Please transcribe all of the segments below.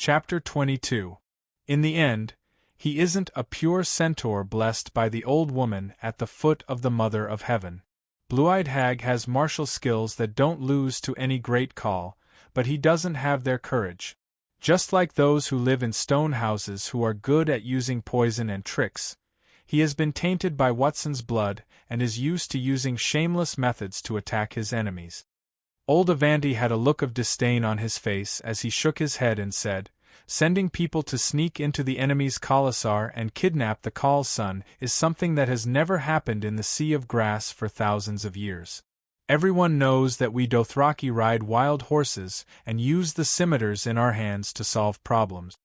Chapter 22. In the end, he isn't a pure centaur blessed by the old woman at the foot of the Mother of Heaven. Blue-eyed hag has martial skills that don't lose to any great call, but he doesn't have their courage. Just like those who live in stone houses who are good at using poison and tricks, he has been tainted by Watson's blood and is used to using shameless methods to attack his enemies. Old Avanti had a look of disdain on his face as he shook his head and said, "Sending people to sneak into the enemy's Khalasar and kidnap the Khal's son is something that has never happened in the Sea of Grass for thousands of years. Everyone knows that we Dothraki ride wild horses and use the scimitars in our hands to solve problems."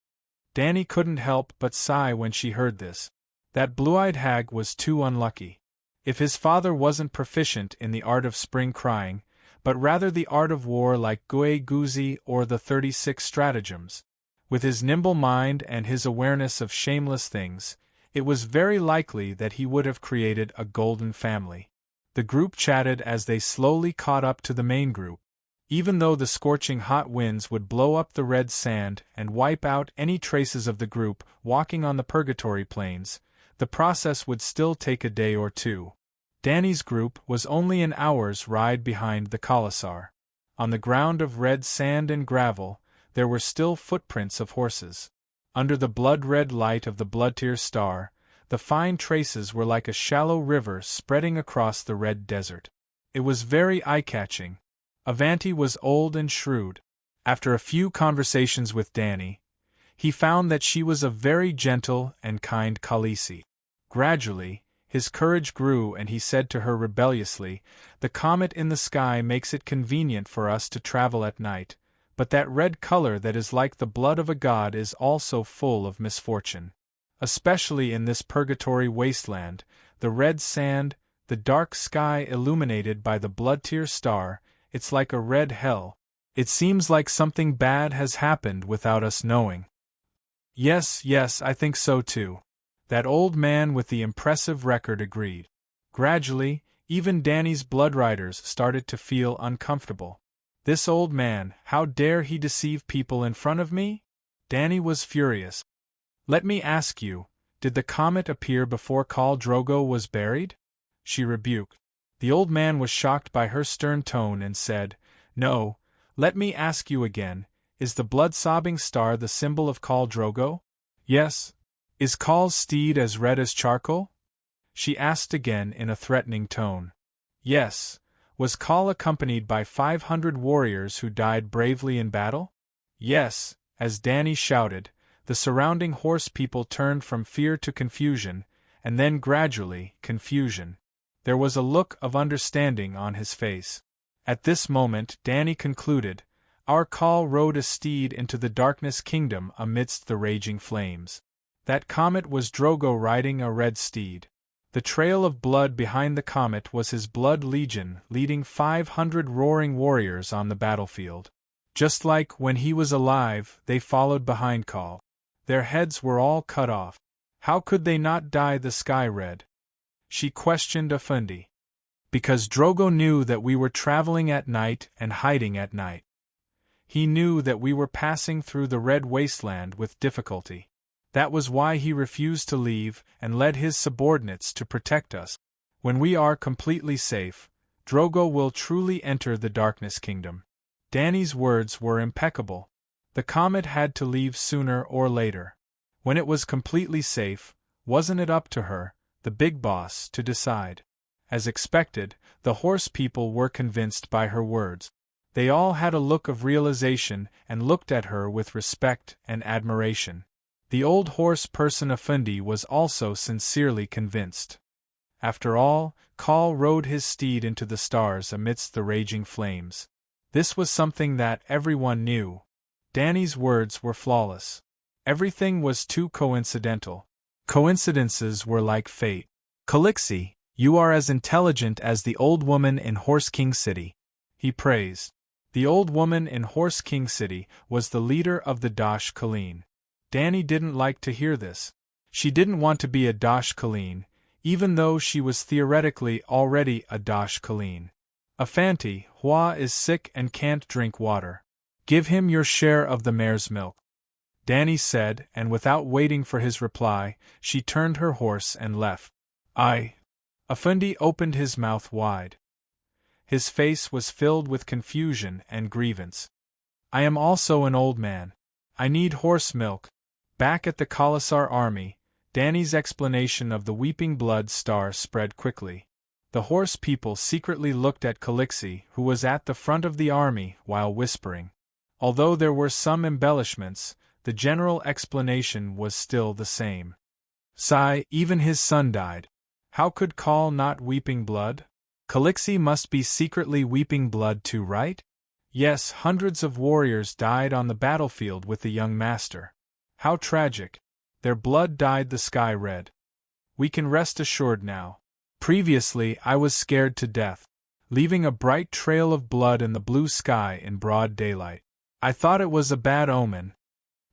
Dany couldn't help but sigh when she heard this. That blue-eyed hag was too unlucky. If his father wasn't proficient in the art of spring crying, but rather the art of war like Gué Guzzi or the 36 stratagems, with his nimble mind and his awareness of shameless things, it was very likely that he would have created a golden family. The group chatted as they slowly caught up to the main group. Even though the scorching hot winds would blow up the red sand and wipe out any traces of the group walking on the purgatory plains, the process would still take a day or two. Dany's group was only an hour's ride behind the Khalasar. On the ground of red sand and gravel, there were still footprints of horses. Under the blood-red light of the Bloodtear star, the fine traces were like a shallow river spreading across the red desert. It was very eye-catching. Avanti was old and shrewd. After a few conversations with Dany, he found that she was a very gentle and kind Khaleesi. Gradually, his courage grew and he said to her rebelliously, "The comet in the sky makes it convenient for us to travel at night, but that red color that is like the blood of a god is also full of misfortune. Especially in this purgatory wasteland, the red sand, the dark sky illuminated by the Bloodtear star, it's like a red hell. It seems like something bad has happened without us knowing." Yes, I think so too. That old man with the impressive record agreed. Gradually, even Dany's bloodriders started to feel uncomfortable. This old man, how dare he deceive people in front of me? Dany was furious. "Let me ask you, did the comet appear before Khal Drogo was buried?" she rebuked. The old man was shocked by her stern tone and said, "No, let me ask you again, is the blood-sobbing star the symbol of Khal Drogo?" "Yes." "Is Khal's steed as red as charcoal?" she asked again in a threatening tone. "Yes." "Was Khal accompanied by 500 warriors who died bravely in battle?" "Yes." As Dany shouted, the surrounding horse people turned from fear to confusion, and then gradually, confusion. There was a look of understanding on his face. At this moment Dany concluded, "Our Khal rode a steed into the Darkness Kingdom amidst the raging flames. That comet was Drogo riding a red steed. The trail of blood behind the comet was his blood legion leading 500 roaring warriors on the battlefield. Just like when he was alive, they followed behind Khal. Their heads were all cut off. How could they not dye the sky red?" she questioned Afundi. "Because Drogo knew that we were traveling at night and hiding at night. He knew that we were passing through the red wasteland with difficulty. That was why he refused to leave and led his subordinates to protect us. When we are completely safe, Drogo will truly enter the Darkness Kingdom." Dany's words were impeccable. The comet had to leave sooner or later. When it was completely safe, wasn't it up to her, the big boss, to decide? As expected, the horse people were convinced by her words. They all had a look of realization and looked at her with respect and admiration. The old horse person Afundi was also sincerely convinced. After all, Khal rode his steed into the stars amidst the raging flames. This was something that everyone knew. Dany's words were flawless. Everything was too coincidental. Coincidences were like fate. "Khaleesi, you are as intelligent as the old woman in Horse King City," he praised. The old woman in Horse King City was the leader of the Dosh Khaleen. Dany didn't like to hear this. She didn't want to be a Dosh Khaleen, even though she was theoretically already a Dosh Khaleen. "Afanti, Hua is sick and can't drink water. Give him your share of the mare's milk." Dany said, and without waiting for his reply, she turned her horse and left. Effendi opened his mouth wide. His face was filled with confusion and grievance. I am also an old man. I need horse milk. Back at the Khalasar army, Dany's explanation of the weeping blood star spread quickly. The horse people secretly looked at Calixi, who was at the front of the army, while whispering. Although there were some embellishments, the general explanation was still the same. Even his son died. How could Khal not weeping blood? Calixi must be secretly weeping blood too, right? Yes, hundreds of warriors died on the battlefield with the young master. How tragic. Their blood dyed the sky red. We can rest assured now. Previously I was scared to death, leaving a bright trail of blood in the blue sky in broad daylight. I thought it was a bad omen.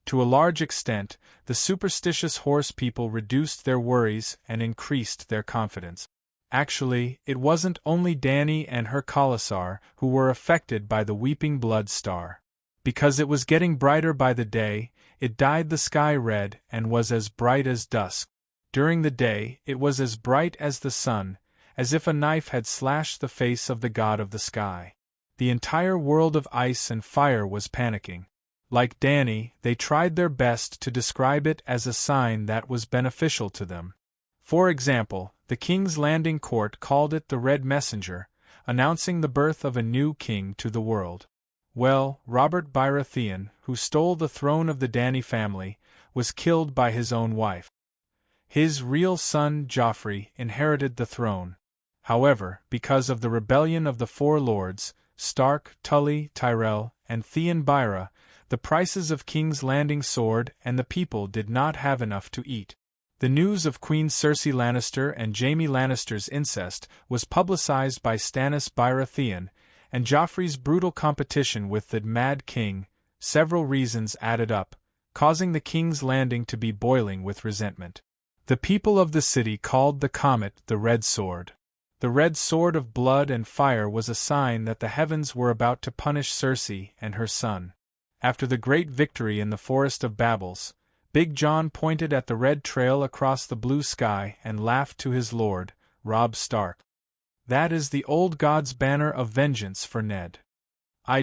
To a large extent, the superstitious horse people reduced their worries and increased their confidence. Actually, it wasn't only Dany and her Khalasar who were affected by the weeping blood star. Because it was getting brighter by the day, it dyed the sky red and was as bright as dusk. During the day, it was as bright as the sun, as if a knife had slashed the face of the god of the sky. The entire world of ice and fire was panicking. Like Dany, they tried their best to describe it as a sign that was beneficial to them. For example, the King's Landing Court called it the Red Messenger, announcing the birth of a new king to the world. Well, Robert Baratheon, who stole the throne of the Dany family, was killed by his own wife. His real son Joffrey inherited the throne. However, because of the rebellion of the four lords, Stark, Tully, Tyrell, and Theon Byra, the prices of King's Landing soared and the people did not have enough to eat. The news of Queen Cersei Lannister and Jaime Lannister's incest was publicized by Stannis Baratheon, and Joffrey's brutal competition with the Mad King, several reasons added up, causing the King's Landing to be boiling with resentment. The people of the city called the comet the Red Sword. The red sword of blood and fire was a sign that the heavens were about to punish Cersei and her son. After the great victory in the Forest of Babels, Big John pointed at the red trail across the blue sky and laughed to his lord, Robb Stark. That is the old god's banner of vengeance for Ned.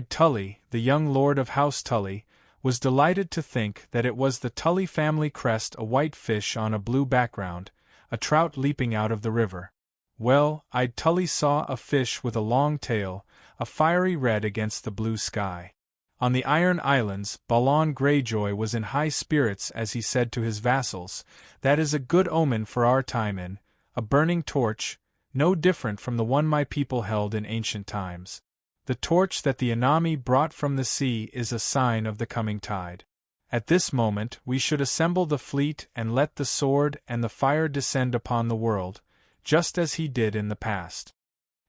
Tully, the young lord of House Tully, was delighted to think that it was the Tully family crest, a white fish on a blue background, a trout leaping out of the river. Well, Tully saw a fish with a long tail, a fiery red against the blue sky. On the Iron Islands, Balon Greyjoy was in high spirits as he said to his vassals, "That is a good omen for our time in, a burning torch, no different from the one my people held in ancient times. The torch that the Anami brought from the sea is a sign of the coming tide. At this moment we should assemble the fleet and let the sword and the fire descend upon the world, just as he did in the past."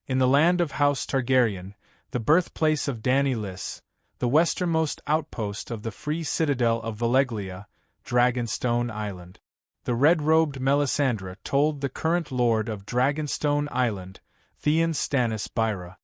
In the land of House Targaryen, the birthplace of Dany Liss, the westernmost outpost of the free citadel of Valeglia, Dragonstone Island, the red-robed Melisandre told the current lord of Dragonstone Island, Theon Stannis Byra.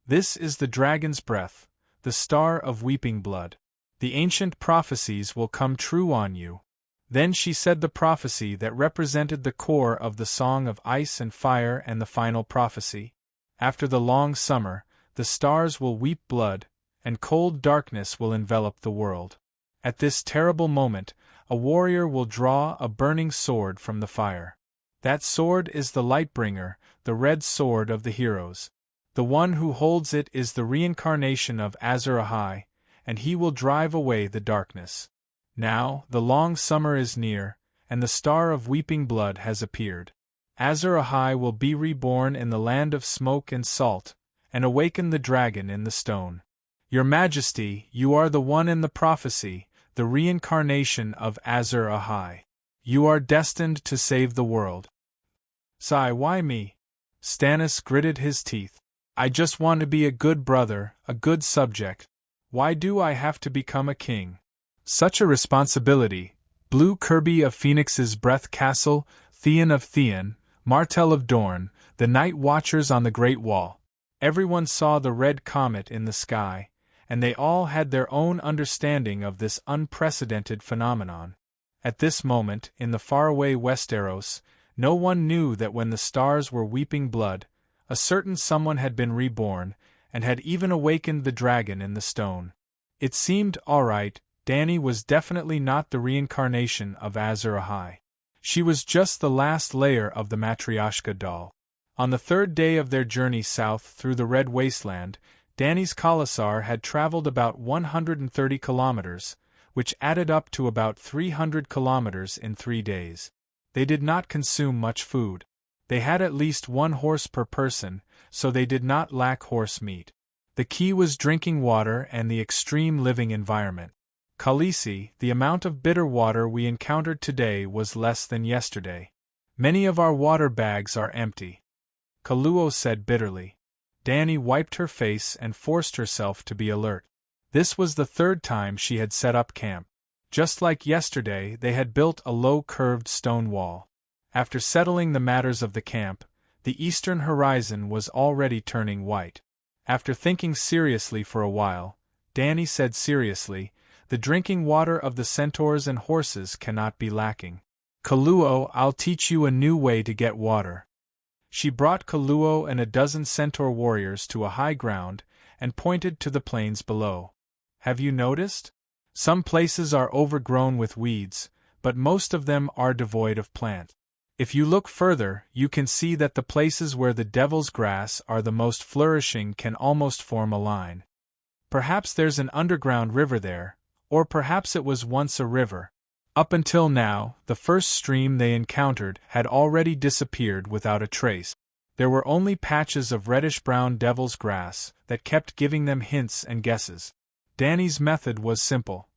"This is the dragon's breath, the star of weeping blood. The ancient prophecies will come true on you." Then she said the prophecy that represented the core of the Song of Ice and Fire and the final prophecy. After the long summer, the stars will weep blood, and cold darkness will envelop the world. At this terrible moment, a warrior will draw a burning sword from the fire. That sword is the Lightbringer, the red sword of the heroes. The one who holds it is the reincarnation of Azor Ahai, and he will drive away the darkness. Now, the long summer is near, and the star of weeping blood has appeared. Azor Ahai will be reborn in the land of smoke and salt, and awaken the dragon in the stone. Your Majesty, you are the one in the prophecy, the reincarnation of Azor Ahai. You are destined to save the world. Why me? Stannis gritted his teeth. I just want to be a good brother, a good subject. Why do I have to become a king? Such a responsibility. Blue Kirby of Phoenix's Breath Castle, Theon of Theon, Martell of Dorne, the Night Watchers on the Great Wall. Everyone saw the red comet in the sky, and they all had their own understanding of this unprecedented phenomenon. At this moment, in the faraway Westeros, no one knew that when the stars were weeping blood, a certain someone had been reborn, and had even awakened the dragon in the stone. It seemed all right. Dany was definitely not the reincarnation of Azor Ahai. She was just the last layer of the Matryoshka doll. On the third day of their journey south through the Red Wasteland, Dany's Khalasar had traveled about 130 kilometers, which added up to about 300 kilometers in 3 days. They did not consume much food. They had at least 1 horse per person, so they did not lack horse meat. The key was drinking water and the extreme living environment. Khaleesi, the amount of bitter water we encountered today was less than yesterday. Many of our water bags are empty. Kaluo said bitterly. Dany wiped her face and forced herself to be alert. This was the 3rd time she had set up camp. Just like yesterday, they had built a low curved stone wall. After settling the matters of the camp, the eastern horizon was already turning white. After thinking seriously for a while, Dany said seriously, "The drinking water of the centaurs and horses cannot be lacking. Kaluo, I'll teach you a new way to get water." She brought Kaluo and a dozen centaur warriors to a high ground, and pointed to the plains below. "Have you noticed? Some places are overgrown with weeds, but most of them are devoid of plant. If you look further, you can see that the places where the devil's grass are the most flourishing can almost form a line. Perhaps there's an underground river there, or perhaps it was once a river." Up until now, the first stream they encountered had already disappeared without a trace. There were only patches of reddish-brown devil's grass that kept giving them hints and guesses. Dany's method was simple.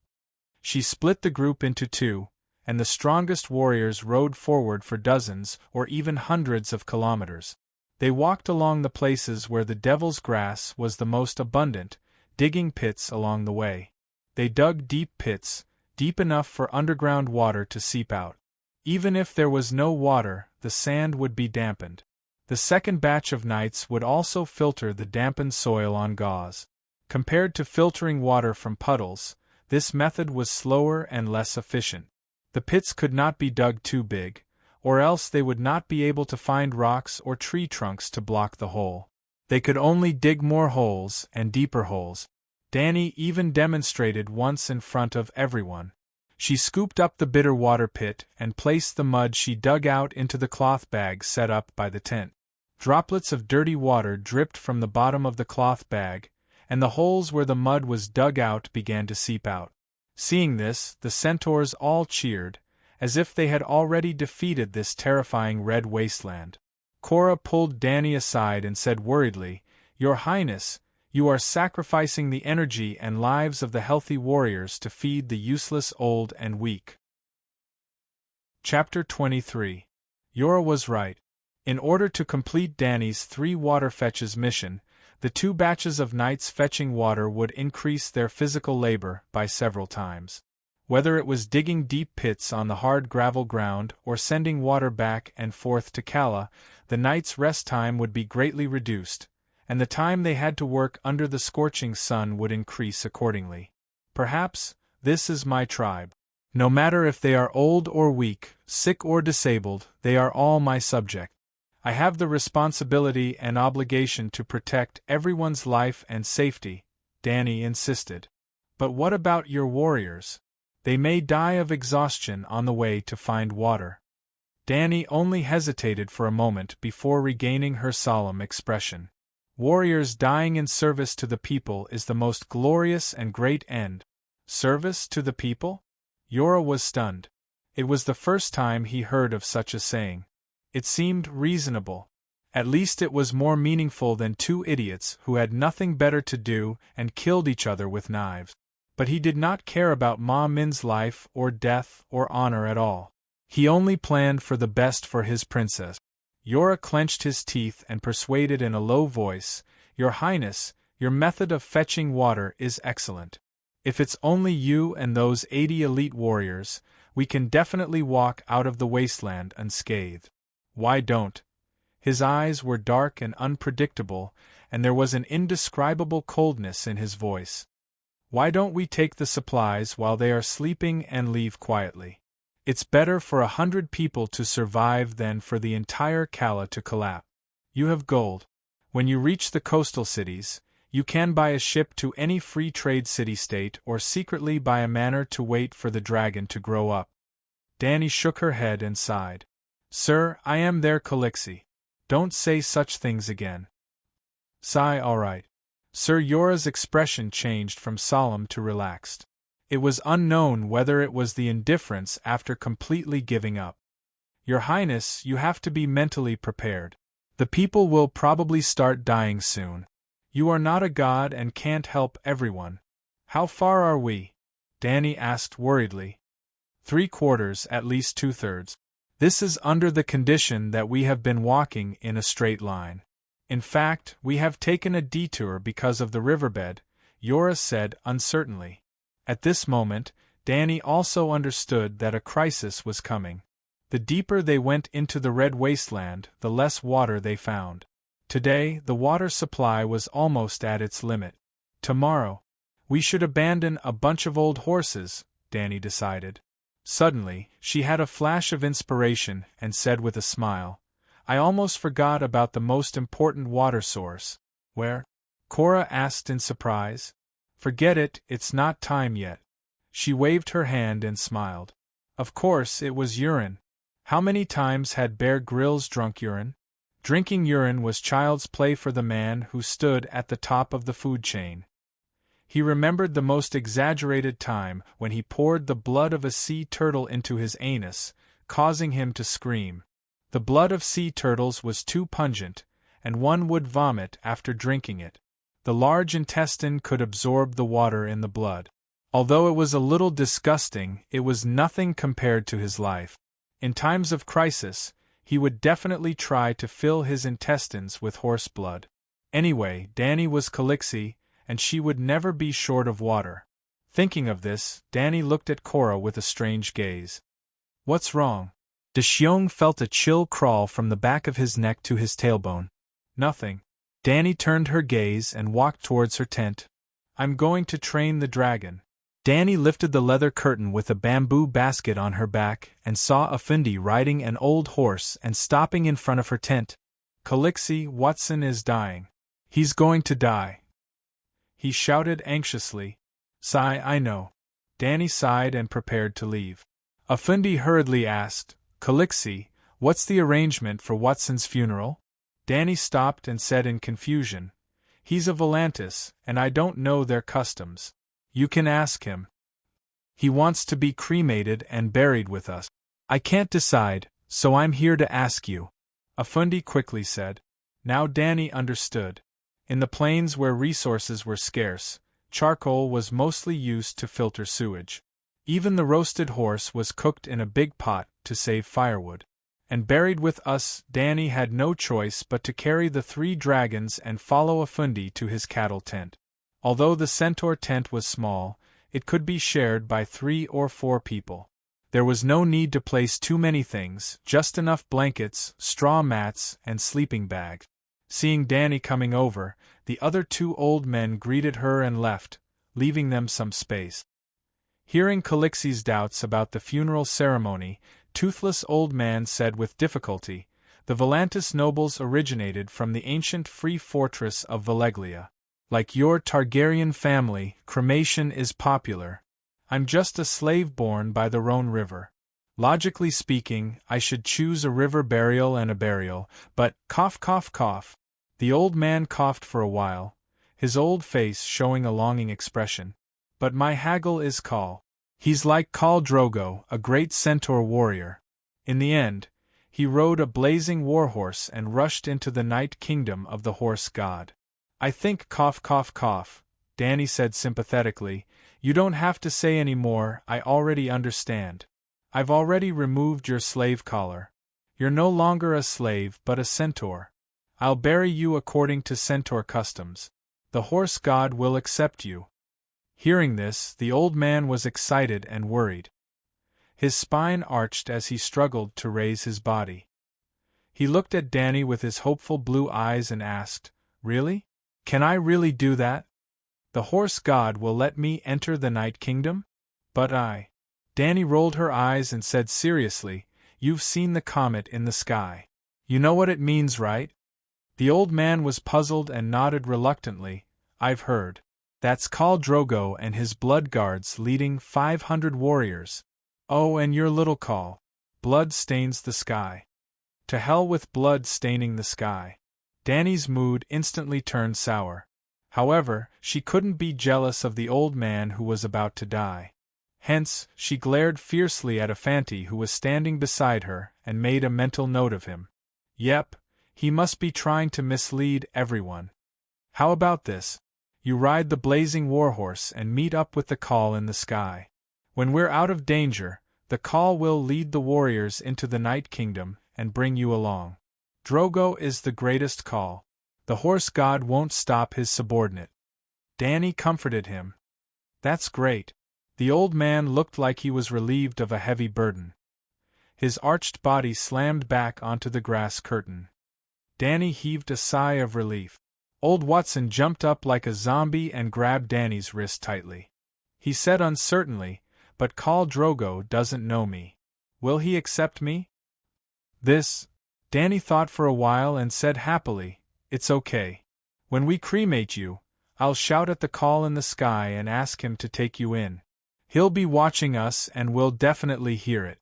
She split the group into 2, and the strongest warriors rode forward for dozens or even hundreds of kilometers. They walked along the places where the devil's grass was the most abundant, digging pits along the way. They dug deep pits, deep enough for underground water to seep out. Even if there was no water, the sand would be dampened. The second batch of knights would also filter the dampened soil on gauze. Compared to filtering water from puddles, this method was slower and less efficient. The pits could not be dug too big, or else they would not be able to find rocks or tree trunks to block the hole. They could only dig more holes and deeper holes. Dany even demonstrated once in front of everyone. She scooped up the bitter water pit and placed the mud she dug out into the cloth bag set up by the tent. Droplets of dirty water dripped from the bottom of the cloth bag, and the holes where the mud was dug out began to seep out. Seeing this, the centaurs all cheered, as if they had already defeated this terrifying red wasteland. Cora pulled Dany aside and said worriedly, "Your Highness, you are sacrificing the energy and lives of the healthy warriors to feed the useless old and weak." Chapter 23. Yora was right. In order to complete Dany's 3 water fetches mission, the 2 batches of knights fetching water would increase their physical labor by several times. Whether it was digging deep pits on the hard gravel ground or sending water back and forth to Calla, the knights' rest time would be greatly reduced, and the time they had to work under the scorching sun would increase accordingly. Perhaps, this is my tribe. No matter if they are old or weak, sick or disabled, they are all my subject. I have the responsibility and obligation to protect everyone's life and safety, Dany insisted. But what about your warriors? They may die of exhaustion on the way to find water. Dany only hesitated for a moment before regaining her solemn expression. Warriors dying in service to the people is the most glorious and great end. Service to the people? Yora was stunned. It was the first time he heard of such a saying. It seemed reasonable. At least it was more meaningful than 2 idiots who had nothing better to do and killed each other with knives. But he did not care about Ma Min's life or death or honor at all. He only planned for the best for his princess. Yora clenched his teeth and persuaded in a low voice, "Your Highness, your method of fetching water is excellent. If it's only you and those 80 elite warriors, we can definitely walk out of the wasteland unscathed. Why don't?" His eyes were dark and unpredictable, and there was an indescribable coldness in his voice. Why don't we take the supplies while they are sleeping and leave quietly? It's better for 100 people to survive than for the entire Kala to collapse. You have gold. When you reach the coastal cities, you can buy a ship to any free trade city-state or secretly buy a manor to wait for the dragon to grow up. Dani shook her head and sighed. Sir, I am their Calixi. Don't say such things again. Sigh, all right. Sir Yora's expression changed from solemn to relaxed. It was unknown whether it was the indifference after completely giving up. Your Highness, you have to be mentally prepared. The people will probably start dying soon. You are not a god and can't help everyone. How far are we? Dani asked worriedly. 3/4, at least 2/3. This is under the condition that we have been walking in a straight line. In fact, we have taken a detour because of the riverbed, Yora said uncertainly. At this moment, Dani also understood that a crisis was coming. The deeper they went into the red wasteland, the less water they found. Today, the water supply was almost at its limit. Tomorrow, we should abandon a bunch of old horses, Dani decided. Suddenly, she had a flash of inspiration and said with a smile, I almost forgot about the most important water source. Where? Cora asked in surprise. Forget it, it's not time yet. She waved her hand and smiled. Of course, it was urine. How many times had Bear Grylls drunk urine? Drinking urine was child's play for the man who stood at the top of the food chain. He remembered the most exaggerated time when he poured the blood of a sea turtle into his anus, causing him to scream. The blood of sea turtles was too pungent, and one would vomit after drinking it. The large intestine could absorb the water in the blood. Although it was a little disgusting, it was nothing compared to his life. In times of crisis, he would definitely try to fill his intestines with horse blood. Anyway, Dani was Calixi, and she would never be short of water. Thinking of this, Dani looked at Cora with a strange gaze. What's wrong? Deshiong felt a chill crawl from the back of his neck to his tailbone. Nothing. Dani turned her gaze and walked towards her tent. I'm going to train the dragon. Dani lifted the leather curtain with a bamboo basket on her back and saw Afundi riding an old horse and stopping in front of her tent. Calixi, Watson is dying. He's going to die. He shouted anxiously. Sigh, I know. Dani sighed and prepared to leave. Afundi hurriedly asked, Calixi, what's the arrangement for Watson's funeral? Dani stopped and said in confusion, He's a Volantis, and I don't know their customs. You can ask him. He wants to be cremated and buried with us. I can't decide, so I'm here to ask you. Afundi quickly said. Now Dani understood. In the plains where resources were scarce, charcoal was mostly used to filter sewage. Even the roasted horse was cooked in a big pot to save firewood. And buried with us, Dani had no choice but to carry the 3 dragons and follow Afundi to his cattle tent. Although the centaur tent was small, it could be shared by 3 or 4 people. There was no need to place too many things, just enough blankets, straw mats, and sleeping bags. Seeing Dani coming over, the other 2 old men greeted her and left, leaving them some space. Hearing Calixi's doubts about the funeral ceremony, Toothless Old Man said with difficulty, The Volantis nobles originated from the ancient free fortress of Valeglia. Like your Targaryen family, cremation is popular. I'm just a slave born by the Rhone River. Logically speaking, I should choose a river burial and a burial, but cough cough cough. The old man coughed for a while, his old face showing a longing expression. But my haggle is Khal. He's like Khal Drogo, a great centaur warrior. In the end, he rode a blazing warhorse and rushed into the night kingdom of the horse god. I think cough cough cough, Dani said sympathetically, you don't have to say any more, I already understand. I've already removed your slave collar. You're no longer a slave but a centaur. I'll bury you according to centaur customs. The horse god will accept you. Hearing this, the old man was excited and worried. His spine arched as he struggled to raise his body. He looked at Dani with his hopeful blue eyes and asked, Really? Can I really do that? The horse god will let me enter the night kingdom? But I. Danny rolled her eyes and said seriously, "You've seen the comet in the sky. You know what it means, right?" The old man was puzzled and nodded reluctantly. "I've heard. That's Khal Drogo and his blood guards leading 500 warriors. Oh, and your little call. Blood stains the sky. To hell with blood staining the sky." Danny's mood instantly turned sour. However, she couldn't be jealous of the old man who was about to die. Hence, she glared fiercely at Afanti who was standing beside her and made a mental note of him. Yep, he must be trying to mislead everyone. How about this? You ride the blazing warhorse and meet up with the call in the sky. When we're out of danger, the call will lead the warriors into the Night Kingdom and bring you along. Drogo is the greatest call. The horse god won't stop his subordinate. Danny comforted him. That's great. The old man looked like he was relieved of a heavy burden. His arched body slammed back onto the grass curtain. Danny heaved a sigh of relief. Old Watson jumped up like a zombie and grabbed Danny's wrist tightly. He said uncertainly, "But Khal Drogo doesn't know me. Will he accept me?" Danny thought for a while and said happily, "It's okay. When we cremate you, I'll shout at the call in the sky and ask him to take you in. He'll be watching us and we'll definitely hear it."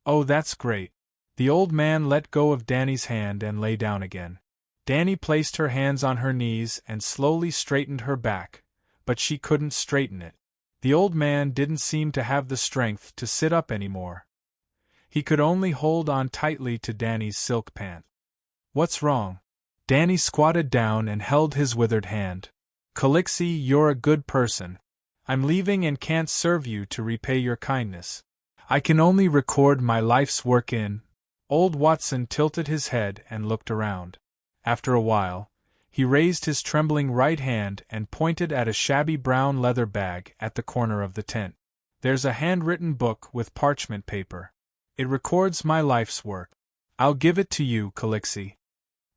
"Oh, that's great." The old man let go of Danny's hand and lay down again. Danny placed her hands on her knees and slowly straightened her back, but she couldn't straighten it. The old man didn't seem to have the strength to sit up anymore. He could only hold on tightly to Danny's silk pant. "What's wrong?" Danny squatted down and held his withered hand. "Calixi, you're a good person. I'm leaving and can't serve you to repay your kindness. I can only record my life's work in." Old Watson tilted his head and looked around. After a while, he raised his trembling right hand and pointed at a shabby brown leather bag at the corner of the tent. "There's a handwritten book with parchment paper. It records my life's work. I'll give it to you, Calixi."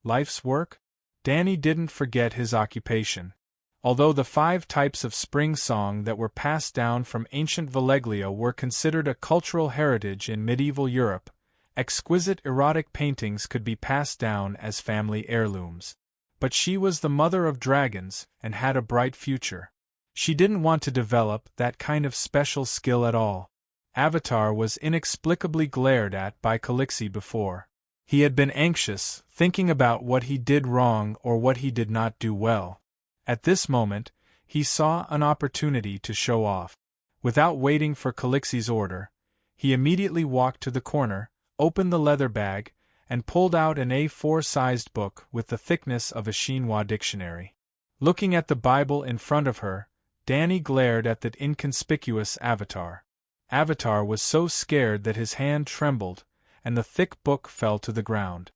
Life's work? Danny didn't forget his occupation. Although the 5 types of spring song that were passed down from ancient Valeglia were considered a cultural heritage in medieval Europe, exquisite erotic paintings could be passed down as family heirlooms. But she was the mother of dragons and had a bright future. She didn't want to develop that kind of special skill at all. Avatar was inexplicably glared at by Calixi before. He had been anxious, thinking about what he did wrong or what he did not do well. At this moment, he saw an opportunity to show off. Without waiting for Calixi's order, he immediately walked to the corner, opened the leather bag, and pulled out an A4-sized book with the thickness of a chinois dictionary. Looking at the Bible in front of her, Danny glared at that inconspicuous Avatar. Avatar was so scared that his hand trembled, and the thick book fell to the ground.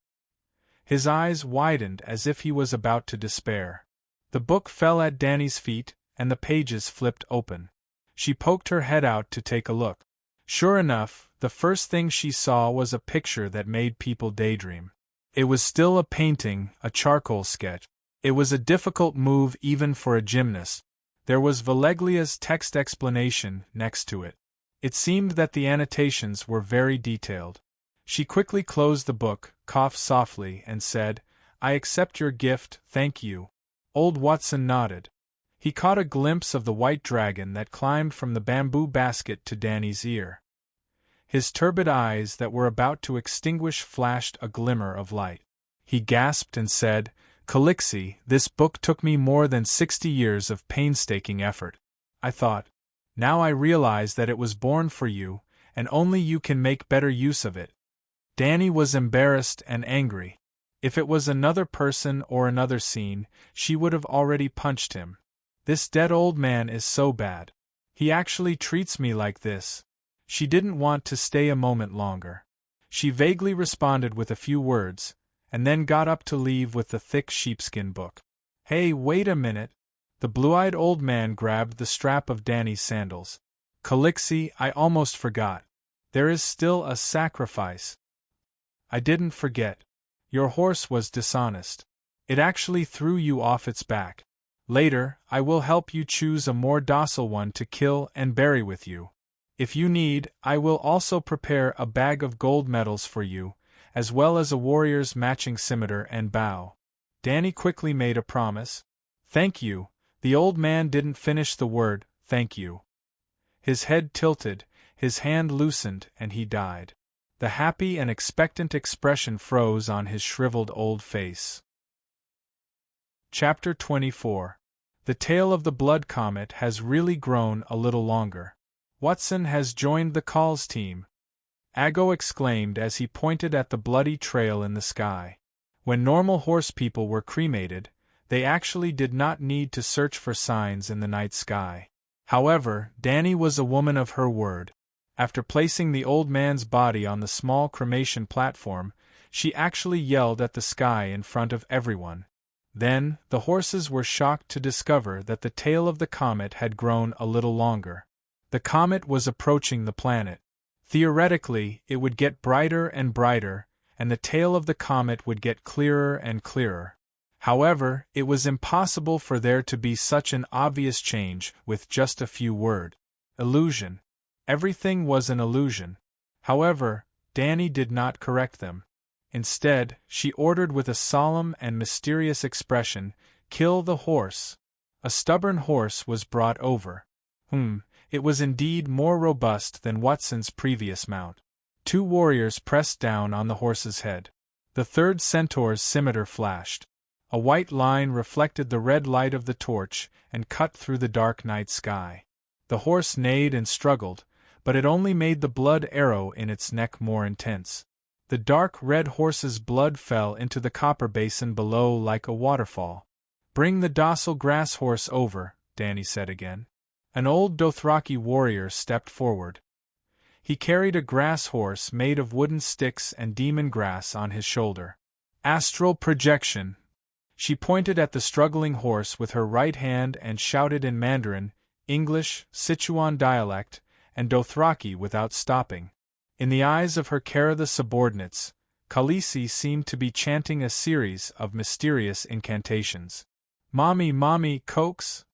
His eyes widened as if he was about to despair. The book fell at Danny's feet, and the pages flipped open. She poked her head out to take a look. Sure enough, the first thing she saw was a picture that made people daydream. It was still a painting, a charcoal sketch. It was a difficult move even for a gymnast. There was Valeglia's text explanation next to it. It seemed that the annotations were very detailed. She quickly closed the book, coughed softly, and said, "I accept your gift, thank you." Old Watson nodded. He caught a glimpse of the white dragon that climbed from the bamboo basket to Danny's ear. His turbid eyes that were about to extinguish flashed a glimmer of light. He gasped and said, "Calixi, this book took me more than 60 years of painstaking effort. I thought. Now I realize that it was born for you, and only you can make better use of it." Danny was embarrassed and angry. If it was another person or another scene, she would have already punched him. This dead old man is so bad. He actually treats me like this. She didn't want to stay a moment longer. She vaguely responded with a few words, and then got up to leave with the thick sheepskin book. "Hey, wait a minute." The blue-eyed old man grabbed the strap of Danny's sandals. "Calixi, I almost forgot. There is still a sacrifice." "I didn't forget. Your horse was dishonest. It actually threw you off its back. Later, I will help you choose a more docile one to kill and bury with you. If you need, I will also prepare a bag of gold medals for you, as well as a warrior's matching scimitar and bow. Danny quickly made a promise. Thank you. The old man didn't finish the word, thank you. His head tilted, his hand loosened, and he died. The happy and expectant expression froze on his shriveled old face. Chapter 24. The tale of the Blood Comet has really grown a little longer. Watson has joined the calls team. Ago exclaimed as he pointed at the bloody trail in the sky. When normal horse people were cremated, they actually did not need to search for signs in the night sky. However, Danny was a woman of her word. After placing the old man's body on the small cremation platform, she actually yelled at the sky in front of everyone. Then, the horses were shocked to discover that the tail of the comet had grown a little longer. The comet was approaching the planet. Theoretically, it would get brighter and brighter, and the tail of the comet would get clearer and clearer. However, it was impossible for there to be such an obvious change with just a few words. Illusion. Everything was an illusion. However, Danny did not correct them. Instead, she ordered with a solemn and mysterious expression, "Kill the horse." A stubborn horse was brought over. It was indeed more robust than Watson's previous mount. 2 warriors pressed down on the horse's head. The third centaur's scimitar flashed. A white line reflected the red light of the torch and cut through the dark night sky. The horse neighed and struggled, but it only made the blood arrow in its neck more intense. The dark red horse's blood fell into the copper basin below like a waterfall. "Bring the docile grass horse over," Danny said again. An old Dothraki warrior stepped forward. He carried a grass horse made of wooden sticks and demon grass on his shoulder. "Astral projection." She pointed at the struggling horse with her right hand and shouted in Mandarin, English, Sichuan dialect, and Dothraki without stopping. In the eyes of her Kara the subordinates, Khaleesi seemed to be chanting a series of mysterious incantations. "Mommy, mommy, coax!"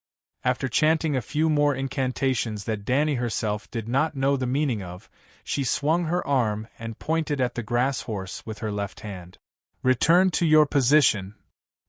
After chanting a few more incantations that Danny herself did not know the meaning of, she swung her arm and pointed at the grass horse with her left hand. "Return to your position."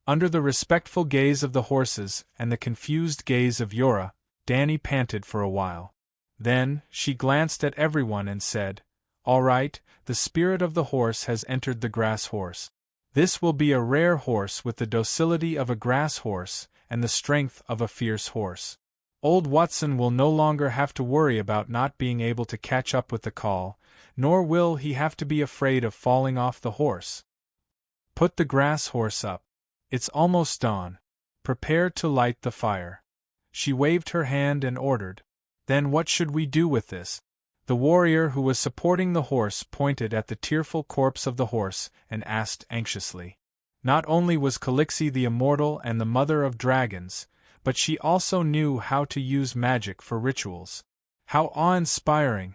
Under the respectful gaze of the horses and the confused gaze of Yora, Danny panted for a while. Then, she glanced at everyone and said, "All right, the spirit of the horse has entered the grass horse. This will be a rare horse with the docility of a grass horse and the strength of a fierce horse. Old Watson will no longer have to worry about not being able to catch up with the call, nor will he have to be afraid of falling off the horse. Put the grass horse up. It's almost dawn. Prepare to light the fire." She waved her hand and ordered, "Then what should we do with this?" The warrior who was supporting the horse pointed at the tearful corpse of the horse and asked anxiously. Not only was Khaleesi the immortal and the mother of dragons, but she also knew how to use magic for rituals. How awe-inspiring!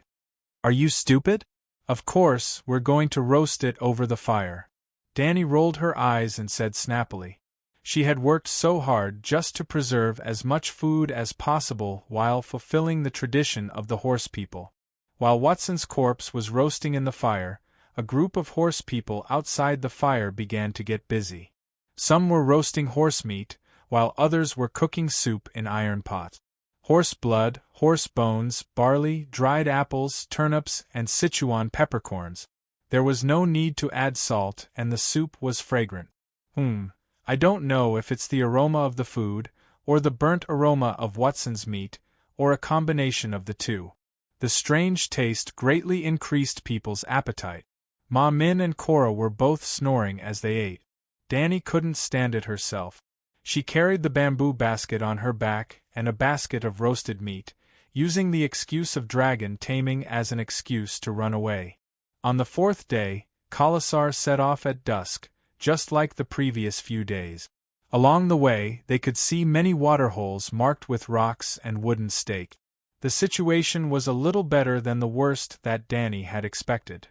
"Are you stupid? Of course, we're going to roast it over the fire." Danny rolled her eyes and said snappily. She had worked so hard just to preserve as much food as possible while fulfilling the tradition of the horse people. While Watson's corpse was roasting in the fire, a group of horse people outside the fire began to get busy. Some were roasting horse meat, while others were cooking soup in iron pots. Horse blood, horse bones, barley, dried apples, turnips, and Sichuan peppercorns. There was no need to add salt, and the soup was fragrant. I don't know if it's the aroma of the food, or the burnt aroma of Watson's meat, or a combination of the two. The strange taste greatly increased people's appetite. Ma Min and Cora were both snoring as they ate. Danny couldn't stand it herself. She carried the bamboo basket on her back and a basket of roasted meat, using the excuse of dragon taming as an excuse to run away. On the 4th day, Khalasar set off at dusk, just like the previous few days. Along the way, they could see many waterholes marked with rocks and wooden stakes. The situation was a little better than the worst that Danny had expected.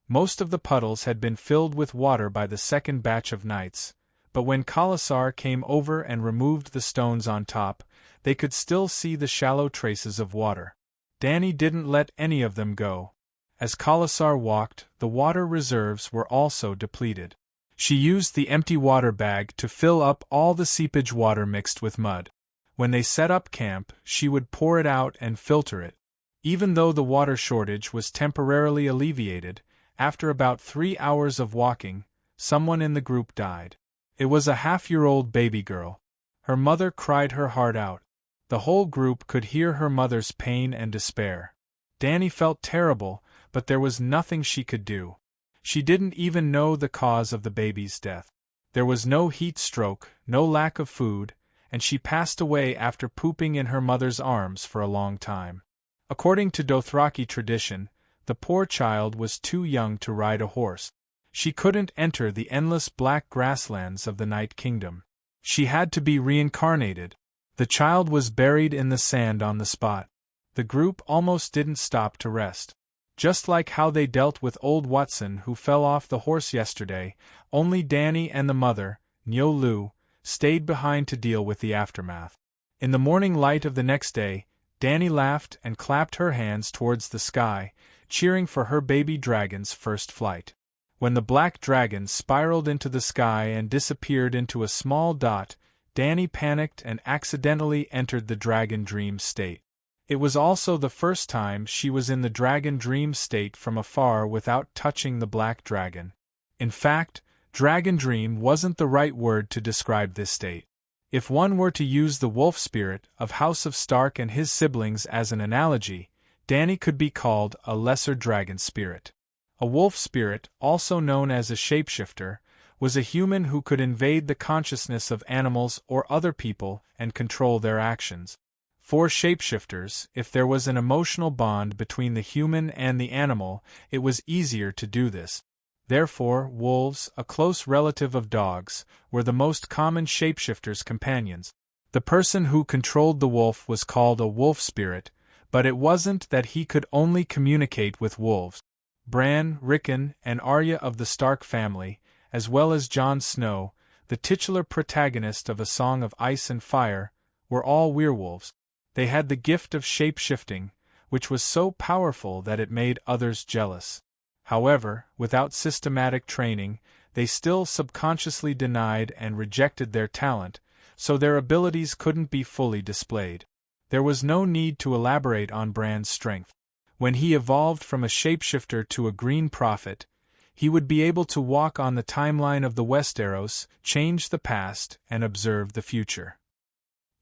Most of the puddles had been filled with water by the second batch of nights, but when Khalasar came over and removed the stones on top, they could still see the shallow traces of water. Dany didn't let any of them go. As Khalasar walked, the water reserves were also depleted. She used the empty water bag to fill up all the seepage water mixed with mud. When they set up camp, she would pour it out and filter it. Even though the water shortage was temporarily alleviated, after about 3 hours of walking, someone in the group died. It was a half-year-old baby girl. Her mother cried her heart out. The whole group could hear her mother's pain and despair. Dany felt terrible, but there was nothing she could do. She didn't even know the cause of the baby's death. There was no heat stroke, no lack of food, and she passed away after pooping in her mother's arms for a long time. According to Dothraki tradition, the poor child was too young to ride a horse. She couldn't enter the endless black grasslands of the Night Kingdom. She had to be reincarnated. The child was buried in the sand on the spot. The group almost didn't stop to rest. Just like how they dealt with old Watson who fell off the horse yesterday, only Dany and the mother, Nyo Lu, stayed behind to deal with the aftermath. In the morning light of the next day, Dany laughed and clapped her hands towards the sky, cheering for her baby dragon's first flight. When the black dragon spiraled into the sky and disappeared into a small dot, Dany panicked and accidentally entered the dragon dream state. It was also the first time she was in the dragon dream state from afar without touching the black dragon. In fact, dragon dream wasn't the right word to describe this state. If one were to use the wolf spirit of House of Stark and his siblings as an analogy, Dany could be called a lesser dragon spirit. A wolf spirit, also known as a shapeshifter, was a human who could invade the consciousness of animals or other people and control their actions. For shapeshifters, if there was an emotional bond between the human and the animal, it was easier to do this. Therefore, wolves, a close relative of dogs, were the most common shapeshifters' companions. The person who controlled the wolf was called a wolf spirit, but it wasn't that he could only communicate with wolves. Bran, Rickon, and Arya of the Stark family, as well as Jon Snow, the titular protagonist of A Song of Ice and Fire, were all werewolves. They had the gift of shape-shifting, which was so powerful that it made others jealous. However, without systematic training, they still subconsciously denied and rejected their talent, so their abilities couldn't be fully displayed. There was no need to elaborate on Bran's strength. When he evolved from a shapeshifter to a green prophet, he would be able to walk on the timeline of the Westeros, change the past, and observe the future.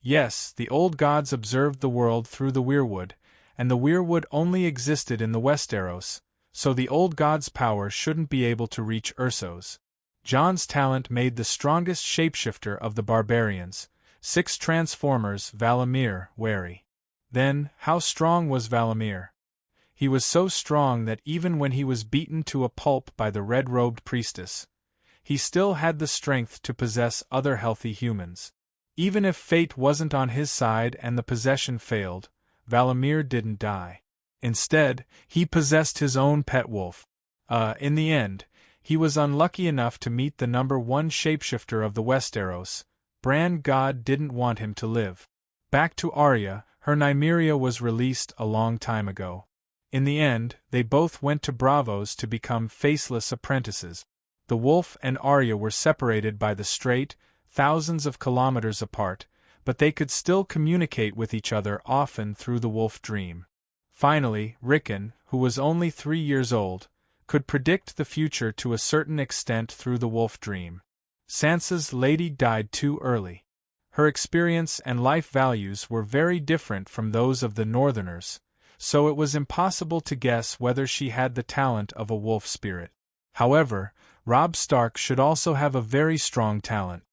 Yes, the old gods observed the world through the weirwood, and the weirwood only existed in the Westeros, so the old gods' power shouldn't be able to reach Ursos. Jon's talent made the strongest shapeshifter of the barbarians, 6 Transformers, Valamir, wary. Then, how strong was Valamir? He was so strong that even when he was beaten to a pulp by the red-robed priestess, he still had the strength to possess other healthy humans. Even if fate wasn't on his side and the possession failed, Valamir didn't die. Instead, he possessed his own pet wolf. In the end, he was unlucky enough to meet the number 1 shapeshifter of the Westeros. Bran God didn't want him to live. Back to Arya, her Nymeria was released a long time ago. In the end, they both went to Braavos to become faceless apprentices. The wolf and Arya were separated by the strait, thousands of kilometers apart, but they could still communicate with each other often through the wolf dream. Finally, Rickon, who was only 3 years old, could predict the future to a certain extent through the wolf dream. Sansa's lady died too early. Her experience and life values were very different from those of the Northerners, so it was impossible to guess whether she had the talent of a wolf spirit. However, Robb Stark should also have a very strong talent.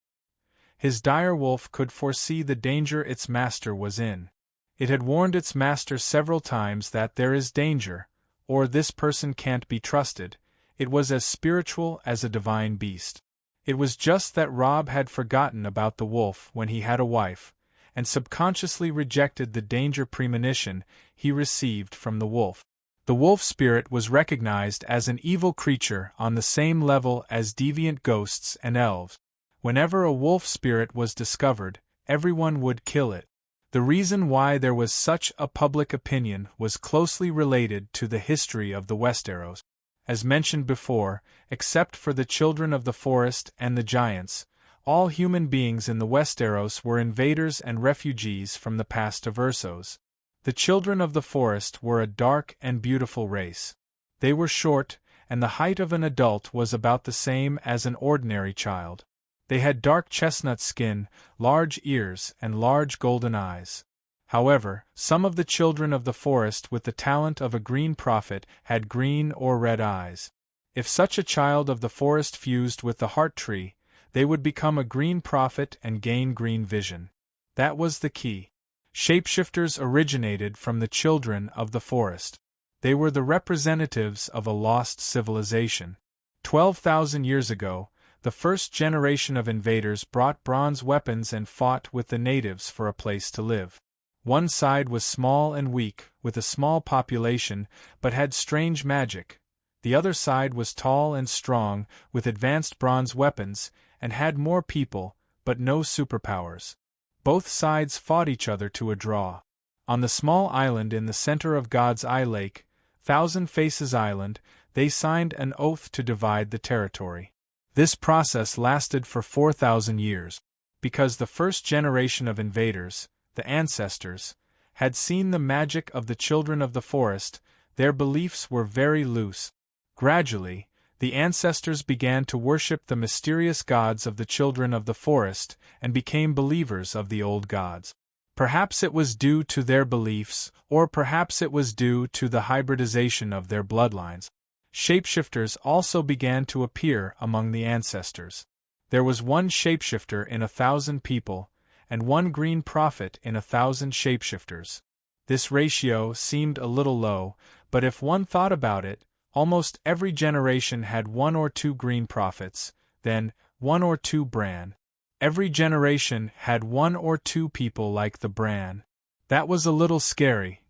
His dire wolf could foresee the danger its master was in. It had warned its master several times that there is danger, or this person can't be trusted. It was as spiritual as a divine beast. It was just that Robb had forgotten about the wolf when he had a wife, and subconsciously rejected the danger premonition he received from the wolf. The wolf spirit was recognized as an evil creature on the same level as deviant ghosts and elves. Whenever a wolf spirit was discovered, everyone would kill it. The reason why there was such a public opinion was closely related to the history of the Westeros. As mentioned before, except for the children of the forest and the giants, all human beings in the Westeros were invaders and refugees from the past of Essos. The children of the forest were a dark and beautiful race. They were short, and the height of an adult was about the same as an ordinary child. They had dark chestnut skin, large ears, and large golden eyes. However, some of the children of the forest with the talent of a green prophet had green or red eyes. If such a child of the forest fused with the heart tree, they would become a green prophet and gain green vision. That was the key. Shapeshifters originated from the children of the forest. They were the representatives of a lost civilization. 12,000 years ago, the first generation of invaders brought bronze weapons and fought with the natives for a place to live. One side was small and weak, with a small population, but had strange magic. The other side was tall and strong, with advanced bronze weapons, and had more people, but no superpowers. Both sides fought each other to a draw. On the small island in the center of God's Eye Lake, Thousand Faces Island, they signed an oath to divide the territory. This process lasted for 4,000 years, because the first generation of invaders, the ancestors, had seen the magic of the children of the forest. Their beliefs were very loose. Gradually, the ancestors began to worship the mysterious gods of the children of the forest and became believers of the old gods. Perhaps it was due to their beliefs, or perhaps it was due to the hybridization of their bloodlines. Shapeshifters also began to appear among the ancestors. There was one shapeshifter in 1,000 people, and one green prophet in 1,000 shapeshifters. This ratio seemed a little low, but if one thought about it, almost every generation had one or two green prophets, then one or two Bran. Every generation had one or two people like the Bran. That was a little scary.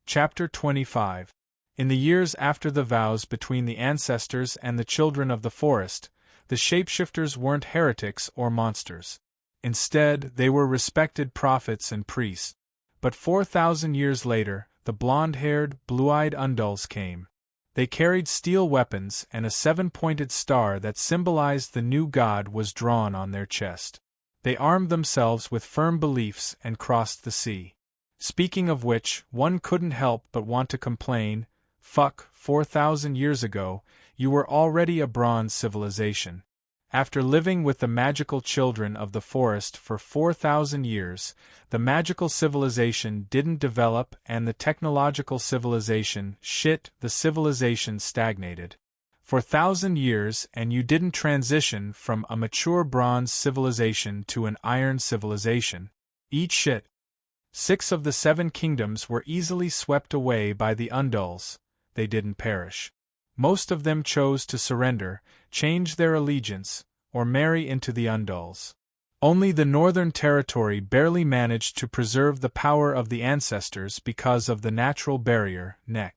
Chapter 25. In the years after the vows between the ancestors and the children of the forest, the shapeshifters weren't heretics or monsters. Instead, they were respected prophets and priests. But 4,000 years later, the blonde-haired, blue-eyed Undulls came. They carried steel weapons, and a 7-pointed star that symbolized the new god was drawn on their chest. They armed themselves with firm beliefs and crossed the sea. Speaking of which, one couldn't help but want to complain, "Fuck, 4,000 years ago, you were already a bronze civilization." After living with the magical children of the forest for 4,000 years, the magical civilization didn't develop and the technological civilization, the civilization stagnated. For 1,000 years and you didn't transition from a mature bronze civilization to an iron civilization. Eat shit. 6 of the 7 kingdoms were easily swept away by the Undulls. They didn't perish. Most of them chose to surrender, change their allegiance, or marry into the Undulls. Only the Northern Territory barely managed to preserve the power of the ancestors because of the natural barrier, Neck.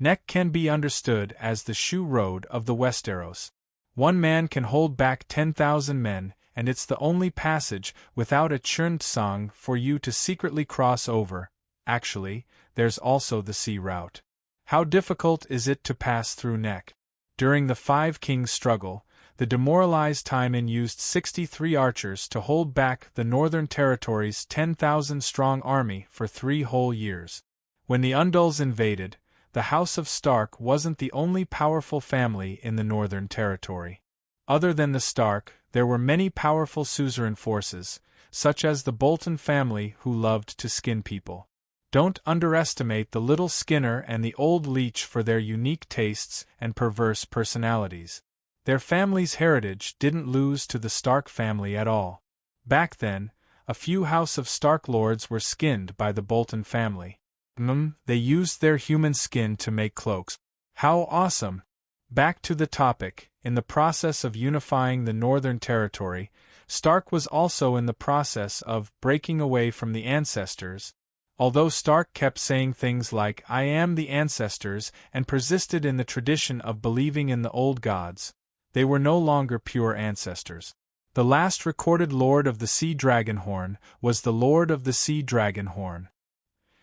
Neck can be understood as the shoe road of the Westeros. One man can hold back 10,000 men, and it's the only passage without a churned song for you to secretly cross over. Actually, there's also the sea route. How difficult is it to pass through Neck? During the Five Kings struggle, the demoralized Timon used 63 archers to hold back the Northern Territory's 10,000-strong army for 3 whole years. When the Undulls invaded, the House of Stark wasn't the only powerful family in the Northern Territory. Other than the Stark, there were many powerful suzerain forces, such as the Bolton family who loved to skin people. Don't underestimate the Little Skinner and the Old Leech for their unique tastes and perverse personalities. Their family's heritage didn't lose to the Stark family at all. Back then, a few House of Stark lords were skinned by the Bolton family. They used their human skin to make cloaks. How awesome! Back to the topic, in the process of unifying the Northern Territory, Stark was also in the process of breaking away from the ancestors. Although Stark kept saying things like "I am the ancestors" and persisted in the tradition of believing in the old gods, They were no longer pure ancestors. The last recorded Lord of the Sea Dragonhorn was the Lord of the Sea Dragonhorn.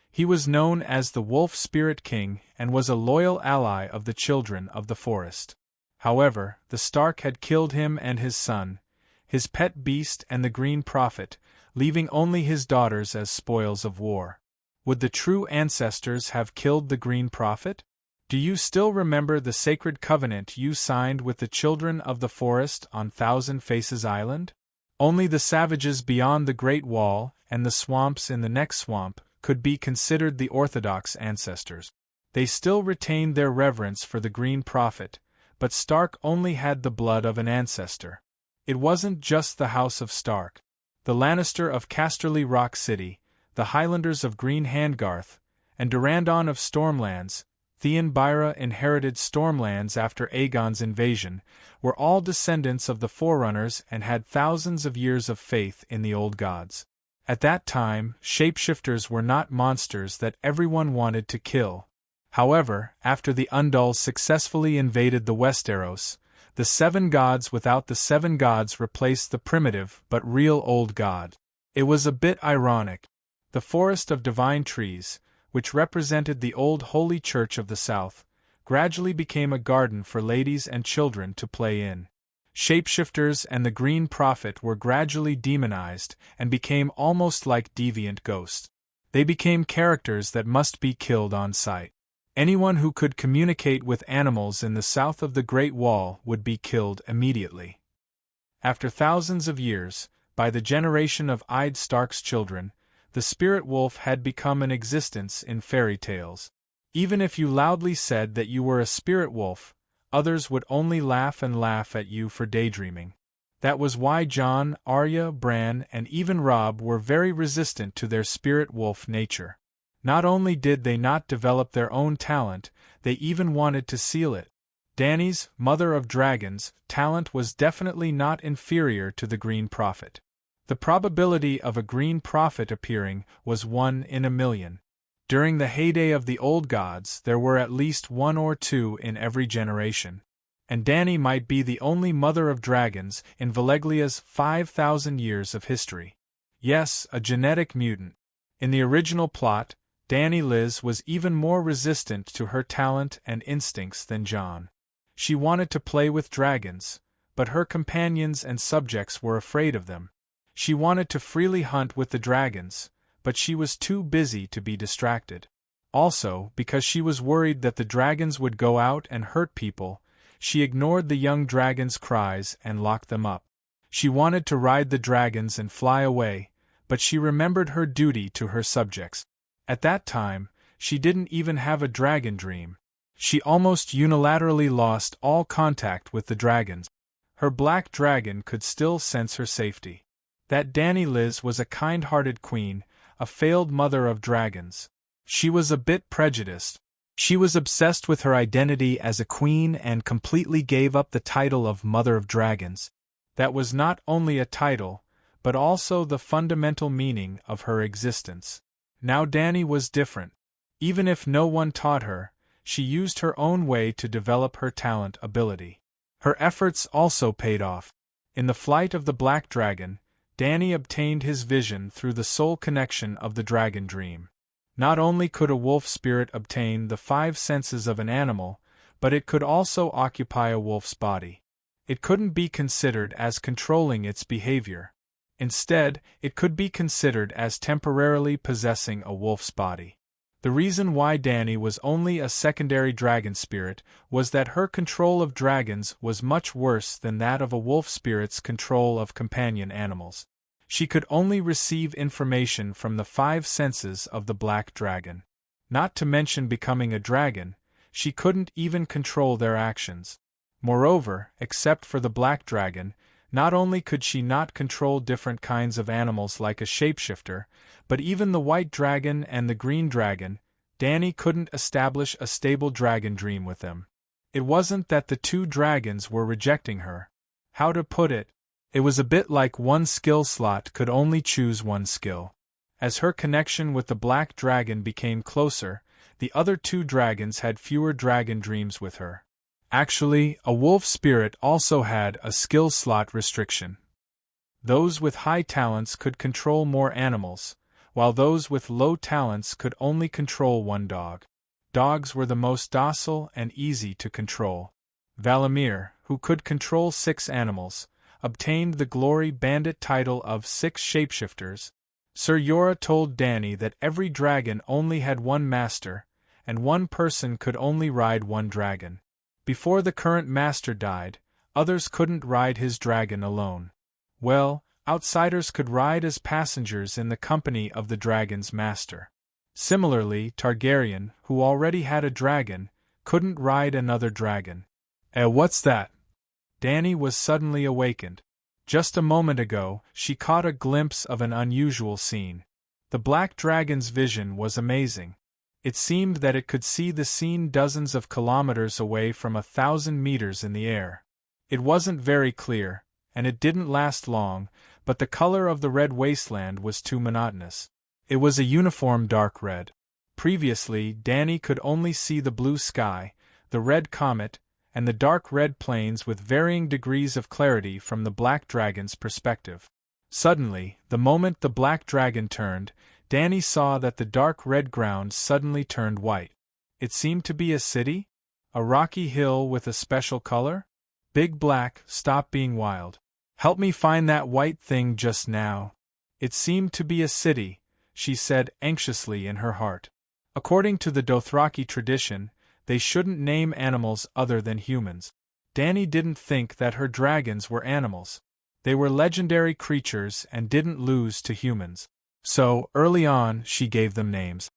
He was known as the Wolf Spirit King and was a loyal ally of the children of the forest. However, the Stark had killed him and his son, his pet beast and the Green Prophet, leaving only his daughters as spoils of war. Would the true ancestors have killed the Green Prophet? Do you still remember the sacred covenant you signed with the children of the forest on Thousand Faces Island? Only the savages beyond the Great Wall and the swamps in the next swamp could be considered the orthodox ancestors. They still retained their reverence for the Green Prophet, but Stark only had the blood of an ancestor. It wasn't just the House of Stark. The Lannister of Casterly Rock City, the Highlanders of Green Handgarth, and Durrandon of Stormlands, Theon Byra inherited Stormlands after Aegon's invasion, were all descendants of the Forerunners and had thousands of years of faith in the old gods. At that time, shapeshifters were not monsters that everyone wanted to kill. However, after the Undulls successfully invaded the Westeros, the seven gods without the seven gods replaced the primitive but real old god. It was a bit ironic. The Forest of Divine Trees, which represented the old Holy Church of the South, gradually became a garden for ladies and children to play in. Shapeshifters and the Green Prophet were gradually demonized and became almost like deviant ghosts. They became characters that must be killed on sight. Anyone who could communicate with animals in the south of the Great Wall would be killed immediately. After thousands of years, by the generation of Edd Stark's children, the spirit wolf had become an existence in fairy tales. Even if you loudly said that you were a spirit wolf, others would only laugh and laugh at you for daydreaming. That was why Jon, Arya, Bran, and even Robb were very resistant to their spirit wolf nature. Not only did they not develop their own talent, they even wanted to seal it. Dany's, Mother of Dragons, talent was definitely not inferior to the Green Prophet. The probability of a Green Prophet appearing was 1 in a million. During the heyday of the old gods, there were at least 1 or 2 in every generation. And Dany might be the only Mother of Dragons in Valeglia's 5,000 years of history. Yes, a genetic mutant. In the original plot, Dany Liz was even more resistant to her talent and instincts than Jon. She wanted to play with dragons, but her companions and subjects were afraid of them. She wanted to freely hunt with the dragons, but she was too busy to be distracted. Also, because she was worried that the dragons would go out and hurt people, she ignored the young dragons' cries and locked them up. She wanted to ride the dragons and fly away, but she remembered her duty to her subjects. At that time, she didn't even have a dragon dream. She almost unilaterally lost all contact with the dragons. Her black dragon could still sense her safety. That Dany Liz was a kind-hearted queen, a failed mother of dragons. She was a bit prejudiced. She was obsessed with her identity as a queen and completely gave up the title of Mother of Dragons. That was not only a title, but also the fundamental meaning of her existence. Now Dany was different. Even if no one taught her, she used her own way to develop her talent ability. Her efforts also paid off. In the flight of the Black Dragon, Dany obtained his vision through the soul connection of the dragon dream. Not only could a wolf spirit obtain the 5 senses of an animal, but it could also occupy a wolf's body. It couldn't be considered as controlling its behavior. Instead, it could be considered as temporarily possessing a wolf's body. The reason why Dany was only a secondary dragon spirit was that her control of dragons was much worse than that of a wolf spirit's control of companion animals. She could only receive information from the 5 senses of the black dragon. Not to mention becoming a dragon, she couldn't even control their actions. Moreover, except for the black dragon, not only could she not control different kinds of animals like a shapeshifter, but even the white dragon and the green dragon, Dany couldn't establish a stable dragon dream with them. It wasn't that the 2 dragons were rejecting her. How to put it? It was a bit like one skill slot could only choose one skill. As her connection with the black dragon became closer, the other 2 dragons had fewer dragon dreams with her. Actually, a wolf spirit also had a skill slot restriction. Those with high talents could control more animals, while those with low talents could only control one dog. Dogs were the most docile and easy to control. Valimir, who could control 6 animals, obtained the Glory Bandit title of 6 Shapeshifters. Sir Yora told Danny that every dragon only had one master, and one person could only ride one dragon. Before the current master died, others couldn't ride his dragon alone. Well, outsiders could ride as passengers in the company of the dragon's master. Similarly, Targaryen, who already had a dragon, couldn't ride another dragon. What's that? Danny was suddenly awakened. Just a moment ago, she caught a glimpse of an unusual scene. The black dragon's vision was amazing. It seemed that it could see the scene dozens of kilometers away from 1,000 meters in the air. It wasn't very clear, and it didn't last long, but the color of the red wasteland was too monotonous. It was a uniform dark red. Previously, Danny could only see the blue sky, the red comet, and the dark red plains with varying degrees of clarity from the black dragon's perspective. Suddenly, the moment the black dragon turned, Danny saw that the dark red ground suddenly turned white. It seemed to be a city? A rocky hill with a special color? Big Black, stop being wild. Help me find that white thing just now. It seemed to be a city, she said anxiously in her heart. According to the Dothraki tradition, they shouldn't name animals other than humans. Danny didn't think that her dragons were animals. They were legendary creatures and didn't lose to humans. So, early on, she gave them names.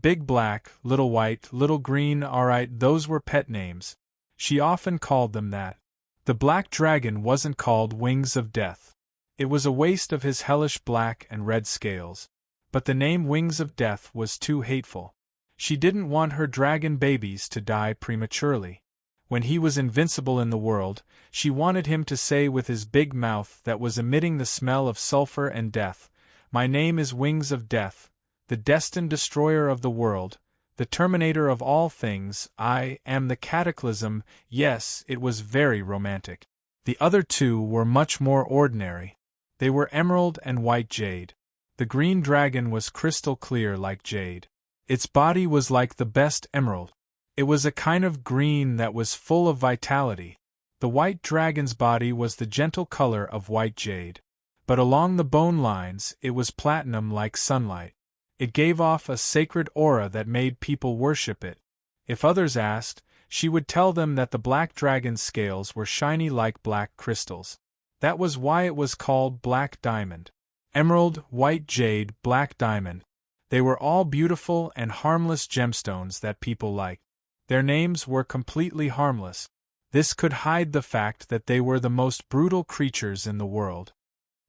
Big Black, Little White, Little Green, alright, those were pet names. She often called them that. The black dragon wasn't called Wings of Death. It was a waste of his hellish black and red scales. But the name Wings of Death was too hateful. She didn't want her dragon babies to die prematurely. When he was invincible in the world, she wanted him to say with his big mouth that was emitting the smell of sulfur and death, "My name is Wings of Death, the destined destroyer of the world, the terminator of all things, I am the cataclysm." Yes, it was very romantic. The other two were much more ordinary. They were emerald and white jade. The green dragon was crystal clear like jade. Its body was like the best emerald. It was a kind of green that was full of vitality. The white dragon's body was the gentle color of white jade. But along the bone lines, it was platinum like sunlight. It gave off a sacred aura that made people worship it. If others asked, she would tell them that the black dragon's scales were shiny like black crystals. That was why it was called Black Diamond. Emerald, white jade, black diamond. They were all beautiful and harmless gemstones that people liked. Their names were completely harmless. This could hide the fact that they were the most brutal creatures in the world.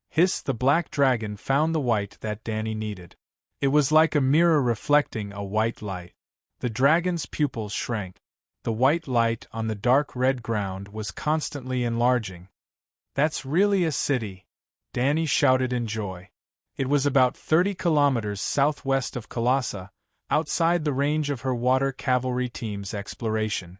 Hiss, the black dragon found the white that Danny needed. It was like a mirror reflecting a white light. The dragon's pupils shrank. The white light on the dark red ground was constantly enlarging. "That's really a city," Danny shouted in joy. It was about 30 kilometers southwest of Colossa, outside the range of her water cavalry team's exploration.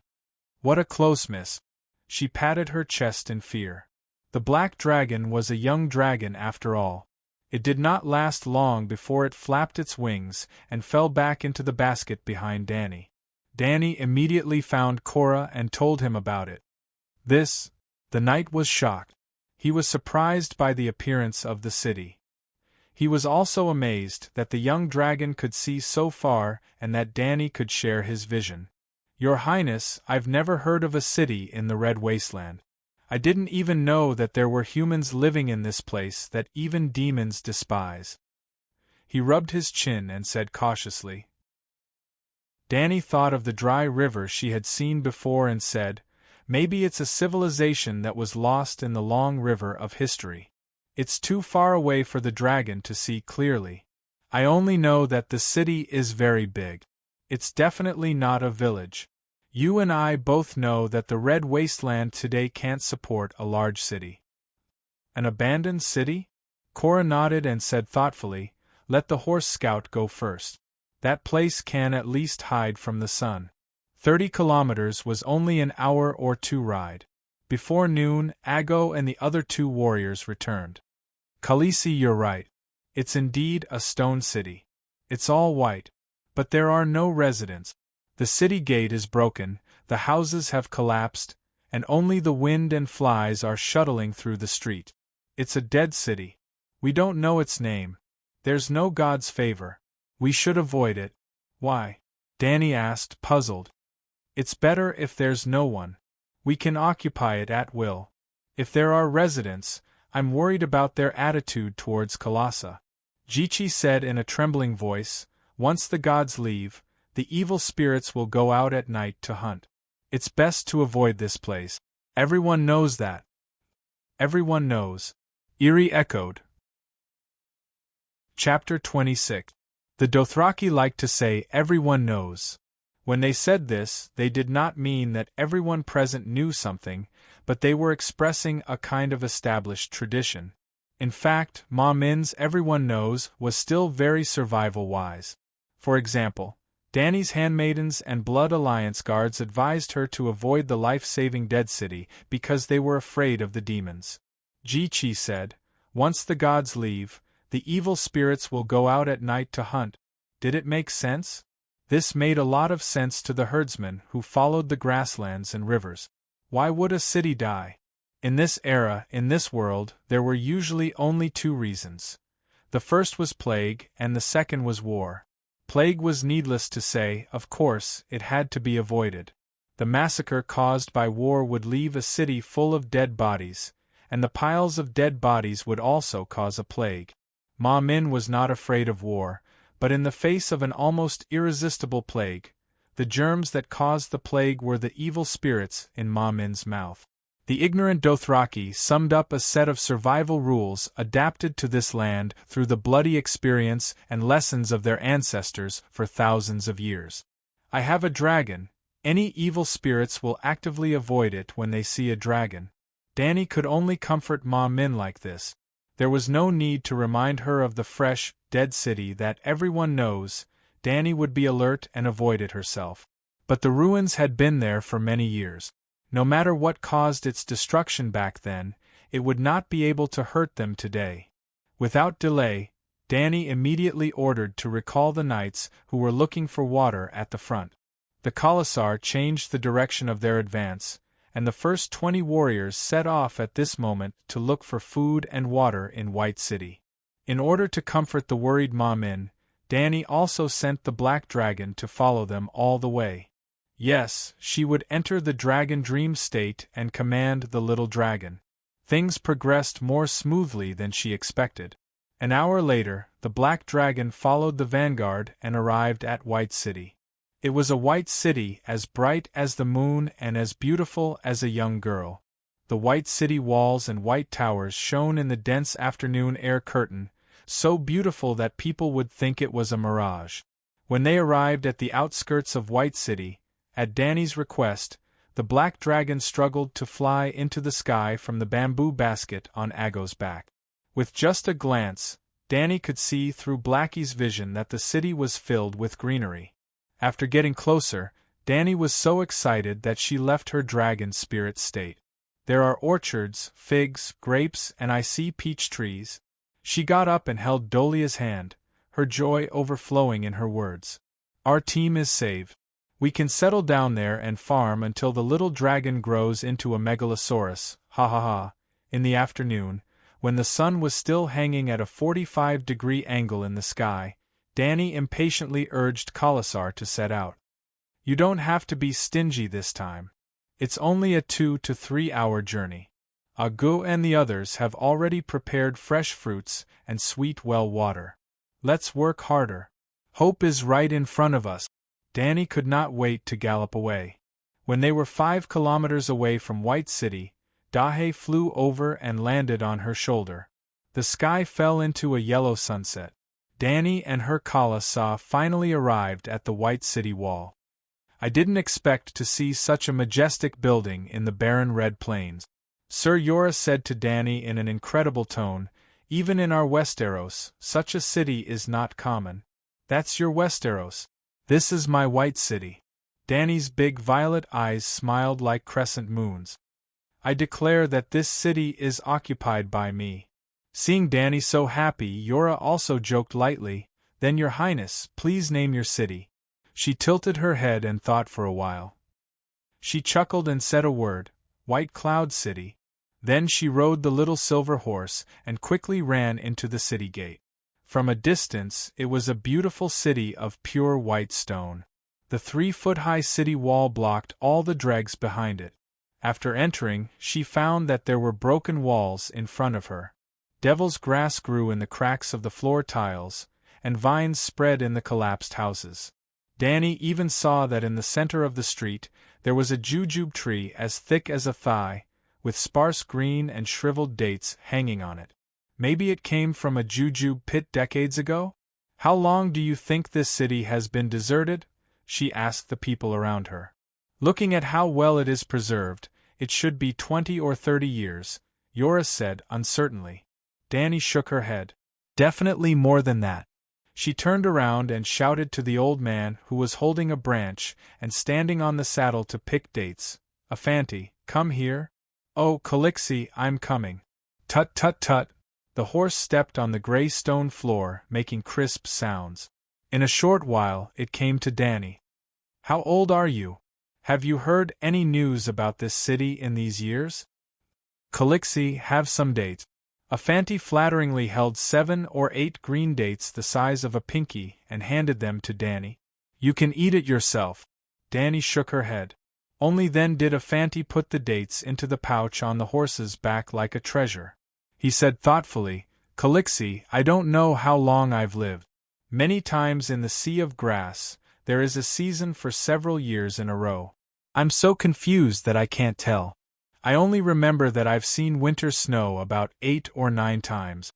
What a close miss! She patted her chest in fear. The black dragon was a young dragon after all. It did not last long before it flapped its wings and fell back into the basket behind Danny. Danny immediately found Cora and told him about it. The knight was shocked. He was surprised by the appearance of the city. He was also amazed that the young dragon could see so far and that Danny could share his vision. "Your Highness, I've never heard of a city in the Red Wasteland. I didn't even know that there were humans living in this place that even demons despise." He rubbed his chin and said cautiously. Danny thought of the dry river she had seen before and said, "Maybe it's a civilization that was lost in the long river of history. It's too far away for the dragon to see clearly. I only know that the city is very big. It's definitely not a village. You and I both know that the Red Wasteland today can't support a large city." "An abandoned city?" Cora nodded and said thoughtfully, "Let the horse scout go first. That place can at least hide from the sun." 30 kilometers was only an hour or two ride. Before noon, Ago and the other 2 warriors returned. Khaleesi, you're right. It's indeed a stone city. It's all white. But there are no residents. The city gate is broken, the houses have collapsed, and only the wind and flies are shuttling through the street. It's a dead city. We don't know its name. There's no god's favor. We should avoid it. Why? Dany asked, puzzled. It's better if there's no one. We can occupy it at will. If there are residents, I'm worried about their attitude towards Kalasa. Jichi said in a trembling voice, once the gods leave, the evil spirits will go out at night to hunt. It's best to avoid this place. Everyone knows that. Everyone knows. Eerie echoed. Chapter 26. The Dothraki like to say everyone knows. When they said this, they did not mean that everyone present knew something, but they were expressing a kind of established tradition. In fact, Ma Min's everyone knows was still very survival-wise. For example, Dany's handmaidens and Blood Alliance guards advised her to avoid the life-saving Dead City because they were afraid of the demons. Ji-Chi said, once the gods leave, the evil spirits will go out at night to hunt. Did it make sense? This made a lot of sense to the herdsmen who followed the grasslands and rivers. Why would a city die? In this era, in this world, there were usually only 2 reasons. The first was plague, and the second was war. Plague was needless to say, of course, it had to be avoided. The massacre caused by war would leave a city full of dead bodies, and the piles of dead bodies would also cause a plague. Ma Min was not afraid of war, but in the face of an almost irresistible plague, the germs that caused the plague were the evil spirits in Ma Min's mouth. The ignorant Dothraki summed up a set of survival rules adapted to this land through the bloody experience and lessons of their ancestors for thousands of years. I have a dragon. Any evil spirits will actively avoid it when they see a dragon. Dany could only comfort Ma Min like this. There was no need to remind her of the fresh, dead city that everyone knows. Dany would be alert and avoid it herself. But the ruins had been there for many years. No matter what caused its destruction back then, it would not be able to hurt them today. Without delay, Dany immediately ordered to recall the knights who were looking for water at the front. The Khalasar changed the direction of their advance, and the first 20 warriors set off at this moment to look for food and water in White City. In order to comfort the worried Ma Min, Dany also sent the Black Dragon to follow them all the way. Yes, she would enter the dragon dream state and command the little dragon. Things progressed more smoothly than she expected. An hour later, the Black Dragon followed the vanguard and arrived at White City. It was a white city as bright as the moon and as beautiful as a young girl. The White City walls and white towers shone in the dense afternoon air curtain, so beautiful that people would think it was a mirage. When they arrived at the outskirts of White City, at Dany's request, the Black Dragon struggled to fly into the sky from the bamboo basket on Ago's back. With just a glance, Dany could see through Blackie's vision that the city was filled with greenery. After getting closer, Dany was so excited that she left her dragon spirit state. There are orchards, figs, grapes, and I see peach trees. She got up and held Dolia's hand, her joy overflowing in her words. Our team is saved. We can settle down there and farm until the little dragon grows into a megalosaurus, ha ha ha. In the afternoon, when the sun was still hanging at a 45-degree angle in the sky, Dany impatiently urged Khalasar to set out. You don't have to be stingy this time. It's only a 2 to 3 hour journey. Agu and the others have already prepared fresh fruits and sweet well water. Let's work harder. Hope is right in front of us. Dany could not wait to gallop away. When they were 5 kilometers away from White City, Dahe flew over and landed on her shoulder. The sky fell into a yellow sunset. Dany and her Khalasar finally arrived at the White City wall. I didn't expect to see such a majestic building in the barren red plains. Sir Jorah said to Dany in an incredible tone, even in our Westeros, such a city is not common. That's your Westeros. This is my White City. Danny's big violet eyes smiled like crescent moons. I declare that this city is occupied by me. Seeing Danny so happy, Yora also joked lightly, Then your highness, please name your city. She tilted her head and thought for a while. She chuckled and said a word, White Cloud City. Then she rode the little silver horse and quickly ran into the city gate. From a distance, it was a beautiful city of pure white stone. The 3-foot-high city wall blocked all the dregs behind it. After entering, she found that there were broken walls in front of her. Devil's grass grew in the cracks of the floor tiles, and vines spread in the collapsed houses. Danny even saw that in the center of the street there was a jujube tree as thick as a thigh, with sparse green and shriveled dates hanging on it. Maybe it came from a jujube pit decades ago? How long do you think this city has been deserted? She asked the people around her. Looking at how well it is preserved, it should be 20 or 30 years, Yora said uncertainly. Danny shook her head. Definitely more than that. She turned around and shouted to the old man who was holding a branch and standing on the saddle to pick dates, Afanti, come here. Oh, Calixi, I'm coming. Tut tut tut. The horse stepped on the gray stone floor, making crisp sounds. In a short while, it came to Danny. How old are you? Have you heard any news about this city in these years? Calixi, have some dates. Afanti flatteringly held 7 or 8 green dates the size of a pinky and handed them to Danny. You can eat it yourself. Danny shook her head. Only then did Afanti put the dates into the pouch on the horse's back like a treasure. He said thoughtfully, Calixi, I don't know how long I've lived. Many times in the sea of grass, there is a season for several years in a row. I'm so confused that I can't tell. I only remember that I've seen winter snow about 8 or 9 times.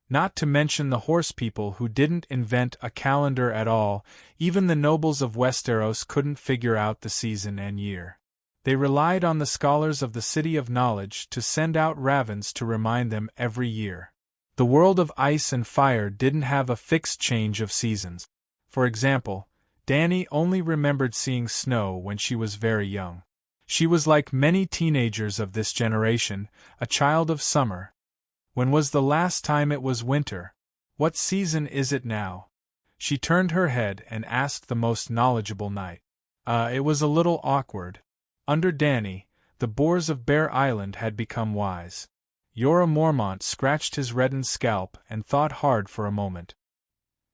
Not to mention the horse people who didn't invent a calendar at all, even the nobles of Westeros couldn't figure out the season and year. They relied on the scholars of the City of Knowledge to send out ravens to remind them every year. The world of ice and fire didn't have a fixed change of seasons. For example, Danny only remembered seeing snow when she was very young. She was like many teenagers of this generation, a child of summer. When was the last time it was winter? What season is it now? She turned her head and asked the most knowledgeable knight. It was a little awkward. Under Danny, the boars of Bear Island had become wise. Jorah Mormont scratched his reddened scalp and thought hard for a moment.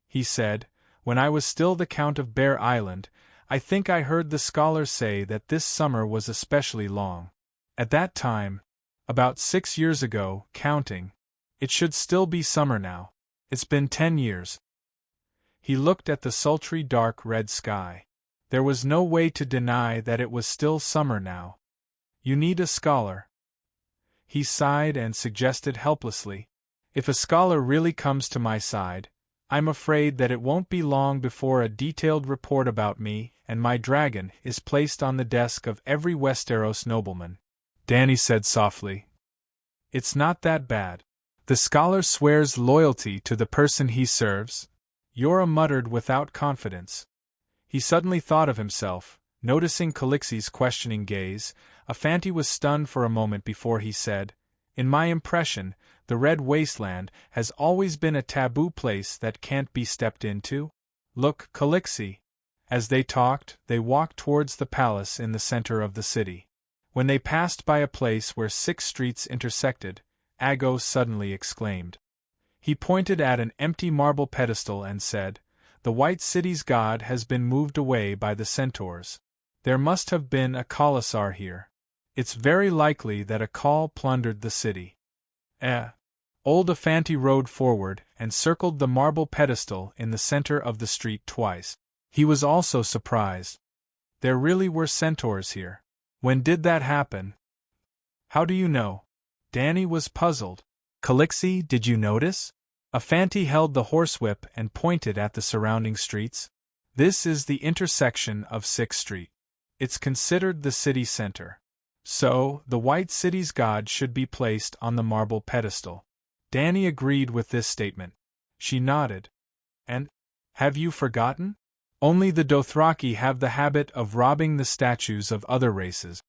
He said, When I was still the Count of Bear Island, I think I heard the scholars say that this summer was especially long. At that time, about 6 years ago, counting, it should still be summer now. It's been 10 years. He looked at the sultry dark red sky. There was no way to deny that it was still summer now. You need a scholar. He sighed and suggested helplessly, If a scholar really comes to my side, I'm afraid that it won't be long before a detailed report about me and my dragon is placed on the desk of every Westeros nobleman. Danny said softly, It's not that bad. The scholar swears loyalty to the person he serves. Jorah muttered without confidence. He suddenly thought of himself, noticing Calixi's questioning gaze. Afanti was stunned for a moment before he said, In my impression, the Red Wasteland has always been a taboo place that can't be stepped into. Look, Calixi. As they talked, they walked towards the palace in the center of the city. When they passed by a place where 6 streets intersected, Aggo suddenly exclaimed. He pointed at an empty marble pedestal and said, The White City's god has been moved away by the centaurs. There must have been a Khalasar here. It's very likely that a Khal plundered the city. Old Afanti rode forward and circled the marble pedestal in the center of the street twice. He was also surprised. There really were centaurs here. When did that happen? How do you know? Danny was puzzled. Calixi, did you notice? Afanti held the horsewhip and pointed at the surrounding streets. This is the intersection of 6th Street. It's considered the city center. So, the White City's god should be placed on the marble pedestal. Danny agreed with this statement. She nodded. And, have you forgotten? Only the Dothraki have the habit of robbing the statues of other races.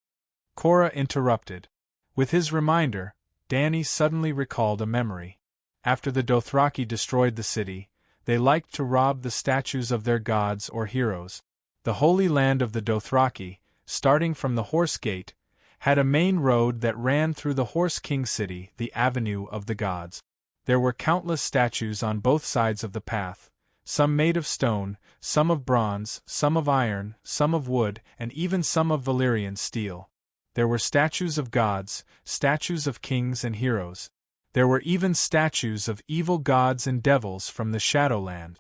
Cora interrupted. With his reminder, Dany suddenly recalled a memory. After the Dothraki destroyed the city, they liked to rob the statues of their gods or heroes. The Holy Land of the Dothraki, starting from the Horse Gate, had a main road that ran through the Horse King city, the Avenue of the Gods. There were countless statues on both sides of the path, some made of stone, some of bronze, some of iron, some of wood, and even some of Valyrian steel. There were statues of gods, statues of kings and heroes. There were even statues of evil gods and devils from the Shadowland.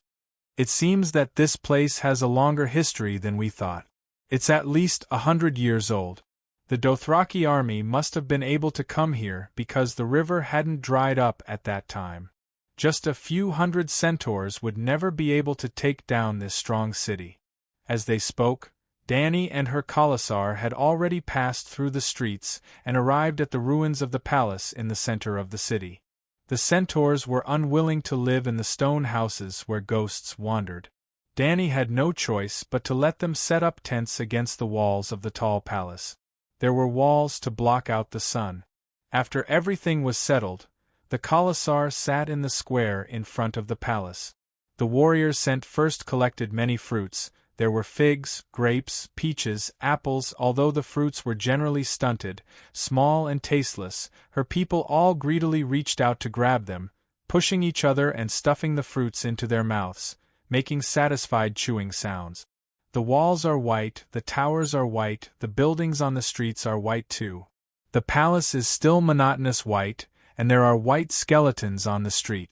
It seems that this place has a longer history than we thought. It's at least 100 years old. The Dothraki army must have been able to come here because the river hadn't dried up at that time. Just a few hundred centaurs would never be able to take down this strong city. As they spoke, Dany and her Khalasar had already passed through the streets and arrived at the ruins of the palace in the center of the city. The centaurs were unwilling to live in the stone houses where ghosts wandered. Dany had no choice but to let them set up tents against the walls of the tall palace. There were walls to block out the sun. After everything was settled, the Khalasar sat in the square in front of the palace. The warriors sent first collected many fruits. There were figs, grapes, peaches, apples. Although the fruits were generally stunted, small and tasteless, her people all greedily reached out to grab them, pushing each other and stuffing the fruits into their mouths, making satisfied chewing sounds. The walls are white, the towers are white, the buildings on the streets are white too. The palace is still monotonous white, and there are white skeletons on the street.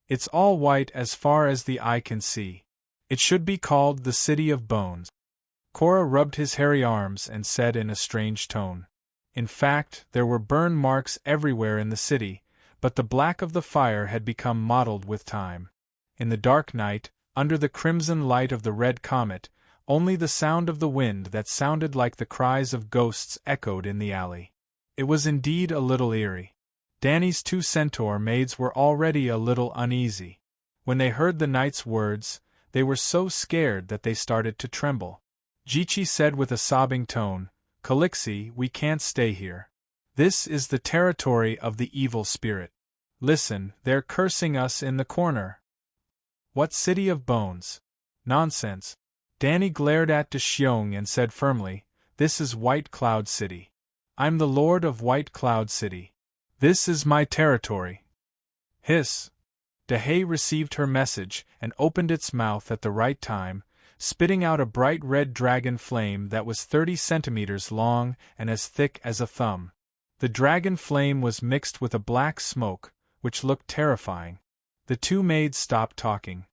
It's all white as far as the eye can see. It should be called the City of Bones. Cora rubbed his hairy arms and said in a strange tone. In fact, there were burn marks everywhere in the city, but the black of the fire had become mottled with time. In the dark night, under the crimson light of the red comet, only the sound of the wind that sounded like the cries of ghosts echoed in the alley. It was indeed a little eerie. Dany's 2 centaur maids were already a little uneasy. When they heard the knight's words, they were so scared that they started to tremble. Jichi said with a sobbing tone, "Calixi, we can't stay here. This is the territory of the evil spirit. Listen, they're cursing us in the corner." "What City of Bones? Nonsense." Dany glared at Deshiong and said firmly, "This is White Cloud City. I'm the Lord of White Cloud City. This is my territory." Hiss! Dahay received her message and opened its mouth at the right time, spitting out a bright red dragon flame that was 30 centimeters long and as thick as a thumb. The dragon flame was mixed with a black smoke, which looked terrifying. The 2 maids stopped talking.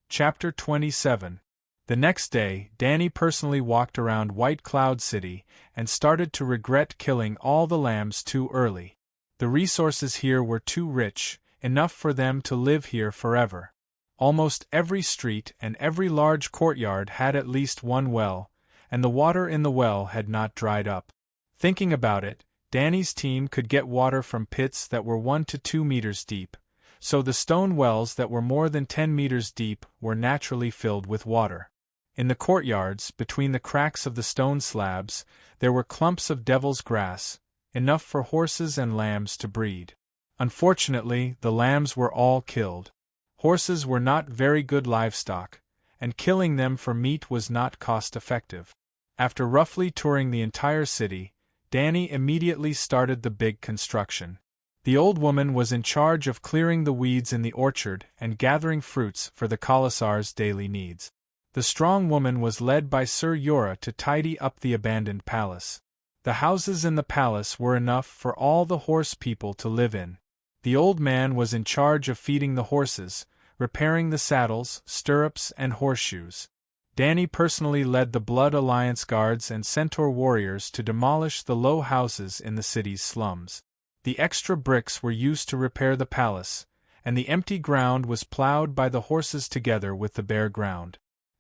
Chapter 27. The next day, Dany personally walked around White Cloud City and started to regret killing all the lambs too early. The resources here were too rich, enough for them to live here forever. Almost every street and every large courtyard had at least one well, and the water in the well had not dried up. Thinking about it, Dany's team could get water from pits that were 1 to 2 meters deep, so the stone wells that were more than 10 meters deep were naturally filled with water. In the courtyards, between the cracks of the stone slabs, there were clumps of devil's grass, enough for horses and lambs to breed. Unfortunately, the lambs were all killed. Horses were not very good livestock, and killing them for meat was not cost-effective. After roughly touring the entire city, Dany immediately started the big construction. The old woman was in charge of clearing the weeds in the orchard and gathering fruits for the Khalasar's daily needs. The strong woman was led by Sir Jorah to tidy up the abandoned palace. The houses in the palace were enough for all the horse people to live in. The old man was in charge of feeding the horses, repairing the saddles, stirrups, and horseshoes. Dany personally led the Blood Alliance guards and centaur warriors to demolish the low houses in the city's slums. The extra bricks were used to repair the palace, and the empty ground was plowed by the horses together with the bare ground.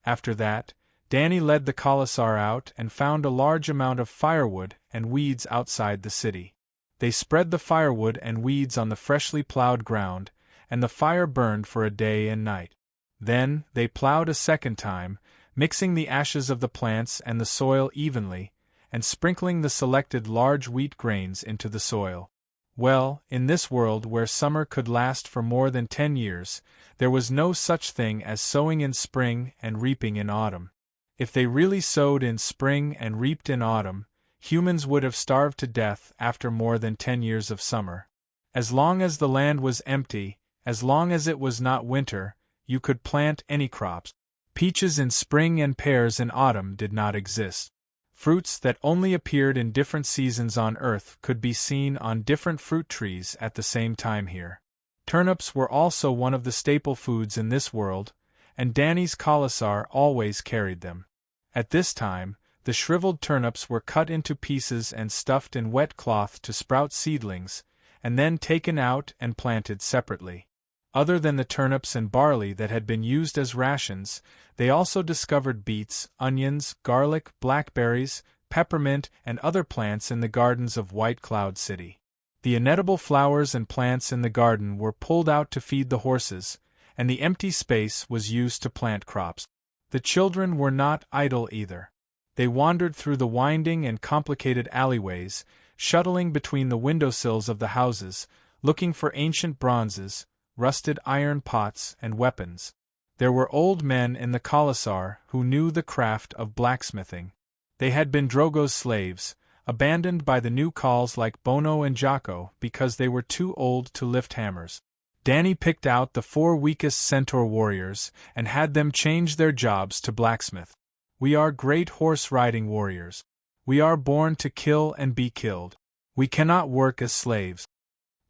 After that, Dany led the Khalasar out and found a large amount of firewood and weeds outside the city. They spread the firewood and weeds on the freshly plowed ground, and the fire burned for a day and night. Then, they plowed a second time, mixing the ashes of the plants and the soil evenly, and sprinkling the selected large wheat grains into the soil. Well, in this world where summer could last for more than 10 years, there was no such thing as sowing in spring and reaping in autumn. If they really sowed in spring and reaped in autumn, humans would have starved to death after more than 10 years of summer. As long as the land was empty, as long as it was not winter, you could plant any crops. Peaches in spring and pears in autumn did not exist. Fruits that only appeared in different seasons on Earth could be seen on different fruit trees at the same time here. Turnips were also one of the staple foods in this world, and Danny's Commissar always carried them. At this time, the shriveled turnips were cut into pieces and stuffed in wet cloth to sprout seedlings, and then taken out and planted separately. Other than the turnips and barley that had been used as rations, they also discovered beets, onions, garlic, blackberries, peppermint, and other plants in the gardens of White Cloud City. The inedible flowers and plants in the garden were pulled out to feed the horses, and the empty space was used to plant crops. The children were not idle either. They wandered through the winding and complicated alleyways, shuttling between the windowsills of the houses, looking for ancient bronzes, rusted iron pots, and weapons. There were old men in the Commissar who knew the craft of blacksmithing. They had been Drogo's slaves, abandoned by the new Khals like Bono and Jocko because they were too old to lift hammers. Danny picked out the 4 weakest centaur warriors and had them change their jobs to blacksmith. We are great horse-riding warriors. We are born to kill and be killed. We cannot work as slaves.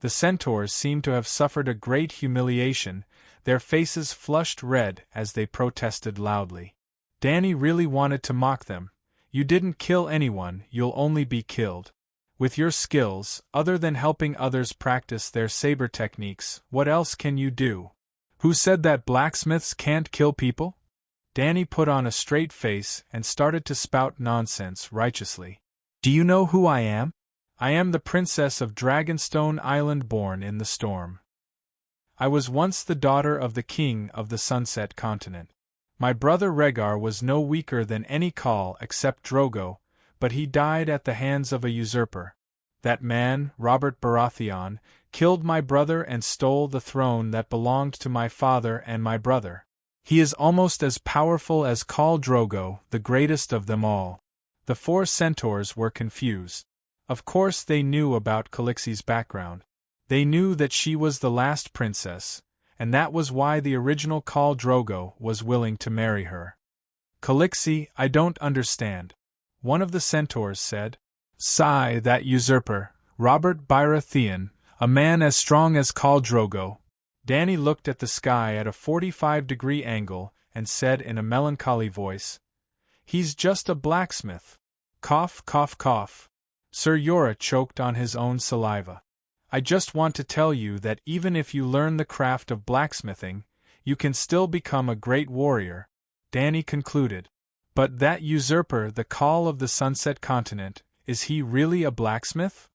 The centaurs seemed to have suffered a great humiliation, their faces flushed red as they protested loudly. Danny really wanted to mock them. You didn't kill anyone, you'll only be killed. With your skills, other than helping others practice their saber techniques, what else can you do? Who said that blacksmiths can't kill people? Danny put on a straight face and started to spout nonsense righteously. Do you know who I am? I am the princess of Dragonstone Island, born in the storm. I was once the daughter of the king of the Sunset Continent. My brother Rhaegar was no weaker than any Khal except Drogo, but he died at the hands of a usurper. That man, Robert Baratheon, killed my brother and stole the throne that belonged to my father and my brother. He is almost as powerful as Khal Drogo, the greatest of them all. The 4 centaurs were confused. Of course they knew about Calixi's background. They knew that she was the last princess, and that was why the original Khal Drogo was willing to marry her. Calixi, I don't understand. One of the centaurs said. Sigh, that usurper, Robert Baratheon, a man as strong as Khal Drogo. Danny looked at the sky at a 45-degree angle and said in a melancholy voice, He's just a blacksmith. Cough, cough, cough. Sir Jorah choked on his own saliva. I just want to tell you that even if you learn the craft of blacksmithing, you can still become a great warrior, Danny concluded. But that usurper, the Khal of the Sunset Continent, is he really a blacksmith?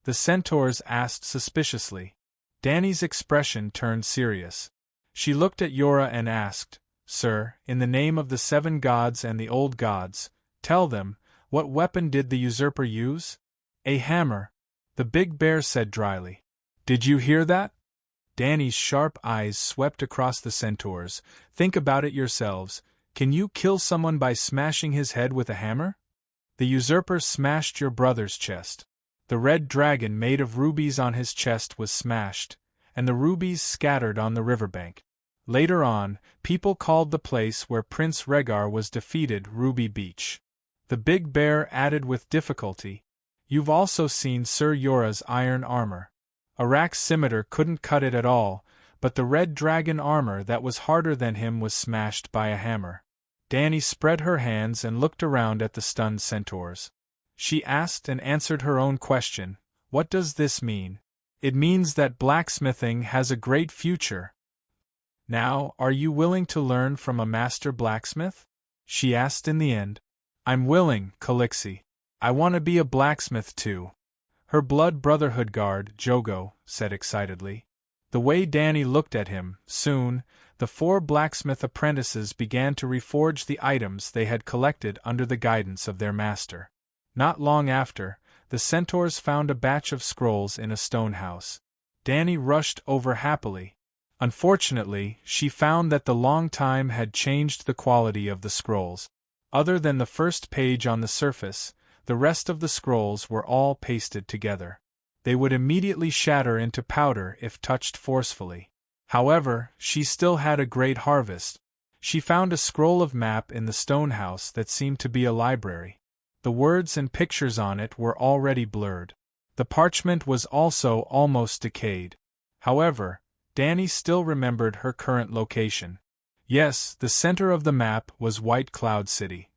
The centaurs asked suspiciously. Danny's expression turned serious. She looked at Jorah and asked, Sir, in the name of the 7 gods and the old gods, tell them, what weapon did the usurper use? A hammer, the big bear said dryly. Did you hear that? Danny's sharp eyes swept across the centaurs. Think about it yourselves. Can you kill someone by smashing his head with a hammer? The usurper smashed your brother's chest. The red dragon made of rubies on his chest was smashed, and the rubies scattered on the riverbank. Later on, people called the place where Prince Rhaegar was defeated Ruby Beach. The big bear added with difficulty, You've also seen Sir Jorah's iron armor. Arak's scimitar couldn't cut it at all, but the red dragon armor that was harder than him was smashed by a hammer. Danny spread her hands and looked around at the stunned centaurs. She asked and answered her own question, What does this mean? It means that blacksmithing has a great future. Now, are you willing to learn from a master blacksmith? She asked in the end. I'm willing, Calixi. I want to be a blacksmith too. Her blood brotherhood guard, Jogo, said excitedly. The way Danny looked at him, soon, The 4 blacksmith apprentices began to reforge the items they had collected under the guidance of their master. Not long after, the centaurs found a batch of scrolls in a stone house. Dani rushed over happily. Unfortunately, she found that the long time had changed the quality of the scrolls. Other than the first page on the surface, the rest of the scrolls were all pasted together. They would immediately shatter into powder if touched forcefully. However, she still had a great harvest. She found a scroll of map in the stone house that seemed to be a library. The words and pictures on it were already blurred. The parchment was also almost decayed. However, Dani still remembered her current location. Yes, the center of the map was White Cloud City.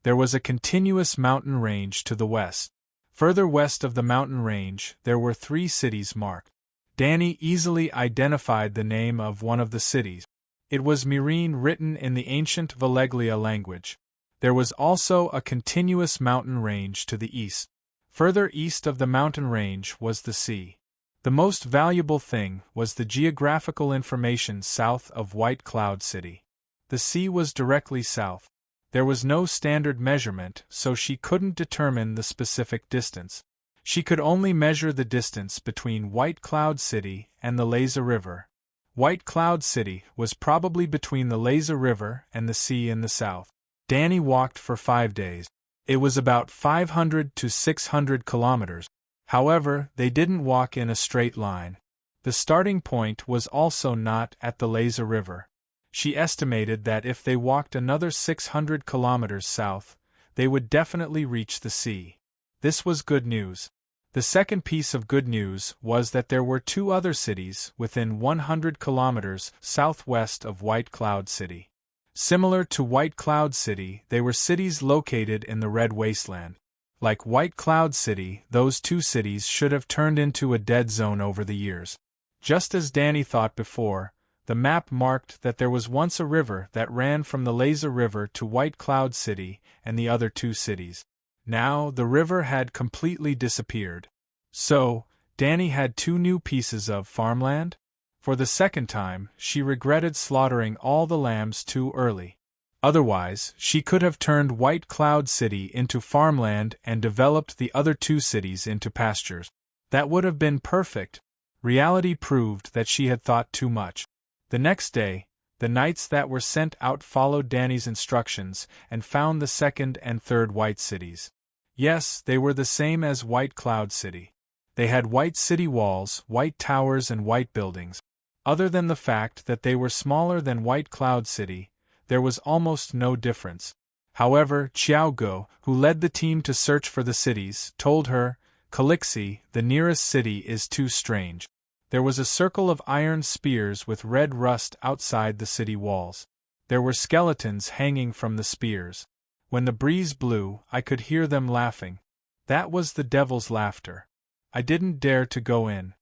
There was a continuous mountain range to the west. Further west of the mountain range, there were 3 cities marked. Dani easily identified the name of one of the cities. It was Myrene, written in the ancient Valeglia language. There was also a continuous mountain range to the east. Further east of the mountain range was the sea. The most valuable thing was the geographical information south of White Cloud City. The sea was directly south. There was no standard measurement, so she couldn't determine the specific distance. She could only measure the distance between White Cloud City and the Leza River. White Cloud City was probably between the Leza River and the sea in the south. Dani walked for 5 days. It was about 500 to 600 kilometers. However, they didn't walk in a straight line. The starting point was also not at the Leza River. She estimated that if they walked another 600 kilometers south, they would definitely reach the sea. This was good news. The second piece of good news was that there were 2 other cities within 100 kilometers southwest of White Cloud City. Similar to White Cloud City, they were cities located in the Red Wasteland. Like White Cloud City, those 2 cities should have turned into a dead zone over the years. Just as Dani thought before, the map marked that there was once a river that ran from the Leza River to White Cloud City and the other 2 cities. Now, the river had completely disappeared. So, Dani had 2 new pieces of farmland? For the second time, she regretted slaughtering all the lambs too early. Otherwise, she could have turned White Cloud City into farmland and developed the other 2 cities into pastures. That would have been perfect. Reality proved that she had thought too much. The next day, the knights that were sent out followed Dani's instructions and found the 2nd and 3rd white cities. Yes, they were the same as White Cloud City. They had white city walls, white towers and white buildings. Other than the fact that they were smaller than White Cloud City, there was almost no difference. However, Xiaoguo, who led the team to search for the cities, told her, "Calixi, the nearest city is too strange." There was a circle of iron spears with red rust outside the city walls. There were skeletons hanging from the spears. When the breeze blew, I could hear them laughing. That was the devil's laughter. I didn't dare to go in.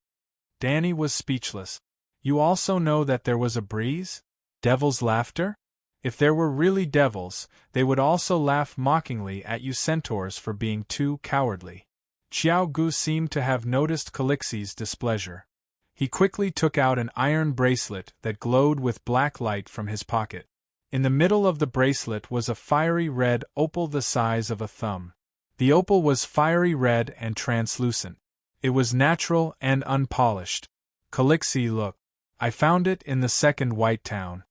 Dani was speechless. You also know that there was a breeze? Devil's laughter? If there were really devils, they would also laugh mockingly at you centaurs for being too cowardly. Xiaogu seemed to have noticed Calixi's displeasure. He quickly took out an iron bracelet that glowed with black light from his pocket. In the middle of the bracelet was a fiery red opal the size of a thumb. The opal was fiery red and translucent. It was natural and unpolished. Calixi looked. I found it in the 2nd white town.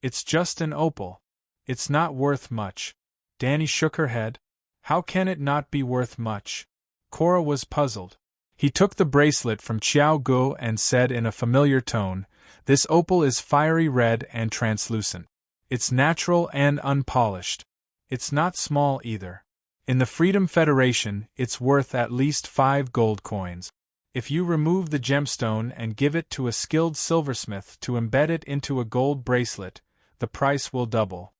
It's just an opal. It's not worth much. Dani shook her head. How can it not be worth much? Cora was puzzled. He took the bracelet from Xiaoguo and said in a familiar tone, "This opal is fiery red and translucent. It's natural and unpolished. It's not small either. In the Freedom Federation, it's worth at least 5 gold coins. If you remove the gemstone and give it to a skilled silversmith to embed it into a gold bracelet, the price will double."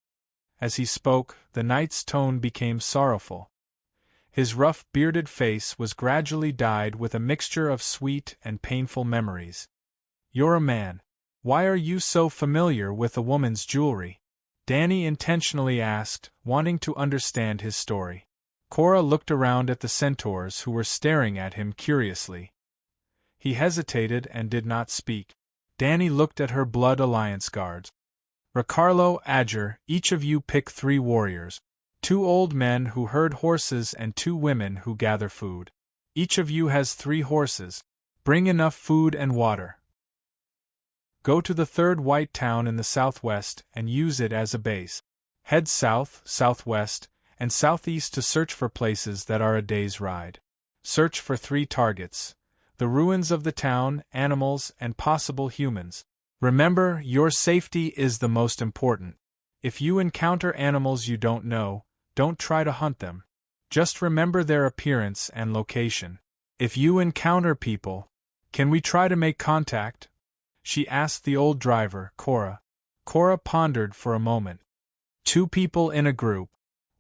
As he spoke, the knight's tone became sorrowful. His rough, bearded face was gradually dyed with a mixture of sweet and painful memories. "You're a man. Why are you so familiar with a woman's jewelry?" Dani intentionally asked, wanting to understand his story. Cora looked around at the centaurs who were staring at him curiously. He hesitated and did not speak. Danny looked at her Blood Alliance guards. Ricardo, Adger, each of you pick 3 warriors. 2 old men who herd horses and 2 women who gather food. Each of you has 3 horses. Bring enough food and water. Go to the 3rd white town in the southwest and use it as a base. Head south, southwest, and southeast to search for places that are a day's ride. Search for 3 targets: the ruins of the town, animals, and possible humans. Remember, your safety is the most important. If you encounter animals you don't know, don't try to hunt them. Just remember their appearance and location. If you encounter people, can we try to make contact? She asked the old driver, Cora. Cora pondered for a moment. 2 people in a group.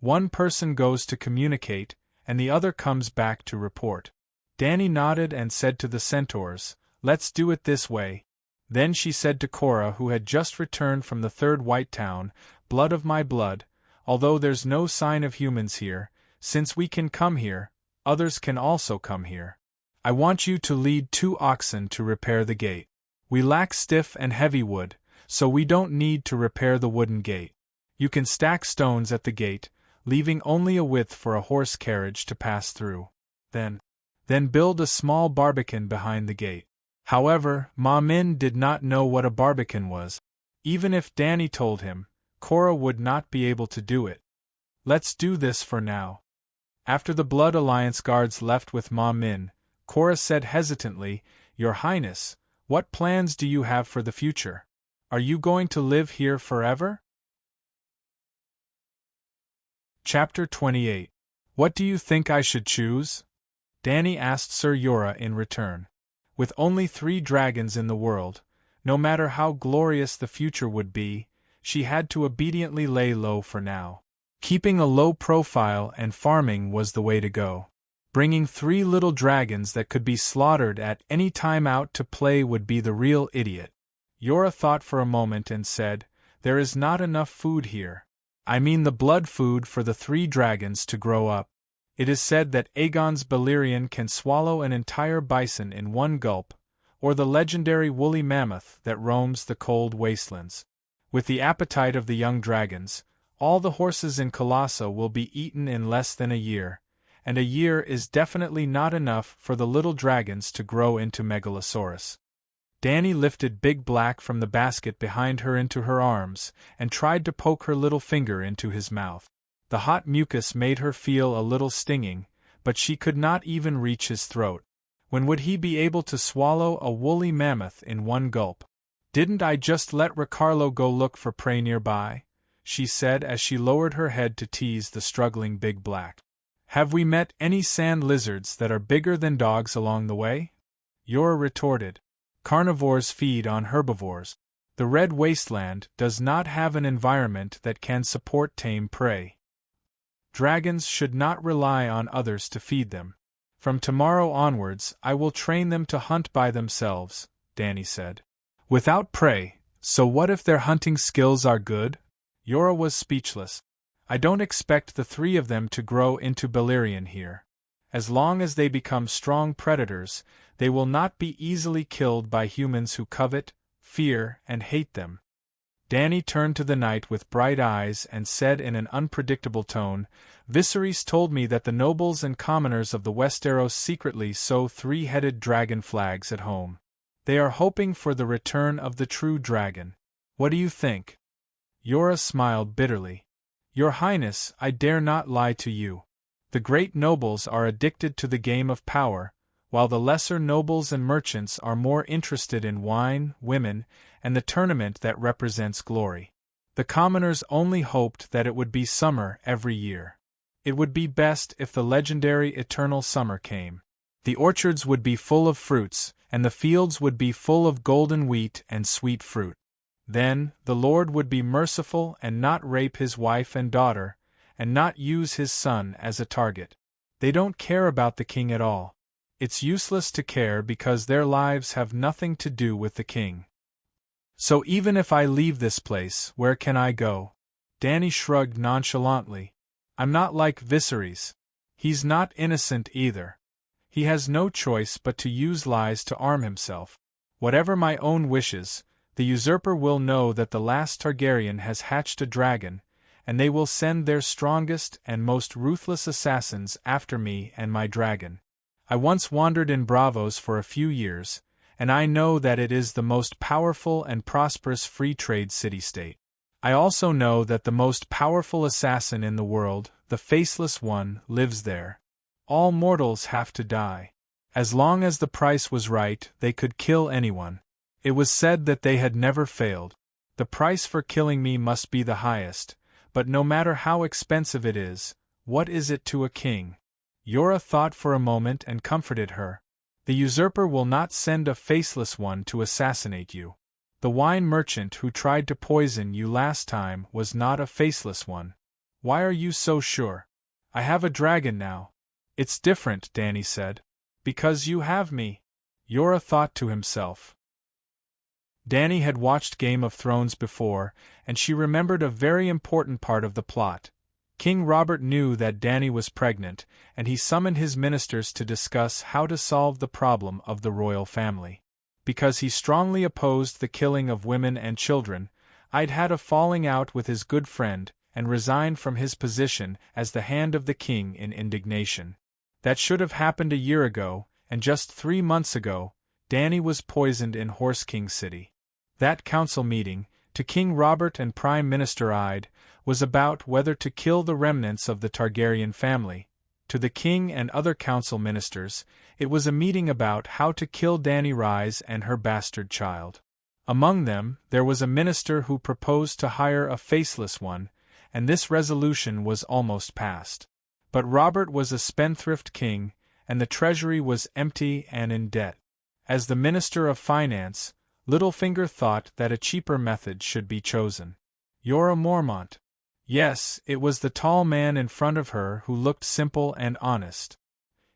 One person goes to communicate, and the other comes back to report. Danny nodded and said to the centaurs, "Let's do it this way." Then she said to Cora, who had just returned from the 3rd white town, "Blood of my blood, although there's no sign of humans here, since we can come here, others can also come here. I want you to lead 2 oxen to repair the gate. We lack stiff and heavy wood, so we don't need to repair the wooden gate. You can stack stones at the gate, leaving only a width for a horse carriage to pass through. Then build a small barbican behind the gate." However, Ma Min did not know what a barbican was. Even if Danny told him, Cora would not be able to do it. "Let's do this for now." After the Blood Alliance guards left with Ma Min, Cora said hesitantly, "Your Highness, what plans do you have for the future? Are you going to live here forever?" Chapter 28. What do you think I should choose? Danny asked Sir Yora in return. With only 3 dragons in the world, no matter how glorious the future would be, she had to obediently lay low for now. Keeping a low profile and farming was the way to go. Bringing 3 little dragons that could be slaughtered at any time out to play would be the real idiot. Yora thought for a moment and said, "There is not enough food here. I mean the blood food for the 3 dragons to grow up. It is said that Aegon's Balerion can swallow an entire bison in one gulp, or the legendary woolly mammoth that roams the cold wastelands. With the appetite of the young dragons, all the horses in Colossa will be eaten in less than a year, and a year is definitely not enough for the little dragons to grow into Megalosaurus." Danny lifted Big Black from the basket behind her into her arms, and tried to poke her little finger into his mouth. The hot mucus made her feel a little stinging, but she could not even reach his throat. When would he be able to swallow a woolly mammoth in one gulp? "Didn't I just let Ricardo go look for prey nearby?" she said as she lowered her head to tease the struggling Big Black. "Have we met any sand lizards that are bigger than dogs along the way?" Yora retorted. "Carnivores feed on herbivores. The Red Wasteland does not have an environment that can support tame prey. Dragons should not rely on others to feed them. From tomorrow onwards I will train them to hunt by themselves," Danny said. "Without prey, so what if their hunting skills are good?" Yora was speechless. "I don't expect the 3 of them to grow into Balerion here. As long as they become strong predators, they will not be easily killed by humans who covet, fear, and hate them." Danny turned to the knight with bright eyes and said in an unpredictable tone, "Viserys told me that the nobles and commoners of the Westeros secretly sew 3-headed dragon flags at home. They are hoping for the return of the true dragon. What do you think?" Yora smiled bitterly. "Your Highness, I dare not lie to you. The great nobles are addicted to the game of power, while the lesser nobles and merchants are more interested in wine, women, and the tournament that represents glory. The commoners only hoped that it would be summer every year. It would be best if the legendary eternal summer came. The orchards would be full of fruits, and the fields would be full of golden wheat and sweet fruit. Then, the Lord would be merciful and not rape his wife and daughter, and not use his son as a target. They don't care about the king at all. It's useless to care because their lives have nothing to do with the king. So even if I leave this place, where can I go?" Danny shrugged nonchalantly. "I'm not like Viserys. He's not innocent either. He has no choice but to use lies to arm himself. Whatever my own wishes, the usurper will know that the last Targaryen has hatched a dragon, and they will send their strongest and most ruthless assassins after me and my dragon. I once wandered in Bravos for a few years, and I know that it is the most powerful and prosperous free trade city-state. I also know that the most powerful assassin in the world, the Faceless One, lives there. All mortals have to die. As long as the price was right, they could kill anyone. It was said that they had never failed. The price for killing me must be the highest, but no matter how expensive it is, what is it to a king? Yora thought for a moment and comforted her. The usurper will not send a Faceless One to assassinate you. The wine merchant who tried to poison you last time was not a Faceless One. Why are you so sure? I have a dragon now. It's different, Dany said. Because you have me. Yora thought to himself. Dany had watched Game of Thrones before, and she remembered a very important part of the plot. King Robert knew that Dany was pregnant, and he summoned his ministers to discuss how to solve the problem of the royal family. Because he strongly opposed the killing of women and children, I'd had a falling out with his good friend, and resigned from his position as the hand of the king in indignation. That should have happened a year ago, and just 3 months ago, Dany was poisoned in Horse King City. That council meeting, to King Robert and Prime Minister Ide, was about whether to kill the remnants of the Targaryen family. To the king and other council ministers, it was a meeting about how to kill Dany Rise and her bastard child. Among them, there was a minister who proposed to hire a Faceless One, and this resolution was almost passed. But Robert was a spendthrift king, and the treasury was empty and in debt. As the Minister of Finance, Littlefinger thought that a cheaper method should be chosen. Jorah Mormont. Yes, it was the tall man in front of her who looked simple and honest.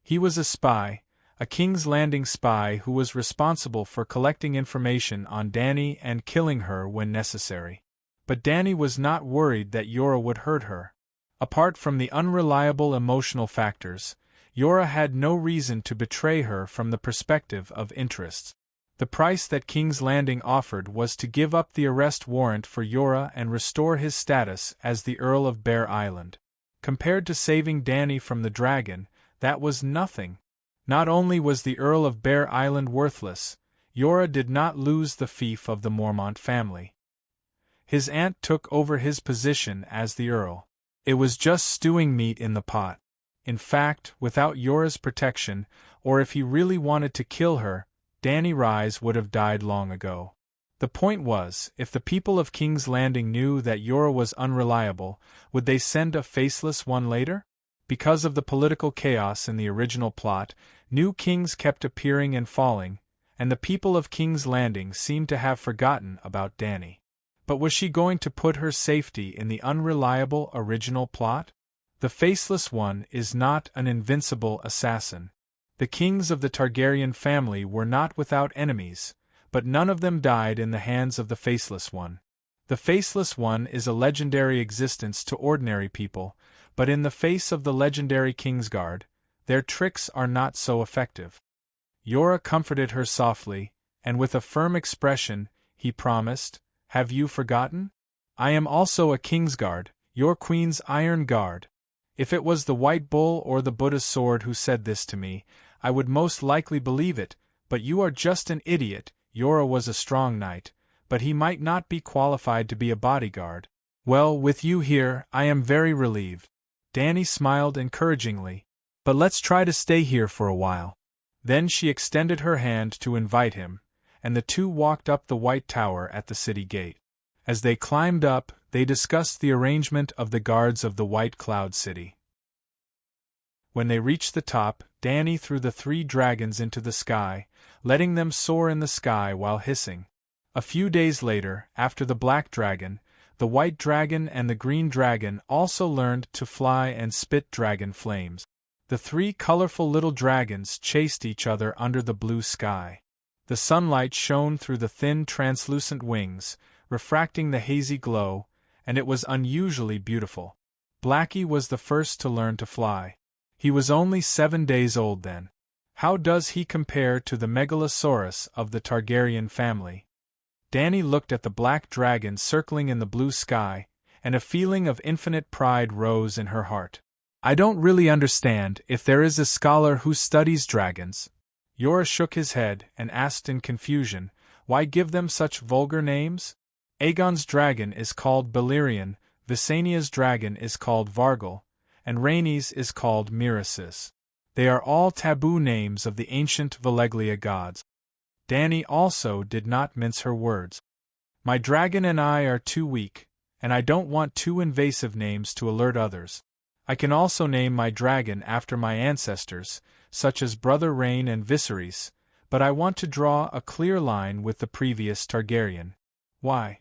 He was a spy, a King's Landing spy who was responsible for collecting information on Dany and killing her when necessary. But Dany was not worried that Jorah would hurt her. Apart from the unreliable emotional factors, Jorah had no reason to betray her from the perspective of interests. The price that King's Landing offered was to give up the arrest warrant for Jorah and restore his status as the Earl of Bear Island. Compared to saving Dany from the dragon, that was nothing. Not only was the Earl of Bear Island worthless, Jorah did not lose the fief of the Mormont family. His aunt took over his position as the Earl. It was just stewing meat in the pot. In fact, without Jorah's protection, or if he really wanted to kill her, Dany Rise would have died long ago. The point was, if the people of King's Landing knew that Jorah was unreliable, would they send a Faceless One later? Because of the political chaos in the original plot, new kings kept appearing and falling, and the people of King's Landing seemed to have forgotten about Dany. But was she going to put her safety in the unreliable original plot? The Faceless One is not an invincible assassin. The kings of the Targaryen family were not without enemies, but none of them died in the hands of the Faceless One. The Faceless One is a legendary existence to ordinary people, but in the face of the legendary Kingsguard, their tricks are not so effective. Jorah comforted her softly, and with a firm expression, he promised, "Have you forgotten? I am also a Kingsguard, your queen's iron guard. If it was the White Bull or the Buddha's sword who said this to me, I would most likely believe it, but you are just an idiot." Jorah was a strong knight, but he might not be qualified to be a bodyguard. Well, with you here, I am very relieved. Dany smiled encouragingly. But let's try to stay here for a while. Then she extended her hand to invite him, and the two walked up the White Tower at the city gate. As they climbed up, they discussed the arrangement of the guards of the White Cloud City. When they reached the top, Dany threw the 3 dragons into the sky, letting them soar in the sky while hissing. A few days later, after the Black Dragon, the White Dragon and the Green Dragon also learned to fly and spit dragon flames. The 3 colorful little dragons chased each other under the blue sky. The sunlight shone through the thin translucent wings, refracting the hazy glow, and it was unusually beautiful. Blackie was the first to learn to fly. He was only 7 days old then. How does he compare to the megalosaurus of the Targaryen family? Dany looked at the black dragon circling in the blue sky, and a feeling of infinite pride rose in her heart. I don't really understand if there is a scholar who studies dragons. Yora shook his head and asked in confusion, why give them such vulgar names? Aegon's dragon is called Balerion, Visenia's dragon is called Vargal, and Rhaenys is called Miracis. They are all taboo names of the ancient Valeglia gods. Dany also did not mince her words. My dragon and I are too weak, and I don't want too invasive names to alert others. I can also name my dragon after my ancestors, such as Brother Rhaen and Viserys, but I want to draw a clear line with the previous Targaryen. Why?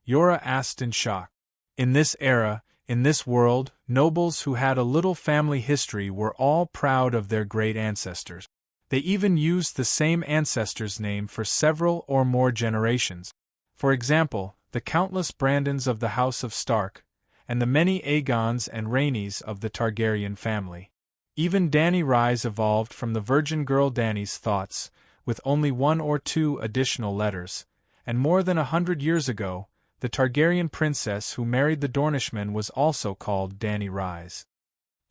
Yora asked in shock. In this era, in this world, nobles who had a little family history were all proud of their great ancestors. They even used the same ancestor's name for several or more generations. For example, the countless Brandons of the House of Stark, and the many Aegons and Rhaenys of the Targaryen family. Even Dany Rise evolved from the virgin girl Dany's thoughts, with only one or two additional letters, and more than 100 years ago, the Targaryen princess who married the Dornishman was also called Dany Rise.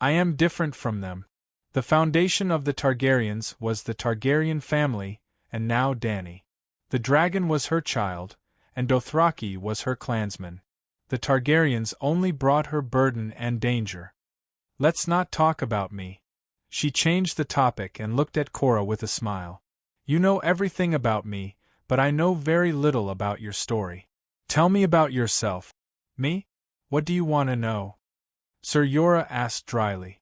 I am different from them. The foundation of the Targaryens was the Targaryen family, and now Dany. The dragon was her child, and Dothraki was her clansman. The Targaryens only brought her burden and danger. Let's not talk about me. She changed the topic and looked at Cora with a smile. You know everything about me, but I know very little about your story. Tell me about yourself. Me? What do you want to know? Sir Jorah asked dryly.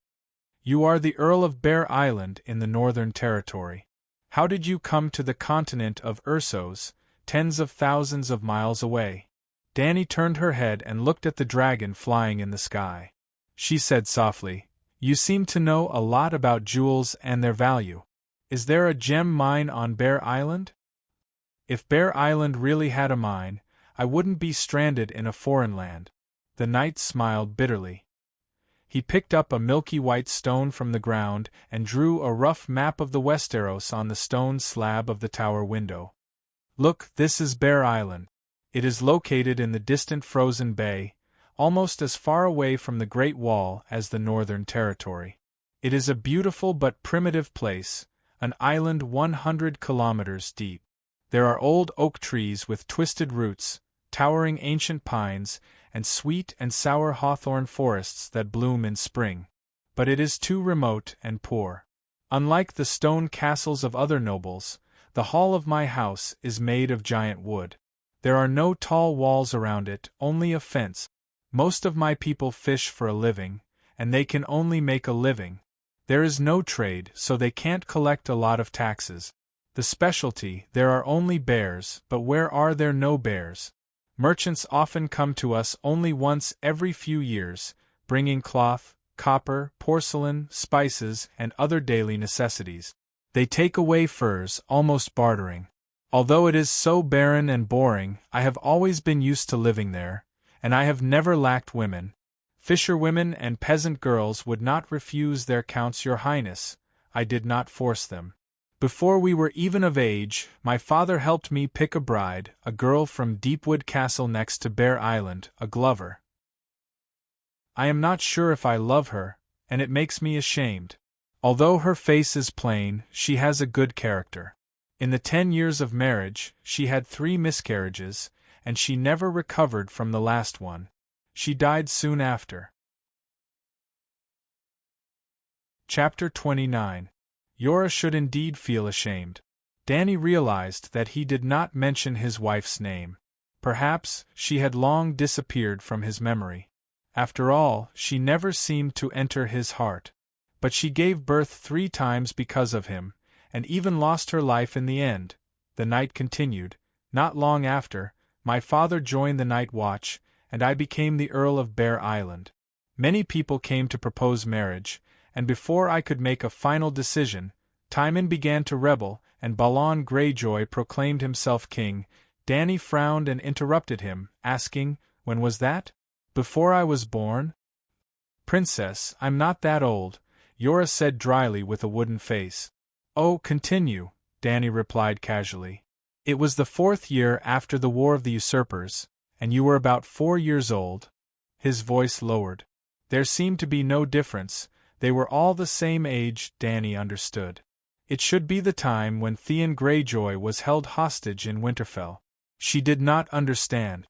You are the Earl of Bear Island in the Northern Territory. How did you come to the continent of Ursos, tens of thousands of miles away? Dany turned her head and looked at the dragon flying in the sky. She said softly, You seem to know a lot about jewels and their value. Is there a gem mine on Bear Island? If Bear Island really had a mine, I wouldn't be stranded in a foreign land. The knight smiled bitterly. He picked up a milky white stone from the ground and drew a rough map of the Westeros on the stone slab of the tower window. Look, this is Bear Island. It is located in the distant frozen bay, almost as far away from the Great Wall as the Northern Territory. It is a beautiful but primitive place, an island 100 kilometers deep. There are old oak trees with twisted roots, towering ancient pines, and sweet and sour hawthorn forests that bloom in spring. But it is too remote and poor. Unlike the stone castles of other nobles, the hall of my house is made of giant wood. There are no tall walls around it, only a fence. Most of my people fish for a living, and they can only make a living. There is no trade, so they can't collect a lot of taxes. The specialty, there are only bears, but where are there no bears? Merchants often come to us only once every few years, bringing cloth, copper, porcelain, spices, and other daily necessities. They take away furs, almost bartering. Although it is so barren and boring, I have always been used to living there, and I have never lacked women. Fisherwomen and peasant girls would not refuse their counts, Your Highness. I did not force them. Before we were even of age, my father helped me pick a bride, a girl from Deepwood Castle next to Bear Island, a Glover. I am not sure if I love her, and it makes me ashamed. Although her face is plain, she has a good character. In the 10 years of marriage, she had 3 miscarriages, and she never recovered from the last one. She died soon after. Chapter 29. Jorah should indeed feel ashamed. Dany realized that he did not mention his wife's name. Perhaps she had long disappeared from his memory. After all, she never seemed to enter his heart. But she gave birth 3 times because of him, and even lost her life in the end. The knight continued, Not long after, my father joined the night watch, and I became the Earl of Bear Island. Many people came to propose marriage, and before I could make a final decision, Tywin began to rebel, and Balon Greyjoy proclaimed himself king. Dany frowned and interrupted him, asking, When was that? Before I was born? Princess, I'm not that old, Jorah said dryly with a wooden face. Oh, continue, Danny replied casually. It was the 4th year after the War of the Usurpers, and you were about 4 years old. His voice lowered. There seemed to be no difference, they were all the same age, Danny understood. It should be the time when Theon Greyjoy was held hostage in Winterfell. She did not understand.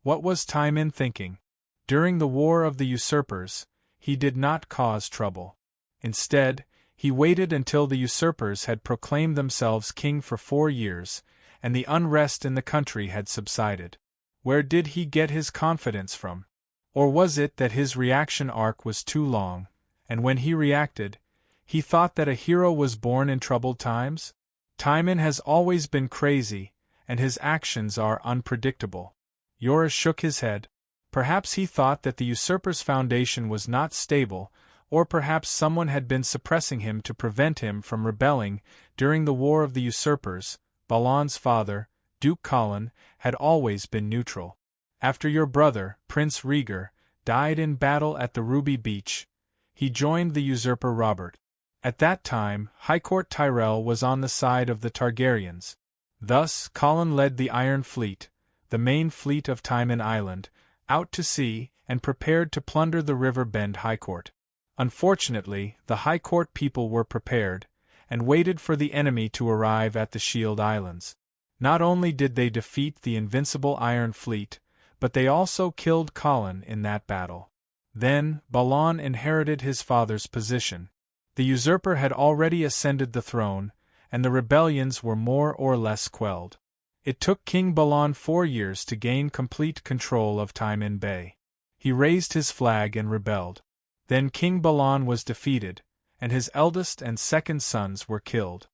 What was Tywin thinking? During the War of the Usurpers, he did not cause trouble. Instead, he waited until the usurpers had proclaimed themselves king for 4 years, and the unrest in the country had subsided. Where did he get his confidence from? Or was it that his reaction arc was too long, and when he reacted, he thought that a hero was born in troubled times? Tywin has always been crazy, and his actions are unpredictable. Yoras shook his head. Perhaps he thought that the usurper's foundation was not stable, or perhaps someone had been suppressing him to prevent him from rebelling. During the War of the Usurpers, Balon's father, Duke Colin, had always been neutral. After your brother, Prince Rhaegar, died in battle at the Ruby Beach, he joined the usurper Robert. At that time, High Court Tyrell was on the side of the Targaryens. Thus, Colin led the Iron Fleet, the main fleet of Tywin Island, out to sea, and prepared to plunder the River Bend High Court. Unfortunately, the High Court people were prepared, and waited for the enemy to arrive at the Shield Islands. Not only did they defeat the invincible Iron Fleet, but they also killed Colin in that battle. Then, Balon inherited his father's position. The usurper had already ascended the throne, and the rebellions were more or less quelled. It took King Balon 4 years to gain complete control of Tywin Bay. He raised his flag and rebelled. Then King Balon was defeated, and his eldest and second sons were killed.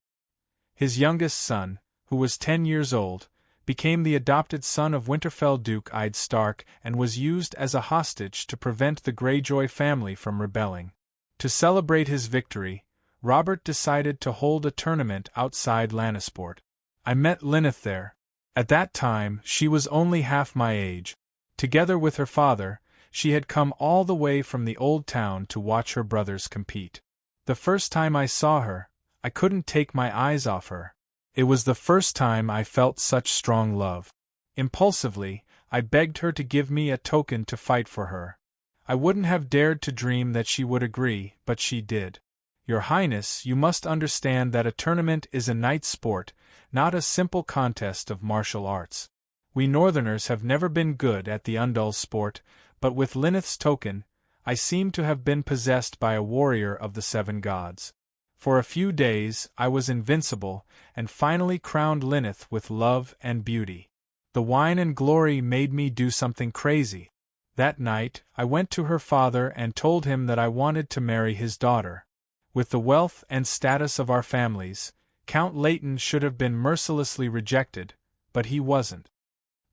His youngest son, who was 10 years old, became the adopted son of Winterfell Duke Eddard Stark and was used as a hostage to prevent the Greyjoy family from rebelling. To celebrate his victory, Robert decided to hold a tournament outside Lannisport. I met Lyneth there. At that time, she was only half my age. Together with her father, she had come all the way from the old town to watch her brothers compete. The first time I saw her, I couldn't take my eyes off her. It was the first time I felt such strong love. Impulsively, I begged her to give me a token to fight for her. I wouldn't have dared to dream that she would agree, but she did. Your Highness, you must understand that a tournament is a knight's sport, not a simple contest of martial arts. We Northerners have never been good at the undull sport, but with Lyneth's token, I seem to have been possessed by a warrior of the 7 gods. For a few days, I was invincible, and finally crowned Lyneth with love and beauty. The wine and glory made me do something crazy. That night, I went to her father and told him that I wanted to marry his daughter. With the wealth and status of our families, Count Leighton should have been mercilessly rejected, but he wasn't.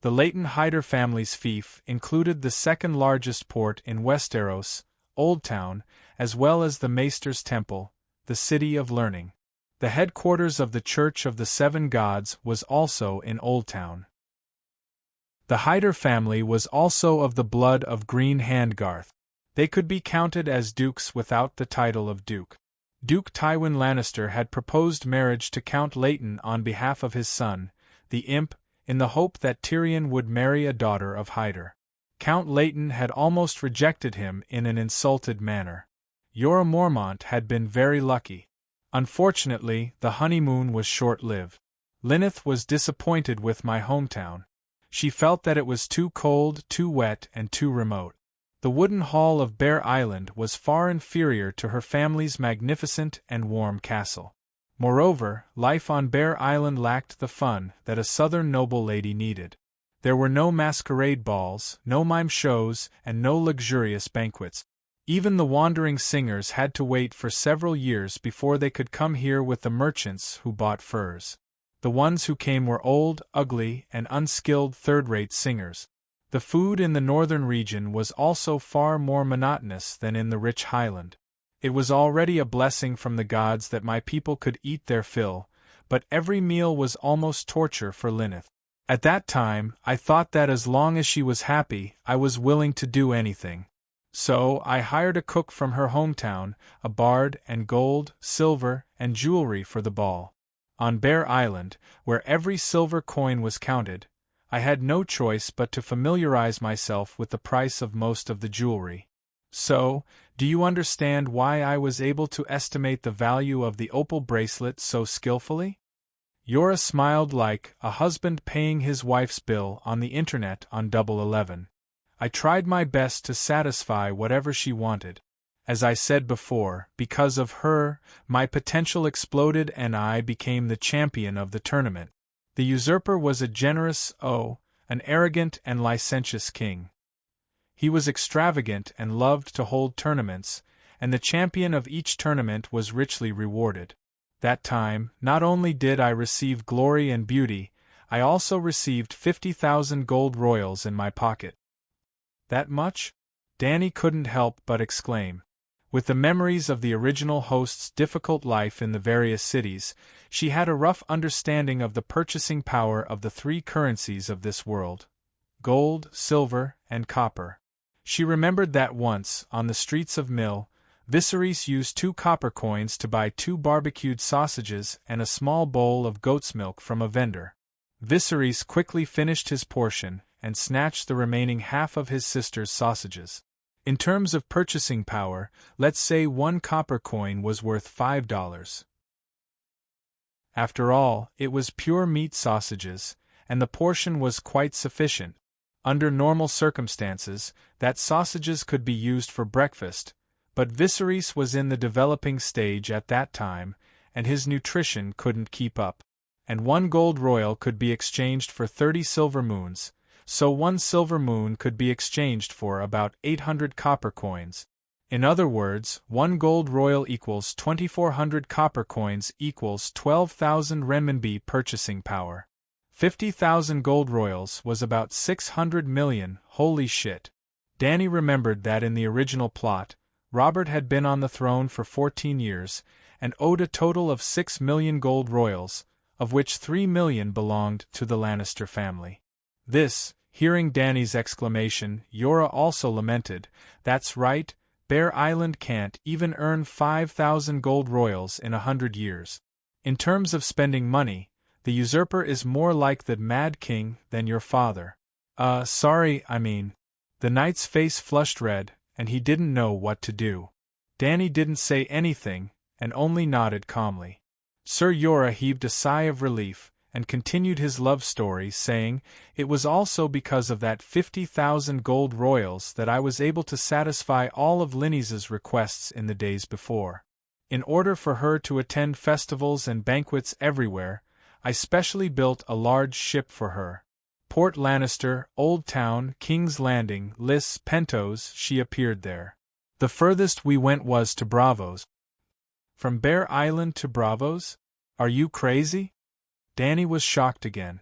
The Leighton Hyder family's fief included the second largest port in Westeros, Old Town, as well as the Maester's Temple, the City of Learning. The headquarters of the Church of the 7 Gods was also in Old Town. The Hyder family was also of the blood of Green Handgarth. They could be counted as dukes without the title of duke. Duke Tywin Lannister had proposed marriage to Count Leighton on behalf of his son, the Imp, in the hope that Tyrion would marry a daughter of Hyder. Count Leighton had almost rejected him in an insulted manner. Jorah Mormont had been very lucky. Unfortunately, the honeymoon was short-lived. Lyneth was disappointed with my hometown. She felt that it was too cold, too wet, and too remote. The wooden hall of Bear Island was far inferior to her family's magnificent and warm castle. Moreover, life on Bear Island lacked the fun that a southern noble lady needed. There were no masquerade balls, no mime shows, and no luxurious banquets. Even the wandering singers had to wait for several years before they could come here with the merchants who bought furs. The ones who came were old, ugly, and unskilled third-rate singers. The food in the northern region was also far more monotonous than in the rich highland. It was already a blessing from the gods that my people could eat their fill, but every meal was almost torture for Lyneth. At that time, I thought that as long as she was happy, I was willing to do anything. So, I hired a cook from her hometown, a bard, and gold, silver, and jewelry for the ball. On Bear Island, where every silver coin was counted, I had no choice but to familiarize myself with the price of most of the jewelry. So, do you understand why I was able to estimate the value of the opal bracelet so skillfully? Yora smiled like a husband paying his wife's bill on the internet on Double 11. I tried my best to satisfy whatever she wanted. As I said before, because of her, my potential exploded and I became the champion of the tournament. The usurper was a generous, an arrogant and licentious king. He was extravagant and loved to hold tournaments, and the champion of each tournament was richly rewarded. That time, not only did I receive glory and beauty, I also received 50,000 gold royals in my pocket. That much? Danny couldn't help but exclaim. With the memories of the original host's difficult life in the various cities, she had a rough understanding of the purchasing power of the three currencies of this world: gold, silver, and copper. She remembered that once, on the streets of Mill, Viserys used 2 copper coins to buy 2 barbecued sausages and a small bowl of goat's milk from a vendor. Viserys quickly finished his portion and snatched the remaining half of his sister's sausages. In terms of purchasing power, let's say 1 copper coin was worth $5. After all, it was pure meat sausages, and the portion was quite sufficient. Under normal circumstances, that sausages could be used for breakfast, but Viserys was in the developing stage at that time, and his nutrition couldn't keep up. And 1 gold royal could be exchanged for 30 silver moons, so 1 silver moon could be exchanged for about 800 copper coins. In other words, 1 gold royal equals 2,400 copper coins equals 12,000 renminbi purchasing power. 50,000 gold royals was about 600 million, holy shit. Danny remembered that in the original plot, Robert had been on the throne for 14 years, and owed a total of 6 million gold royals, of which 3 million belonged to the Lannister family. This, hearing Danny's exclamation, Yora also lamented, "That's right, Bear Island can't even earn 5,000 gold royals in 100 years. In terms of spending money, the usurper is more like the Mad King than your father." Sorry, I mean. The knight's face flushed red, and he didn't know what to do. Danny didn't say anything, and only nodded calmly. Sir Yora heaved a sigh of relief, and continued his love story, saying, "It was also because of that 50,000 gold royals that I was able to satisfy all of Linny's requests in the days before. In order for her to attend festivals and banquets everywhere, I specially built a large ship for her. Port Lannister, Old Town, King's Landing, Lys, Pentos, she appeared there. The furthest we went was to Bravos." "From Bear Island to Bravos? Are you crazy?" Danny was shocked again.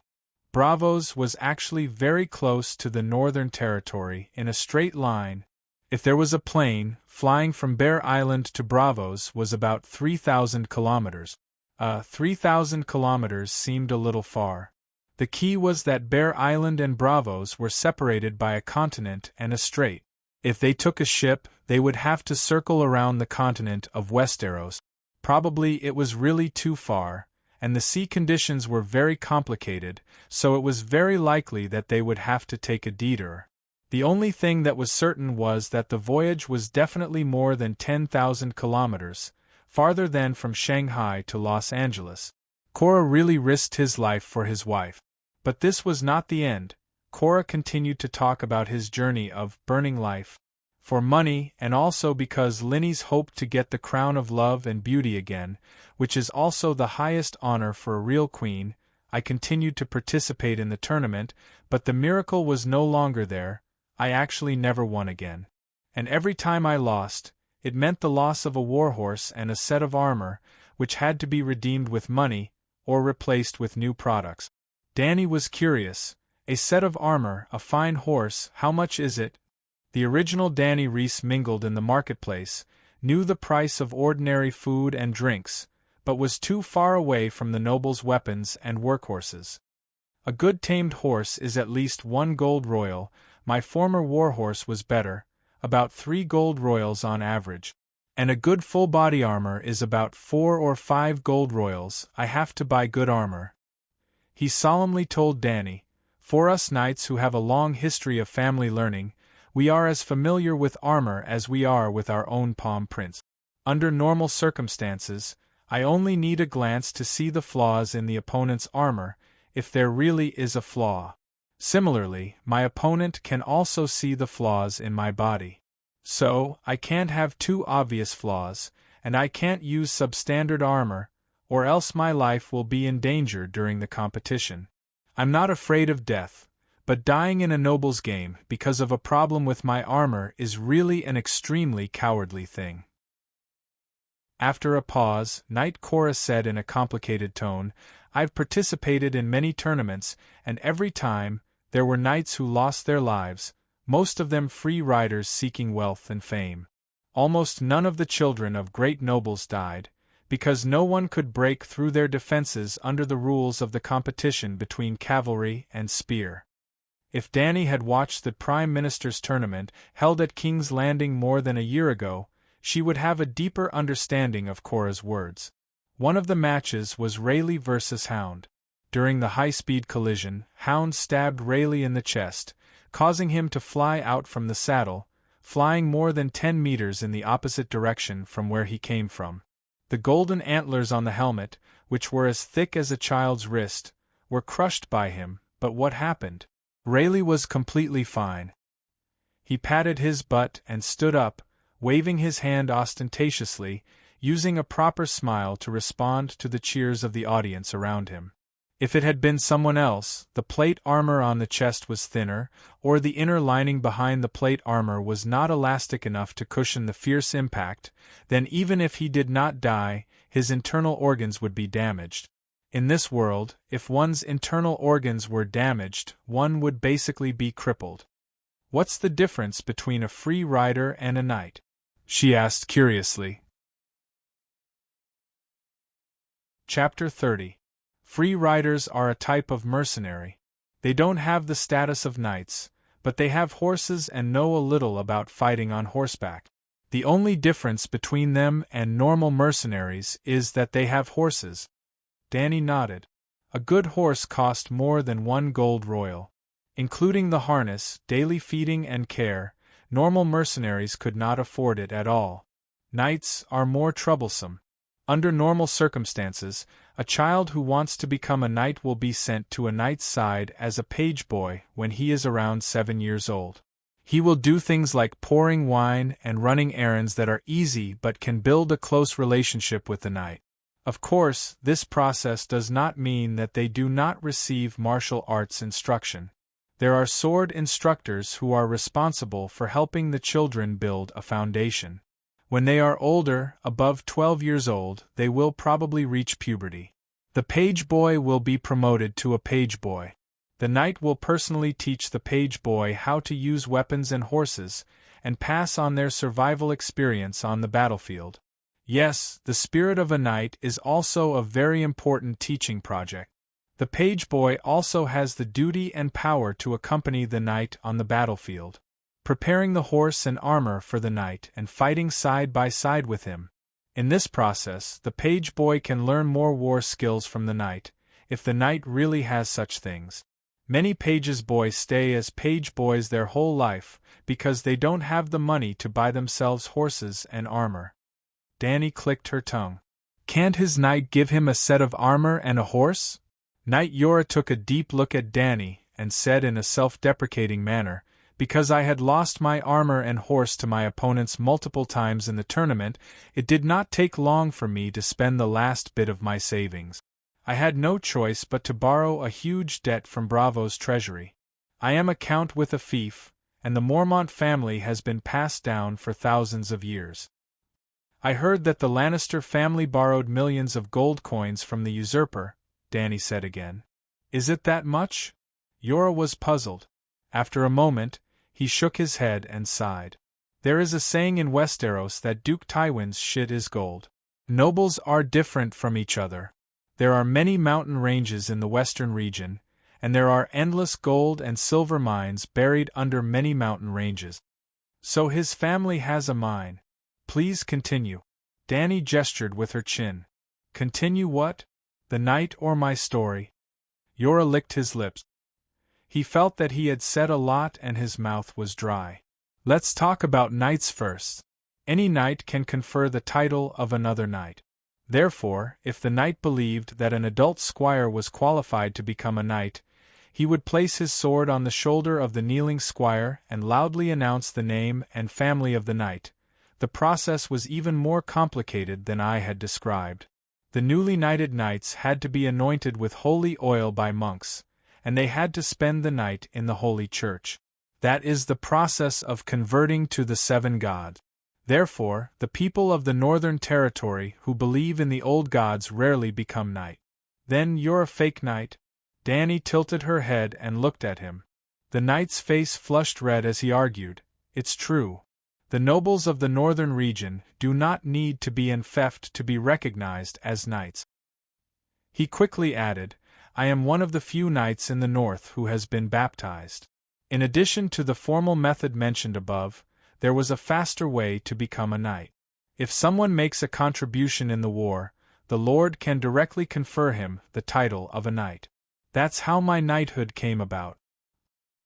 Bravos was actually very close to the Northern Territory in a straight line. If there was a plane, flying from Bear Island to Bravos was about 3,000 kilometers. 3,000 kilometers seemed a little far. The key was that Bear Island and Bravos were separated by a continent and a strait. If they took a ship, they would have to circle around the continent of Westeros. Probably it was really too far, and the sea conditions were very complicated, so it was very likely that they would have to take a detour. The only thing that was certain was that the voyage was definitely more than 10,000 kilometers, farther than from Shanghai to Los Angeles. Cora really risked his life for his wife. But this was not the end. Cora continued to talk about his journey of burning life. For money, and also because Linny's hoped to get the crown of love and beauty again, which is also the highest honor for a real queen, I continued to participate in the tournament, but the miracle was no longer there. I actually never won again. And every time I lost, it meant the loss of a warhorse and a set of armor, which had to be redeemed with money, or replaced with new products. Danny was curious. "A set of armor, a fine horse, how much is it?" The original Danny Reese mingled in the marketplace, knew the price of ordinary food and drinks, but was too far away from the nobles' weapons and workhorses. "A good tamed horse is at least 1 gold royal. My former warhorse was better. about 3 gold royals on average. And a good full body armor is about 4 or 5 gold royals. I have to buy good armor," he solemnly told Danny. "For us knights who have a long history of family learning, we are as familiar with armor as we are with our own palm prints. Under normal circumstances, I only need a glance to see the flaws in the opponent's armor, if there really is a flaw. Similarly, my opponent can also see the flaws in my body. So, I can't have too obvious flaws, and I can't use substandard armor, or else my life will be in danger during the competition. I'm not afraid of death, but dying in a noble's game because of a problem with my armor is really an extremely cowardly thing." After a pause, Knight Cora said in a complicated tone, "I've participated in many tournaments, and every time, there were knights who lost their lives, most of them free riders seeking wealth and fame. Almost none of the children of great nobles died, because no one could break through their defenses under the rules of the competition between cavalry and spear." If Danny had watched the Prime Minister's tournament held at King's Landing more than a year ago, she would have a deeper understanding of Cora's words. One of the matches was Rayleigh versus Hound. During the high-speed collision, Hound stabbed Rayleigh in the chest, causing him to fly out from the saddle, flying more than 10 meters in the opposite direction from where he came from. The golden antlers on the helmet, which were as thick as a child's wrist, were crushed by him, but what happened? Rayleigh was completely fine. He patted his butt and stood up, waving his hand ostentatiously, using a proper smile to respond to the cheers of the audience around him. If it had been someone else, the plate armor on the chest was thinner, or the inner lining behind the plate armor was not elastic enough to cushion the fierce impact, then even if he did not die, his internal organs would be damaged. In this world, if one's internal organs were damaged, one would basically be crippled. "What's the difference between a free rider and a knight?" she asked curiously. Chapter 30. Free riders are a type of mercenary. They don't have the status of knights, but they have horses and know a little about fighting on horseback. The only difference between them and normal mercenaries is that they have horses. Danny nodded. A good horse cost more than 1 gold royal. Including the harness, daily feeding and care, normal mercenaries could not afford it at all. Knights are more troublesome. Under normal circumstances, a child who wants to become a knight will be sent to a knight's side as a page boy when he is around 7 years old. He will do things like pouring wine and running errands that are easy but can build a close relationship with the knight. Of course, this process does not mean that they do not receive martial arts instruction. There are sword instructors who are responsible for helping the children build a foundation. When they are older, above 12 years old, they will probably reach puberty. The page boy will be promoted to a page boy. The knight will personally teach the page boy how to use weapons and horses, and pass on their survival experience on the battlefield. Yes, the spirit of a knight is also a very important teaching project. The page boy also has the duty and power to accompany the knight on the battlefield, preparing the horse and armor for the knight and fighting side by side with him. In this process, the page boy can learn more war skills from the knight, if the knight really has such things. Many pages boys stay as page boys their whole life, because they don't have the money to buy themselves horses and armor. Danny clicked her tongue. Can't his knight give him a set of armor and a horse? Knight Yora took a deep look at Danny and said in a self-deprecating manner, "Because I had lost my armor and horse to my opponents multiple times in the tournament, it did not take long for me to spend the last bit of my savings. I had no choice but to borrow a huge debt from Bravo's treasury. I am a count with a fief, and the Mormont family has been passed down for thousands of years." "I heard that the Lannister family borrowed millions of gold coins from the usurper," Danny said again. "Is it that much?" Yora was puzzled. After a moment, he shook his head and sighed. "There is a saying in Westeros that Duke Tywin's shit is gold. Nobles are different from each other. There are many mountain ranges in the western region, and there are endless gold and silver mines buried under many mountain ranges. So his family has a mine. Please continue. Danny gestured with her chin. Continue what? The night or my story? Yora licked his lips. He felt that he had said a lot and his mouth was dry. Let's talk about knights first. Any knight can confer the title of another knight. Therefore, if the knight believed that an adult squire was qualified to become a knight, he would place his sword on the shoulder of the kneeling squire and loudly announce the name and family of the knight. The process was even more complicated than I had described. The newly knighted knights had to be anointed with holy oil by monks, and they had to spend the night in the holy church. That is the process of converting to the seven gods. Therefore, the people of the Northern Territory who believe in the old gods rarely become knight. Then you're a fake knight? Danny tilted her head and looked at him. The knight's face flushed red as he argued, It's true. The nobles of the northern region do not need to be enfeoffed to be recognized as knights. He quickly added, I am one of the few knights in the north who has been baptized. In addition to the formal method mentioned above, there was a faster way to become a knight. If someone makes a contribution in the war, the Lord can directly confer him the title of a knight. That's how my knighthood came about.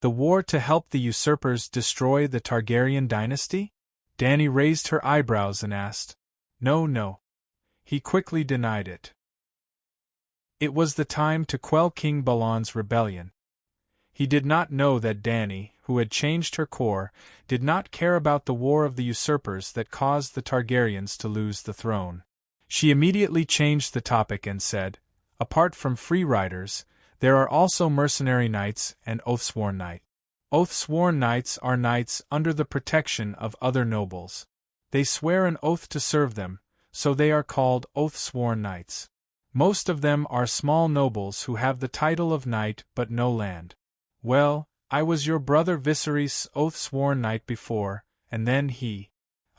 The war to help the usurpers destroy the Targaryen dynasty? Danny raised her eyebrows and asked. No. He quickly denied it. It was the time to quell King Balan's rebellion. He did not know that Danny, who had changed her core, did not care about the war of the usurpers that caused the Targaryens to lose the throne. She immediately changed the topic and said, Apart from free riders, there are also mercenary knights and oath-sworn knights. Oath-sworn knights are knights under the protection of other nobles. They swear an oath to serve them, so they are called oath-sworn knights. Most of them are small nobles who have the title of knight but no land. Well, I was your brother Viserys' oath-sworn knight before, and then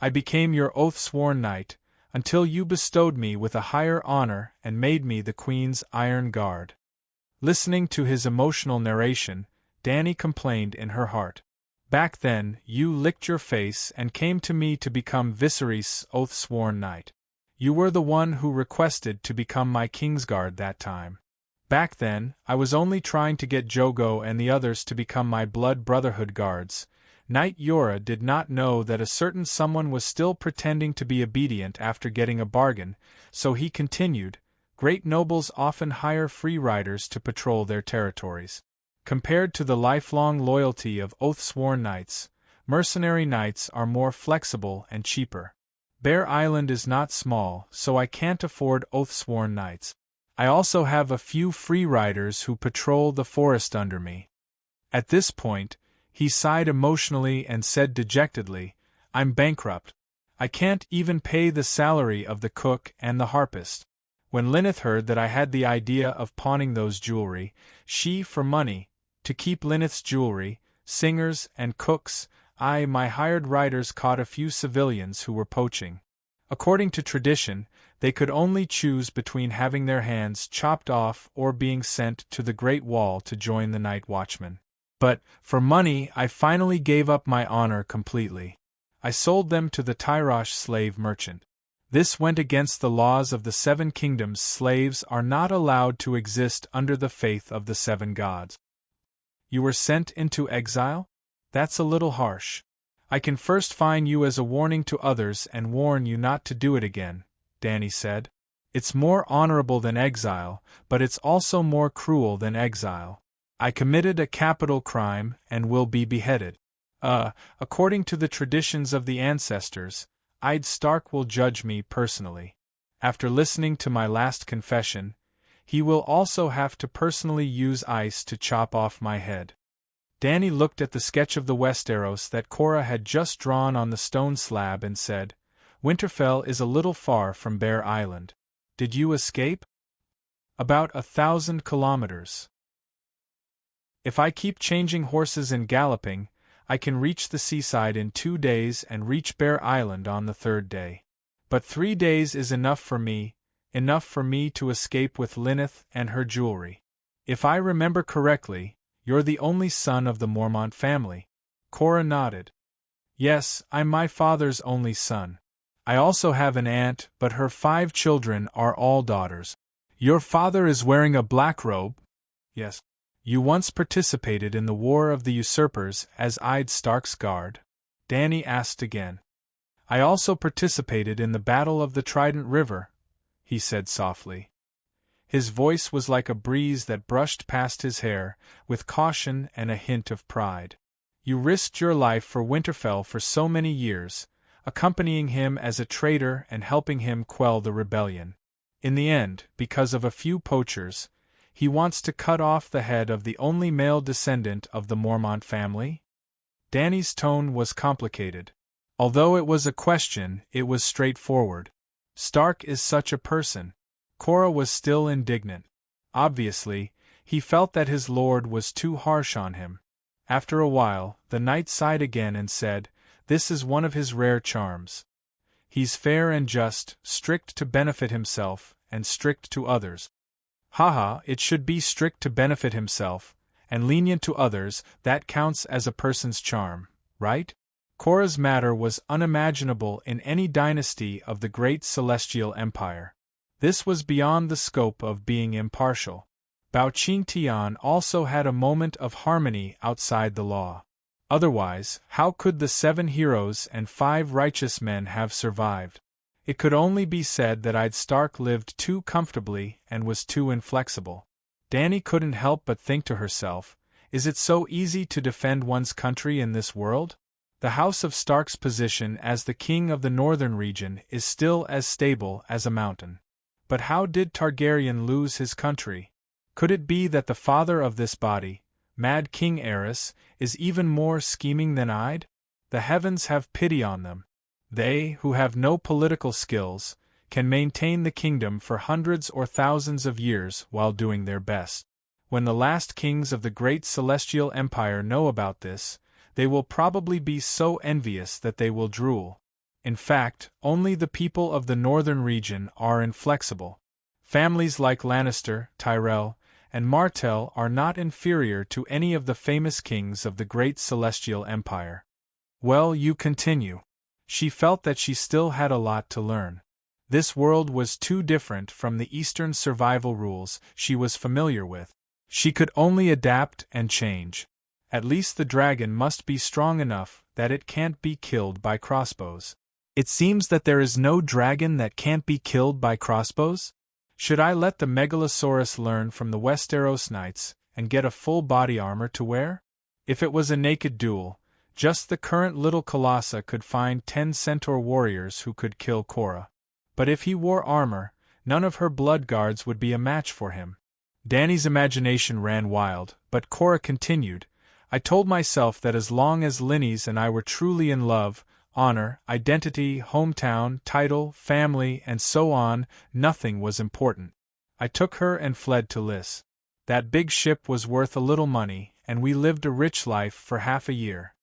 I became your oath-sworn knight, until you bestowed me with a higher honor and made me the Queen's Iron Guard. Listening to his emotional narration, Danny complained in her heart. Back then, you licked your face and came to me to become Viserys' oath-sworn knight. You were the one who requested to become my Kingsguard that time. Back then, I was only trying to get Jogo and the others to become my Blood Brotherhood guards. Knight Yora did not know that a certain someone was still pretending to be obedient after getting a bargain, so he continued, Great nobles often hire free riders to patrol their territories. Compared to the lifelong loyalty of oath-sworn knights, mercenary knights are more flexible and cheaper. Bear Island is not small, so I can't afford oath-sworn knights. I also have a few free riders who patrol the forest under me. At this point, he sighed emotionally and said dejectedly, I'm bankrupt. I can't even pay the salary of the cook and the harpist. When Lyneth heard that I had the idea of pawning those jewelry, she, for money, to keep Lyneth's jewelry, singers and cooks, my hired riders caught a few civilians who were poaching. According to tradition, they could only choose between having their hands chopped off or being sent to the Great Wall to join the Night Watchmen. But, for money, I finally gave up my honor completely. I sold them to the Tyrosh slave merchant. This went against the laws of the Seven Kingdoms. Slaves are not allowed to exist under the faith of the seven gods. You were sent into exile? That's a little harsh. I can first fine you as a warning to others and warn you not to do it again, Danny said. It's more honorable than exile, but it's also more cruel than exile. I committed a capital crime and will be beheaded. According to the traditions of the ancestors, Id Stark will judge me personally. After listening to my last confession, he will also have to personally use ice to chop off my head. Danny looked at the sketch of the Westeros that Cora had just drawn on the stone slab and said, Winterfell is a little far from Bear Island. Did you escape? About 1,000 kilometers. If I keep changing horses and galloping, I can reach the seaside in 2 days and reach Bear Island on the 3rd day. But 3 days is enough for me to escape with Lyneth and her jewelry. If I remember correctly, you're the only son of the Mormont family. Cora nodded. Yes, I'm my father's only son. I also have an aunt, but her 5 children are all daughters. Your father is wearing a black robe? Yes. You once participated in the War of the Usurpers as Id Stark's guard? Dany asked again. I also participated in the Battle of the Trident River, he said softly. His voice was like a breeze that brushed past his hair, with caution and a hint of pride. You risked your life for Winterfell for so many years, accompanying him as a traitor and helping him quell the rebellion. In the end, because of a few poachers, he wants to cut off the head of the only male descendant of the Mormont family? Dany's tone was complicated. Although it was a question, it was straightforward. Stark is such a person. Cora was still indignant. Obviously, he felt that his lord was too harsh on him. After a while, the knight sighed again and said, "This is one of his rare charms. He's fair and just, strict to benefit himself, and strict to others." Haha, it should be strict to benefit himself, and lenient to others, that counts as a person's charm, right? Cora's matter was unimaginable in any dynasty of the great celestial empire. This was beyond the scope of being impartial. Bao Qingtian also had a moment of harmony outside the law. Otherwise, how could the 7 heroes and 5 righteous men have survived? It could only be said that Id Stark lived too comfortably and was too inflexible. Dany couldn't help but think to herself, is it so easy to defend one's country in this world? The House of Stark's position as the king of the northern region is still as stable as a mountain. But how did Targaryen lose his country? Could it be that the father of this body, Mad King Aerys, is even more scheming than Id? The heavens have pity on them. They, who have no political skills, can maintain the kingdom for hundreds or thousands of years while doing their best. When the last kings of the great celestial empire know about this, they will probably be so envious that they will drool. In fact, only the people of the northern region are inflexible. Families like Lannister, Tyrell, and Martell are not inferior to any of the famous kings of the great celestial empire. Well, you continue. She felt that she still had a lot to learn. This world was too different from the Eastern survival rules she was familiar with. She could only adapt and change. At least the dragon must be strong enough that it can't be killed by crossbows. It seems that there is no dragon that can't be killed by crossbows? Should I let the Megalosaurus learn from the Westeros knights and get a full body armor to wear? If it was a naked duel, just the current little Colossa could find 10 centaur warriors who could kill Cora. But if he wore armor, none of her blood guards would be a match for him. Dany's imagination ran wild, but Cora continued, I told myself that as long as Linnes and I were truly in love, honor, identity, hometown, title, family, and so on, nothing was important. I took her and fled to Lys. That big ship was worth a little money, and we lived a rich life for half a year.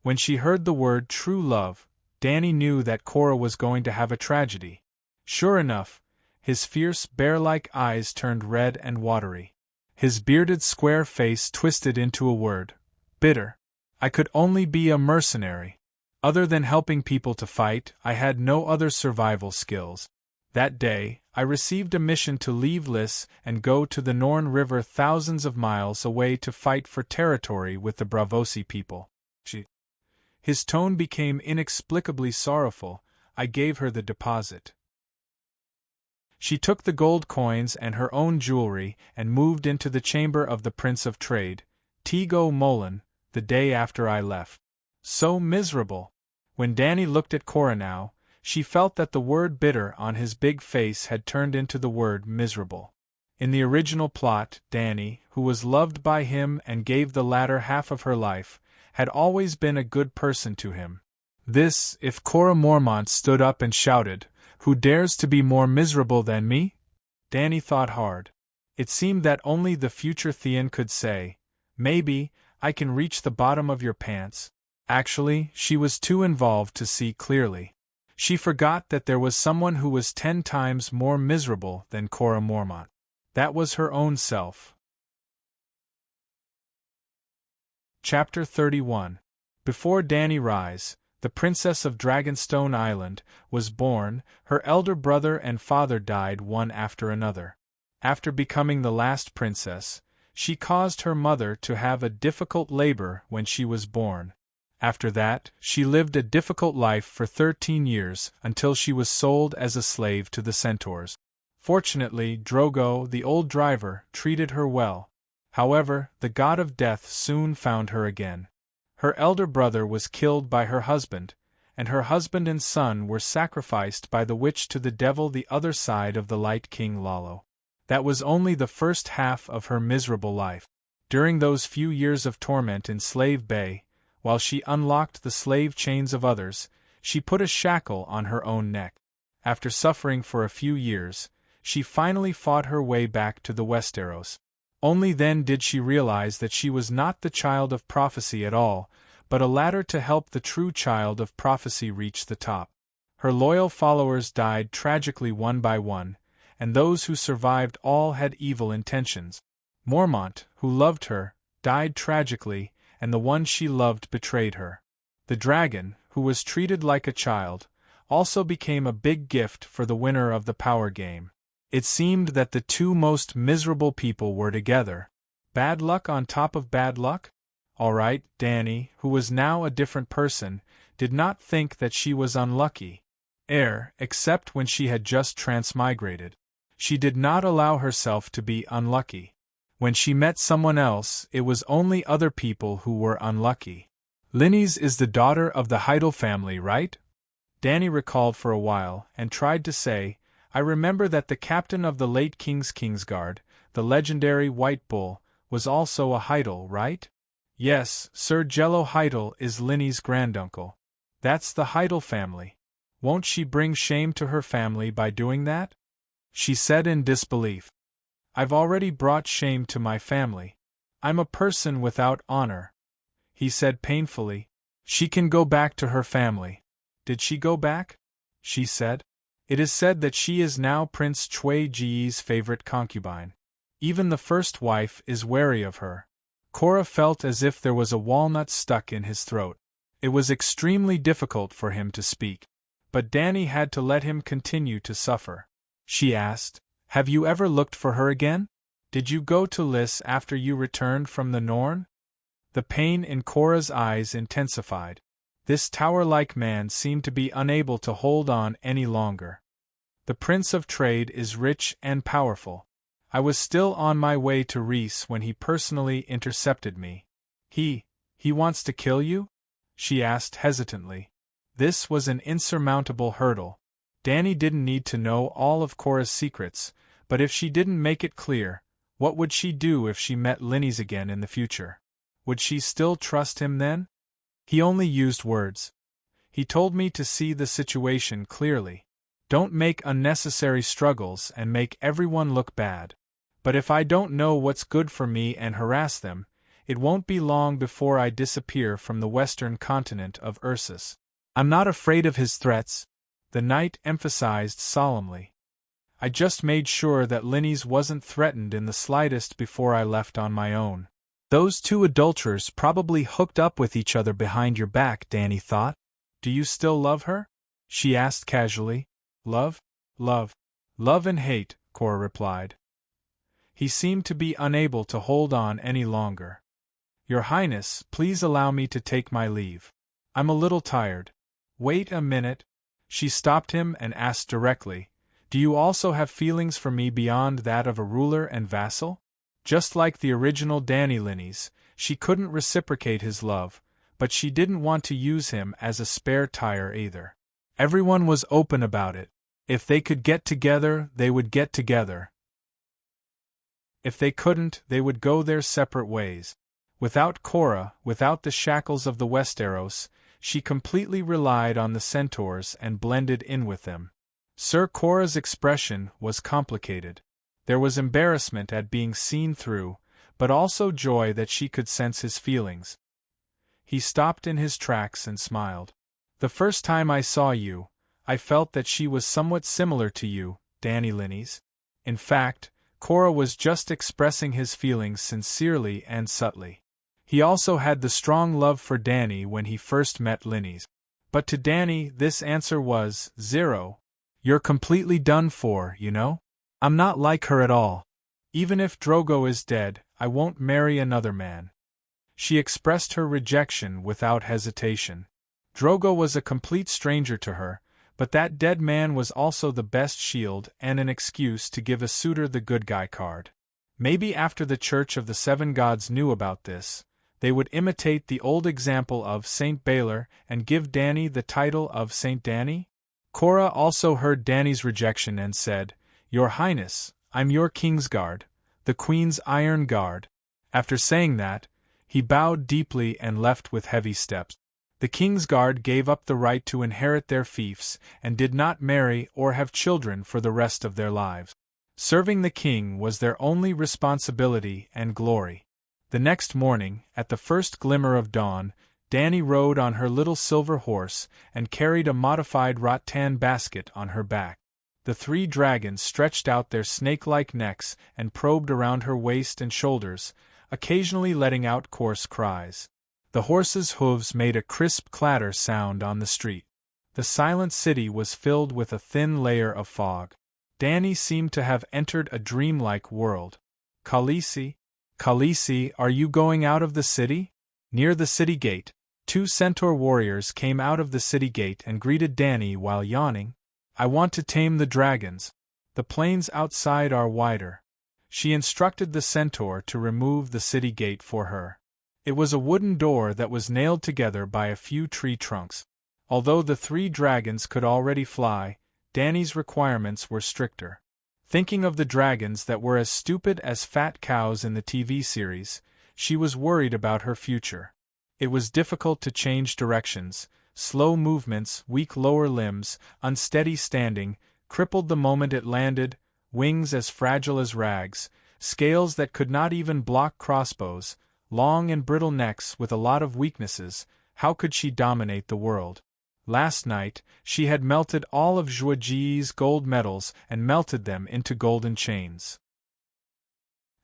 When she heard the word true love, Dany knew that Cora was going to have a tragedy. Sure enough, his fierce, bear-like eyes turned red and watery. His bearded square face twisted into a word. Bitter. I could only be a mercenary. Other than helping people to fight, I had no other survival skills. That day, I received a mission to leave Lys and go to the Norn River thousands of miles away to fight for territory with the Braavosi people. His tone became inexplicably sorrowful. I gave her the deposit. She took the gold coins and her own jewelry and moved into the chamber of the Prince of Trade, Tego Molan, the day after I left. So miserable. When Dany looked at Cora now, she felt that the word bitter on his big face had turned into the word miserable. In the original plot, Dany, who was loved by him and gave the latter half of her life, had always been a good person to him. This, if Cora Mormont stood up and shouted, "Who dares to be more miserable than me?" Dany thought hard. It seemed that only the future Theon could say, "Maybe, I can reach the bottom of your pants." Actually, she was too involved to see clearly. She forgot that there was someone who was 10 times more miserable than Cora Mormont. That was her own self. Chapter 31. Before Dany rise, the princess of Dragonstone Island, was born. Her elder brother and father died one after another. After becoming the last princess, she caused her mother to have a difficult labor when she was born. After that, she lived a difficult life for 13 years until she was sold as a slave to the centaurs. Fortunately, Drogo, the old driver, treated her well. However, the god of death soon found her again. Her elder brother was killed by her husband, and her husband and son were sacrificed by the witch to the devil the other side of the Light King Lalo. That was only the first half of her miserable life. During those few years of torment in Slave Bay, while she unlocked the slave chains of others, she put a shackle on her own neck. After suffering for a few years, she finally fought her way back to the Westeros. Only then did she realize that she was not the child of prophecy at all, but a ladder to help the true child of prophecy reach the top. Her loyal followers died tragically one by one, and those who survived all had evil intentions. Mormont, who loved her, died tragically, and the one she loved betrayed her. The dragon, who was treated like a child, also became a big gift for the winner of the power game. It seemed that the two most miserable people were together. Bad luck on top of bad luck? All right, Dany, who was now a different person, did not think that she was unlucky. Except when she had just transmigrated. She did not allow herself to be unlucky. When she met someone else, it was only other people who were unlucky. Lynys is the daughter of the Heidel family, right? Dany recalled for a while, and tried to say, I remember that the captain of the late King's Kingsguard, the legendary White Bull, was also a Heidel, right? Yes, Sir Jello Heidel is Lynys' granduncle. That's the Heidel family. Won't she bring shame to her family by doing that? She said in disbelief. I've already brought shame to my family. I'm a person without honor. He said painfully. She can go back to her family. Did she go back? She said. It is said that she is now Prince Chui Ji's favorite concubine. Even the first wife is wary of her. Korra felt as if there was a walnut stuck in his throat. It was extremely difficult for him to speak. But Dany had to let him continue to suffer. She asked, Have you ever looked for her again? Did you go to Lys after you returned from the Norn? The pain in Korra's eyes intensified. This tower-like man seemed to be unable to hold on any longer. The Prince of Trade is rich and powerful. I was still on my way to Rhys when he personally intercepted me. He wants to kill you? She asked hesitantly. This was an insurmountable hurdle. Dany didn't need to know all of Korra's secrets, but if she didn't make it clear, what would she do if she met Lynys again in the future? Would she still trust him then? He only used words. He told me to see the situation clearly. Don't make unnecessary struggles and make everyone look bad. But if I don't know what's good for me and harass them, it won't be long before I disappear from the western continent of Ursus. I'm not afraid of his threats, the knight emphasized solemnly. I just made sure that Lynys wasn't threatened in the slightest before I left on my own. Those two adulterers probably hooked up with each other behind your back, Dany thought. Do you still love her? She asked casually. Love? Love and hate, Korra replied. He seemed to be unable to hold on any longer. Your Highness, please allow me to take my leave. I'm a little tired. Wait a minute. She stopped him and asked directly, Do you also have feelings for me beyond that of a ruler and vassal? Just like the original Dany Lynys, she couldn't reciprocate his love, but she didn't want to use him as a spare tire either. Everyone was open about it. If they could get together, they would get together. If they couldn't, they would go their separate ways. Without Korra, without the shackles of the Westeros, she completely relied on the centaurs and blended in with them. Sir Korra's expression was complicated. There was embarrassment at being seen through, but also joy that she could sense his feelings. He stopped in his tracks and smiled. The first time I saw you, I felt that she was somewhat similar to you, Dany Lynys. In fact, Korra was just expressing his feelings sincerely and subtly. He also had the strong love for Dany when he first met Lynys. But to Danny this answer was 0. You're completely done for, you know? I'm not like her at all. Even if Drogo is dead, I won't marry another man. She expressed her rejection without hesitation. Drogo was a complete stranger to her, but that dead man was also the best shield and an excuse to give a suitor the good guy card. Maybe after the Church of the Seven Gods knew about this, they would imitate the old example of Saint Baylor and give Danny the title of Saint Danny? Cora also heard Danny's rejection and said, Your Highness, I'm your Kingsguard, the Queen's Iron Guard. After saying that, he bowed deeply and left with heavy steps. The Kingsguard gave up the right to inherit their fiefs and did not marry or have children for the rest of their lives. Serving the king was their only responsibility and glory. The next morning, at the first glimmer of dawn, Danny rode on her little silver horse and carried a modified rattan basket on her back. The 3 dragons stretched out their snake-like necks and probed around her waist and shoulders, occasionally letting out coarse cries. The horses' hooves made a crisp clatter sound on the street. The silent city was filled with a thin layer of fog. Danny seemed to have entered a dreamlike world. Khaleesi, Khaleesi, are you going out of the city? Near the city gate, 2 centaur warriors came out of the city gate and greeted Danny while yawning. I want to tame the dragons. The plains outside are wider. She instructed the centaur to remove the city gate for her. It was a wooden door that was nailed together by a few tree trunks. Although the 3 dragons could already fly, Danny's requirements were stricter. Thinking of the dragons that were as stupid as fat cows in the TV series, she was worried about her future. It was difficult to change directions. Slow movements, weak lower limbs, unsteady standing, crippled the moment it landed, wings as fragile as rags, scales that could not even block crossbows, long and brittle necks with a lot of weaknesses. How could she dominate the world? Last night, she had melted all of Zhuoji's gold medals and melted them into golden chains.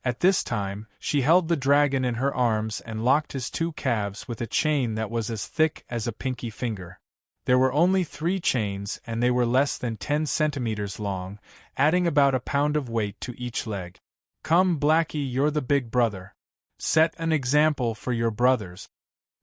At this time, she held the dragon in her arms and locked his 2 calves with a chain that was as thick as a pinky finger. There were only 3 chains and they were less than 10 centimeters long, adding about a pound of weight to each leg. Come, Blackie, you're the big brother. Set an example for your brothers.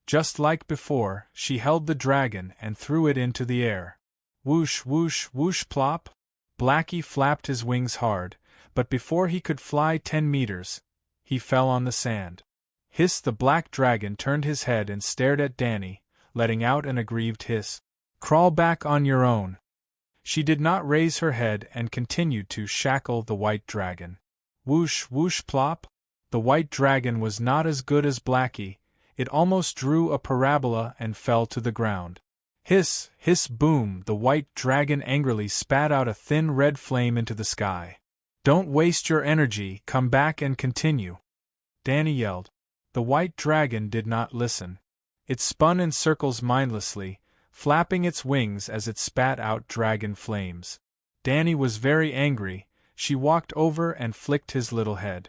Just like before, she held the dragon and threw it into the air. Whoosh, whoosh, whoosh, plop. Blackie flapped his wings hard, but before he could fly 10 meters, he fell on the sand. Hiss, the black dragon turned his head and stared at Danny, letting out an aggrieved hiss. Crawl back on your own. She did not raise her head and continued to shackle the white dragon. Whoosh, whoosh, plop. The white dragon was not as good as Blackie. It almost drew a parabola and fell to the ground. Hiss, hiss, boom, the white dragon angrily spat out a thin red flame into the sky. Don't waste your energy, come back and continue. Danny yelled. The white dragon did not listen. It spun in circles mindlessly, flapping its wings as it spat out dragon flames. Danny was very angry. She walked over and flicked his little head.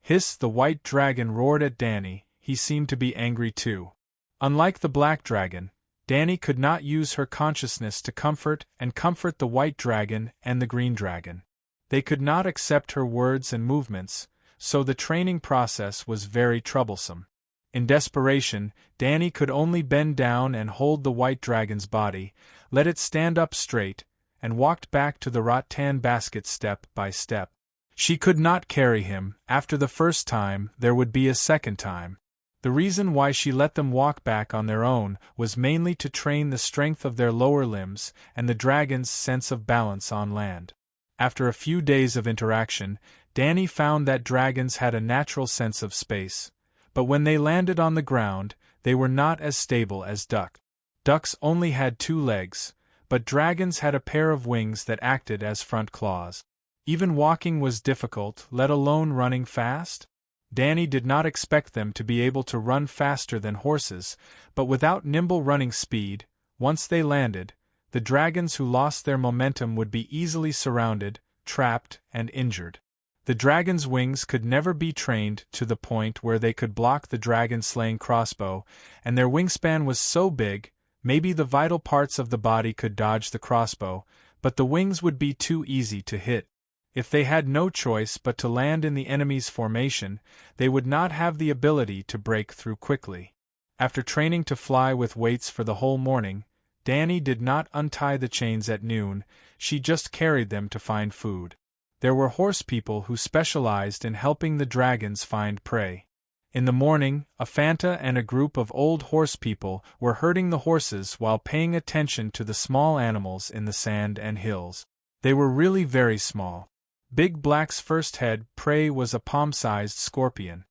Hiss, the white dragon roared at Danny. He seemed to be angry too. Unlike the black dragon, Danny could not use her consciousness to comfort the white dragon and the green dragon. They could not accept her words and movements, so the training process was very troublesome. In desperation, Danny could only bend down and hold the white dragon's body, let it stand up straight, and walked back to the rattan basket step by step. She could not carry him. After the first time, there would be a second time. The reason why she let them walk back on their own was mainly to train the strength of their lower limbs and the dragon's sense of balance on land. After a few days of interaction, Danny found that dragons had a natural sense of space, but when they landed on the ground, they were not as stable as ducks. Ducks only had 2 legs, but dragons had a pair of wings that acted as front claws. Even walking was difficult, let alone running fast. Danny did not expect them to be able to run faster than horses, but without nimble running speed, once they landed, the dragons who lost their momentum would be easily surrounded, trapped, and injured. The dragon's wings could never be trained to the point where they could block the dragon-slaying crossbow, and their wingspan was so big, Maybe the vital parts of the body could dodge the crossbow, but the wings would be too easy to hit. If they had no choice but to land in the enemy's formation, they would not have the ability to break through quickly. After training to fly with weights for the whole morning, Dani did not untie the chains at noon, she just carried them to find food. There were horse people who specialized in helping the dragons find prey. In the morning, a Fanta and a group of old horse people were herding the horses while paying attention to the small animals in the sand and hills. They were really very small. Big Black's first head prey was a palm-sized scorpion.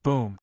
Boom!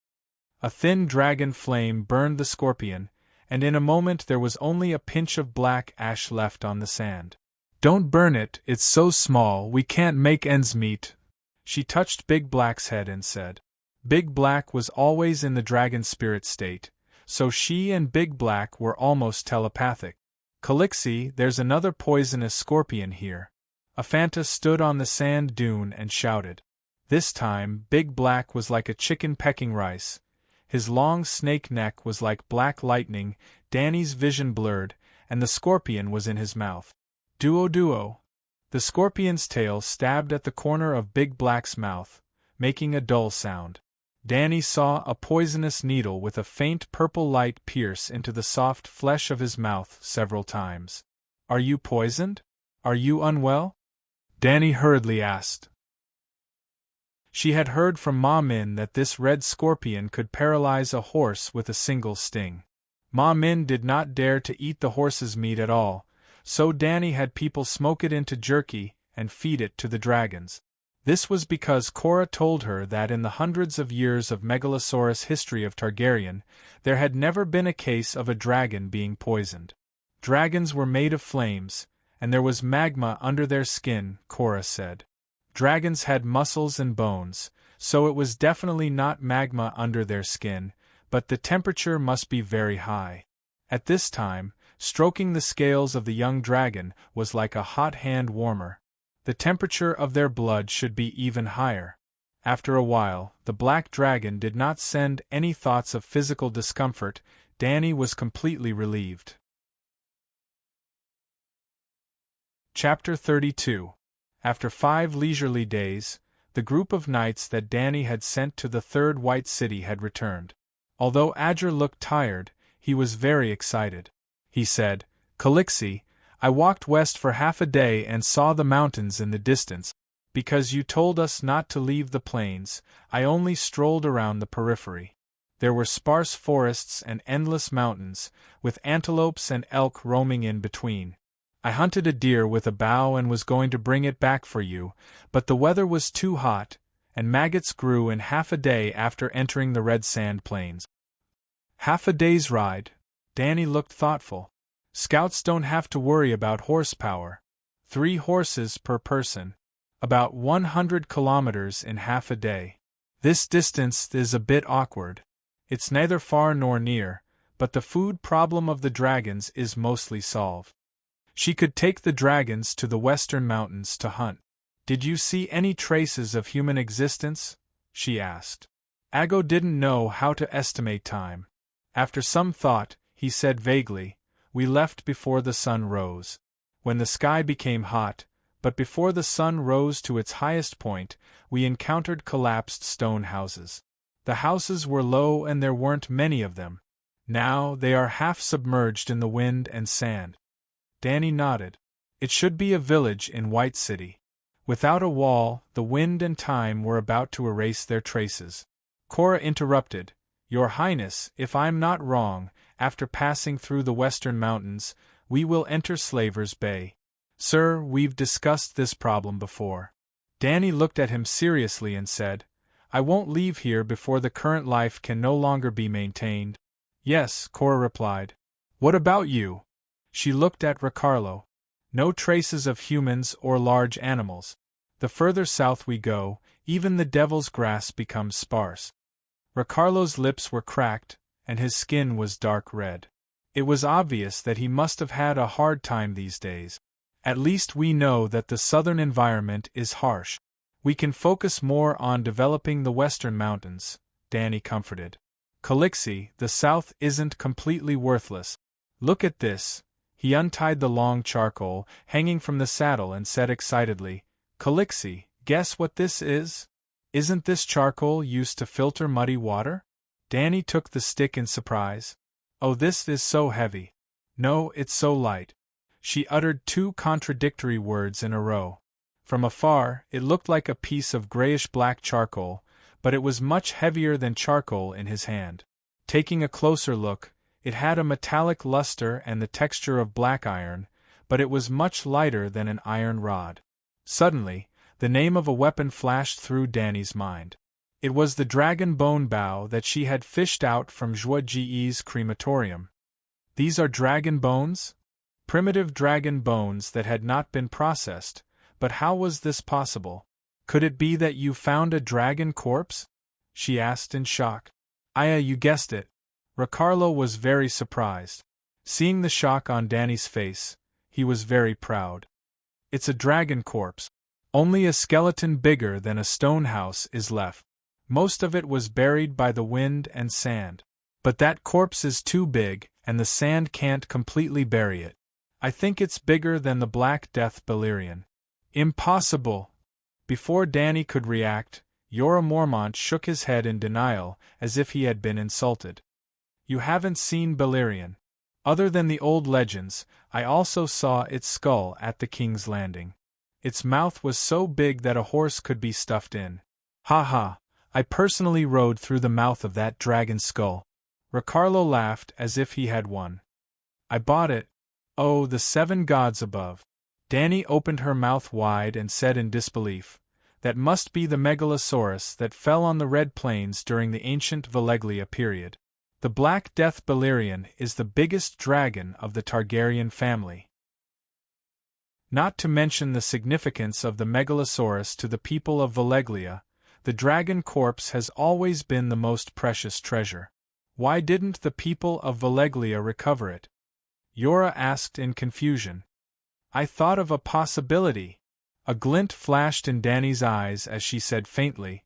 A thin dragon flame burned the scorpion, and in a moment there was only a pinch of black ash left on the sand. "Don't burn it, it's so small we can't make ends meet." She touched Big Black's head and said. Big Black was always in the dragon spirit state, so she and Big Black were almost telepathic. "Calixie, there's another poisonous scorpion here." A Fanta stood on the sand dune and shouted. This time, Big Black was like a chicken pecking rice. His long snake neck was like black lightning, Dani's vision blurred, and the scorpion was in his mouth. Duo duo. The scorpion's tail stabbed at the corner of Big Black's mouth, making a dull sound. Dani saw a poisonous needle with a faint purple light pierce into the soft flesh of his mouth several times. "Are you poisoned? Are you unwell?" Dani hurriedly asked. She had heard from Ma Min that this red scorpion could paralyze a horse with a single sting. Ma Min did not dare to eat the horse's meat at all, so Dani had people smoke it into jerky and feed it to the dragons. This was because Cora told her that in the hundreds of years of Megalosaurus history of Targaryen, there had never been a case of a dragon being poisoned. Dragons were made of flames, and there was magma under their skin, Cora said. Dragons had muscles and bones, so it was definitely not magma under their skin, but the temperature must be very high. At this time, stroking the scales of the young dragon was like a hot hand warmer. The temperature of their blood should be even higher. After a while, the black dragon did not send any thoughts of physical discomfort. Dani was completely relieved. Chapter 32. After 5 leisurely days, the group of knights that Dani had sent to the Third White City had returned. Although Adger looked tired, he was very excited. He said, "Calixie, I walked west for half a day and saw the mountains in the distance. Because you told us not to leave the plains, I only strolled around the periphery. There were sparse forests and endless mountains, with antelopes and elk roaming in between. I hunted a deer with a bow and was going to bring it back for you, but the weather was too hot, and maggots grew in half a day after entering the red sand plains." Half a day's ride. Dani looked thoughtful. Scouts don't have to worry about horsepower. 3 horses per person. About 100 kilometers in half a day. This distance is a bit awkward. It's neither far nor near, but the food problem of the dragons is mostly solved. She could take the dragons to the western mountains to hunt. "Did you see any traces of human existence?" she asked. Ago didn't know how to estimate time. After some thought, he said vaguely, "We left before the sun rose. When the sky became hot, but before the sun rose to its highest point, we encountered collapsed stone houses. The houses were low and there weren't many of them. Now they are half submerged in the wind and sand." Dani nodded. It should be a village in White City. Without a wall, the wind and time were about to erase their traces. Cora interrupted, "Your Highness, if I'm not wrong, after passing through the western mountains, we will enter Slaver's Bay." "Sir, we've discussed this problem before." Dani looked at him seriously and said, "I won't leave here before the current life can no longer be maintained." "Yes," Cora replied. "What about you?" She looked at Ricardo. "No traces of humans or large animals. The further south we go, even the devil's grass becomes sparse." Ricardo's lips were cracked, and his skin was dark red. It was obvious that he must have had a hard time these days. "At least we know that the southern environment is harsh. We can focus more on developing the western mountains," Dani comforted. "Calixie, the south isn't completely worthless. Look at this. He untied the long charcoal hanging from the saddle and said excitedly, Calixi, guess what this is? Isn't this charcoal used to filter muddy water? Danny took the stick in surprise. Oh, this is so heavy. No, it's so light. She uttered two contradictory words in a row. From afar, it looked like a piece of grayish-black charcoal, but it was much heavier than charcoal in his hand. Taking a closer look, it had a metallic luster and the texture of black iron, but it was much lighter than an iron rod. Suddenly, the name of a weapon flashed through Danny's mind. It was the dragon bone bow that she had fished out from Zhuo-Ji's crematorium. These are dragon bones? Primitive dragon bones that had not been processed, but how was this possible? Could it be that you found a dragon corpse? She asked in shock. Aya, you guessed it. Ricardo was very surprised. Seeing the shock on Danny's face, he was very proud. It's a dragon corpse. Only a skeleton bigger than a stone house is left. Most of it was buried by the wind and sand. But that corpse is too big, and the sand can't completely bury it. I think it's bigger than the Black Death Balerion. Impossible! Before Danny could react, Jorah Mormont shook his head in denial, as if he had been insulted. You haven't seen Balerion. Other than the old legends, I also saw its skull at the King's Landing. Its mouth was so big that a horse could be stuffed in. Ha ha! I personally rode through the mouth of that dragon's skull. Ricardo laughed as if he had won. I bought it. Oh, the 7 gods above. Danny opened her mouth wide and said in disbelief, that must be the Megalosaurus that fell on the Red Plains during the ancient Valeglia period. The Black Death Balerion is the biggest dragon of the Targaryen family. Not to mention the significance of the Megalosaurus to the people of Valeglia, the dragon corpse has always been the most precious treasure. Why didn't the people of Valeglia recover it? Jorah asked in confusion. I thought of a possibility. A glint flashed in Danny's eyes as she said faintly,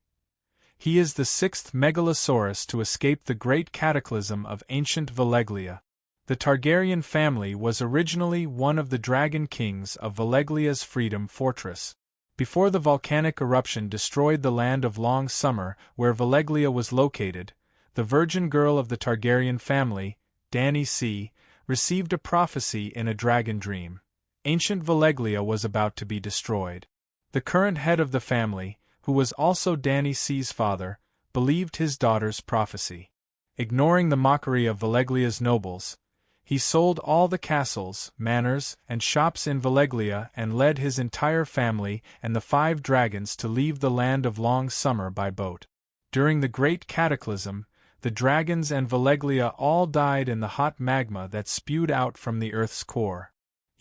He is the 6th Megalosaurus to escape the great cataclysm of ancient Valeglia. The Targaryen family was originally one of the dragon kings of Valeglia's Freedom Fortress. Before the volcanic eruption destroyed the land of Long Summer where Valeglia was located, the virgin girl of the Targaryen family, Dany C., received a prophecy in a dragon dream. Ancient Valeglia was about to be destroyed. The current head of the family, who was also Dany C's father, believed his daughter's prophecy. Ignoring the mockery of Valeglia's nobles, he sold all the castles, manors, and shops in Valeglia and led his entire family and the 5 dragons to leave the land of Long Summer by boat. During the Great Cataclysm, the dragons and Valeglia all died in the hot magma that spewed out from the Earth's core.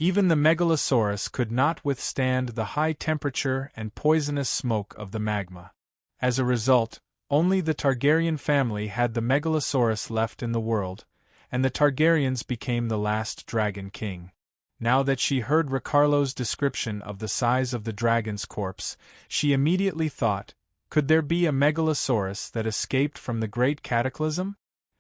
Even the Megalosaurus could not withstand the high temperature and poisonous smoke of the magma. As a result, only the Targaryen family had the Megalosaurus left in the world, and the Targaryens became the last dragon king. Now that she heard Ricardo's description of the size of the dragon's corpse, she immediately thought, could there be a Megalosaurus that escaped from the Great Cataclysm?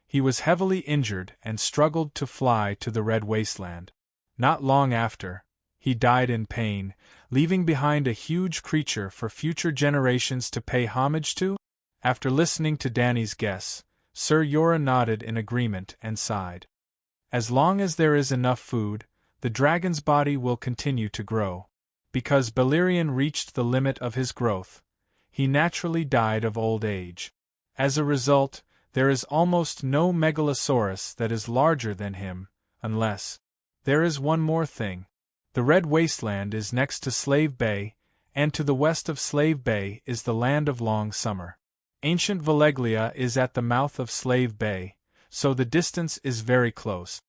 He was heavily injured and struggled to fly to the Red Wasteland. Not long after, he died in pain, leaving behind a huge creature for future generations to pay homage to? After listening to Dany's guess, Sir Jorah nodded in agreement and sighed. As long as there is enough food, the dragon's body will continue to grow. Because Balerion reached the limit of his growth, he naturally died of old age. As a result, there is almost no Megalosaurus that is larger than him, unless... There is one more thing. The Red Wasteland is next to Slave Bay, and to the west of Slave Bay is the land of Long Summer. Ancient Valeglia is at the mouth of Slave Bay, so the distance is very close.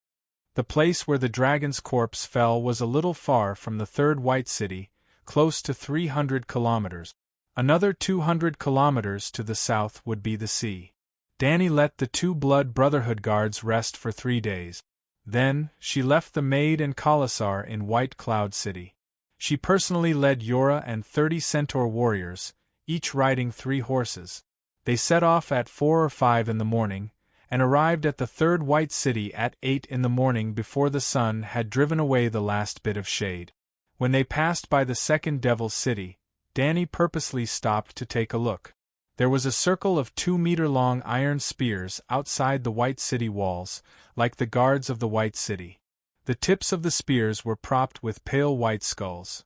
The place where the dragon's corpse fell was a little far from the Third White City, close to 300 kilometers. Another 200 kilometers to the south would be the sea. Dany let the 2 Blood Brotherhood guards rest for 3 days. Then, she left the Maid and Khalasar in White Cloud City. She personally led Jorah and 30 centaur warriors, each riding 3 horses. They set off at 4 or 5 in the morning, and arrived at the third white city at 8 in the morning before the sun had driven away the last bit of shade. When they passed by the second Devil's City, Danny purposely stopped to take a look. There was a circle of 2-meter-long iron spears outside the White City walls, like the guards of the White City. The tips of the spears were propped with pale white skulls.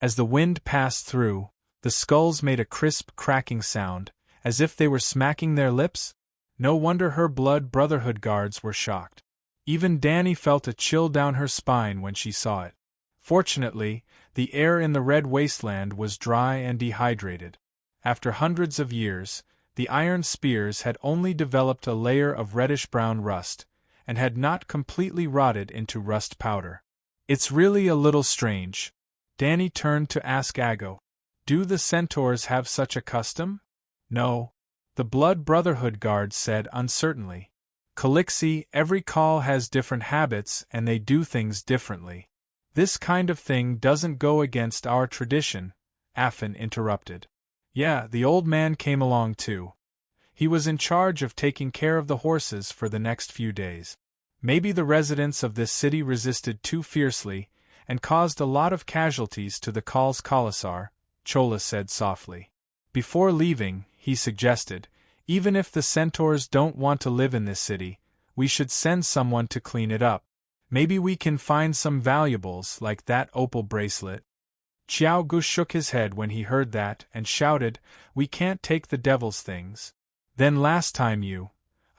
As the wind passed through, the skulls made a crisp cracking sound, as if they were smacking their lips. No wonder her blood brotherhood guards were shocked. Even Danny felt a chill down her spine when she saw it. Fortunately, the air in the red wasteland was dry and dehydrated. After hundreds of years, the iron spears had only developed a layer of reddish-brown rust, and had not completely rotted into rust powder. "It's really a little strange." Danny turned to ask Ago. "Do the centaurs have such a custom?" "No," the Blood Brotherhood guard said uncertainly. "Calixi, every call has different habits and they do things differently. This kind of thing doesn't go against our tradition," Affin interrupted. "Yeah, the old man came along too. He was in charge of taking care of the horses for the next few days. Maybe the residents of this city resisted too fiercely, and caused a lot of casualties to the Kals Kalasar," Chola said softly. "Before leaving," he suggested, "even if the centaurs don't want to live in this city, we should send someone to clean it up. Maybe we can find some valuables like that opal bracelet." Xiao Gu shook his head when he heard that and shouted, "We can't take the devil's things." "Then last time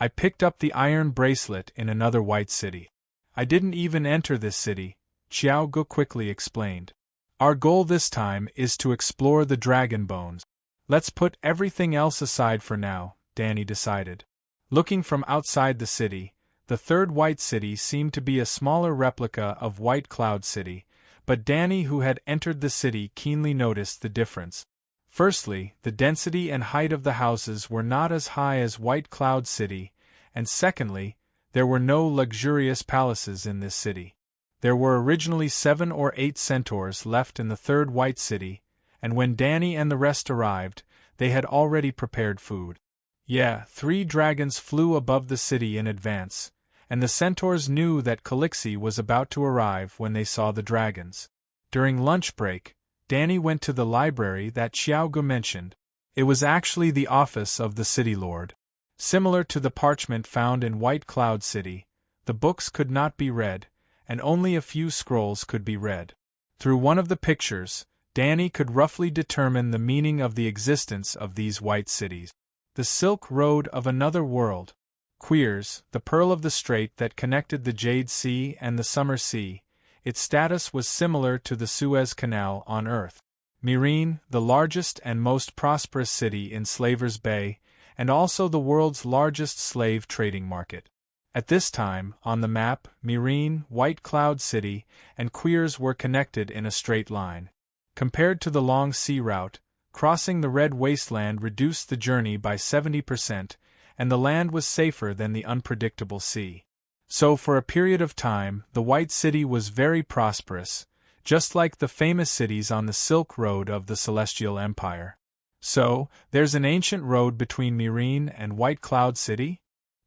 I picked up the iron bracelet in another white city. I didn't even enter this city," Xiao Gu quickly explained. "Our goal this time is to explore the dragon bones. Let's put everything else aside for now," Danny decided. Looking from outside the city, the third White City seemed to be a smaller replica of White Cloud City, but Danny, who had entered the city, keenly noticed the difference. Firstly, the density and height of the houses were not as high as White Cloud City, and secondly, there were no luxurious palaces in this city. There were originally 7 or 8 centaurs left in the third White City, and when Danny and the rest arrived, they had already prepared food. Yeah, 3 dragons flew above the city in advance, and the centaurs knew that Calixi was about to arrive when they saw the dragons. During lunch break, Danny went to the library that Xiao Gu mentioned. It was actually the office of the City Lord. Similar to the parchment found in White Cloud City, the books could not be read, and only a few scrolls could be read. Through one of the pictures, Danny could roughly determine the meaning of the existence of these white cities. The Silk Road of Another World. Quirs, the pearl of the strait that connected the Jade Sea and the Summer Sea, its status was similar to the Suez Canal on Earth. Myrene, the largest and most prosperous city in Slaver's Bay, and also the world's largest slave trading market. At this time, on the map, Myrene, White Cloud City, and Quirs were connected in a straight line. Compared to the long sea route, crossing the Red Wasteland reduced the journey by 70%, and the land was safer than the unpredictable sea. So for a period of time, the White City was very prosperous, just like the famous cities on the Silk Road of the Celestial Empire. So, there's an ancient road between Myrene and White Cloud City?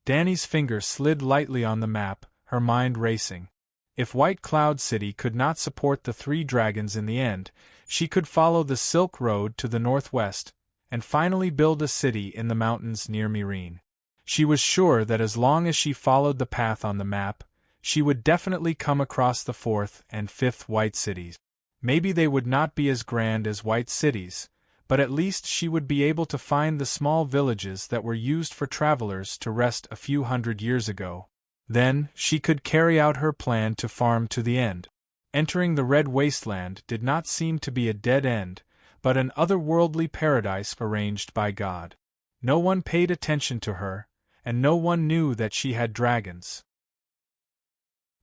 Danny's finger slid lightly on the map, her mind racing. If White Cloud City could not support the 3 dragons in the end, she could follow the Silk Road to the northwest, and finally build a city in the mountains near Myrene. She was sure that as long as she followed the path on the map, she would definitely come across the 4th and 5th White Cities. Maybe they would not be as grand as White Cities, but at least she would be able to find the small villages that were used for travelers to rest a few hundred years ago. Then, she could carry out her plan to farm to the end. Entering the Red Wasteland did not seem to be a dead end, but an otherworldly paradise arranged by God. No one paid attention to her, and no one knew that she had dragons.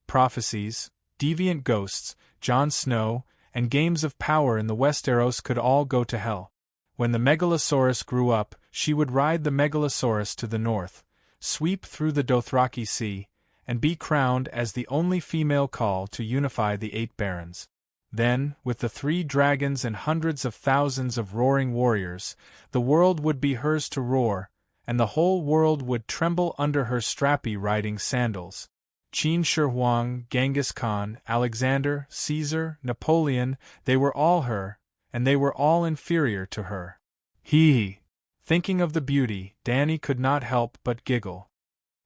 Prophecies, deviant ghosts, Jon Snow, and games of power in the Westeros could all go to hell. When the Megalosaurus grew up, she would ride the Megalosaurus to the north, sweep through the Dothraki Sea, and be crowned as the only female call to unify the 8 barons. Then, with the 3 dragons and hundreds of thousands of roaring warriors, the world would be hers to roar, and the whole world would tremble under her strappy riding sandals. Qin Shi Huang, Genghis Khan, Alexander, Caesar, Napoleon, they were all her, and they were all inferior to her. Hee! Thinking of the beauty, Danny could not help but giggle.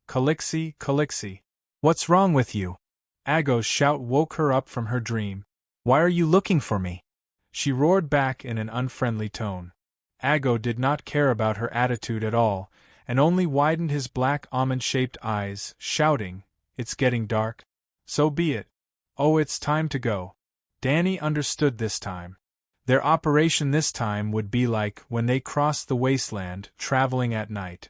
Calixie, Calixie. What's wrong with you? Ago's shout woke her up from her dream. Why are you looking for me? She roared back in an unfriendly tone. Ago did not care about her attitude at all, and only widened his black almond-shaped eyes, shouting, It's getting dark. So be it. Oh, it's time to go. Danny understood this time. Their operation this time would be like when they crossed the wasteland, traveling at night.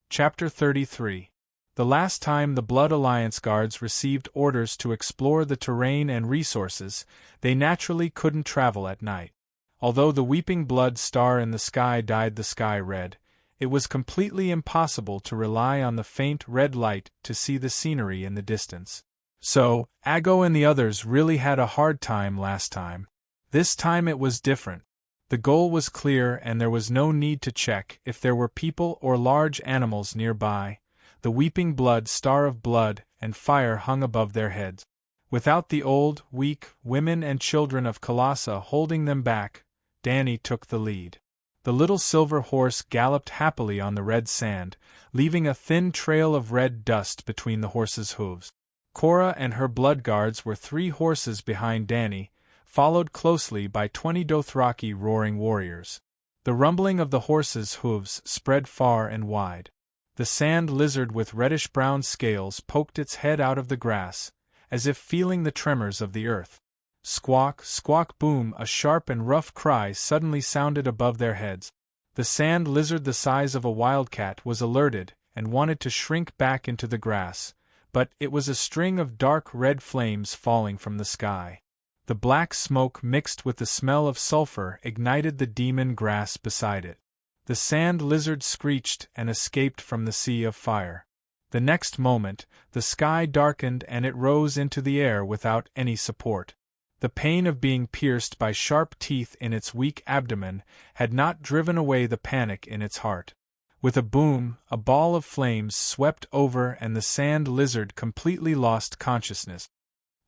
Chapter 33. The last time the Blood Alliance guards received orders to explore the terrain and resources, they naturally couldn't travel at night. Although the weeping blood star in the sky dyed the sky red, it was completely impossible to rely on the faint red light to see the scenery in the distance. So, Ago and the others really had a hard time last time. This time it was different. The goal was clear and there was no need to check if there were people or large animals nearby. The weeping blood star of blood and fire hung above their heads. Without the old, weak women and children of Colossa holding them back, Danny took the lead. The little silver horse galloped happily on the red sand, leaving a thin trail of red dust between the horse's hooves. Cora and her blood guards were 3 horses behind Danny, followed closely by 20 Dothraki roaring warriors. The rumbling of the horses' hooves spread far and wide. The sand lizard with reddish-brown scales poked its head out of the grass, as if feeling the tremors of the earth. Squawk, squawk, boom! A sharp and rough cry suddenly sounded above their heads. The sand lizard the size of a wildcat was alerted and wanted to shrink back into the grass, but it was a string of dark red flames falling from the sky. The black smoke mixed with the smell of sulfur ignited the demon grass beside it. The sand lizard screeched and escaped from the sea of fire. The next moment, the sky darkened and it rose into the air without any support. The pain of being pierced by sharp teeth in its weak abdomen had not driven away the panic in its heart. With a boom, a ball of flames swept over and the sand lizard completely lost consciousness.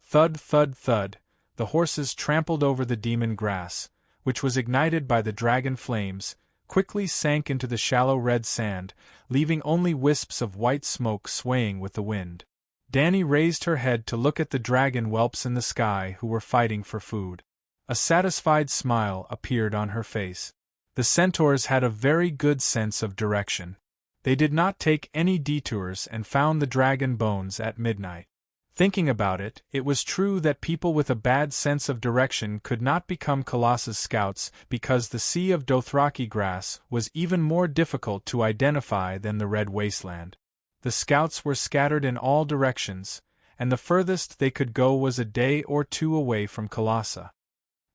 Thud, thud, thud, the horses trampled over the demon grass, which was ignited by the dragon flames, quickly sank into the shallow red sand, leaving only wisps of white smoke swaying with the wind. Danny raised her head to look at the dragon whelps in the sky who were fighting for food. A satisfied smile appeared on her face. The centaurs had a very good sense of direction. They did not take any detours and found the dragon bones at midnight. Thinking about it, it was true that people with a bad sense of direction could not become Colossus scouts because the sea of Dothraki grass was even more difficult to identify than the red wasteland. The scouts were scattered in all directions, and the furthest they could go was a day or 2 away from Colossa.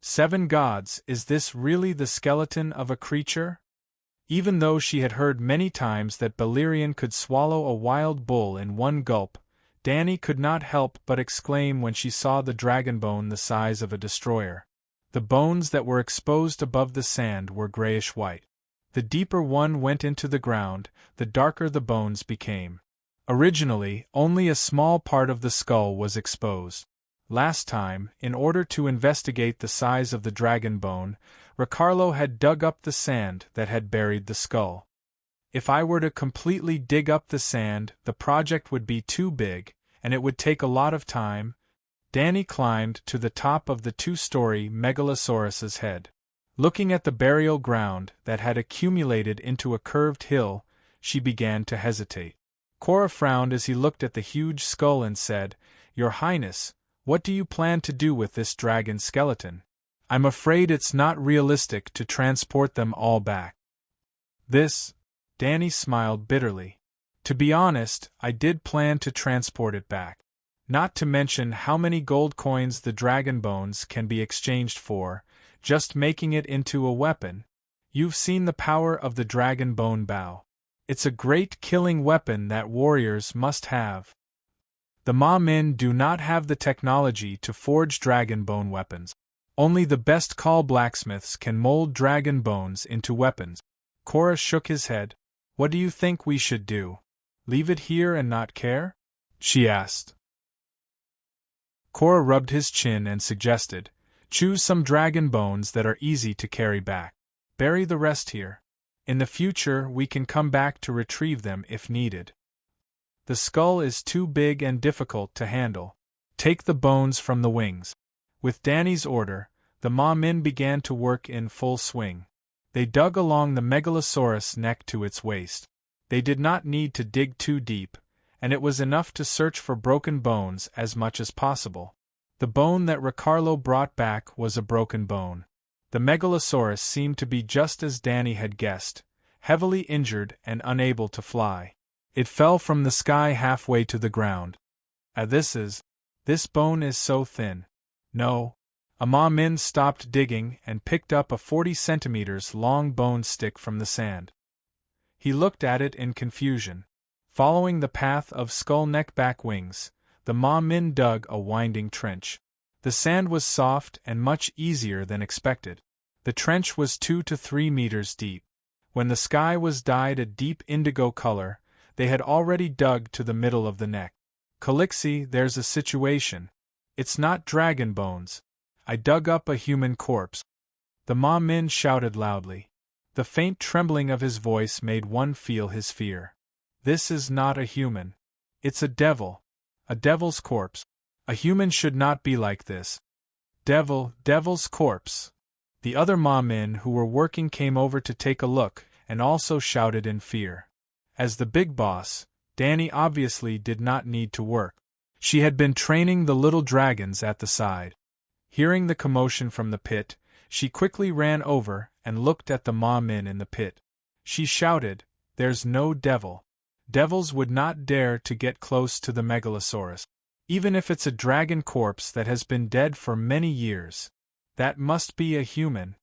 7 gods, is this really the skeleton of a creature? Even though she had heard many times that Balerion could swallow a wild bull in one gulp, Danny could not help but exclaim when she saw the dragon bone the size of a destroyer. The bones that were exposed above the sand were grayish-white. The deeper one went into the ground, the darker the bones became. Originally, only a small part of the skull was exposed. Last time, in order to investigate the size of the dragon bone, Ricardo had dug up the sand that had buried the skull. If I were to completely dig up the sand, the project would be too big, and it would take a lot of time. Danny climbed to the top of the 2-story Megalosaurus's head. Looking at the burial ground that had accumulated into a curved hill, she began to hesitate. Cora frowned as he looked at the huge skull and said, "Your Highness, what do you plan to do with this dragon skeleton? I'm afraid it's not realistic to transport them all back." Danny smiled bitterly. "To be honest, I did plan to transport it back. Not to mention how many gold coins the dragon bones can be exchanged for, just making it into a weapon. You've seen the power of the dragon bone bow. It's a great killing weapon that warriors must have. The Ma Men do not have the technology to forge dragon bone weapons. Only the best call blacksmiths can mold dragon bones into weapons. Cora shook his head. What do you think we should do? Leave it here and not care? She asked. Cora rubbed his chin and suggested, choose some dragon bones that are easy to carry back. Bury the rest here. In the future we can come back to retrieve them if needed. The skull is too big and difficult to handle. Take the bones from the wings. With Danny's order, the Ma-min began to work in full swing. They dug along the megalosaurus' neck to its waist. They did not need to dig too deep, and it was enough to search for broken bones as much as possible. The bone that Ricardo brought back was a broken bone. The megalosaurus seemed to be just as Danny had guessed, heavily injured and unable to fly. It fell from the sky halfway to the ground. This bone is so thin. No. A Ma-min stopped digging and picked up a 40 centimeters long bone stick from the sand. He looked at it in confusion. Following the path of skull neck back wings, the Ma-min dug a winding trench. The sand was soft and much easier than expected. The trench was 2 to 3 meters deep. When the sky was dyed a deep indigo color, they had already dug to the middle of the neck. Calixi, there's a situation. It's not dragon bones. I dug up a human corpse. The Ma-min shouted loudly. The faint trembling of his voice made one feel his fear. This is not a human. It's a devil. A devil's corpse. A human should not be like this. Devil's corpse. The other Ma-min who were working came over to take a look, and also shouted in fear. As the big boss, Danny obviously did not need to work. She had been training the little dragons at the side. Hearing the commotion from the pit, she quickly ran over and looked at the Ma-min in the pit. She shouted, "There's no devil. Devils would not dare to get close to the megalosaurus. Even if it's a dragon corpse that has been dead for many years. That must be a human."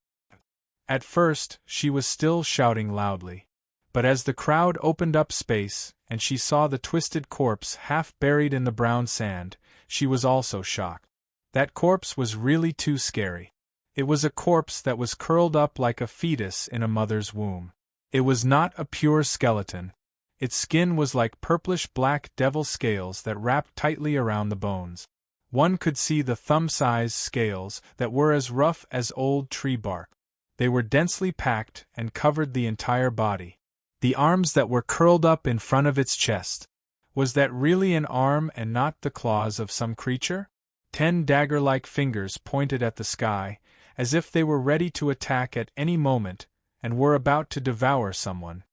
At first, she was still shouting loudly. But as the crowd opened up space, and she saw the twisted corpse half buried in the brown sand, she was also shocked. That corpse was really too scary. It was a corpse that was curled up like a fetus in a mother's womb. It was not a pure skeleton. Its skin was like purplish-black devil scales that wrapped tightly around the bones. One could see the thumb-sized scales that were as rough as old tree bark. They were densely packed and covered the entire body. The arms that were curled up in front of its chest. Was that really an arm and not the claws of some creature? 10 dagger-like fingers pointed at the sky, as if they were ready to attack at any moment, and were about to devour someone.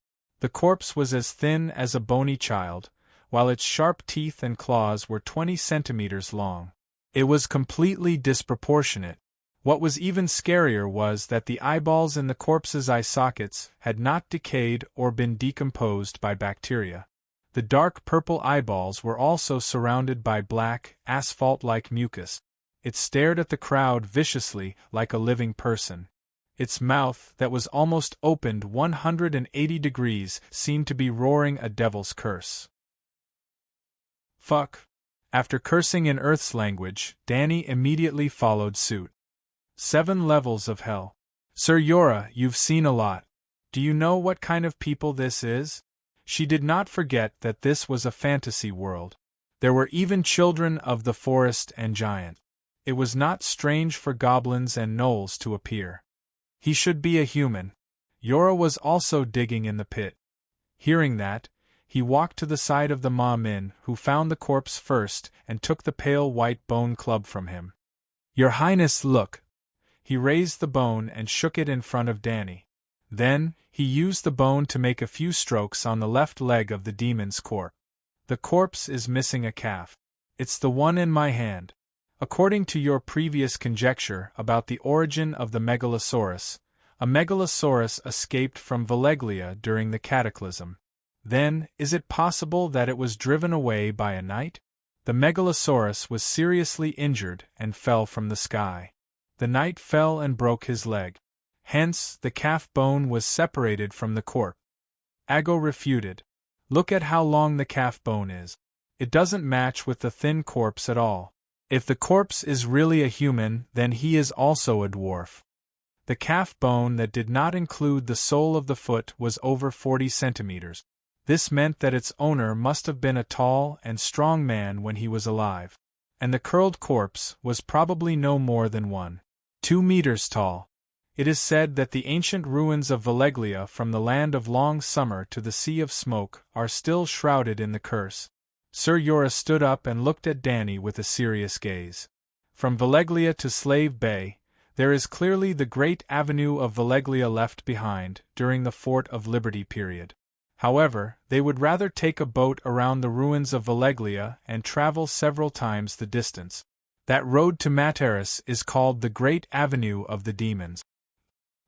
The corpse was as thin as a bony child, while its sharp teeth and claws were 20 centimeters long. It was completely disproportionate. What was even scarier was that the eyeballs in the corpse's eye sockets had not decayed or been decomposed by bacteria. The dark purple eyeballs were also surrounded by black, asphalt-like mucus. It stared at the crowd viciously like a living person. Its mouth, that was almost opened 180 degrees, seemed to be roaring a devil's curse. Fuck. After cursing in Earth's language, Danny immediately followed suit. 7 levels of hell. Sir Yora, you've seen a lot. Do you know what kind of people this is? She did not forget that this was a fantasy world. There were even children of the forest and giant. It was not strange for goblins and gnolls to appear. He should be a human. Yora was also digging in the pit. Hearing that, he walked to the side of the Ma-min, who found the corpse first and took the pale white bone club from him. Your Highness, look. He raised the bone and shook it in front of Danny. Then, he used the bone to make a few strokes on the left leg of the demon's corpse. The corpse is missing a calf. It's the one in my hand. According to your previous conjecture about the origin of the megalosaurus, a megalosaurus escaped from Valeglia during the cataclysm. Then, is it possible that it was driven away by a knight? The megalosaurus was seriously injured and fell from the sky. The knight fell and broke his leg. Hence, the calf bone was separated from the corpse. Ago refuted. Look at how long the calf bone is. It doesn't match with the thin corpse at all. If the corpse is really a human, then he is also a dwarf. The calf bone that did not include the sole of the foot was over 40 centimeters. This meant that its owner must have been a tall and strong man when he was alive. And the curled corpse was probably no more than 1.2 meters tall. It is said that the ancient ruins of Valeglia from the land of long summer to the sea of smoke are still shrouded in the curse. Sir Jorah stood up and looked at Dany with a serious gaze. From Valeglia to Slave Bay, there is clearly the great avenue of Valeglia left behind during the Fort of Liberty period. However, they would rather take a boat around the ruins of Valeglia and travel several times the distance. That road to Materis is called the Great Avenue of the Demons.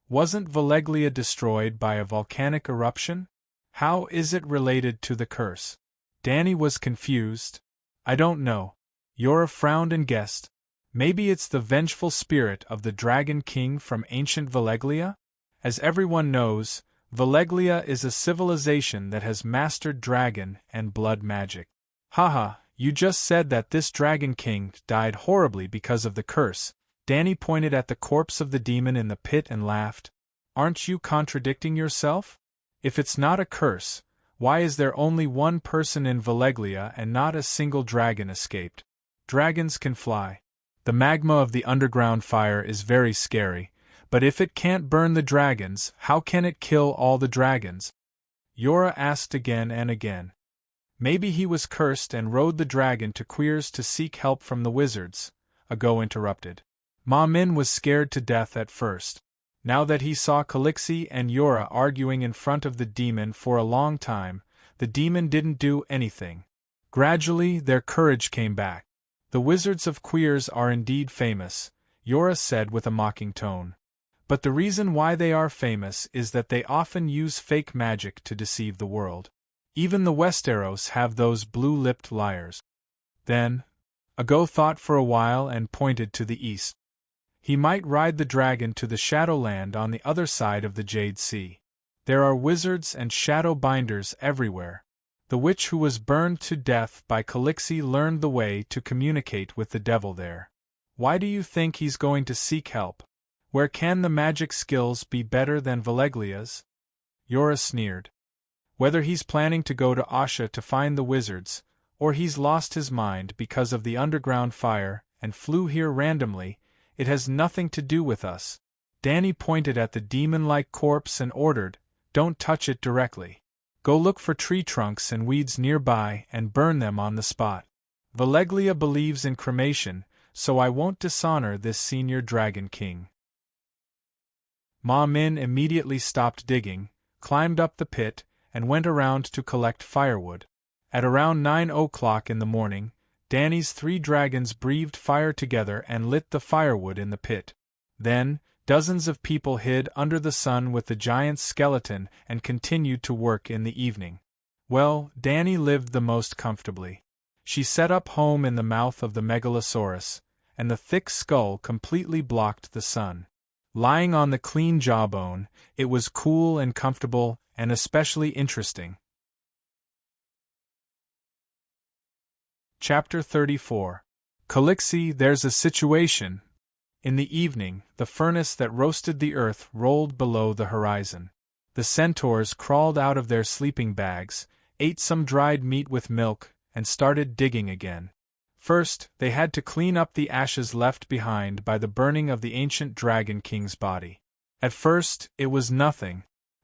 Wasn't Valeglia destroyed by a volcanic eruption? How is it related to the curse? Dany was confused. I don't know. Jorah frowned and guessed. Maybe it's the vengeful spirit of the Dragon King from ancient Valeglia? As everyone knows, Valeglia is a civilization that has mastered dragon and blood magic. Haha, you just said that this Dragon King died horribly because of the curse. Dany pointed at the corpse of the demon in the pit and laughed. Aren't you contradicting yourself? If it's not a curse, why is there only one person in Valeglia and not a single dragon escaped? Dragons can fly. The magma of the underground fire is very scary, but if it can't burn the dragons, how can it kill all the dragons? Jorah asked again and again. Maybe he was cursed and rode the dragon to Queers to seek help from the wizards, Ago interrupted. Ma Min was scared to death at first. Now that he saw Calixi and Jorah arguing in front of the demon for a long time, the demon didn't do anything. Gradually, their courage came back. The wizards of Queers are indeed famous, Jorah said with a mocking tone. But the reason why they are famous is that they often use fake magic to deceive the world. Even the Westeros have those blue-lipped liars. Then, Ago thought for a while and pointed to the east. He might ride the dragon to the Shadowland on the other side of the Jade Sea. There are wizards and shadow binders everywhere. The witch who was burned to death by Calixi learned the way to communicate with the devil there. Why do you think he's going to seek help? Where can the magic skills be better than Valeglia's? Jorah sneered. Whether he's planning to go to Asha to find the wizards, or he's lost his mind because of the underground fire and flew here randomly, it has nothing to do with us. Dany pointed at the demon-like corpse and ordered, "Don't touch it directly. Go look for tree trunks and weeds nearby and burn them on the spot. Valeglia believes in cremation, so I won't dishonor this senior Dragon King." Ma Min immediately stopped digging, climbed up the pit, and went around to collect firewood. At around 9 o'clock in the morning, Dany's 3 dragons breathed fire together and lit the firewood in the pit. Then, dozens of people hid under the sun with the giant's skeleton and continued to work in the evening. Well, Dany lived the most comfortably. She set up home in the mouth of the Megalosaurus, and the thick skull completely blocked the sun. Lying on the clean jawbone, it was cool and comfortable, and especially interesting. Chapter 34. Calixi, there's a situation. In the evening, the furnace that roasted the earth rolled below the horizon. The centaurs crawled out of their sleeping bags, ate some dried meat with milk, and started digging again. First, they had to clean up the ashes left behind by the burning of the ancient Dragon King's body. At first, it was nothing.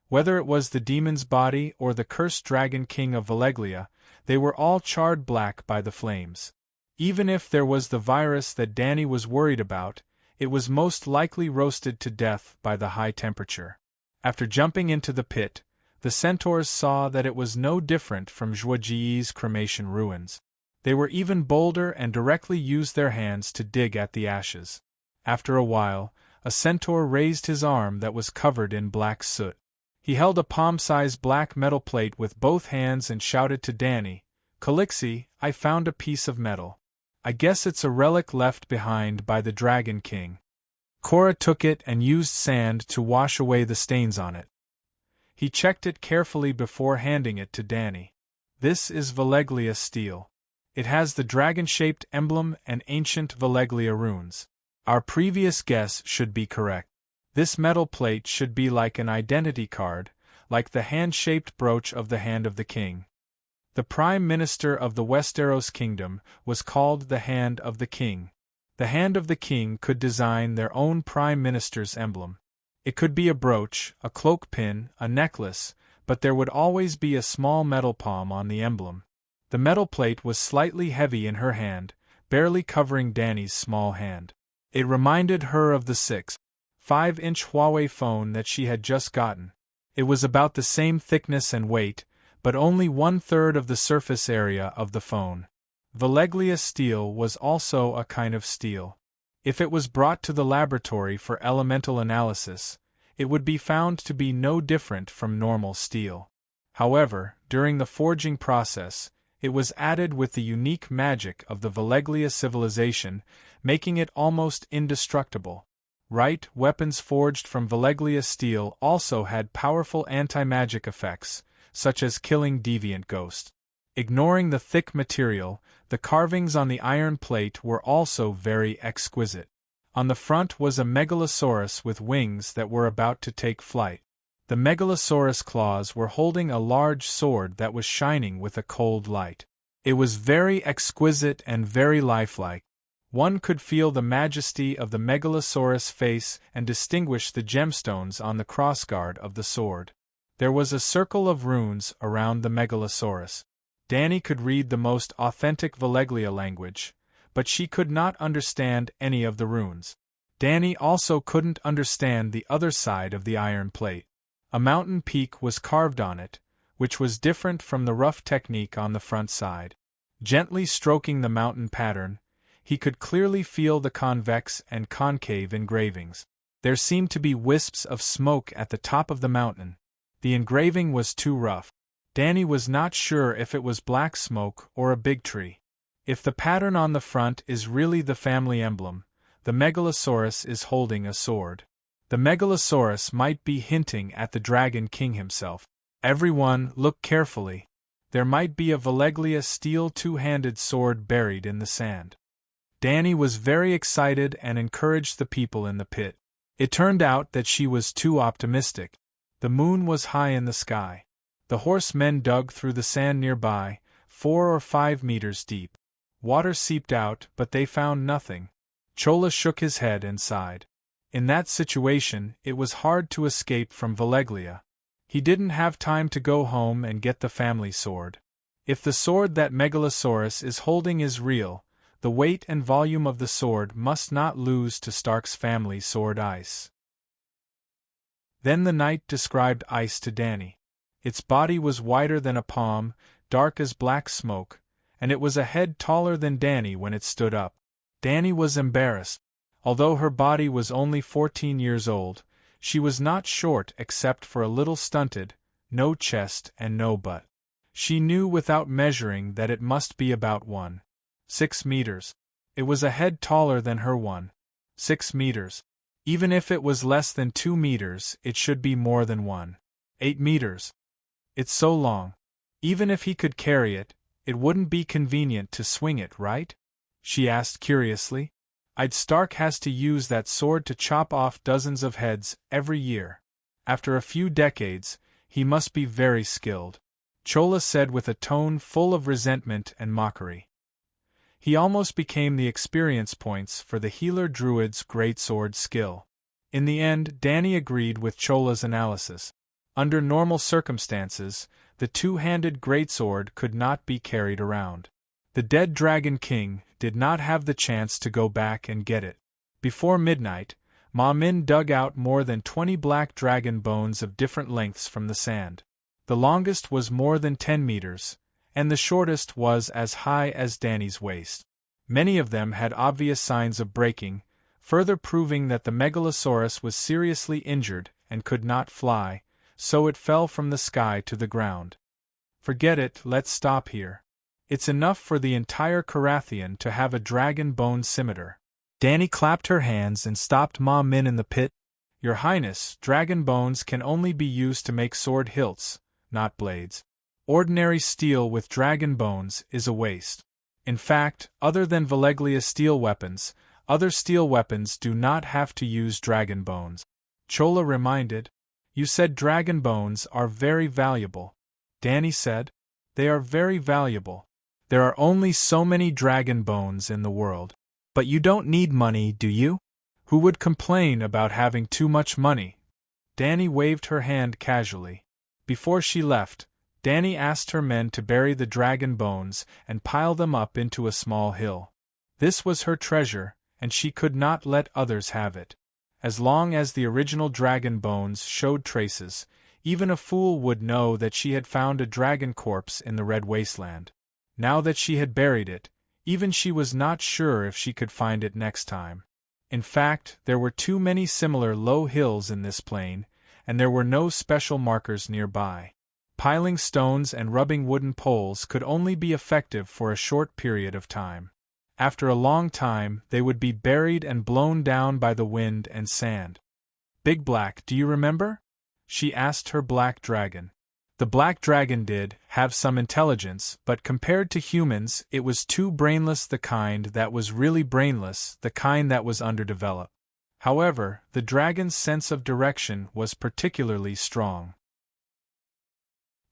Whether it was the demon's body or the cursed Dragon King of Valeglia, they were all charred black by the flames. Even if there was the virus that Dany was worried about, it was most likely roasted to death by the high temperature. After jumping into the pit, the centaurs saw that it was no different from Zhuoji's cremation ruins. They were even bolder and directly used their hands to dig at the ashes. After a while, a centaur raised his arm that was covered in black soot. He held a palm-sized black metal plate with both hands and shouted to Dany, "Calixi, I found a piece of metal. I guess it's a relic left behind by the Dragon King." Cora took it and used sand to wash away the stains on it. He checked it carefully before handing it to Dany. "This is Valeglia steel. It has the dragon-shaped emblem and ancient Valeglia runes. Our previous guess should be correct. This metal plate should be like an identity card, like the hand-shaped brooch of the Hand of the King. The Prime Minister of the Westeros Kingdom was called the Hand of the King. The Hand of the King could design their own Prime Minister's emblem. It could be a brooch, a cloak pin, a necklace, but there would always be a small metal palm on the emblem. The metal plate was slightly heavy in her hand, barely covering Dany's small hand. It reminded her of the 6.5-inch Huawei phone that she had just gotten. It was about the same thickness and weight, but only 1/3 of the surface area of the phone. Valeglia steel was also a kind of steel. If it was brought to the laboratory for elemental analysis, it would be found to be no different from normal steel. However, during the forging process, it was added with the unique magic of the Valeglia civilization, making it almost indestructible. Weapons forged from Valeglia steel also had powerful anti-magic effects, such as killing deviant ghosts. Ignoring the thick material, the carvings on the iron plate were also very exquisite. On the front was a megalosaurus with wings that were about to take flight. The megalosaurus claws were holding a large sword that was shining with a cold light. It was very exquisite and very lifelike. One could feel the majesty of the megalosaurus face and distinguish the gemstones on the crossguard of the sword. There was a circle of runes around the megalosaurus. Dany could read the most authentic Valeglia language, but she could not understand any of the runes. Dany also couldn't understand the other side of the iron plate. A mountain peak was carved on it, which was different from the rough technique on the front side. Gently stroking the mountain pattern, he could clearly feel the convex and concave engravings. There seemed to be wisps of smoke at the top of the mountain. The engraving was too rough. Dany was not sure if it was black smoke or a big tree. If the pattern on the front is really the family emblem, the megalosaurus is holding a sword. The megalosaurus might be hinting at the Dragon King himself. Everyone, look carefully. There might be a Valeglia steel two-handed sword buried in the sand. Dany was very excited and encouraged the people in the pit. It turned out that she was too optimistic. The moon was high in the sky. The horsemen dug through the sand nearby, 4 or 5 meters deep. Water seeped out, but they found nothing. Chola shook his head and sighed. In that situation, it was hard to escape from Valeglia. He didn't have time to go home and get the family sword. If the sword that Megalosaurus is holding is real, the weight and volume of the sword must not lose to Stark's family sword Ice. Then the knight described Ice to Dany. Its body was wider than a palm, dark as black smoke, and it was a head taller than Dany when it stood up. Dany was embarrassed. Although her body was only 14 years old, she was not short except for a little stunted, no chest and no butt. She knew without measuring that it must be about 1.6 meters. It was a head taller than her 1.6 meters. Even if it was less than 2 meters, it should be more than 1.8 meters. It's so long. Even if he could carry it, it wouldn't be convenient to swing it, right? She asked curiously. Stark has to use that sword to chop off dozens of heads every year. After a few decades, he must be very skilled. Chola said with a tone full of resentment and mockery. He almost became the experience points for the healer druid's greatsword skill. In the end, Dany agreed with Chola's analysis. Under normal circumstances, the two-handed greatsword could not be carried around. The dead Dragon King did not have the chance to go back and get it. Before midnight, Ma Min dug out more than 20 black dragon bones of different lengths from the sand. The longest was more than 10 meters, and the shortest was as high as Dany's waist. Many of them had obvious signs of breaking, further proving that the Megalosaurus was seriously injured and could not fly, so it fell from the sky to the ground. Forget it, let's stop here. It's enough for the entire Carathian to have a dragon bone scimitar. Dany clapped her hands and stopped Ma Min in the pit. Your Highness, dragon bones can only be used to make sword hilts, not blades. Ordinary steel with dragon bones is a waste. In fact, other than Valeglia's steel weapons, other steel weapons do not have to use dragon bones. Chola reminded. You said dragon bones are very valuable. Danny said. They are very valuable. There are only so many dragon bones in the world. But you don't need money, do you? Who would complain about having too much money? Danny waved her hand casually. Before she left, Danny asked her men to bury the dragon bones and pile them up into a small hill. This was her treasure, and she could not let others have it. As long as the original dragon bones showed traces, even a fool would know that she had found a dragon corpse in the Red Wasteland. Now that she had buried it, even she was not sure if she could find it next time. In fact, there were too many similar low hills in this plain, and there were no special markers nearby. Piling stones and rubbing wooden poles could only be effective for a short period of time. After a long time, they would be buried and blown down by the wind and sand. Big Black, do you remember? She asked her black dragon. The black dragon did have some intelligence, but compared to humans, it was too brainless, the kind that was really brainless, the kind that was underdeveloped. However, the dragon's sense of direction was particularly strong.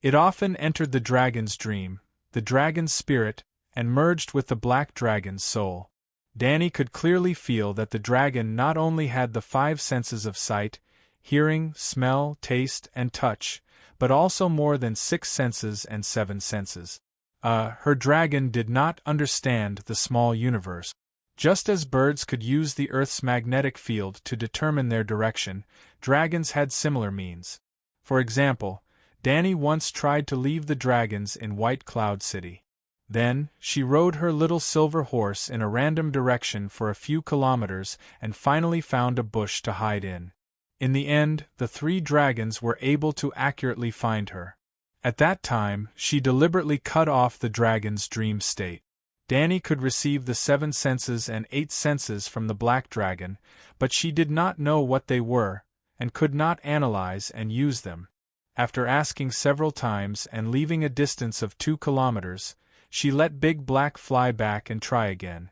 It often entered the dragon's dream, the dragon's spirit, and merged with the black dragon's soul. Danny could clearly feel that the dragon not only had the 5 senses of sight, hearing, smell, taste, and touch, but also more than 6 senses and 7 senses. Her dragon did not understand the small universe. Just as birds could use the Earth's magnetic field to determine their direction, dragons had similar means. For example, Danny once tried to leave the dragons in White Cloud City. Then, she rode her little silver horse in a random direction for a few kilometers and finally found a bush to hide in. In the end, the 3 dragons were able to accurately find her. At that time, she deliberately cut off the dragon's dream state. Danny could receive the 7 senses and 8 senses from the black dragon, but she did not know what they were, and could not analyze and use them. After asking several times and leaving a distance of 2 kilometers, she let Big Black fly back and try again.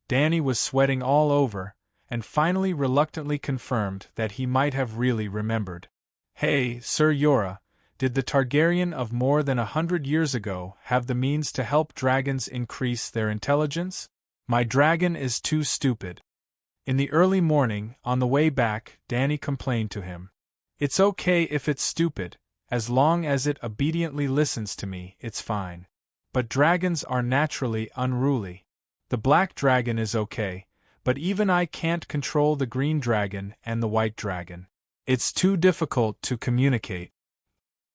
Danny was sweating all over, and finally reluctantly confirmed that he might have really remembered. Hey, Sir Yora, did the Targaryen of more than 100 years ago have the means to help dragons increase their intelligence? My dragon is too stupid. In the early morning, on the way back, Danny complained to him. It's okay if it's stupid, as long as it obediently listens to me, it's fine. But dragons are naturally unruly. The black dragon is okay, but even I can't control the green dragon and the white dragon. It's too difficult to communicate.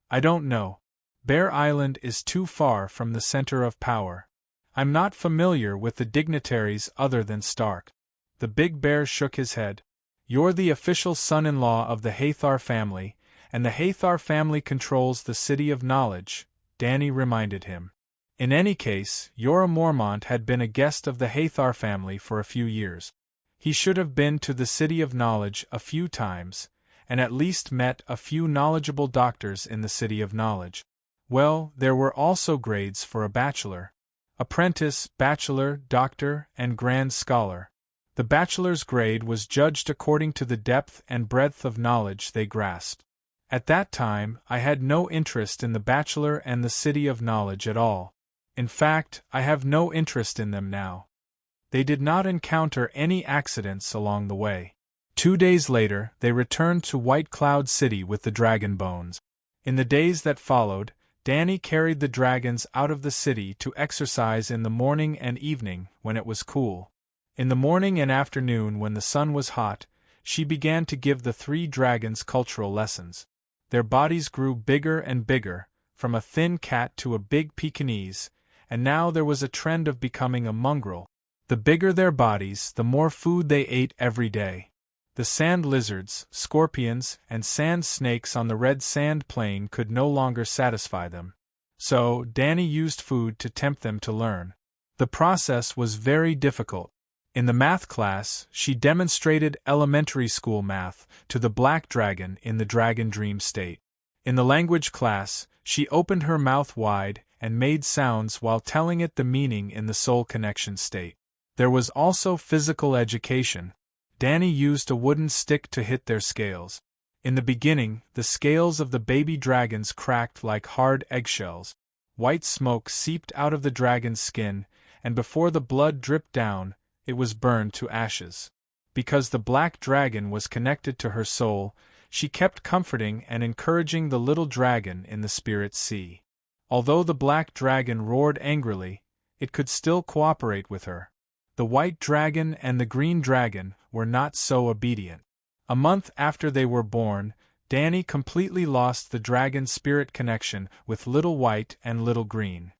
I don't know. Bear Island is too far from the center of power. I'm not familiar with the dignitaries other than Stark. The big bear shook his head. You're the official son-in-law of the Hathor family, and the Hathor family controls the City of Knowledge, Danny reminded him. In any case, Jorah Mormont had been a guest of the Hathor family for a few years. He should have been to the City of Knowledge a few times, and at least met a few knowledgeable doctors in the City of Knowledge. Well, there were also grades for a bachelor. Apprentice, bachelor, doctor, and grand scholar. The bachelor's grade was judged according to the depth and breadth of knowledge they grasped. At that time, I had no interest in the bachelor and the City of Knowledge at all. In fact, I have no interest in them now. They did not encounter any accidents along the way. 2 days later, they returned to White Cloud City with the dragon bones. In the days that followed, Danny carried the dragons out of the city to exercise in the morning and evening when it was cool. In the morning and afternoon when the sun was hot, she began to give the 3 dragons cultural lessons. Their bodies grew bigger and bigger, from a thin cat to a big Pekingese, and now there was a trend of becoming a mongrel. The bigger their bodies, the more food they ate every day. The sand lizards, scorpions, and sand snakes on the red sand plain could no longer satisfy them. So, Danny used food to tempt them to learn. The process was very difficult. In the math class, she demonstrated elementary school math to the black dragon in the dragon dream state. In the language class, she opened her mouth wide and made sounds while telling it the meaning in the soul connection state. There was also physical education. Danny used a wooden stick to hit their scales. In the beginning, the scales of the baby dragons cracked like hard eggshells. White smoke seeped out of the dragon's skin, and before the blood dripped down, it was burned to ashes. Because the black dragon was connected to her soul, she kept comforting and encouraging the little dragon in the spirit sea. Although the black dragon roared angrily, it could still cooperate with her. The white dragon and the green dragon were not so obedient. A month after they were born, Danny completely lost the dragon's spirit connection with Little White and Little Green.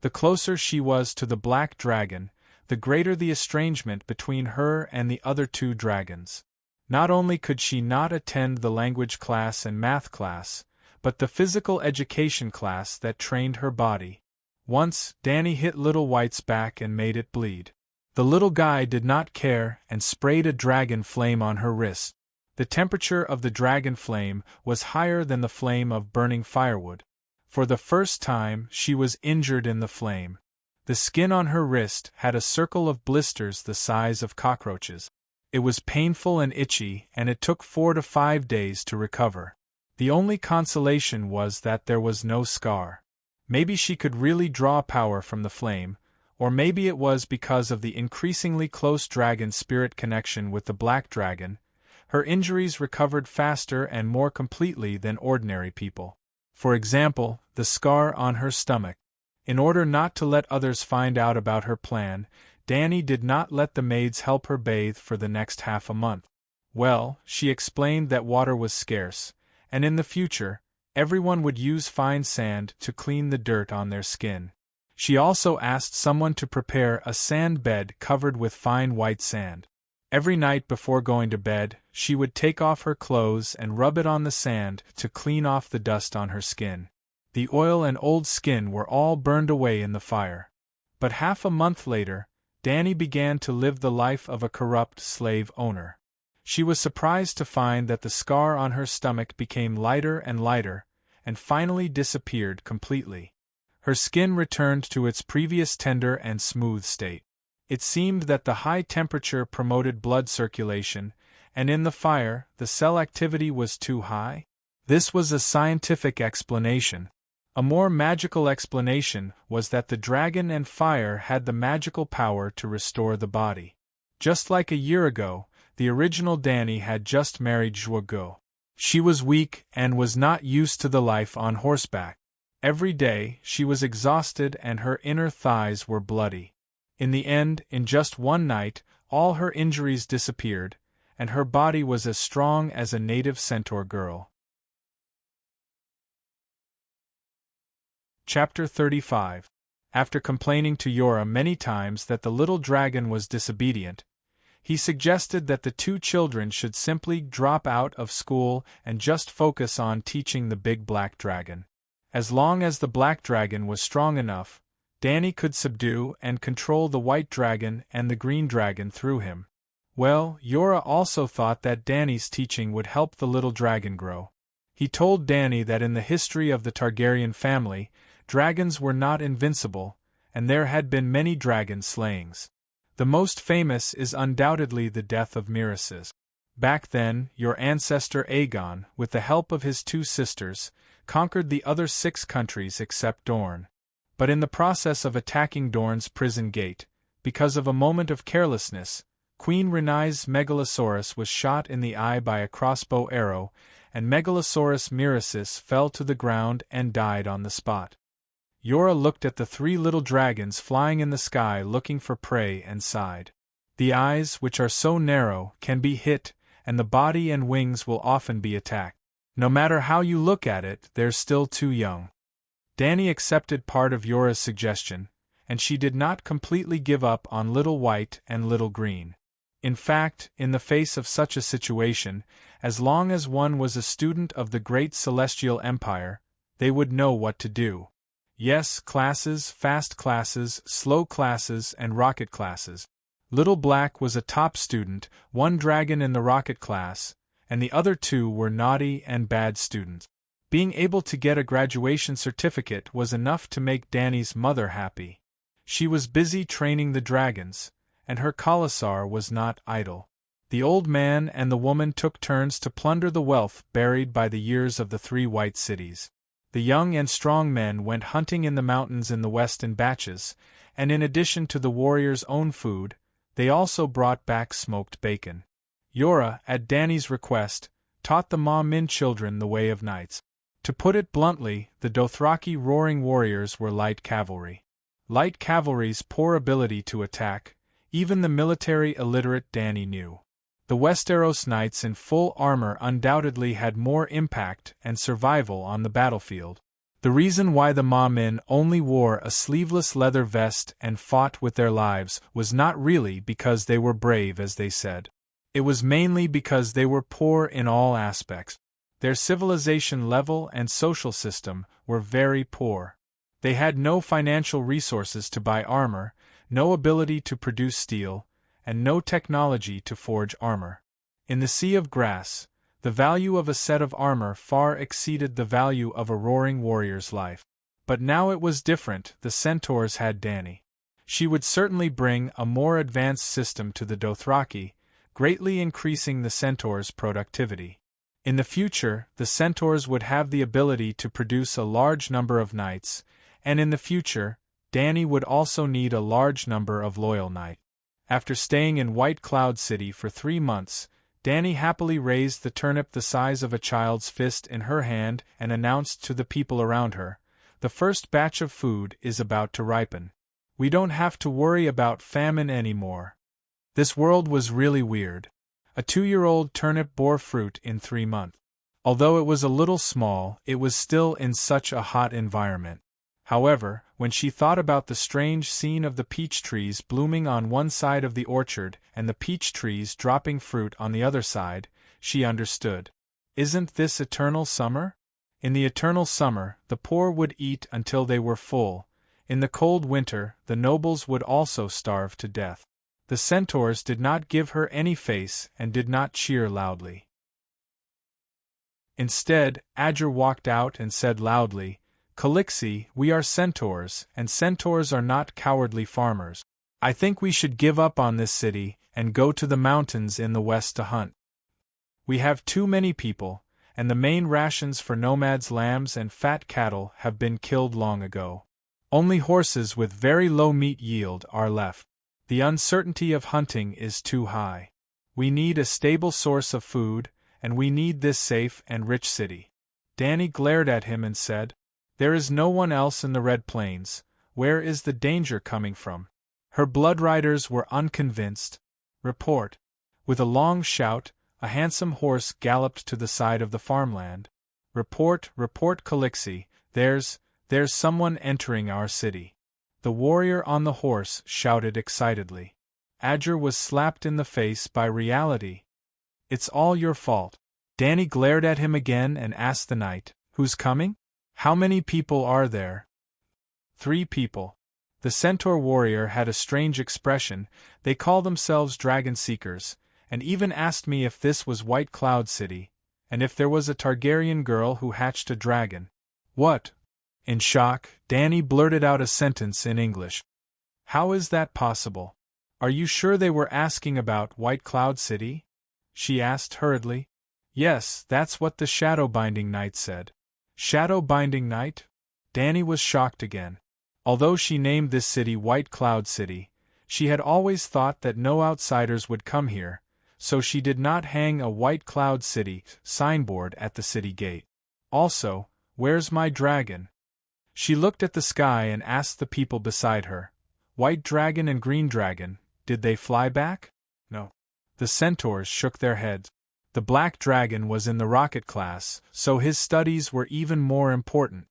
The closer she was to the black dragon, the greater the estrangement between her and the other two dragons. Not only could she not attend the language class and math class, but the physical education class that trained her body. Once, Danny hit Little White's back and made it bleed. The little guy did not care and sprayed a dragon flame on her wrist. The temperature of the dragon flame was higher than the flame of burning firewood. For the first time, she was injured in the flame. The skin on her wrist had a circle of blisters the size of cockroaches. It was painful and itchy, and it took 4 to 5 days to recover. The only consolation was that there was no scar. Maybe she could really draw power from the flame, or maybe it was because of the increasingly close dragon spirit connection with the black dragon. Her injuries recovered faster and more completely than ordinary people. For example, the scar on her stomach. In order not to let others find out about her plan, Danny did not let the maids help her bathe for the next half a month. Well, she explained that water was scarce, and in the future, everyone would use fine sand to clean the dirt on their skin. She also asked someone to prepare a sand bed covered with fine white sand. Every night before going to bed, she would take off her clothes and rub it on the sand to clean off the dust on her skin. The oil and old skin were all burned away in the fire. But half a month later, Danny began to live the life of a corrupt slave owner. She was surprised to find that the scar on her stomach became lighter and lighter, and finally disappeared completely. Her skin returned to its previous tender and smooth state. It seemed that the high temperature promoted blood circulation, and in the fire, the cell activity was too high. This was a scientific explanation. A more magical explanation was that the dragon and fire had the magical power to restore the body. Just like a year ago, the original Danny had just married Zhuoguo. She was weak and was not used to the life on horseback. Every day, she was exhausted and her inner thighs were bloody. In the end, in just one night, all her injuries disappeared, and her body was as strong as a native centaur girl. Chapter 35. After complaining to Yora many times that the little dragon was disobedient, he suggested that the two children should simply drop out of school and just focus on teaching the big black dragon. As long as the black dragon was strong enough, Danny could subdue and control the white dragon and the green dragon through him. Well, Yora also thought that Danny's teaching would help the little dragon grow. He told Danny that in the history of the Targaryen family, dragons were not invincible, and there had been many dragon slayings. The most famous is undoubtedly the death of Miracis. Back then, your ancestor Aegon, with the help of his 2 sisters, conquered the other 6 countries except Dorne. But in the process of attacking Dorne's prison gate, because of a moment of carelessness, Queen Rhaenys Megalosaurus was shot in the eye by a crossbow arrow, and Megalosaurus Miracis fell to the ground and died on the spot. Yora looked at the 3 little dragons flying in the sky looking for prey and sighed. The eyes, which are so narrow, can be hit, and the body and wings will often be attacked. No matter how you look at it, they're still too young. Danny accepted part of Yora's suggestion, and she did not completely give up on Little White and Little Green. In fact, in the face of such a situation, as long as one was a student of the great celestial empire, they would know what to do. Yes, classes, fast classes, slow classes, and rocket classes. Little Black was a top student, 1 dragon in the rocket class, and the other 2 were naughty and bad students. Being able to get a graduation certificate was enough to make Danny's mother happy. She was busy training the dragons, and her commissar was not idle. The old man and the woman took turns to plunder the wealth buried by the years of the 3 white cities. The young and strong men went hunting in the mountains in the west in batches, and in addition to the warriors' own food, they also brought back smoked bacon. Yora, at Danny's request, taught the Ma-Min children the way of knights. To put it bluntly, the Dothraki roaring warriors were light cavalry. Light cavalry's poor ability to attack, even the military illiterate Danny knew. The Westeros knights in full armor undoubtedly had more impact and survival on the battlefield. The reason why the Ma-Min only wore a sleeveless leather vest and fought with their lives was not really because they were brave as they said. It was mainly because they were poor in all aspects. Their civilization level and social system were very poor. They had no financial resources to buy armor, no ability to produce steel, and no technology to forge armor. In the Sea of Grass, the value of a set of armor far exceeded the value of a roaring warrior's life. But now it was different. The centaurs had Dany. She would certainly bring a more advanced system to the Dothraki, greatly increasing the centaurs' productivity. In the future, the centaurs would have the ability to produce a large number of knights, and in the future, Dany would also need a large number of loyal knights. After staying in White Cloud City for 3 months, Dany happily raised the turnip the size of a child's fist in her hand and announced to the people around her, "The first batch of food is about to ripen. We don't have to worry about famine anymore." This world was really weird. A 2-year-old turnip bore fruit in 3 months. Although it was a little small, it was still in such a hot environment. However, when she thought about the strange scene of the peach trees blooming on one side of the orchard and the peach trees dropping fruit on the other side, she understood. Isn't this eternal summer? In the eternal summer, the poor would eat until they were full. In the cold winter, the nobles would also starve to death. The centaurs did not give her any face and did not cheer loudly. Instead, Adger walked out and said loudly, "Calixi, we are centaurs, and centaurs are not cowardly farmers. I think we should give up on this city and go to the mountains in the west to hunt. We have too many people, and the main rations for nomads' lambs and fat cattle have been killed long ago. Only horses with very low meat yield are left. The uncertainty of hunting is too high. We need a stable source of food, and we need this safe and rich city." Dany glared at him and said, "There is no one else in the Red Plains. Where is the danger coming from?" Her blood riders were unconvinced. Report. With a long shout, a handsome horse galloped to the side of the farmland. "Report, report, Calixi, there's someone entering our city." The warrior on the horse shouted excitedly. Adger was slapped in the face by reality. "It's all your fault." Dany glared at him again and asked the knight, "Who's coming? How many people are there?" 3 people. The centaur warrior had a strange expression. "They call themselves dragon seekers, and even asked me if this was White Cloud City, and if there was a Targaryen girl who hatched a dragon." "What?" In shock, Dany blurted out a sentence in English. "How is that possible? Are you sure they were asking about White Cloud City?" she asked hurriedly. "Yes, that's what the shadow-binding knight said." "Shadow-binding knight?" Dany was shocked again. Although she named this city White Cloud City, she had always thought that no outsiders would come here, so she did not hang a White Cloud City signboard at the city gate. Also, "Where's my dragon?" She looked at the sky and asked the people beside her, "White dragon and green dragon, did they fly back?" "No." The centaurs shook their heads. The black dragon was in the rocket class, so his studies were even more important.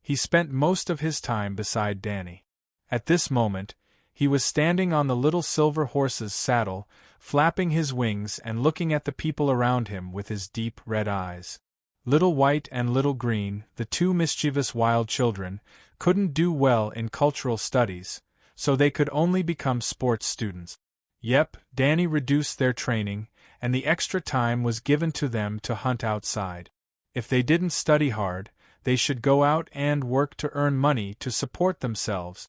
He spent most of his time beside Dany. At this moment, he was standing on the little silver horse's saddle, flapping his wings and looking at the people around him with his deep red eyes. Little White and Little Green, the 2 mischievous wild children, couldn't do well in cultural studies, so they could only become sports students. Yep, Dany reduced their training, and the extra time was given to them to hunt outside. If they didn't study hard, they should go out and work to earn money to support themselves.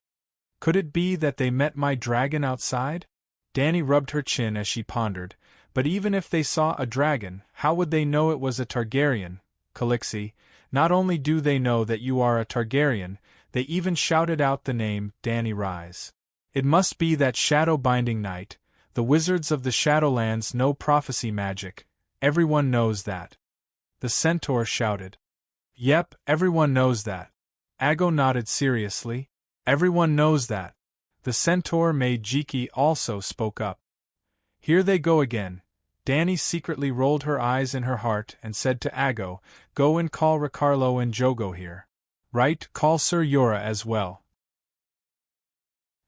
Could it be that they met my dragon outside? Dany rubbed her chin as she pondered. But even if they saw a dragon, how would they know it was a Targaryen? Calixi, not only do they know that you are a Targaryen, they even shouted out the name Dany Rise. It must be that shadow-binding night. The wizards of the Shadowlands know prophecy magic. Everyone knows that. The centaur shouted. Yep, everyone knows that. Ago nodded seriously. Everyone knows that. The centaur Meiji also spoke up. Here they go again. Dany secretly rolled her eyes in her heart and said to Ago, Go and call Ricarlo and Jogo here. Right, call Sir Yora as well.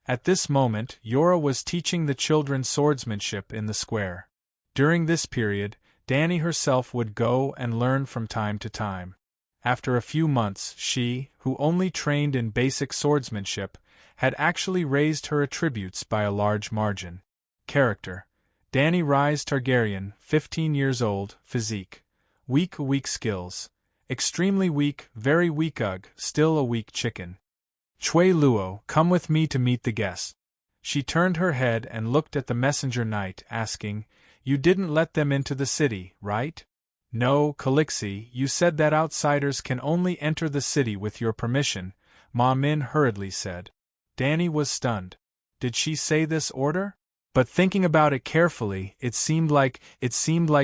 At this moment, Yora was teaching the children swordsmanship in the square. During this period, Dany herself would go and learn from time to time. After a few months, she, who only trained in basic swordsmanship, had actually raised her attributes by a large margin. Character: Dany Rise Targaryen, 15 years old, physique: weak skills. Extremely weak, very weak still a weak chicken. Chui Luo, come with me to meet the guests. She turned her head and looked at the messenger knight, asking, You didn't let them into the city, right? No, Calixi, you said that outsiders can only enter the city with your permission, Ma Min hurriedly said. Dany was stunned. Did she say this order? But thinking about it carefully, it seemed like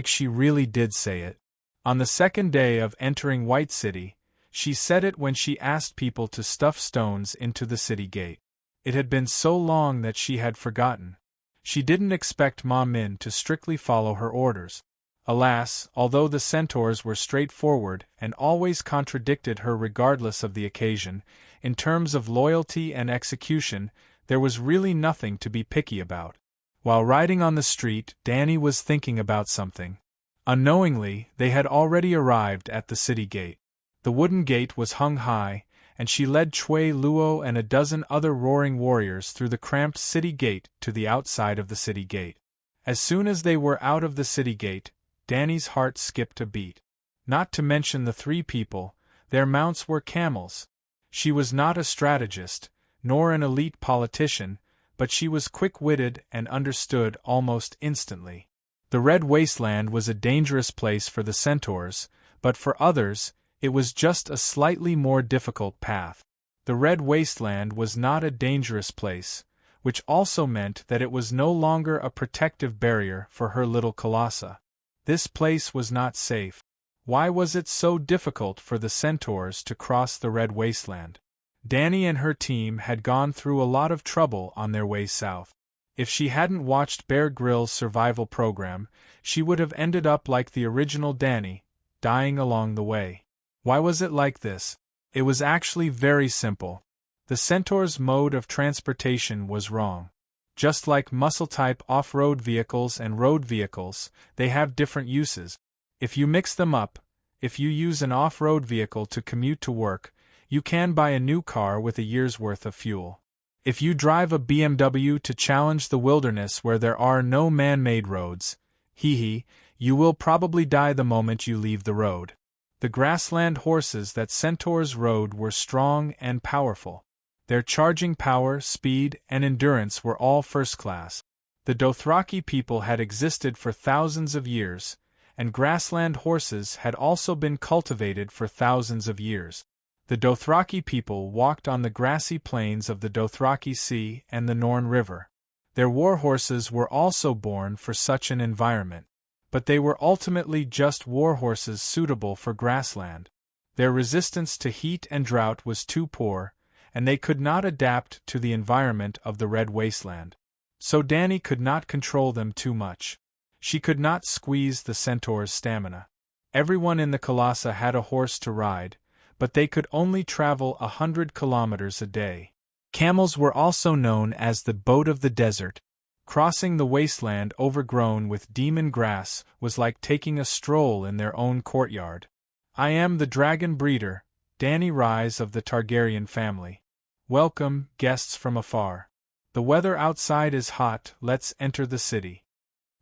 she really did say it. On the second day of entering White City, she said it when she asked people to stuff stones into the city gate. It had been so long that she had forgotten. She didn't expect Ma Min to strictly follow her orders. Alas, although the centaurs were straightforward and always contradicted her regardless of the occasion, in terms of loyalty and execution, there was really nothing to be picky about. While riding on the street, Dany was thinking about something. Unknowingly, they had already arrived at the city gate. The wooden gate was hung high, and she led Chui Luo and a dozen other roaring warriors through the cramped city gate to the outside of the city gate. As soon as they were out of the city gate, Dany's heart skipped a beat. Not to mention the three people, their mounts were camels. She was not a strategist, nor an elite politician, but she was quick-witted and understood almost instantly. The Red Wasteland was a dangerous place for the centaurs, but for others, it was just a slightly more difficult path. The Red Wasteland was not a dangerous place, which also meant that it was no longer a protective barrier for her little Colossa. This place was not safe. Why was it so difficult for the centaurs to cross the Red Wasteland? Dany and her team had gone through a lot of trouble on their way south. If she hadn't watched Bear Grylls' survival program, she would have ended up like the original Dany, dying along the way. Why was it like this? It was actually very simple. The centaurs' mode of transportation was wrong. Just like muscle-type off-road vehicles and road vehicles, they have different uses. If you mix them up, if you use an off-road vehicle to commute to work, you can buy a new car with a year's worth of fuel. If you drive a BMW to challenge the wilderness where there are no man-made roads, you will probably die the moment you leave the road. The grassland horses that centaurs rode were strong and powerful. Their charging power, speed, and endurance were all first class. The Dothraki people had existed for thousands of years, and grassland horses had also been cultivated for thousands of years. The Dothraki people walked on the grassy plains of the Dothraki Sea and the Norn River. Their war horses were also born for such an environment. But they were ultimately just war horses suitable for grassland. Their resistance to heat and drought was too poor, and they could not adapt to the environment of the Red Wasteland. So Dany could not control them too much. She could not squeeze the centaur's stamina. Everyone in the Colossa had a horse to ride, but they could only travel 100 kilometers a day. Camels were also known as the boat of the desert. Crossing the wasteland overgrown with demon grass was like taking a stroll in their own courtyard. I am the dragon breeder, Dany Rise of the Targaryen family. Welcome, guests from afar. The weather outside is hot, let's enter the city.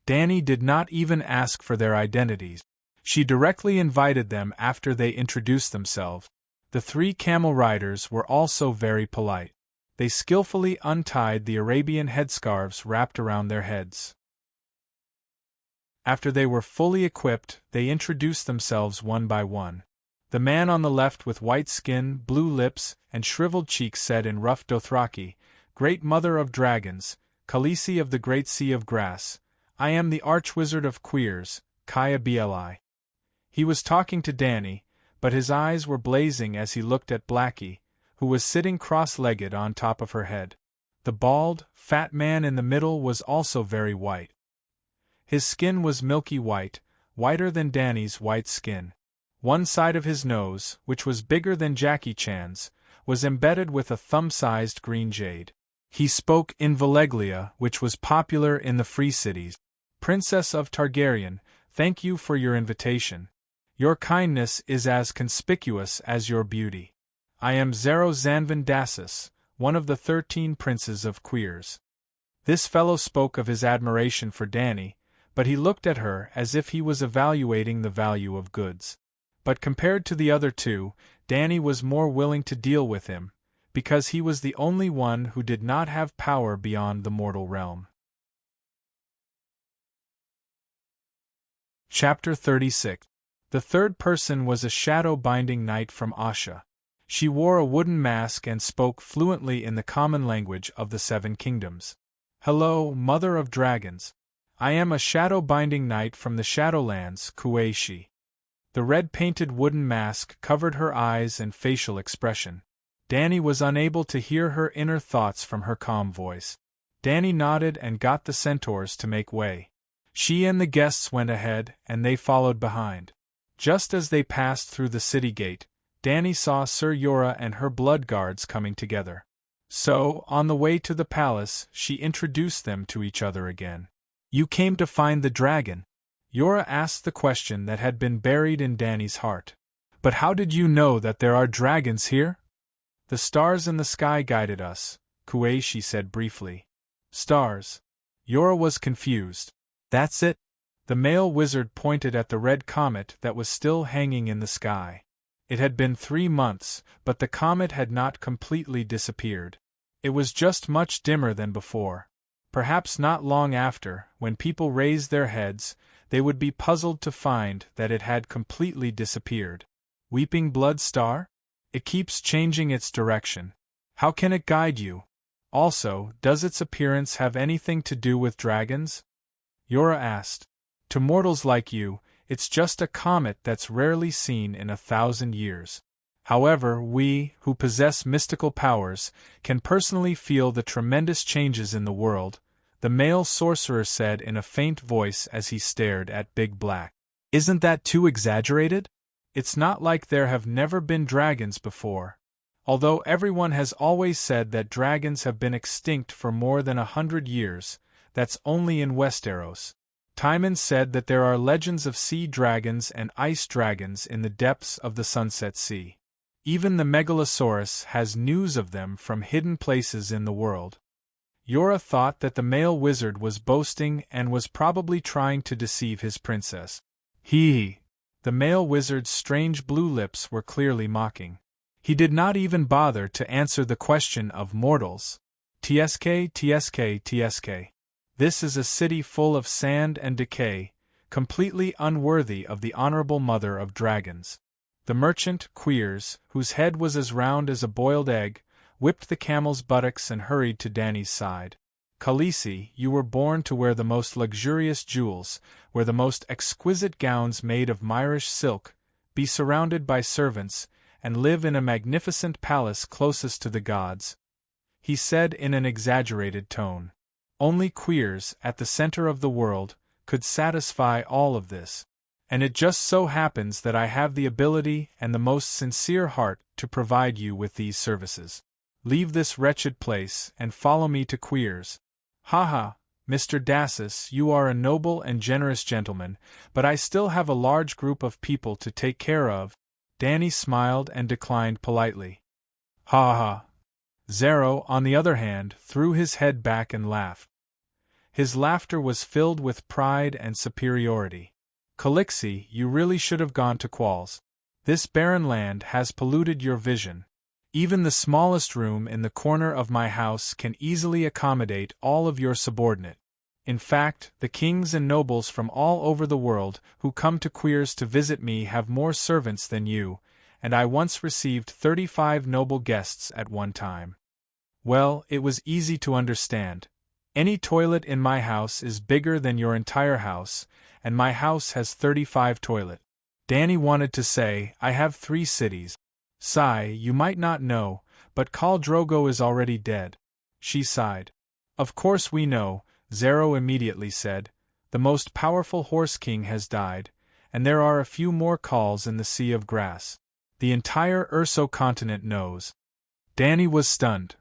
Dany did not even ask for their identities. She directly invited them after they introduced themselves. The 3 camel riders were also very polite. They skillfully untied the Arabian headscarves wrapped around their heads. After they were fully equipped, they introduced themselves one by one. The man on the left with white skin, blue lips, and shriveled cheeks said in rough Dothraki, "Great Mother of Dragons, Khaleesi of the Great Sea of Grass, I am the Archwizard of Queers, Kaya Bli." He was talking to Dany, but his eyes were blazing as he looked at Blackie, who was sitting cross-legged on top of her head. The bald, fat man in the middle was also very white. His skin was milky white, whiter than Dany's white skin. One side of his nose, which was bigger than Jackie Chan's, was embedded with a thumb-sized green jade. He spoke in Valeglia, which was popular in the Free Cities. "Princess of Targaryen, thank you for your invitation. Your kindness is as conspicuous as your beauty. I am Zero Zanvin Dassus, one of the 13 princes of Queers." This fellow spoke of his admiration for Dany, but he looked at her as if he was evaluating the value of goods. But compared to the other 2, Dany was more willing to deal with him, because he was the only one who did not have power beyond the mortal realm. Chapter 36. The third person was a shadow-binding knight from Asha. She wore a wooden mask and spoke fluently in the common language of the 7 kingdoms. "Hello, Mother of Dragons. I am a shadow-binding knight from the Shadowlands, Kuei-shi." The red-painted wooden mask covered her eyes and facial expression. Dany was unable to hear her inner thoughts from her calm voice. Dany nodded and got the centaurs to make way. She and the guests went ahead, and they followed behind. Just as they passed through the city gate, Dany saw Ser Jorah and her blood guards coming together. So, on the way to the palace, she introduced them to each other again. "You came to find the dragon?" Jorah asked the question that had been buried in Dany's heart. "But how did you know that there are dragons here?" "The stars in the sky guided us," Kuei-shi said briefly. "Stars?" Jorah was confused. "That's it?" The male wizard pointed at the red comet that was still hanging in the sky. It had been 3 months, but the comet had not completely disappeared. It was just much dimmer than before. Perhaps not long after, when people raised their heads, they would be puzzled to find that it had completely disappeared. Weeping Blood Star? It keeps changing its direction. How can it guide you? Also, does its appearance have anything to do with dragons? Jorah asked. "To mortals like you, it's just a comet that's rarely seen in 1,000 years. However, we, who possess mystical powers, can personally feel the tremendous changes in the world," the male sorcerer said in a faint voice as he stared at Big Black. "Isn't that too exaggerated? It's not like there have never been dragons before. Although everyone has always said that dragons have been extinct for more than 100 years, that's only in Westeros. Timon said that there are legends of sea dragons and ice dragons in the depths of the Sunset Sea. Even the Megalosaurus has news of them from hidden places in the world." Jorah thought that the male wizard was boasting and was probably trying to deceive his princess. "Hee." The male wizard's strange blue lips were clearly mocking. He did not even bother to answer the question of mortals. "Tsk, tsk, tsk. This is a city full of sand and decay, completely unworthy of the honorable mother of dragons." The merchant, Queers, whose head was as round as a boiled egg, whipped the camel's buttocks and hurried to Dany's side. "Khaleesi, you were born to wear the most luxurious jewels, wear the most exquisite gowns made of Myrish silk, be surrounded by servants, and live in a magnificent palace closest to the gods," he said in an exaggerated tone. "Only Queers, at the center of the world, could satisfy all of this. And it just so happens that I have the ability and the most sincere heart to provide you with these services. Leave this wretched place and follow me to Queers." "Haha, Mr. Dassus, you are a noble and generous gentleman, but I still have a large group of people to take care of." Dany smiled and declined politely. "Ha ha." Zero, on the other hand, threw his head back and laughed. His laughter was filled with pride and superiority. Calixi, you really should have gone to Qualls. This barren land has polluted your vision. Even the smallest room in the corner of my house can easily accommodate all of your subordinate. In fact, the kings and nobles from all over the world who come to Queers to visit me have more servants than you, and I once received 35 noble guests at one time. Well, it was easy to understand. Any toilet in my house is bigger than your entire house, and my house has 35 toilets. Danny wanted to say, I have 3 cities. Sigh, you might not know, but Khal Drogo is already dead. She sighed. Of course we know, Zero immediately said. The most powerful Horse King has died, and there are a few more Khals in the Sea of Grass. The entire Urso continent knows. Danny was stunned.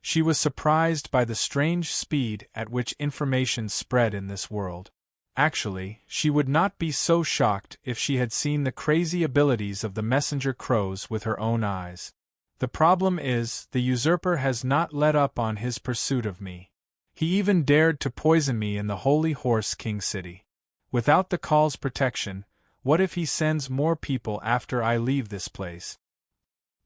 She was surprised by the strange speed at which information spread in this world. Actually, she would not be so shocked if she had seen the crazy abilities of the messenger crows with her own eyes. The problem is, the usurper has not let up on his pursuit of me. He even dared to poison me in the Holy Horse King City. Without the Khal's protection, what if he sends more people after I leave this place?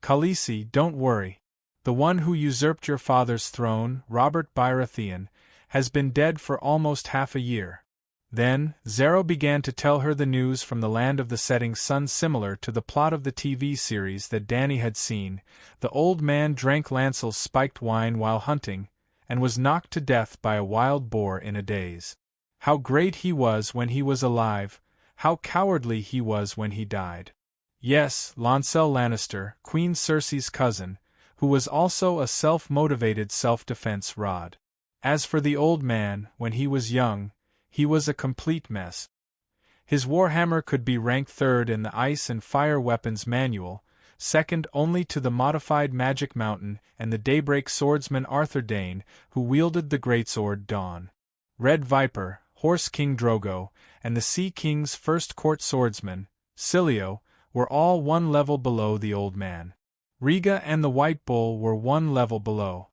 Khaleesi, don't worry. The one who usurped your father's throne, Robert Baratheon, has been dead for almost half a year. Then, Zero began to tell her the news from the land of the setting sun, similar to the plot of the TV series that Danny had seen. The old man drank Lancel's spiked wine while hunting, and was knocked to death by a wild boar in a daze. How great he was when he was alive, how cowardly he was when he died. Yes, Lancel Lannister, Queen Cersei's cousin, who was also a self-motivated self-defense rod. As for the old man, when he was young, he was a complete mess. His warhammer could be ranked 3rd in the Ice and Fire Weapons Manual, second only to the modified Magic Mountain and the Daybreak swordsman Arthur Dayne, who wielded the greatsword Dawn. Red Viper, Horse King Drogo, and the Sea King's first court swordsman, Cilio, were all 1 level below the old man. Rhaega and the White Bull were 1 level below.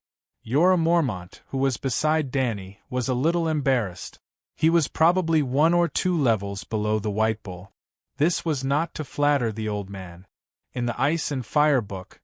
Jorah Mormont, who was beside Danny, was a little embarrassed. He was probably 1 or 2 levels below the White Bull. This was not to flatter the old man. In the Ice and Fire book,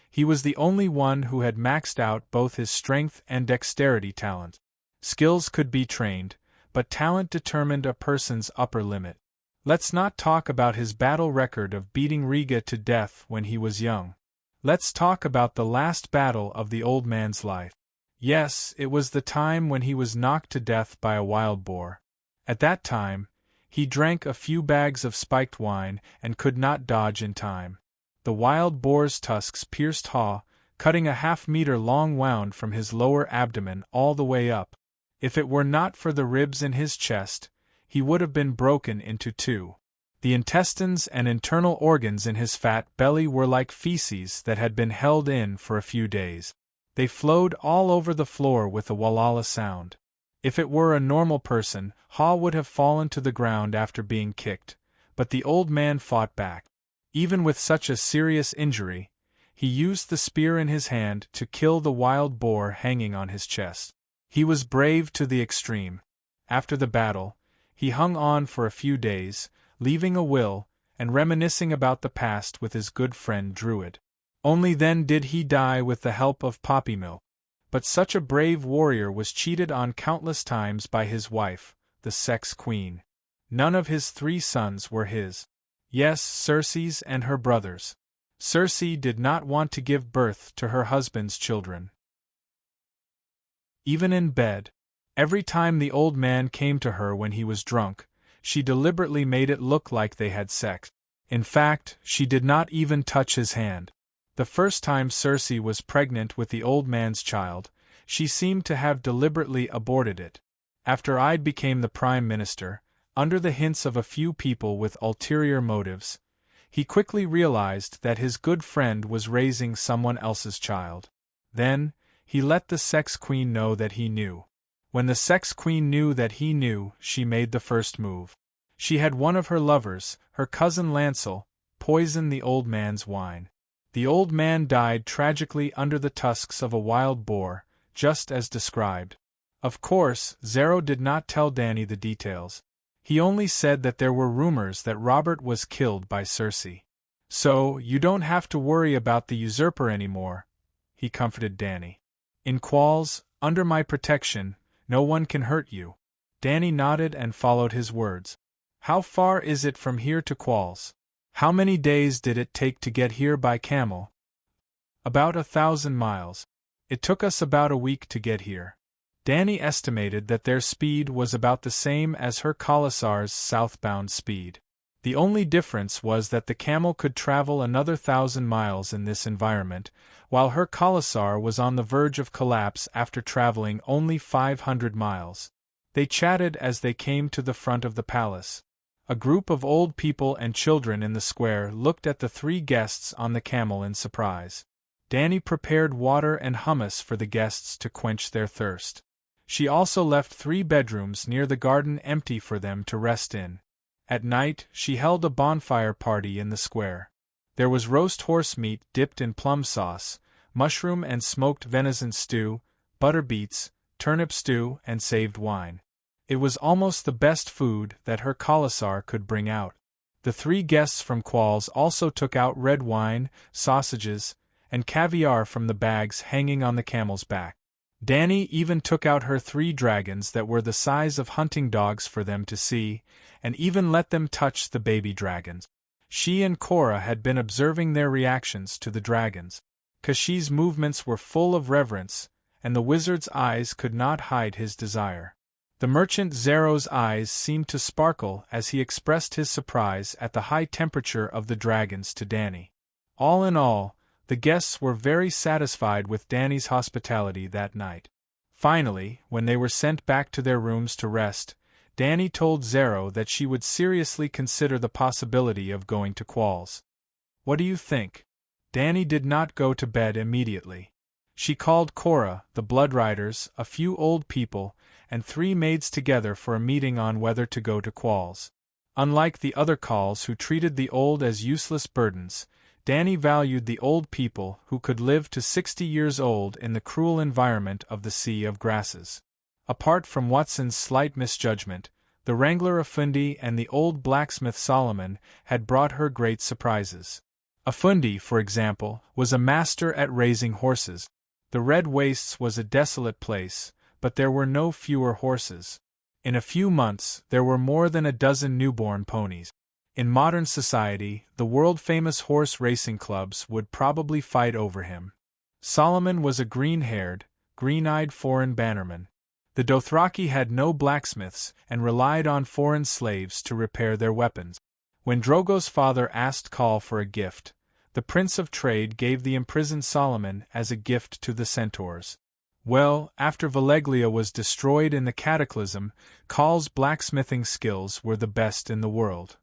he was the only one who had maxed out both his strength and dexterity talent. Skills could be trained, but talent determined a person's upper limit. Let's not talk about his battle record of beating Rhaega to death when he was young. Let's talk about the last battle of the old man's life. Yes, it was the time when he was knocked to death by a wild boar. At that time, he drank a few bags of spiked wine and could not dodge in time. The wild boar's tusks pierced Haw, cutting a half-meter long wound from his lower abdomen all the way up. If it were not for the ribs in his chest, he would have been broken into 2. The intestines and internal organs in his fat belly were like feces that had been held in for a few days. They flowed all over the floor with a wallala sound. If it were a normal person, Haw would have fallen to the ground after being kicked, but the old man fought back. Even with such a serious injury, he used the spear in his hand to kill the wild boar hanging on his chest. He was brave to the extreme. After the battle, he hung on for a few days, leaving a will, and reminiscing about the past with his good friend Druid. Only then did he die with the help of poppy milk. But such a brave warrior was cheated on countless times by his wife, the Sex Queen. None of his 3 sons were his. Yes, Cersei's and her brothers. Cersei did not want to give birth to her husband's children. Even in bed, every time the old man came to her when he was drunk, she deliberately made it look like they had sex. In fact, she did not even touch his hand. The first time Cersei was pregnant with the old man's child, she seemed to have deliberately aborted it. After Ide became the prime minister, under the hints of a few people with ulterior motives, he quickly realized that his good friend was raising someone else's child. Then, he let the Sex Queen know that he knew. When the Sex Queen knew that he knew, she made the first move. She had one of her lovers, her cousin Lancel, poison the old man's wine. The old man died tragically under the tusks of a wild boar, just as described. Of course, Zero did not tell Danny the details. He only said that there were rumors that Robert was killed by Circe. So, you don't have to worry about the usurper anymore, he comforted Danny. In Qualls, under my protection, no one can hurt you. Danny nodded and followed his words. How far is it from here to Qualls? How many days did it take to get here by camel? About 1,000 miles. It took us about a week to get here. Danny estimated that their speed was about the same as her Khalasar's southbound speed. The only difference was that the camel could travel another 1,000 miles in this environment, while her Khalasar was on the verge of collapse after traveling only 500 miles. They chatted as they came to the front of the palace. A group of old people and children in the square looked at the 3 guests on the camel in surprise. Danny prepared water and hummus for the guests to quench their thirst. She also left 3 bedrooms near the garden empty for them to rest in. At night, she held a bonfire party in the square. There was roast horse meat dipped in plum sauce, mushroom and smoked venison stew, butter beets, turnip stew, and saved wine. It was almost the best food that her Khalasar could bring out. The 3 guests from Qualls also took out red wine, sausages, and caviar from the bags hanging on the camel's back. Danny even took out her 3 dragons that were the size of hunting dogs for them to see, and even let them touch the baby dragons. She and Cora had been observing their reactions to the dragons. Kashi's movements were full of reverence, and the wizard's eyes could not hide his desire. The merchant Zero's eyes seemed to sparkle as he expressed his surprise at the high temperature of the dragons to Danny. All in all, the guests were very satisfied with Danny's hospitality that night. Finally, when they were sent back to their rooms to rest, Danny told Zero that she would seriously consider the possibility of going to Qualls. What do you think? Danny did not go to bed immediately. She called Cora, the Bloodriders, a few old people, and 3 maids together for a meeting on whether to go to Qualls. Unlike the other Khals who treated the old as useless burdens, Danny valued the old people who could live to 60 years old in the cruel environment of the Sea of Grasses. Apart from Watson's slight misjudgment, the Wrangler Afundi and the old blacksmith Solomon had brought her great surprises. Afundi, for example, was a master at raising horses. The Red Wastes was a desolate place, but there were no fewer horses. In a few months, there were more than a dozen newborn ponies. In modern society, the world-famous horse racing clubs would probably fight over him. Solomon was a green-haired, green-eyed foreign bannerman. The Dothraki had no blacksmiths and relied on foreign slaves to repair their weapons. When Drogo's father asked Khal for a gift, the Prince of Trade gave the imprisoned Solomon as a gift to the centaurs. Well, after Valeglia was destroyed in the Cataclysm, Khal's blacksmithing skills were the best in the world.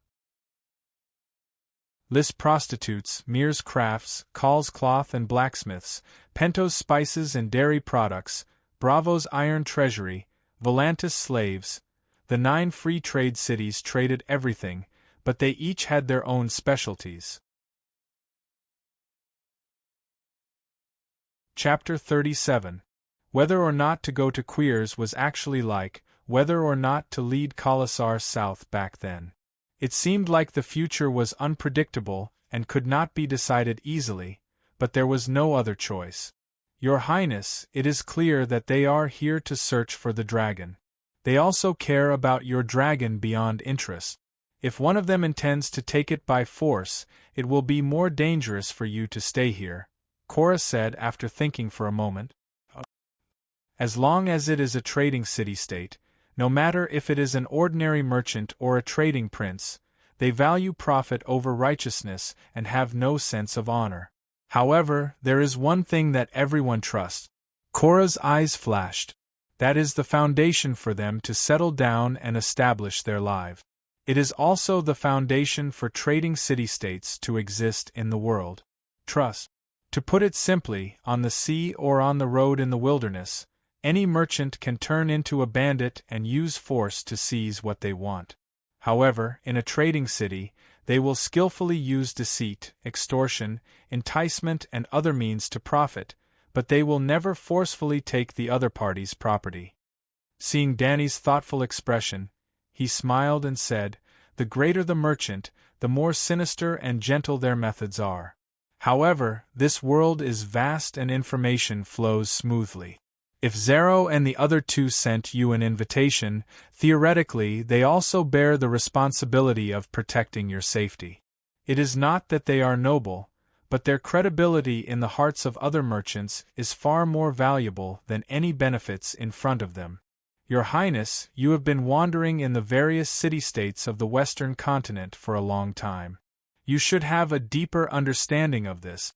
Lis prostitutes, Mir's crafts, Khal's cloth and blacksmiths, Pento's spices and dairy products, Bravo's iron treasury, Volantis slaves. The 9 free trade cities traded everything, but they each had their own specialties. Chapter 37. Whether or not to go to Queers was actually like, whether or not to lead Khalasar south back then. It seemed like the future was unpredictable and could not be decided easily, but there was no other choice. Your Highness, it is clear that they are here to search for the dragon. They also care about your dragon beyond interest. If one of them intends to take it by force, it will be more dangerous for you to stay here, Cora said after thinking for a moment. As long as it is a trading city-state, no matter if it is an ordinary merchant or a trading prince, they value profit over righteousness and have no sense of honor. However, there is one thing that everyone trusts. Cora's eyes flashed. That is the foundation for them to settle down and establish their lives. It is also the foundation for trading city-states to exist in the world. Trust. To put it simply, on the sea or on the road in the wilderness, any merchant can turn into a bandit and use force to seize what they want. However, in a trading city, they will skillfully use deceit, extortion, enticement and other means to profit, but they will never forcefully take the other party's property. Seeing Danny's thoughtful expression, He smiled and said, "The greater the merchant, the more sinister and gentle their methods are. However, this world is vast and information flows smoothly. If Zero and the other two sent you an invitation, theoretically they also bear the responsibility of protecting your safety. It is not that they are noble, but their credibility in the hearts of other merchants is far more valuable than any benefits in front of them. Your Highness, you have been wandering in the various city-states of the Western continent for a long time. You should have a deeper understanding of this."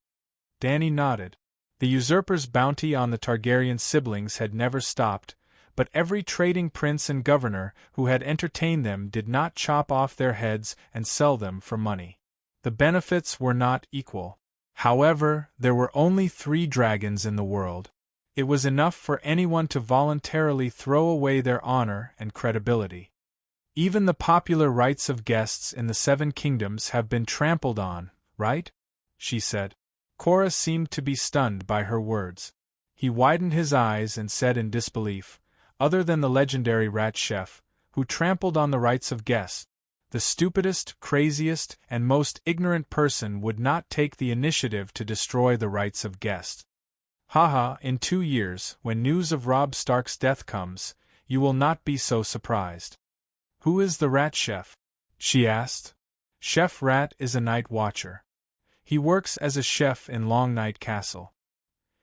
Danny nodded. The usurper's bounty on the Targaryen siblings had never stopped, but every trading prince and governor who had entertained them did not chop off their heads and sell them for money. The benefits were not equal. However, there were only 3 dragons in the world. It was enough for anyone to voluntarily throw away their honor and credibility. Even the popular rights of guests in the 7 kingdoms have been trampled on, right? She said. Cora seemed to be stunned by her words. He widened his eyes and said in disbelief, "Other than the legendary rat chef, who trampled on the rights of guests, the stupidest, craziest, and most ignorant person would not take the initiative to destroy the rights of guests. Haha, in 2 years, when news of Robb Stark's death comes, you will not be so surprised." "Who is the rat chef?" she asked. Chef Rat is a night watcher. He works as a chef in Long Night Castle.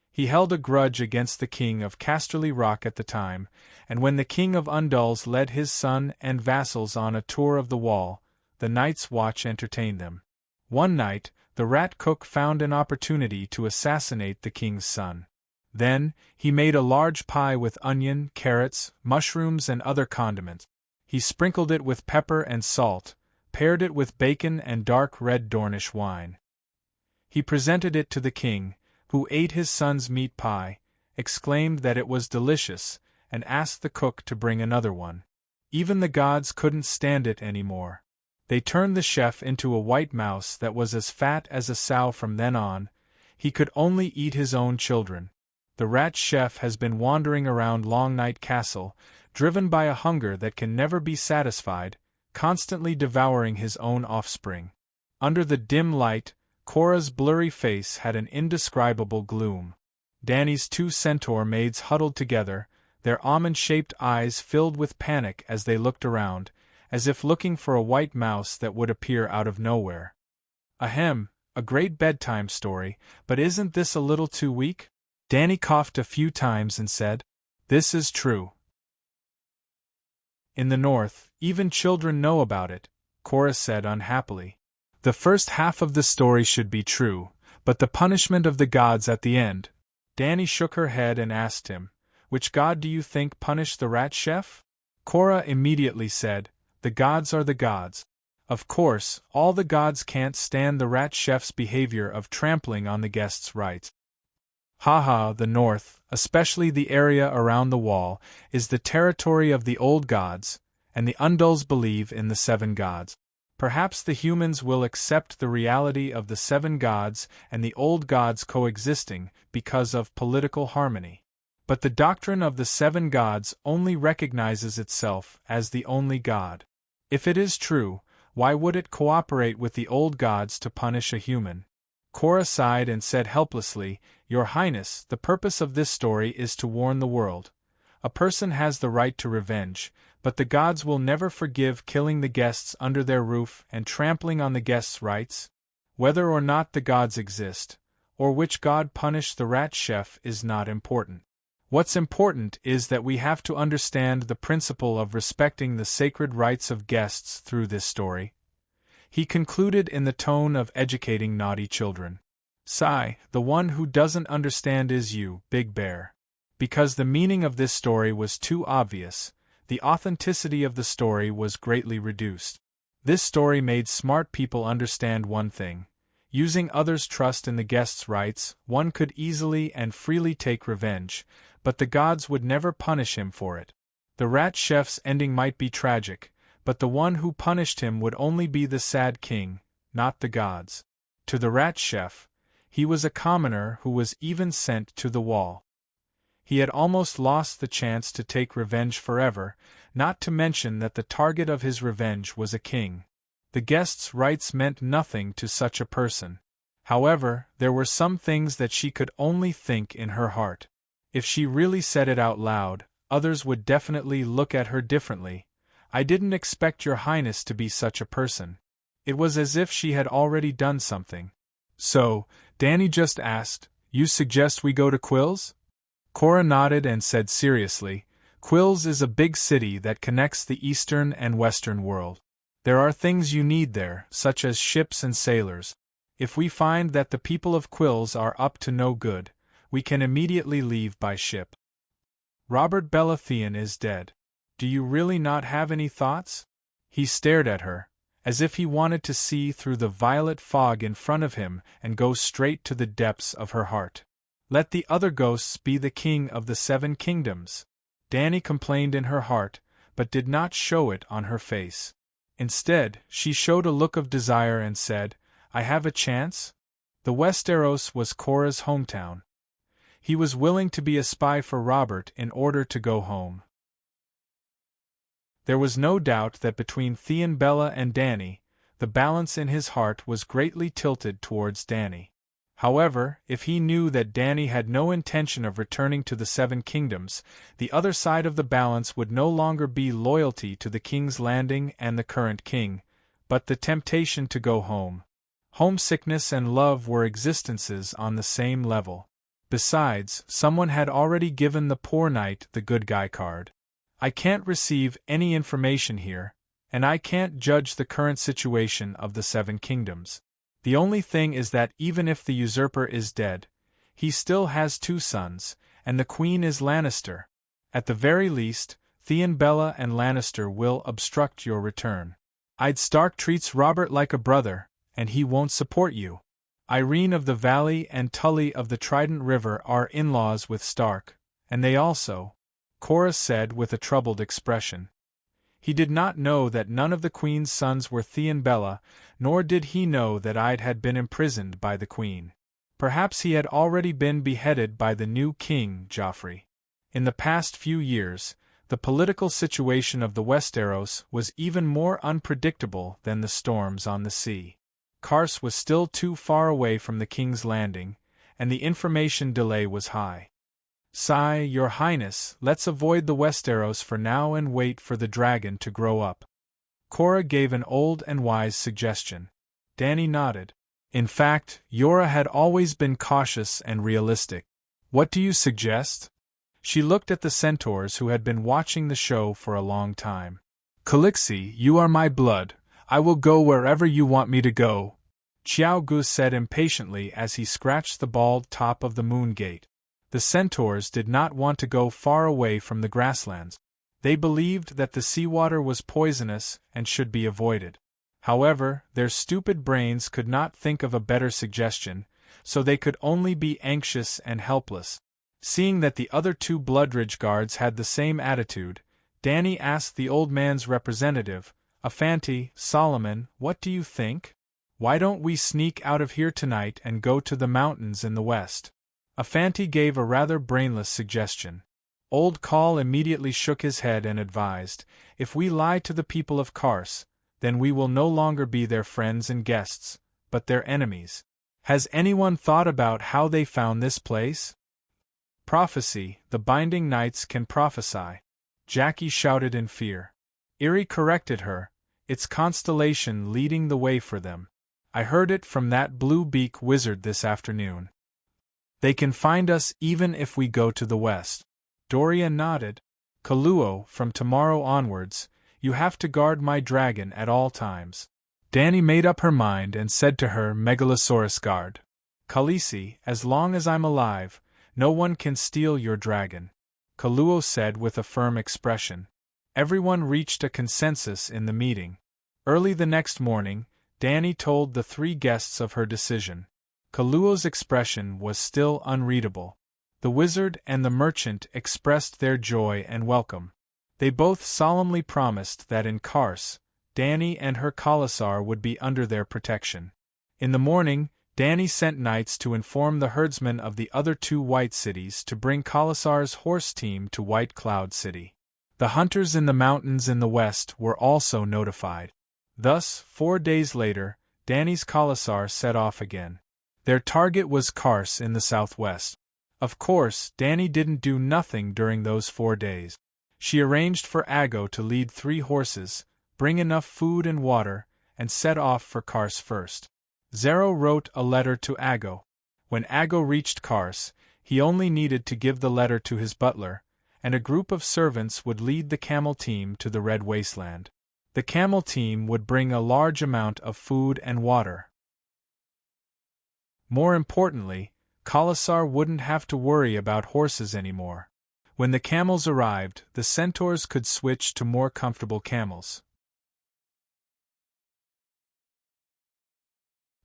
He held a grudge against the king of Casterly Rock at the time, and when the king of Undulls led his son and vassals on a tour of the wall, the Night's Watch entertained them. One night, the rat cook found an opportunity to assassinate the king's son. Then, he made a large pie with onion, carrots, mushrooms and other condiments. He sprinkled it with pepper and salt, paired it with bacon and dark red Dornish wine. He presented it to the king, who ate his son's meat pie, exclaimed that it was delicious, and asked the cook to bring another one. Even the gods couldn't stand it anymore. They turned the chef into a white mouse that was as fat as a sow. From then on, he could only eat his own children. The rat chef has been wandering around Long Night Castle, driven by a hunger that can never be satisfied, constantly devouring his own offspring. Under the dim light, Cora's blurry face had an indescribable gloom. Dany's 2 centaur maids huddled together, their almond-shaped eyes filled with panic as they looked around, as if looking for a white mouse that would appear out of nowhere. "Ahem, a great bedtime story, but isn't this a little too weak?" Dany coughed a few times and said, "This is true. In the north, even children know about it," Cora said unhappily. "The first half of the story should be true, but the punishment of the gods at the end." Dany shook her head and asked him, "Which god do you think punished the rat chef?" Cora immediately said, "The gods are the gods. Of course, all the gods can't stand the rat chef's behavior of trampling on the guests' rights. Haha, the north, especially the area around the wall, is the territory of the old gods, and the Undulls believe in the 7 gods. Perhaps the humans will accept the reality of the 7 gods and the old gods coexisting because of political harmony. But the doctrine of the 7 gods only recognizes itself as the only god. If it is true, why would it cooperate with the old gods to punish a human?" Cora sighed and said helplessly, "Your Highness, the purpose of this story is to warn the world. A person has the right to revenge, but the gods will never forgive killing the guests under their roof and trampling on the guests' rights. Whether or not the gods exist, or which god punished the rat chef is not important. What's important is that we have to understand the principle of respecting the sacred rights of guests through this story." He concluded in the tone of educating naughty children. "Sigh, the one who doesn't understand is you, Big Bear." Because the meaning of this story was too obvious, the authenticity of the story was greatly reduced. This story made smart people understand one thing. Using others' trust in the guest's rights, one could easily and freely take revenge, but the gods would never punish him for it. The rat chef's ending might be tragic, but the one who punished him would only be the sad king, not the gods. To the rat chef, he was a commoner who was even sent to the wall. He had almost lost the chance to take revenge forever, not to mention that the target of his revenge was a king. The guest's rights meant nothing to such a person. However, there were some things that she could only think in her heart. If she really said it out loud, others would definitely look at her differently. I didn't expect your highness to be such a person. It was as if she had already done something. So, Danny just asked, you suggest we go to Quills? Cora nodded and said seriously, Quills is a big city that connects the eastern and western world. There are things you need there, such as ships and sailors. If we find that the people of Quills are up to no good, we can immediately leave by ship. Robert Baratheon is dead. Do you really not have any thoughts? He stared at her, as if he wanted to see through the violet fog in front of him and go straight to the depths of her heart. Let the other ghosts be the king of the 7 kingdoms. Danny complained in her heart, but did not show it on her face. Instead, she showed a look of desire and said, I have a chance? The Westeros was Cora's hometown. He was willing to be a spy for Robert in order to go home. There was no doubt that between Theon Bella and Danny, the balance in his heart was greatly tilted towards Danny. However, if he knew that Danny had no intention of returning to the 7 kingdoms, the other side of the balance would no longer be loyalty to the King's Landing and the current king, but the temptation to go home. Homesickness and love were existences on the same level. Besides, someone had already given the poor knight the good guy card. I can't receive any information here, and I can't judge the current situation of the 7 kingdoms. The only thing is that even if the usurper is dead, he still has 2 sons, and the queen is Lannister. At the very least, Theon Bella and Lannister will obstruct your return. Ed Stark treats Robert like a brother, and he won't support you. Irene of the Valley and Tully of the Trident River are in-laws with Stark, and they also, Cora said with a troubled expression. He did not know that none of the Queen's sons were Theon Bella, nor did he know that Ed had been imprisoned by the Queen. Perhaps he had already been beheaded by the new king, Joffrey. In the past few years, the political situation of the Westeros was even more unpredictable than the storms on the sea. Kars was still too far away from the King's Landing, and the information delay was high. Sigh, Your Highness, let's avoid the Westeros for now and wait for the dragon to grow up. Cora gave an old and wise suggestion. Danny nodded. In fact, Yora had always been cautious and realistic. What do you suggest? She looked at the centaurs who had been watching the show for a long time. Calixi, you are my blood. I will go wherever you want me to go, Xiao Gu said impatiently as he scratched the bald top of the moon gate. The centaurs did not want to go far away from the grasslands. They believed that the seawater was poisonous and should be avoided. However, their stupid brains could not think of a better suggestion, so they could only be anxious and helpless. Seeing that the other 2 Bloodridge guards had the same attitude, Danny asked the old man's representative, Afanti, Solomon, what do you think? Why don't we sneak out of here tonight and go to the mountains in the west? Afanti gave a rather brainless suggestion. Old Call immediately shook his head and advised, if we lie to the people of Kars, then we will no longer be their friends and guests, but their enemies. Has anyone thought about how they found this place? Prophecy, the Binding Knights can prophesy. Jackie shouted in fear. Eerie corrected her, it's constellation leading the way for them. I heard it from that blue beak wizard this afternoon. They can find us even if we go to the west. Doria nodded. Kaluo, from tomorrow onwards, you have to guard my dragon at all times. Danny made up her mind and said to her Megalosaurus guard. Khaleesi, as long as I'm alive, no one can steal your dragon. Kaluo said with a firm expression. Everyone reached a consensus in the meeting. Early the next morning, Danny told the 3 guests of her decision. Kaluo's expression was still unreadable. The wizard and the merchant expressed their joy and welcome. They both solemnly promised that in Kars, Danny and her Khalasar would be under their protection. In the morning, Danny sent knights to inform the herdsmen of the other 2 White Cities to bring Khalasar's horse team to White Cloud City. The hunters in the mountains in the west were also notified. Thus, 4 days later, Dany's Khalasar set off again. Their target was Kars in the southwest. Of course, Dany didn't do nothing during those 4 days. She arranged for Aggo to lead 3 horses, bring enough food and water, and set off for Kars first. Zero wrote a letter to Aggo. When Aggo reached Kars, he only needed to give the letter to his butler, and a group of servants would lead the camel team to the Red Wasteland. The camel team would bring a large amount of food and water. More importantly, Khalasar wouldn't have to worry about horses anymore. When the camels arrived, the centaurs could switch to more comfortable camels.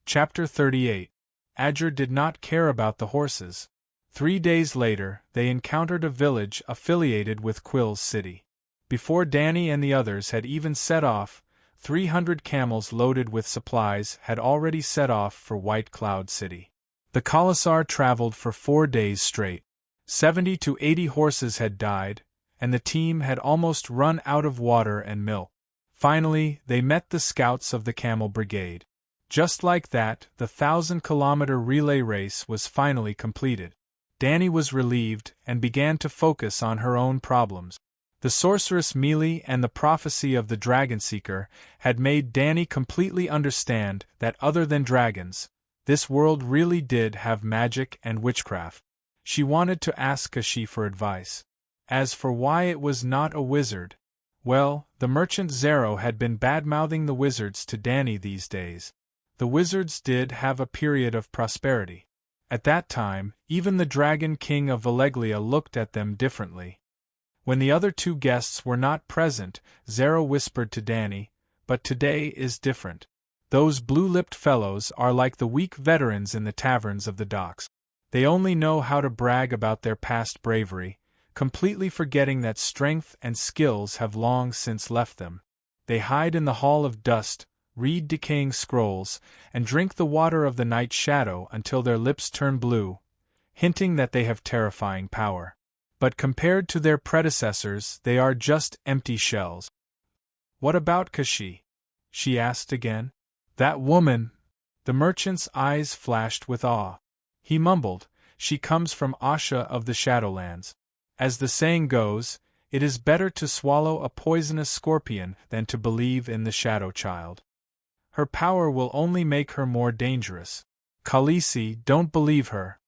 Chapter 38. Adger did not care about the horses. 3 days later, they encountered a village affiliated with Quill's city. Before Dany and the others had even set off, 300 camels loaded with supplies had already set off for White Cloud City. The Khalasar traveled for 4 days straight. 70 to 80 horses had died, and the team had almost run out of water and milk. Finally, they met the scouts of the Camel Brigade. Just like that, the 1,000-kilometer relay race was finally completed. Dany was relieved and began to focus on her own problems. The sorceress Mealy and the prophecy of the Dragon Seeker had made Dany completely understand that other than dragons, this world really did have magic and witchcraft. She wanted to ask Kashi for advice. As for why it was not a wizard, well, the merchant Zero had been bad-mouthing the wizards to Dany these days. The wizards did have a period of prosperity. At that time, even the Dragon King of Valeglia looked at them differently. When the other 2 guests were not present, Zero whispered to Dany, "But today is different. Those blue-lipped fellows are like the weak veterans in the taverns of the docks. They only know how to brag about their past bravery, completely forgetting that strength and skills have long since left them. They hide in the Hall of Dust, read decaying scrolls, and drink the water of the night shadow until their lips turn blue, hinting that they have terrifying power. But compared to their predecessors, they are just empty shells." "What about Kashi?" she asked again. "That woman." The merchant's eyes flashed with awe. He mumbled, "She comes from Asha of the Shadowlands. As the saying goes, it is better to swallow a poisonous scorpion than to believe in the Shadow Child. Her power will only make her more dangerous. Khaleesi, don't believe her."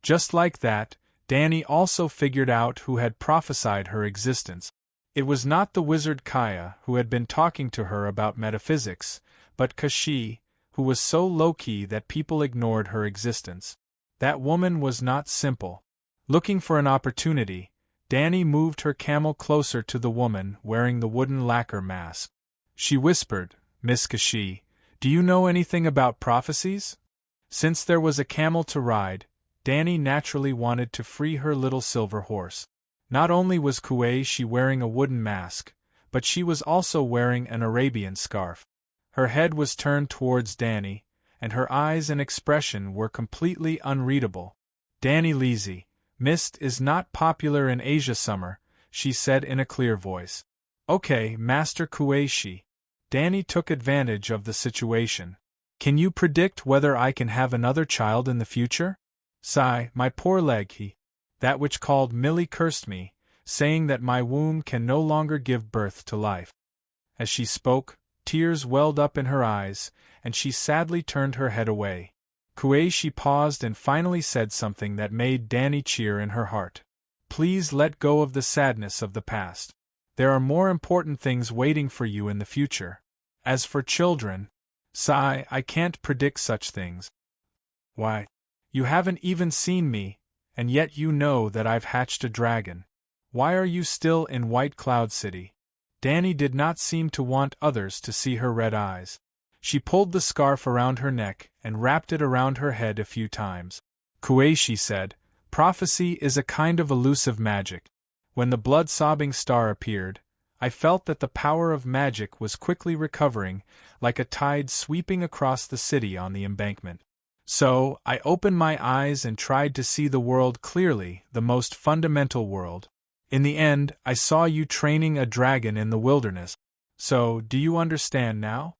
Just like that, Dany also figured out who had prophesied her existence. It was not the wizard Kaya who had been talking to her about metaphysics, but Kashi, who was so low-key that people ignored her existence. That woman was not simple. Looking for an opportunity, Dany moved her camel closer to the woman wearing the wooden lacquer mask. She whispered, "Miss Kashi, do you know anything about prophecies?" Since there was a camel to ride, Dany naturally wanted to free her little silver horse. Not only was Kuei-shi wearing a wooden mask, but she was also wearing an Arabian scarf. Her head was turned towards Dany, and her eyes and expression were completely unreadable. "Dany Leezy, mist is not popular in Asia summer," she said in a clear voice. "Okay, Master Kuei-shi." Dany took advantage of the situation. "Can you predict whether I can have another child in the future?" "Sigh, my poor leg, that which called Millie cursed me, saying that my womb can no longer give birth to life." As she spoke, tears welled up in her eyes, and she sadly turned her head away. Kuei-shi paused and finally said something that made Dany cheer in her heart. "Please let go of the sadness of the past. There are more important things waiting for you in the future. As for children, sigh, I can't predict such things." "Why? You haven't even seen me, and yet you know that I've hatched a dragon. Why are you still in White Cloud City?" Dany did not seem to want others to see her red eyes. She pulled the scarf around her neck and wrapped it around her head a few times. Kuei-shi said, "Prophecy is a kind of elusive magic. When the blood-sobbing star appeared, I felt that the power of magic was quickly recovering, like a tide sweeping across the city on the embankment. So, I opened my eyes and tried to see the world clearly, the most fundamental world. In the end, I saw you training a dragon in the wilderness. So, do you understand now?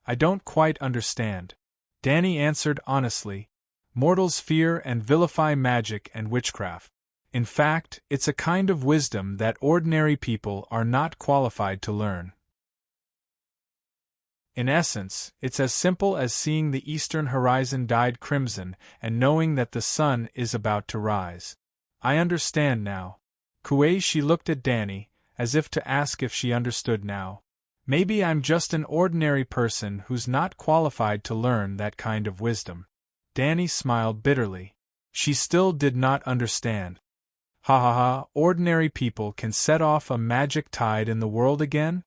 I don't quite understand. Danny answered honestly. Mortals fear and vilify magic and witchcraft. In fact, it's a kind of wisdom that ordinary people are not qualified to learn. In essence, it's as simple as seeing the eastern horizon dyed crimson and knowing that the sun is about to rise. I understand now. She looked at Danny, as if to ask if she understood now. Maybe I'm just an ordinary person who's not qualified to learn that kind of wisdom. Danny smiled bitterly. She still did not understand. Ha ha ha, ordinary people can set off a magic tide in the world again?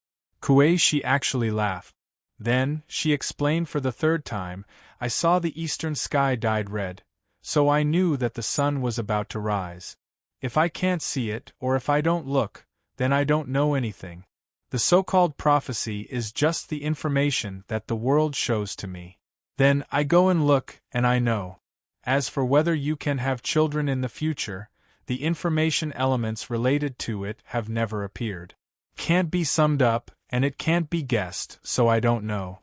She actually laughed. Then, she explained for the third time, I saw the eastern sky dyed red, so I knew that the sun was about to rise. If I can't see it, or if I don't look, then I don't know anything. The so-called prophecy is just the information that the world shows to me. Then, I go and look, and I know. As for whether you can have children in the future, the information elements related to it have never appeared. Can't be summed up, and it can't be guessed, so I don't know.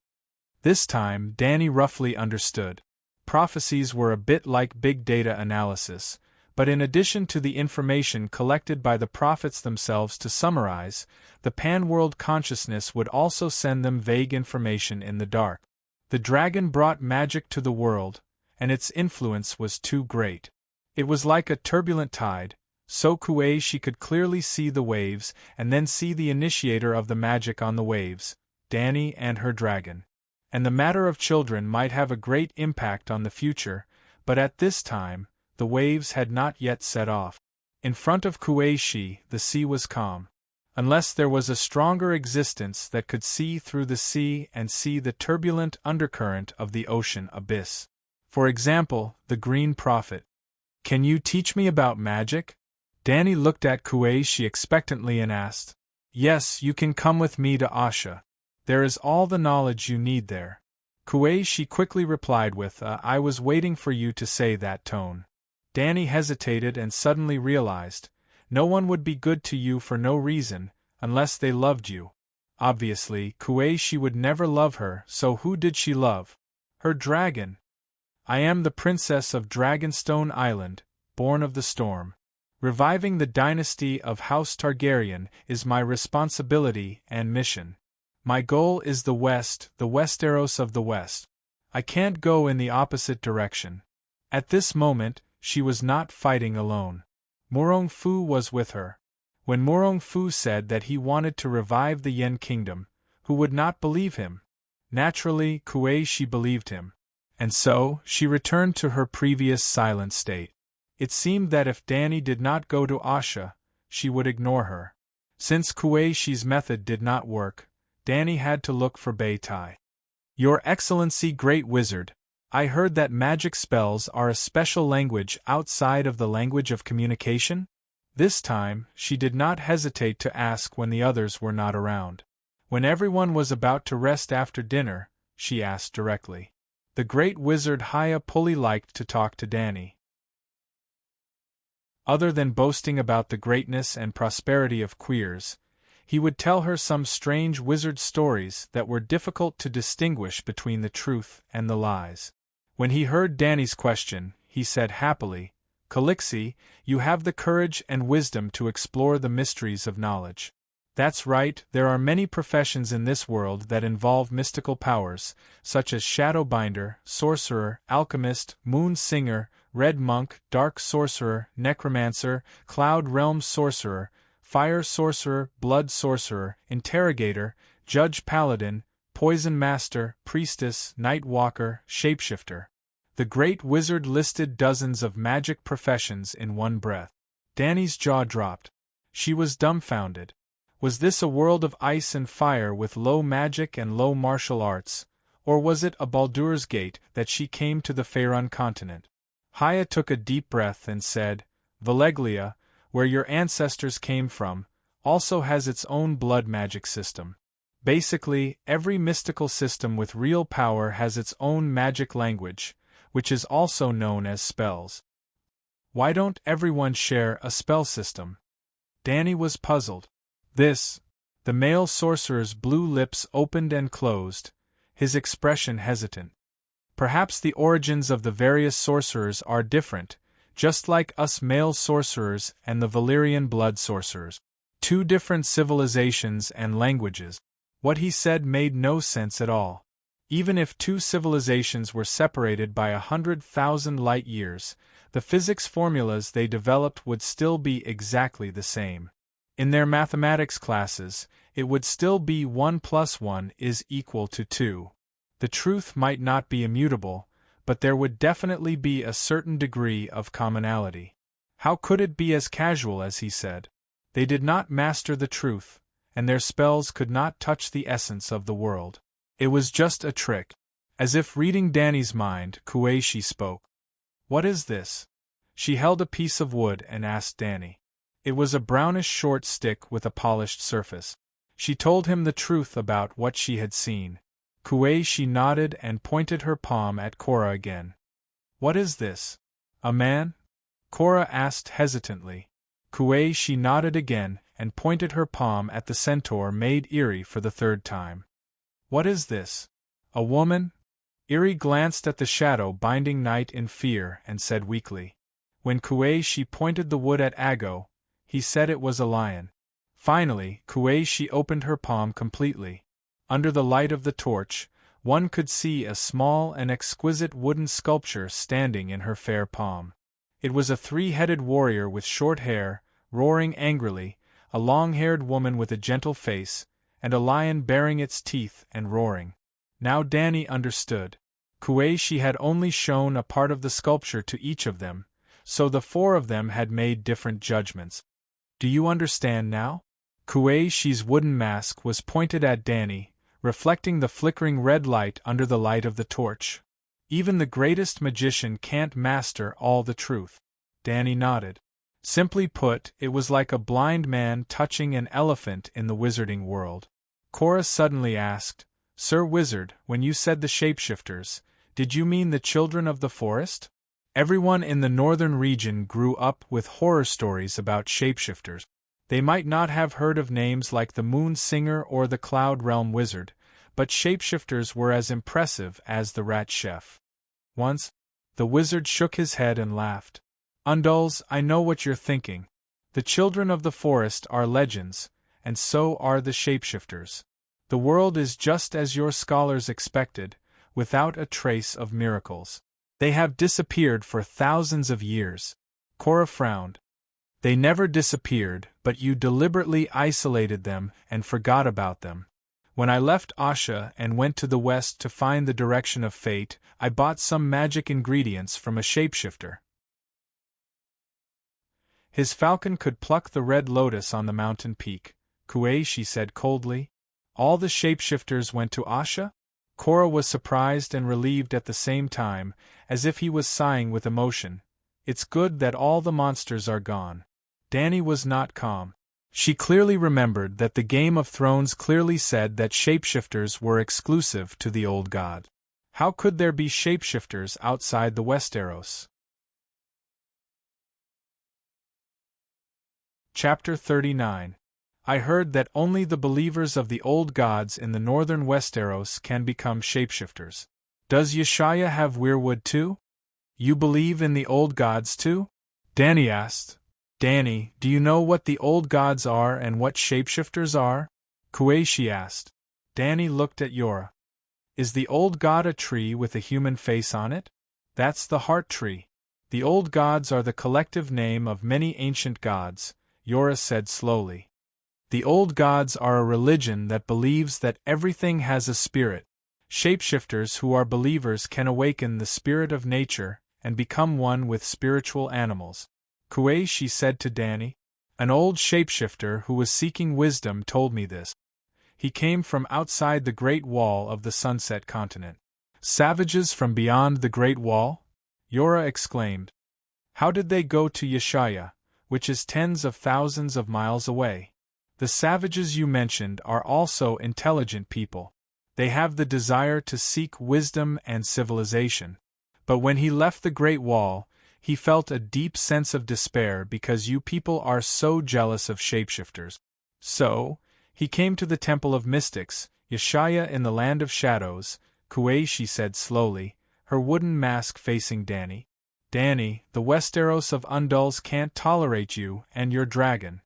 This time, Danny roughly understood. Prophecies were a bit like big data analysis, but in addition to the information collected by the prophets themselves to summarize, the pan-world consciousness would also send them vague information in the dark. The dragon brought magic to the world, and its influence was too great. It was like a turbulent tide, so she could clearly see the waves and then see the initiator of the magic on the waves, Danny and her dragon. And the matter of children might have a great impact on the future, but at this time, the waves had not yet set off. In front of the sea was calm. Unless there was a stronger existence that could see through the sea and see the turbulent undercurrent of the ocean abyss. For example, the Green Prophet. Can you teach me about magic? Danny looked at she expectantly and asked. Yes, you can come with me to Asha. There is all the knowledge you need there. She quickly replied with I was waiting for you to say that tone. Danny hesitated and suddenly realized, no one would be good to you for no reason, unless they loved you. Obviously, she would never love her, so who did she love? Her dragon. I am the princess of Dragonstone Island, born of the storm. Reviving the dynasty of House Targaryen is my responsibility and mission. My goal is the Westeros of the West. I can't go in the opposite direction. At this moment, she was not fighting alone. Morong Fu was with her. When Morong Fu said that he wanted to revive the Yen kingdom, who would not believe him? Naturally, she believed him. And so, she returned to her previous silent state. It seemed that if Danny did not go to Asha, she would ignore her. Since She's method did not work, Danny had to look for Beitai. Your Excellency Great Wizard, I heard that magic spells are a special language outside of the language of communication? This time, she did not hesitate to ask when the others were not around. When everyone was about to rest after dinner, she asked directly. The Great Wizard Haya Puli liked to talk to Danny. Other than boasting about the greatness and prosperity of queers, he would tell her some strange wizard stories that were difficult to distinguish between the truth and the lies. When he heard Danny's question, he said happily, Calixi, you have the courage and wisdom to explore the mysteries of knowledge. That's right, there are many professions in this world that involve mystical powers, such as Shadowbinder, Sorcerer, Alchemist, Moon Singer, Red Monk, Dark Sorcerer, Necromancer, Cloud Realm Sorcerer, Fire Sorcerer, Blood Sorcerer, Interrogator, Judge Paladin, Poison Master, Priestess, Night Walker, Shapeshifter. The Great Wizard listed dozens of magic professions in one breath. Danny's jaw dropped. She was dumbfounded. Was this a world of ice and fire with low magic and low martial arts, or was it a Baldur's Gate that she came to the Faerun continent? Haya took a deep breath and said, Valeglia, where your ancestors came from, also has its own blood magic system. Basically, every mystical system with real power has its own magic language, which is also known as spells. Why don't everyone share a spell system? Danny was puzzled. This. The male sorcerer's blue lips opened and closed, his expression hesitant. Perhaps the origins of the various sorcerers are different, just like us male sorcerers and the Valyrian blood sorcerers. Two different civilizations and languages. What he said made no sense at all. Even if two civilizations were separated by 100,000 light years, the physics formulas they developed would still be exactly the same. In their mathematics classes, it would still be 1 + 1 is equal to 2. The truth might not be immutable, but there would definitely be a certain degree of commonality. How could it be as casual as he said? They did not master the truth, and their spells could not touch the essence of the world. It was just a trick. As if reading Danny's mind, Kueishi spoke. What is this? She held a piece of wood and asked Danny. It was a brownish short stick with a polished surface. She told him the truth about what she had seen. Kueishi nodded and pointed her palm at Cora again. What is this? A man? Cora asked hesitantly. Kueishi nodded again and pointed her palm at the centaur made eerie for the third time. What is this? A woman? Eerie glanced at the shadow binding night in fear and said weakly. When Kueishi pointed the wood at Ago, he said it was a lion. Finally, Kueishi opened her palm completely. Under the light of the torch, one could see a small and exquisite wooden sculpture standing in her fair palm. It was a three-headed warrior with short hair, roaring angrily, a long-haired woman with a gentle face, and a lion baring its teeth and roaring. Now Danny understood. Kueishi had only shown a part of the sculpture to each of them, so the four of them had made different judgments. Do you understand now? Kueishi's wooden mask was pointed at Danny, reflecting the flickering red light under the light of the torch. Even the greatest magician can't master all the truth. Danny nodded. Simply put, it was like a blind man touching an elephant in the wizarding world. Cora suddenly asked, Sir Wizard, when you said the shapeshifters, did you mean the children of the forest? Everyone in the northern region grew up with horror stories about shapeshifters. They might not have heard of names like the Moon Singer or the Cloud Realm Wizard, but shapeshifters were as impressive as the Rat Chef. Once, the wizard shook his head and laughed. Undulls, I know what you're thinking. The children of the forest are legends, and so are the shapeshifters. The world is just as your scholars expected, without a trace of miracles. They have disappeared for thousands of years. Cora frowned. They never disappeared, but you deliberately isolated them and forgot about them. When I left Asha and went to the west to find the direction of fate, I bought some magic ingredients from a shapeshifter. His falcon could pluck the red lotus on the mountain peak, Kueishi said coldly. All the shapeshifters went to Asha? Cora was surprised and relieved at the same time, as if he was sighing with emotion. It's good that all the monsters are gone. Danny was not calm. She clearly remembered that the Game of Thrones clearly said that shapeshifters were exclusive to the old god. How could there be shapeshifters outside the Westeros? Chapter 39. I heard that only the believers of the old gods in the northern Westeros can become shapeshifters. Does Yeshaya have weirwood too? You believe in the old gods too? Danny asked. Danny, do you know what the old gods are and what shapeshifters are? Kueishi asked. Danny looked at Yora. Is the old god a tree with a human face on it? That's the heart tree. The old gods are the collective name of many ancient gods, Yora said slowly. The old gods are a religion that believes that everything has a spirit. Shapeshifters who are believers can awaken the spirit of nature and become one with spiritual animals. Kueishi said to Danny. An old shapeshifter who was seeking wisdom told me this. He came from outside the Great Wall of the Sunset Continent. Savages from beyond the Great Wall? Yora exclaimed. How did they go to Yeshaya, which is tens of thousands of miles away? The savages you mentioned are also intelligent people. They have the desire to seek wisdom and civilization. But when he left the Great Wall, He felt a deep sense of despair because you people are so jealous of shapeshifters. So, he came to the Temple of Mystics, Yeshaya in the Land of Shadows. Kuei, she said slowly, her wooden mask facing Danny. Danny, the Westeros of Undulls can't tolerate you and your dragon.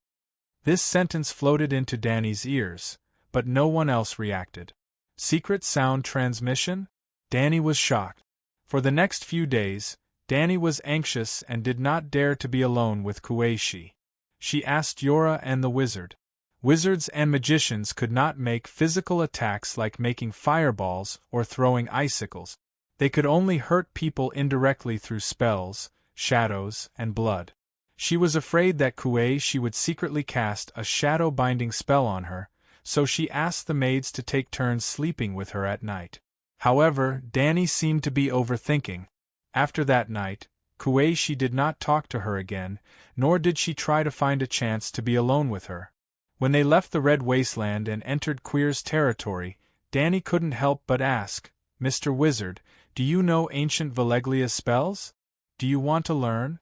This sentence floated into Danny's ears, but no one else reacted. Secret sound transmission? Danny was shocked. For the next few days, Danny was anxious and did not dare to be alone with Kuei. She asked Yora and the wizard. Wizards and magicians could not make physical attacks like making fireballs or throwing icicles. They could only hurt people indirectly through spells, shadows, and blood. She was afraid that Kuei would secretly cast a shadow-binding spell on her, so she asked the maids to take turns sleeping with her at night. However, Danny seemed to be overthinking. After that night, Kuei did not talk to her again, nor did she try to find a chance to be alone with her. When they left the Red Wasteland and entered Queer's territory, Danny couldn't help but ask, "Mr. Wizard, do you know ancient Valeglia's spells? Do you want to learn?"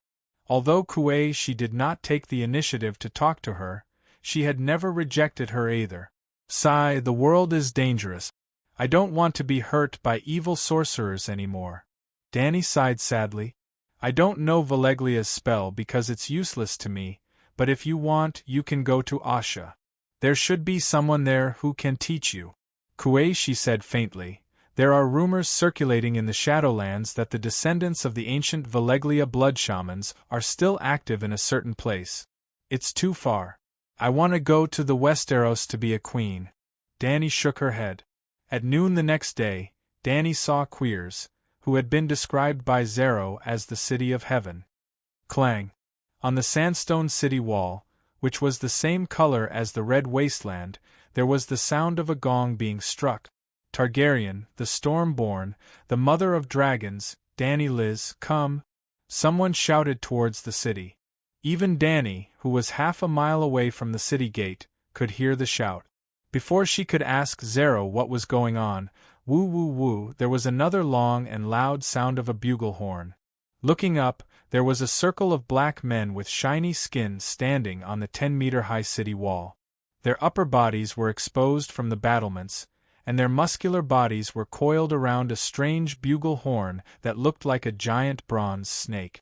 Although Kuei did not take the initiative to talk to her, she had never rejected her either. "Sigh, the world is dangerous. I don't want to be hurt by evil sorcerers anymore." Danny sighed sadly. "I don't know Valeglia's spell because it's useless to me, but if you want, you can go to Asha. There should be someone there who can teach you." "Kuei," she said faintly, "there are rumors circulating in the Shadowlands that the descendants of the ancient Valeglia blood shamans are still active in a certain place. It's too far. I want to go to the Westeros to be a queen." Danny shook her head. At noon the next day, Danny saw Queers, who had been described by Zero as the City of Heaven. Clang! On the sandstone city wall, which was the same color as the Red Wasteland, there was the sound of a gong being struck. "Targaryen, the Stormborn, the mother of dragons, Danny Liz, come!" Someone shouted towards the city. Even Danny, who was half a mile away from the city gate, could hear the shout. Before she could ask Zero what was going on, woo woo woo, there was another long and loud sound of a bugle horn. Looking up, there was a circle of black men with shiny skin standing on the 10-meter-high city wall. Their upper bodies were exposed from the battlements, and their muscular bodies were coiled around a strange bugle horn that looked like a giant bronze snake.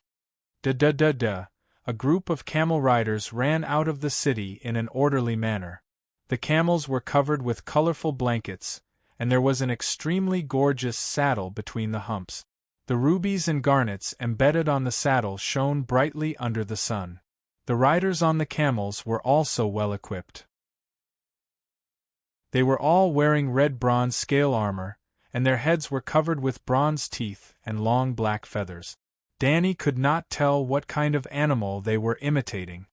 Da-da-da-da, a group of camel riders ran out of the city in an orderly manner. The camels were covered with colorful blankets, and there was an extremely gorgeous saddle between the humps. The rubies and garnets embedded on the saddle shone brightly under the sun. The riders on the camels were also well equipped. They were all wearing red bronze scale armor, and their heads were covered with bronze teeth and long black feathers. Danny could not tell what kind of animal they were imitating.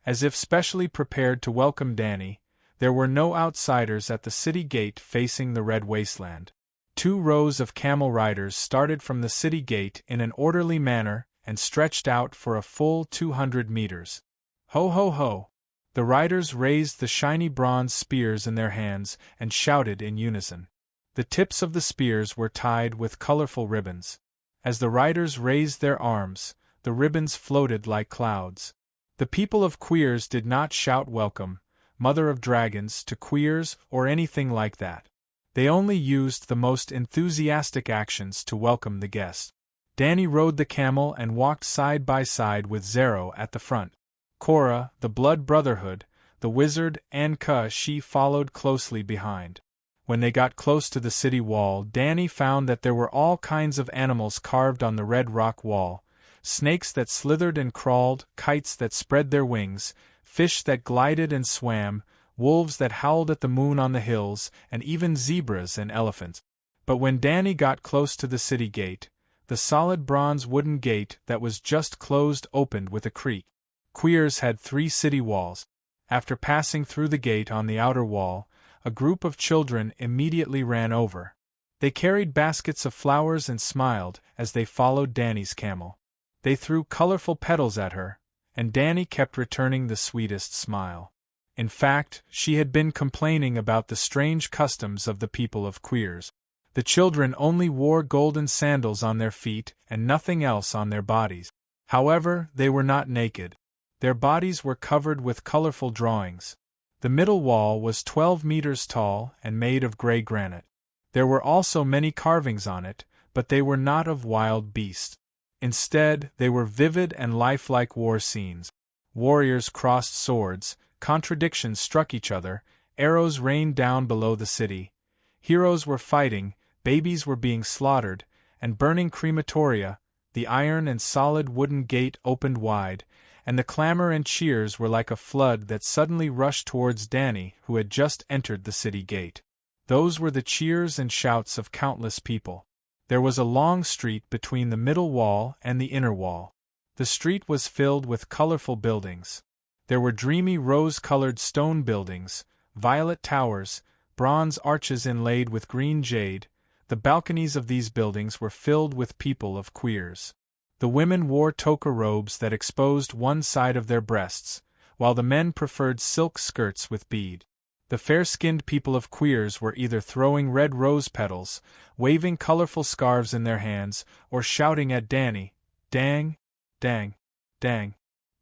As if specially prepared to welcome Danny, there were no outsiders at the city gate facing the Red Wasteland. 2 rows of camel riders started from the city gate in an orderly manner and stretched out for a full 200 meters. Ho ho ho! The riders raised the shiny bronze spears in their hands and shouted in unison. The tips of the spears were tied with colorful ribbons. As the riders raised their arms, the ribbons floated like clouds. The people of Queers did not shout welcome, Mother of Dragons, to Queers or anything like that. They only used the most enthusiastic actions to welcome the guest. Danny rode the camel and walked side by side with Zero at the front. Cora, the Blood Brotherhood, the wizard, and she followed closely behind. When they got close to the city wall, Danny found that there were all kinds of animals carved on the red rock wall: snakes that slithered and crawled, kites that spread their wings, fish that glided and swam, wolves that howled at the moon on the hills, and even zebras and elephants. But when Danny got close to the city gate, the solid bronze wooden gate that was just closed opened with a creak. Queers had 3 city walls. After passing through the gate on the outer wall, a group of children immediately ran over. They carried baskets of flowers and smiled as they followed Danny's camel. They threw colorful petals at her, and Danny kept returning the sweetest smile. In fact, she had been complaining about the strange customs of the people of Queers. The children only wore golden sandals on their feet and nothing else on their bodies. However, they were not naked. Their bodies were covered with colorful drawings. The middle wall was 12 meters tall and made of gray granite. There were also many carvings on it, but they were not of wild beasts. Instead, they were vivid and lifelike war scenes. Warriors crossed swords, contradictions struck each other, arrows rained down below the city. Heroes were fighting, babies were being slaughtered, and burning crematoria. The iron and solid wooden gate opened wide, and the clamor and cheers were like a flood that suddenly rushed towards Danny, who had just entered the city gate. Those were the cheers and shouts of countless people. There was a long street between the middle wall and the inner wall. The street was filled with colorful buildings. There were dreamy rose-colored stone buildings, violet towers, bronze arches inlaid with green jade. The balconies of these buildings were filled with people of queers. The women wore toca robes that exposed one side of their breasts, while the men preferred silk skirts with bead. The fair-skinned people of queers were either throwing red rose petals, waving colorful scarves in their hands, or shouting at Danny, "Dang! Dang! Dang!"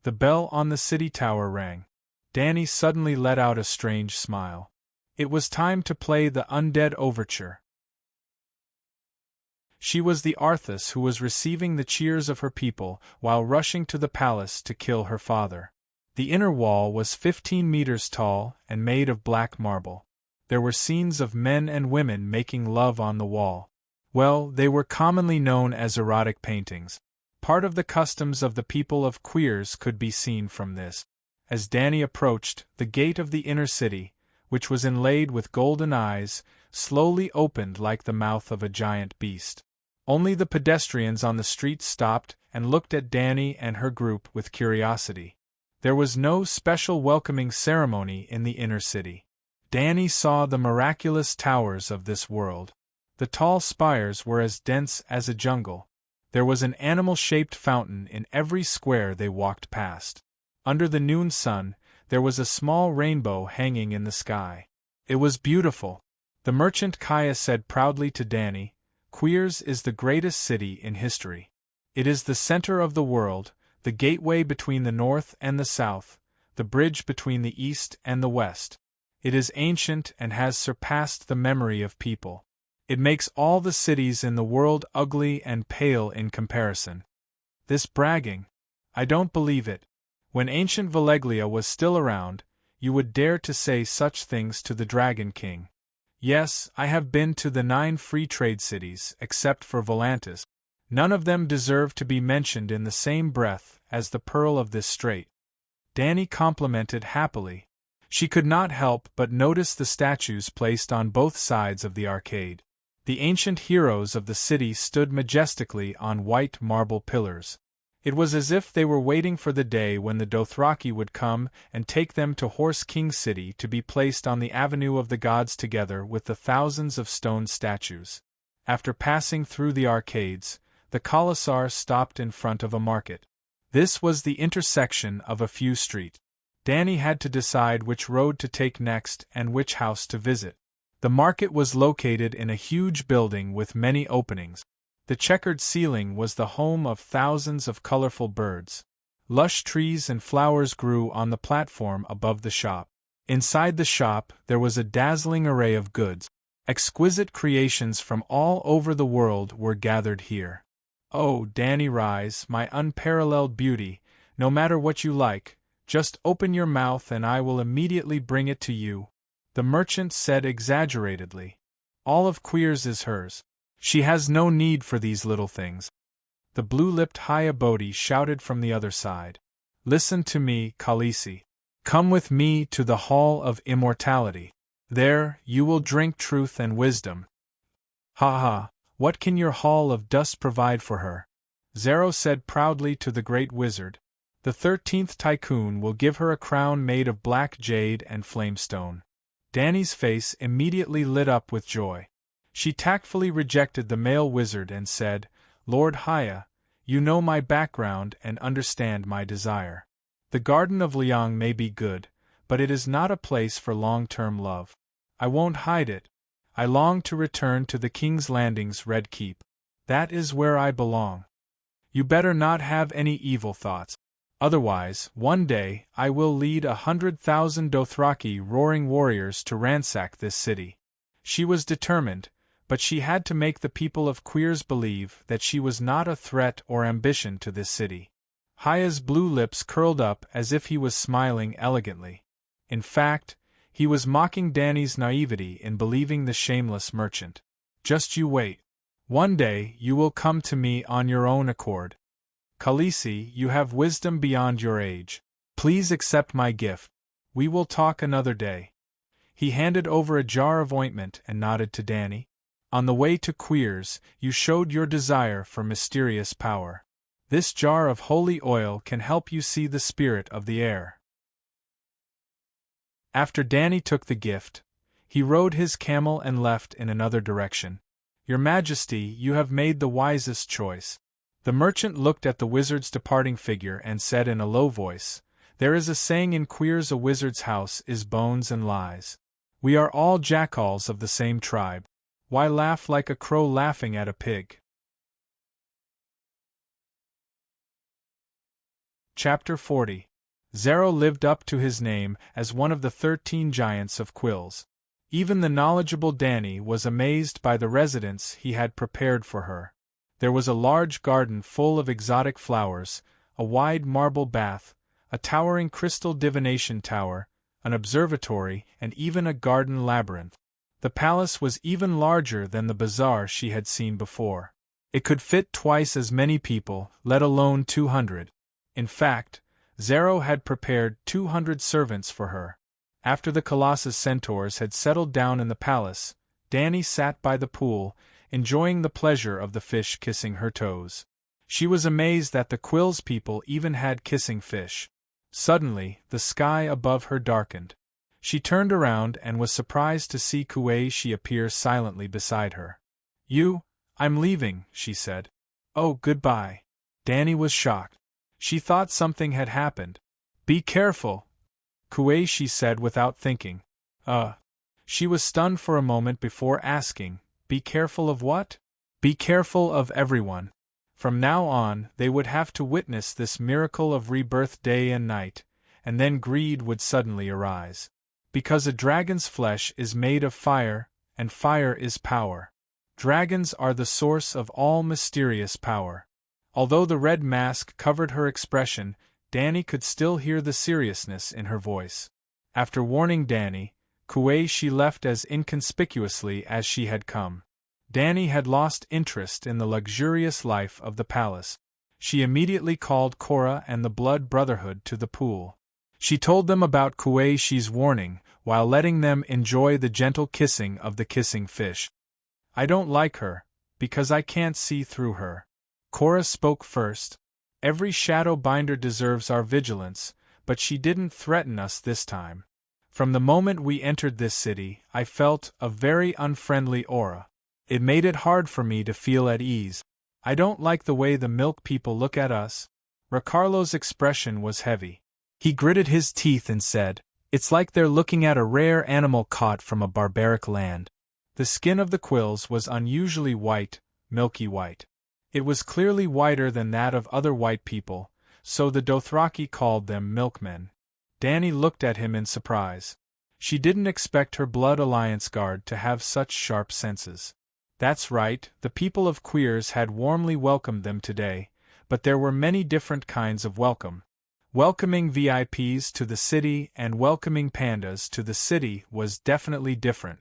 The bell on the city tower rang. Danny suddenly let out a strange smile. It was time to play the Undead Overture. She was the Arthas who was receiving the cheers of her people while rushing to the palace to kill her father. The inner wall was 15 meters tall and made of black marble. There were scenes of men and women making love on the wall. Well, they were commonly known as erotic paintings. Part of the customs of the people of queers could be seen from this. As Danny approached, the gate of the inner city, which was inlaid with golden eyes, slowly opened like the mouth of a giant beast. Only the pedestrians on the street stopped and looked at Danny and her group with curiosity. There was no special welcoming ceremony in the inner city. Danny saw the miraculous towers of this world. The tall spires were as dense as a jungle. There was an animal-shaped fountain in every square they walked past. Under the noon sun, there was a small rainbow hanging in the sky. It was beautiful. The merchant Kaya said proudly to Danny, "Queers is the greatest city in history. It is the center of the world, the gateway between the north and the south, the bridge between the east and the west. It is ancient and has surpassed the memory of people. It makes all the cities in the world ugly and pale in comparison." This bragging? I don't believe it. When ancient Valeglia was still around, you would dare to say such things to the Dragon King. Yes, I have been to the 9 free trade cities, except for Volantis. None of them deserve to be mentioned in the same breath as the pearl of this strait. Danny complimented happily. She could not help but notice the statues placed on both sides of the arcade. The ancient heroes of the city stood majestically on white marble pillars. It was as if they were waiting for the day when the Dothraki would come and take them to Horse King City to be placed on the Avenue of the Gods together with the thousands of stone statues. After passing through the arcades, the Khalasar stopped in front of a market. This was the intersection of a few streets. Danny had to decide which road to take next and which house to visit. The market was located in a huge building with many openings. The checkered ceiling was the home of thousands of colorful birds. Lush trees and flowers grew on the platform above the shop. Inside the shop, there was a dazzling array of goods. Exquisite creations from all over the world were gathered here. "Oh, Danny Rise, my unparalleled beauty, no matter what you like, just open your mouth and I will immediately bring it to you," the merchant said exaggeratedly. "All of Queers is hers. She has no need for these little things." The blue-lipped Hyabodi shouted from the other side. "Listen to me, Khaleesi. Come with me to the Hall of Immortality. There, you will drink truth and wisdom." "Ha ha, what can your Hall of Dust provide for her?" Zero said proudly to the Great Wizard. "The 13th Tycoon will give her a crown made of black jade and flamestone." Danny's face immediately lit up with joy. She tactfully rejected the male wizard and said, "Lord Haya, you know my background and understand my desire. The Garden of Liang may be good, but it is not a place for long-term love. I won't hide it. I long to return to the King's Landing's Red Keep. That is where I belong." You better not have any evil thoughts. Otherwise, one day, I will lead 100,000 Dothraki roaring warriors to ransack this city. She was determined, but she had to make the people of Queers believe that she was not a threat or ambition to this city. Haya's blue lips curled up as if he was smiling elegantly. In fact, he was mocking Dany's naivety in believing the shameless merchant. Just you wait. One day you will come to me on your own accord. Khaleesi, you have wisdom beyond your age. Please accept my gift. We will talk another day. He handed over a jar of ointment and nodded to Dany. On the way to Queers, you showed your desire for mysterious power. This jar of holy oil can help you see the spirit of the air. After Dany took the gift, he rode his camel and left in another direction. Your Majesty, you have made the wisest choice. The merchant looked at the wizard's departing figure and said in a low voice, There is a saying in Queers, a wizard's house is bones and lies. We are all jackals of the same tribe. Why laugh like a crow laughing at a pig? Chapter 40. Zero lived up to his name as one of the 13 giants of Quills. Even the knowledgeable Dany was amazed by the residence he had prepared for her. There was a large garden full of exotic flowers, a wide marble bath, a towering crystal divination tower, an observatory, and even a garden labyrinth. The palace was even larger than the bazaar she had seen before. It could fit twice as many people, let alone 200. In fact, Zero had prepared 200 servants for her. After the Colossus centaurs had settled down in the palace, Dany sat by the pool, enjoying the pleasure of the fish kissing her toes. She was amazed that the Quills people even had kissing fish. Suddenly, the sky above her darkened. She turned around and was surprised to see Kuei appear silently beside her. I'm leaving, she said. Oh, goodbye. Dany was shocked. She thought something had happened. Be careful, Kuei said without thinking. She was stunned for a moment before asking, Be careful of what? Be careful of everyone. From now on, they would have to witness this miracle of rebirth day and night, and then greed would suddenly arise. Because a dragon's flesh is made of fire, and fire is power. Dragons are the source of all mysterious power. Although the red mask covered her expression, Dany could still hear the seriousness in her voice. After warning Dany, Kuei left as inconspicuously as she had come. Dany had lost interest in the luxurious life of the palace. She immediately called Korra and the Blood Brotherhood to the pool. She told them about Kuei's warning, while letting them enjoy the gentle kissing of the kissing fish. I don't like her, because I can't see through her. Korra spoke first. Every shadow binder deserves our vigilance, but she didn't threaten us this time. From the moment we entered this city, I felt a very unfriendly aura. It made it hard for me to feel at ease. I don't like the way the milk people look at us. Ricardo's expression was heavy. He gritted his teeth and said, It's like they're looking at a rare animal caught from a barbaric land. The skin of the Quills was unusually white, milky white. It was clearly whiter than that of other white people, so the Dothraki called them milkmen. Dany looked at him in surprise. She didn't expect her Blood Alliance guard to have such sharp senses. That's right, the people of Queers had warmly welcomed them today, but there were many different kinds of welcome. Welcoming VIPs to the city and welcoming pandas to the city was definitely different.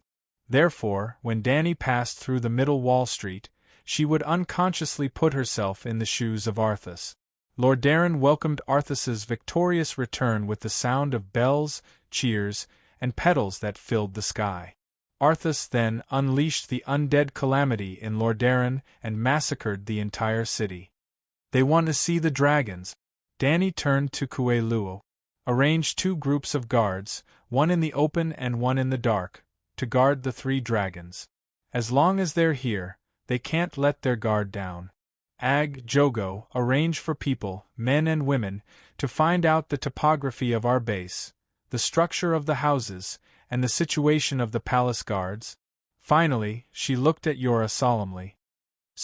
Therefore, when Dany passed through the middle Wall Street, she would unconsciously put herself in the shoes of Arthas. Lord Darren welcomed Arthas's victorious return with the sound of bells, cheers, and petals that filled the sky. Arthas then unleashed the undead calamity in Lord Darren and massacred the entire city. They want to see the dragons. Dany turned to Kuei Luo. Arrange 2 groups of guards, one in the open and one in the dark, to guard the 3 dragons. As long as they're here, they can't let their guard down. Jogo, arrange for people, men and women, to find out the topography of our base, the structure of the houses, and the situation of the palace guards. Finally, she looked at Yora solemnly.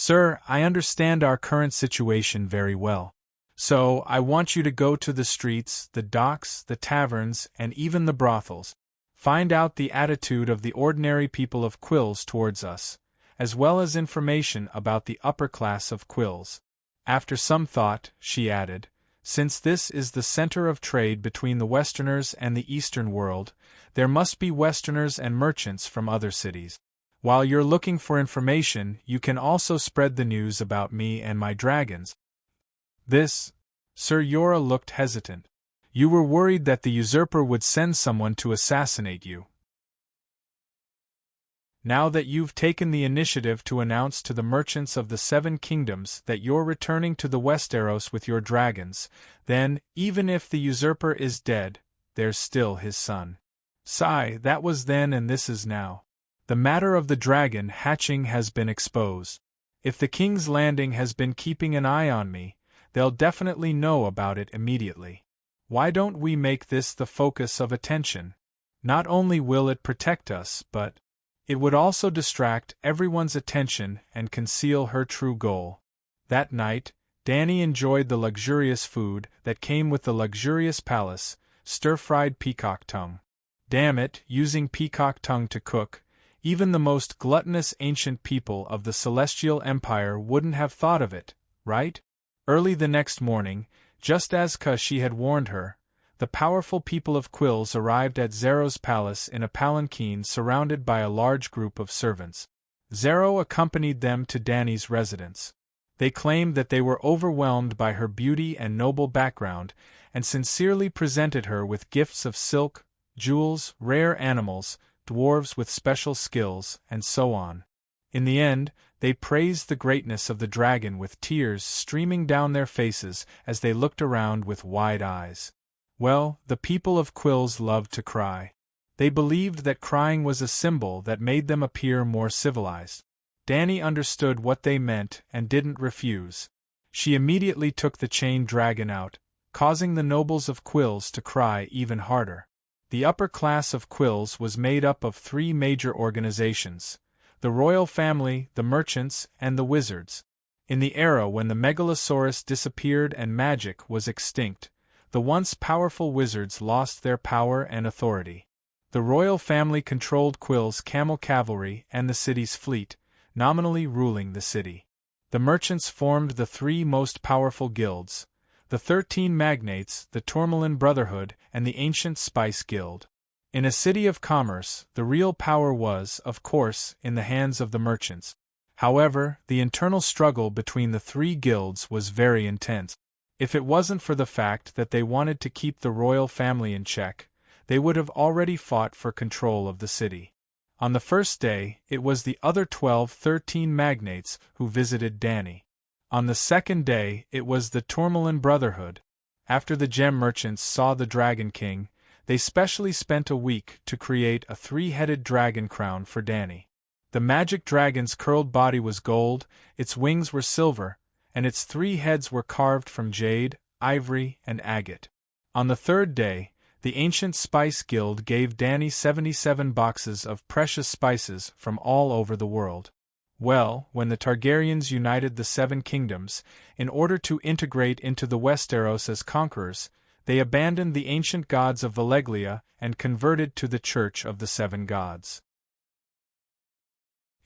Sir, I understand our current situation very well. So, I want you to go to the streets, the docks, the taverns, and even the brothels. Find out the attitude of the ordinary people of Quills towards us, as well as information about the upper class of Quills. After some thought, she added, since this is the center of trade between the Westerners and the Eastern world, there must be Westerners and merchants from other cities. While you're looking for information, you can also spread the news about me and my dragons. Sir Yora looked hesitant. You were worried that the usurper would send someone to assassinate you. Now that you've taken the initiative to announce to the merchants of the Seven Kingdoms that you're returning to the Westeros with your dragons, then, even if the usurper is dead, there's still his son. Sigh, that was then and this is now. The matter of the dragon hatching has been exposed. If the King's Landing has been keeping an eye on me, they'll definitely know about it immediately. Why don't we make this the focus of attention? Not only will it protect us, but it would also distract everyone's attention and conceal her true goal. That night, Dany enjoyed the luxurious food that came with the luxurious palace, stir-fried peacock tongue. Damn it, using peacock tongue to cook, even the most gluttonous ancient people of the Celestial Empire wouldn't have thought of it, right? Early the next morning, just as she had warned her, the powerful people of Quills arrived at Zero's palace in a palanquin surrounded by a large group of servants. Zero accompanied them to Dany's residence. They claimed that they were overwhelmed by her beauty and noble background, and sincerely presented her with gifts of silk, jewels, rare animals, dwarves with special skills, and so on. In the end, they praised the greatness of the dragon with tears streaming down their faces as they looked around with wide eyes. Well, the people of Quills loved to cry. They believed that crying was a symbol that made them appear more civilized. Dany understood what they meant and didn't refuse. She immediately took the chained dragon out, causing the nobles of Quills to cry even harder. The upper class of Quills was made up of three major organizations: the royal family, the merchants, and the wizards. In the era when the Megalosaurus disappeared and magic was extinct, the once powerful wizards lost their power and authority. The royal family controlled Quill's camel cavalry and the city's fleet, nominally ruling the city. The merchants formed the three most powerful guilds: the 13 magnates, the Tourmaline Brotherhood, and the Ancient Spice Guild. In a city of commerce, the real power was, of course, in the hands of the merchants. However, the internal struggle between the three guilds was very intense. If it wasn't for the fact that they wanted to keep the royal family in check, they would have already fought for control of the city. On the first day, it was the other 13 magnates who visited Dany. On the second day, it was the Tourmaline Brotherhood. After the gem merchants saw the Dragon King, they specially spent a week to create a 3-headed dragon crown for Dany. The magic dragon's curled body was gold, its wings were silver, and its 3 heads were carved from jade, ivory, and agate. On the third day, the Ancient Spice Guild gave Dany 77 boxes of precious spices from all over the world. Well, when the Targaryens united the Seven Kingdoms, in order to integrate into the Westeros as conquerors, they abandoned the ancient gods of Valeglia and converted to the Church of the Seven Gods.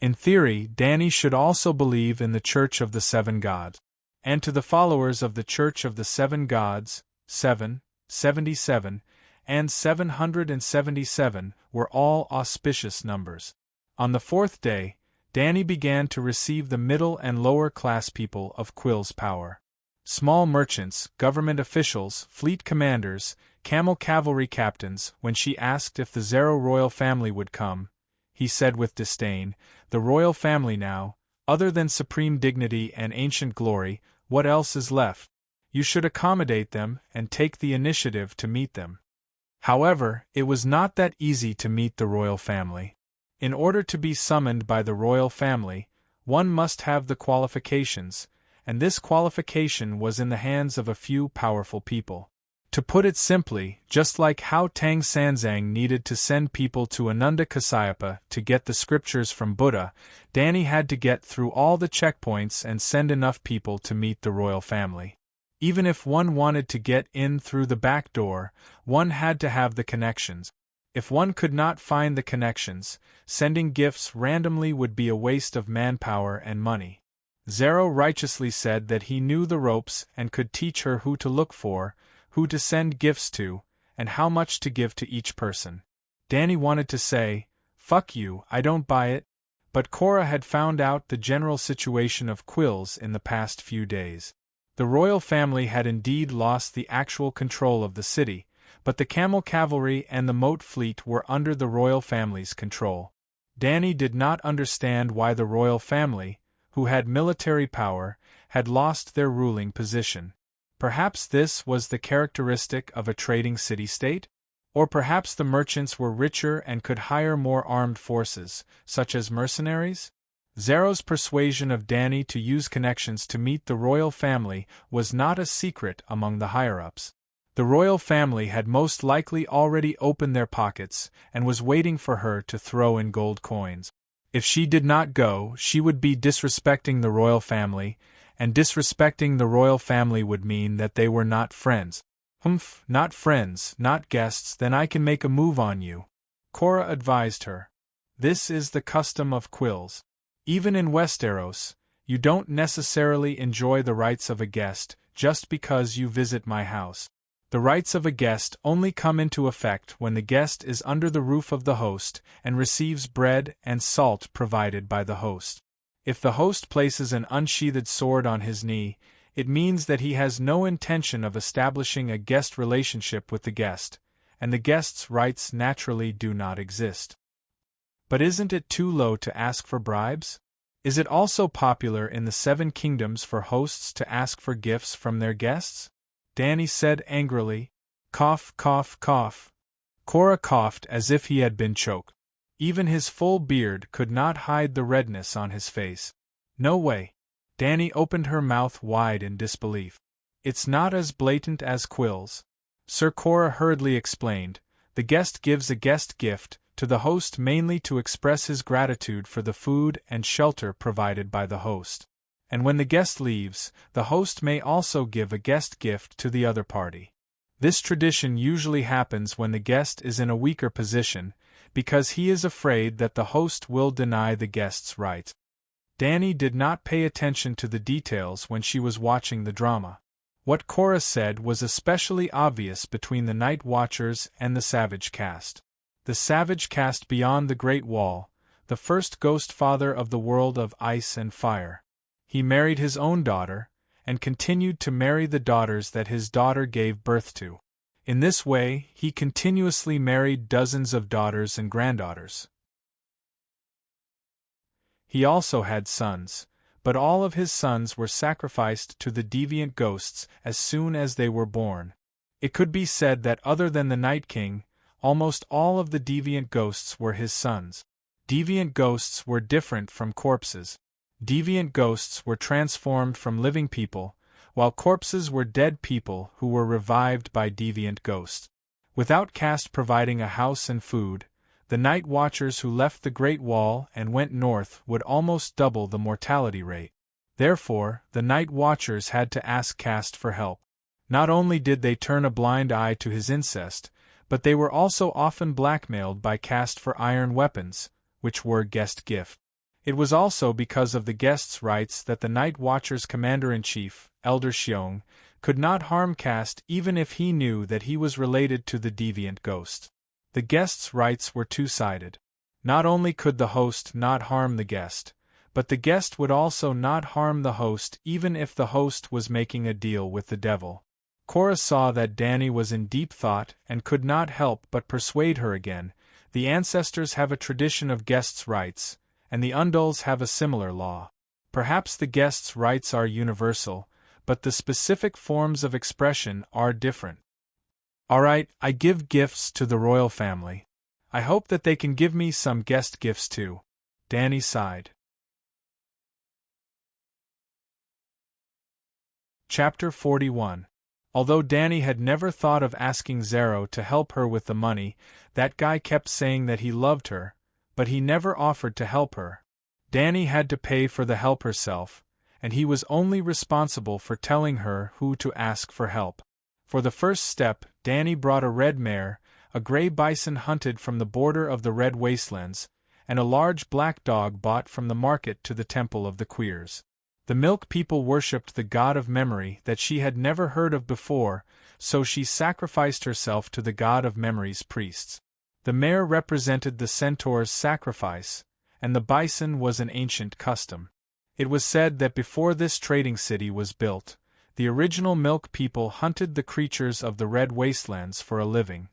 In theory, Dany should also believe in the Church of the Seven Gods. And to the followers of the Church of the Seven Gods, 7, 77, and 777 were all auspicious numbers. On the fourth day, Dany began to receive the middle and lower class people of Quill's power. Small merchants, government officials, fleet commanders, camel cavalry captains. When she asked if the Zero royal family would come, he said with disdain, "The royal family now, other than supreme dignity and ancient glory, what else is left? You should accommodate them and take the initiative to meet them." However, it was not that easy to meet the royal family. In order to be summoned by the royal family, one must have the qualifications, and this qualification was in the hands of a few powerful people. To put it simply, just like how Tang Sanzang needed to send people to Ananda Kasayapa to get the scriptures from Buddha, Danny had to get through all the checkpoints and send enough people to meet the royal family. Even if one wanted to get in through the back door, one had to have the connections. If one could not find the connections, sending gifts randomly would be a waste of manpower and money. Zero righteously said that he knew the ropes and could teach her who to look for, who to send gifts to, and how much to give to each person. Danny wanted to say, "Fuck you, I don't buy it," but Cora had found out the general situation of Quills in the past few days. The royal family had indeed lost the actual control of the city, but the camel cavalry and the moat fleet were under the royal family's control. Danny did not understand why the royal family, who had military power, had lost their ruling position. Perhaps this was the characteristic of a trading city-state? Or perhaps the merchants were richer and could hire more armed forces, such as mercenaries? Zero's persuasion of Danny to use connections to meet the royal family was not a secret among the higher-ups. The royal family had most likely already opened their pockets and was waiting for her to throw in gold coins. If she did not go, she would be disrespecting the royal family, and disrespecting the royal family would mean that they were not friends. Humph, not friends, not guests, then I can make a move on you, Cora advised her. This is the custom of Quills. Even in Westeros, you don't necessarily enjoy the rights of a guest just because you visit my house. The rights of a guest only come into effect when the guest is under the roof of the host and receives bread and salt provided by the host. If the host places an unsheathed sword on his knee, it means that he has no intention of establishing a guest relationship with the guest, and the guest's rights naturally do not exist. But isn't it too low to ask for bribes? Is it also popular in the Seven Kingdoms for hosts to ask for gifts from their guests? Danny said angrily. Cough, cough, cough. Cora coughed as if he had been choked. Even his full beard could not hide the redness on his face. No way. Danny opened her mouth wide in disbelief. It's not as blatant as Quills. Sir Cora hurriedly explained. The guest gives a guest gift to the host mainly to express his gratitude for the food and shelter provided by the host. And when the guest leaves, the host may also give a guest gift to the other party. This tradition usually happens when the guest is in a weaker position, because he is afraid that the host will deny the guest's rights. Danny did not pay attention to the details when she was watching the drama. What Cora said was especially obvious between the Night Watchers and the Savage Caste. The Savage Caste beyond the Great Wall, the first ghost father of the world of ice and fire. He married his own daughter, and continued to marry the daughters that his daughter gave birth to. In this way, he continuously married dozens of daughters and granddaughters. He also had sons, but all of his sons were sacrificed to the deviant ghosts as soon as they were born. It could be said that other than the Night King, almost all of the deviant ghosts were his sons. Deviant ghosts were different from corpses. Deviant ghosts were transformed from living people, while corpses were dead people who were revived by deviant ghosts. Without caste providing a house and food, the Night Watchers who left the Great Wall and went north would almost double the mortality rate. Therefore, the Night Watchers had to ask caste for help. Not only did they turn a blind eye to his incest, but they were also often blackmailed by caste for iron weapons, which were guest gift. It was also because of the guest's rights that the Night Watcher's commander-in-chief, Elder Xiong, could not harm caste even if he knew that he was related to the deviant ghost. The guest's rights were two-sided. Not only could the host not harm the guest, but the guest would also not harm the host even if the host was making a deal with the devil. Cora saw that Danny was in deep thought and could not help but persuade her again. The ancestors have a tradition of guests' rights, and the Undulls have a similar law. Perhaps the guests' rights are universal, but the specific forms of expression are different. Alright, I give gifts to the royal family. I hope that they can give me some guest gifts too. Danny sighed. Chapter 41. Although Danny had never thought of asking Zero to help her with the money, that guy kept saying that he loved her, but he never offered to help her. Danny had to pay for the help herself, and he was only responsible for telling her who to ask for help. For the first step, Danny brought a red mare, a gray bison hunted from the border of the red wastelands, and a large black dog bought from the market to the temple of the Queers. The milk people worshipped the god of memory that she had never heard of before, so she sacrificed herself to the god of memory's priests. The mare represented the centaur's sacrifice, and the bison was an ancient custom. It was said that before this trading city was built, the original milk people hunted the creatures of the red wastelands for a living.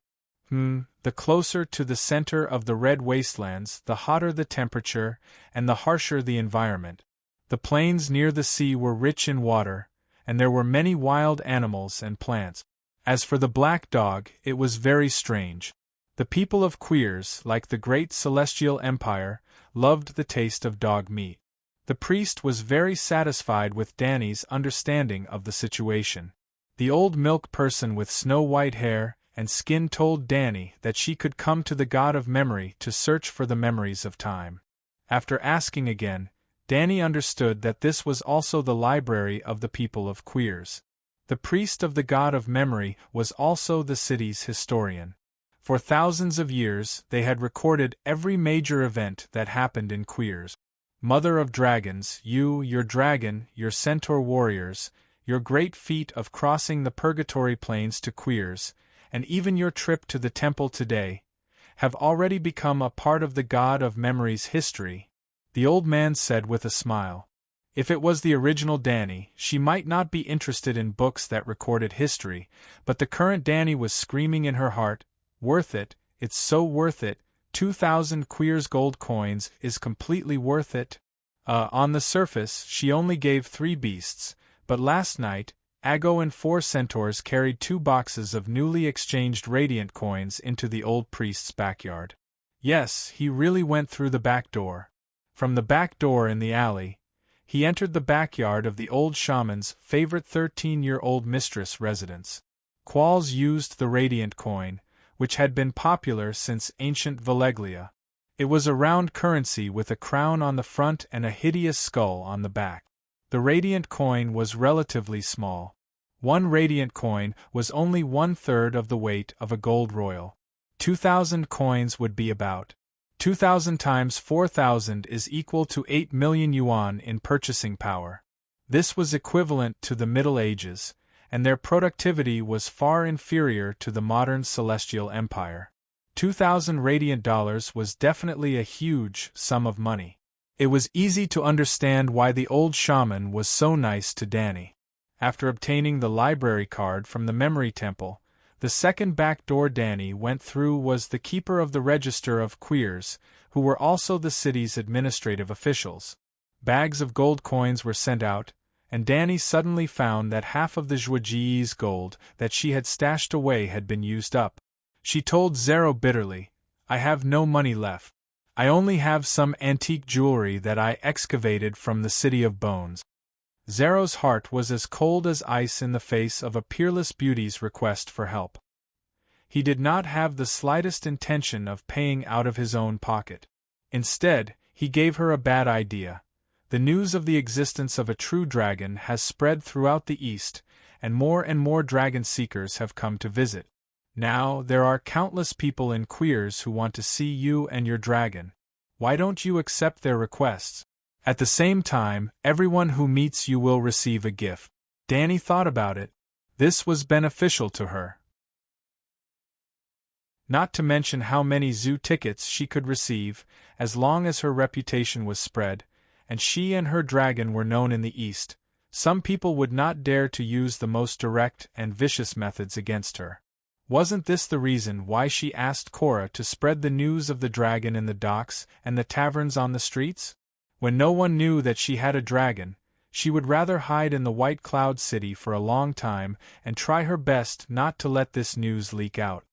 The closer to the center of the red wastelands, the hotter the temperature, and the harsher the environment. The plains near the sea were rich in water, and there were many wild animals and plants. As for the black dog, it was very strange. The people of Queers, like the great celestial empire, loved the taste of dog meat. The priest was very satisfied with Danny's understanding of the situation. The old milk person with snow-white hair and skin told Danny that she could come to the god of memory to search for the memories of time. After asking again, Danny understood that this was also the library of the people of Queers. The priest of the god of memory was also the city's historian. For thousands of years, they had recorded every major event that happened in Queers. Mother of dragons, you, your dragon, your centaur warriors, your great feat of crossing the purgatory plains to Queers, and even your trip to the temple today, have already become a part of the god of memory's history, the old man said with a smile. If it was the original Danny, she might not be interested in books that recorded history, but the current Danny was screaming in her heart, "Worth it, it's so worth it, 2,000 Queers gold coins is completely worth it." On the surface, she only gave 3 beasts, but last night, Ago and 4 centaurs carried 2 boxes of newly exchanged radiant coins into the old priest's backyard. Yes, he really went through the back door. From the back door in the alley, he entered the backyard of the old shaman's favorite 13-year-old mistress residence. Qualls used the radiant coin, which had been popular since ancient Valeglia. It was a round currency with a crown on the front and a hideous skull on the back. The radiant coin was relatively small. 1 radiant coin was only 1/3 of the weight of a gold royal. 2,000 coins would be about 2,000 times 4,000 is equal to 8 million yuan in purchasing power. This was equivalent to the Middle Ages, and their productivity was far inferior to the modern Celestial Empire. 2,000 radiant dollars was definitely a huge sum of money. It was easy to understand why the old shaman was so nice to Danny. After obtaining the library card from the memory temple, the second back door Danny went through was the keeper of the register of Queers, who were also the city's administrative officials. Bags of gold coins were sent out, and Danny suddenly found that half of the Zhuji's gold that she had stashed away had been used up. She told Zero bitterly, "I have no money left. I only have some antique jewelry that I excavated from the City of Bones." Zero's heart was as cold as ice in the face of a peerless beauty's request for help. He did not have the slightest intention of paying out of his own pocket. Instead, he gave her a bad idea. The news of the existence of a true dragon has spread throughout the East, and more dragon seekers have come to visit. Now, there are countless people in Queers who want to see you and your dragon. Why don't you accept their requests? At the same time, everyone who meets you will receive a gift. Danny thought about it. This was beneficial to her. Not to mention how many zoo tickets she could receive, as long as her reputation was spread, and she and her dragon were known in the East. Some people would not dare to use the most direct and vicious methods against her. Wasn't this the reason why she asked Cora to spread the news of the dragon in the docks and the taverns on the streets? When no one knew that she had a dragon, she would rather hide in the White Cloud City for a long time and try her best not to let this news leak out.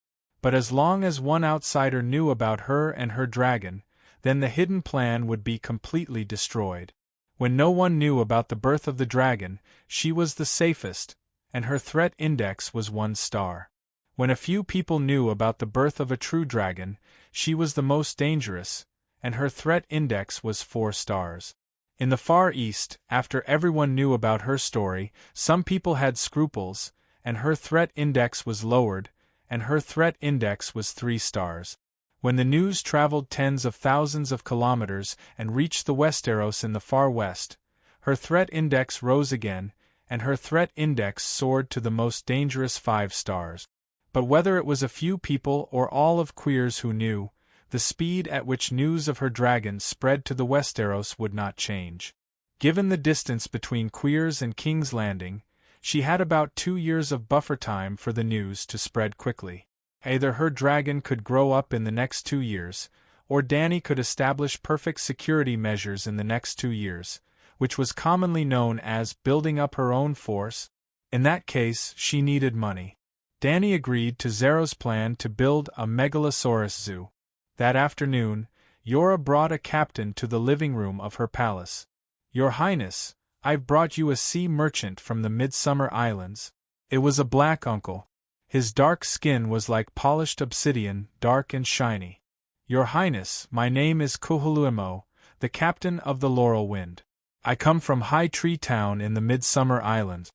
But as long as one outsider knew about her and her dragon, then the hidden plan would be completely destroyed. When no one knew about the birth of the dragon, she was the safest, and her threat index was 1 star. When a few people knew about the birth of a true dragon, she was the most dangerous, and her threat index was 4 stars. In the Far East, after everyone knew about her story, some people had scruples, and her threat index was lowered, and her threat index was 3 stars. When the news traveled tens of thousands of kilometers and reached the Westeros in the far west, her threat index rose again, and her threat index soared to the most dangerous 5 stars. But whether it was a few people or all of Queers who knew, the speed at which news of her dragon spread to the Westeros would not change. Given the distance between Queers and King's Landing, she had about 2 years of buffer time for the news to spread quickly. Either her dragon could grow up in the next 2 years, or Dany could establish perfect security measures in the next 2 years, which was commonly known as building up her own force. In that case, she needed money. Dany agreed to Xero's plan to build a megalosaurus zoo. That afternoon, Yora brought a captain to the living room of her palace. "Your Highness, I've brought you a sea merchant from the Midsummer Islands." It was a black uncle. His dark skin was like polished obsidian, dark and shiny. "Your Highness, my name is Kuhuluemo, the captain of the Laurel Wind. I come from High Tree Town in the Midsummer Islands."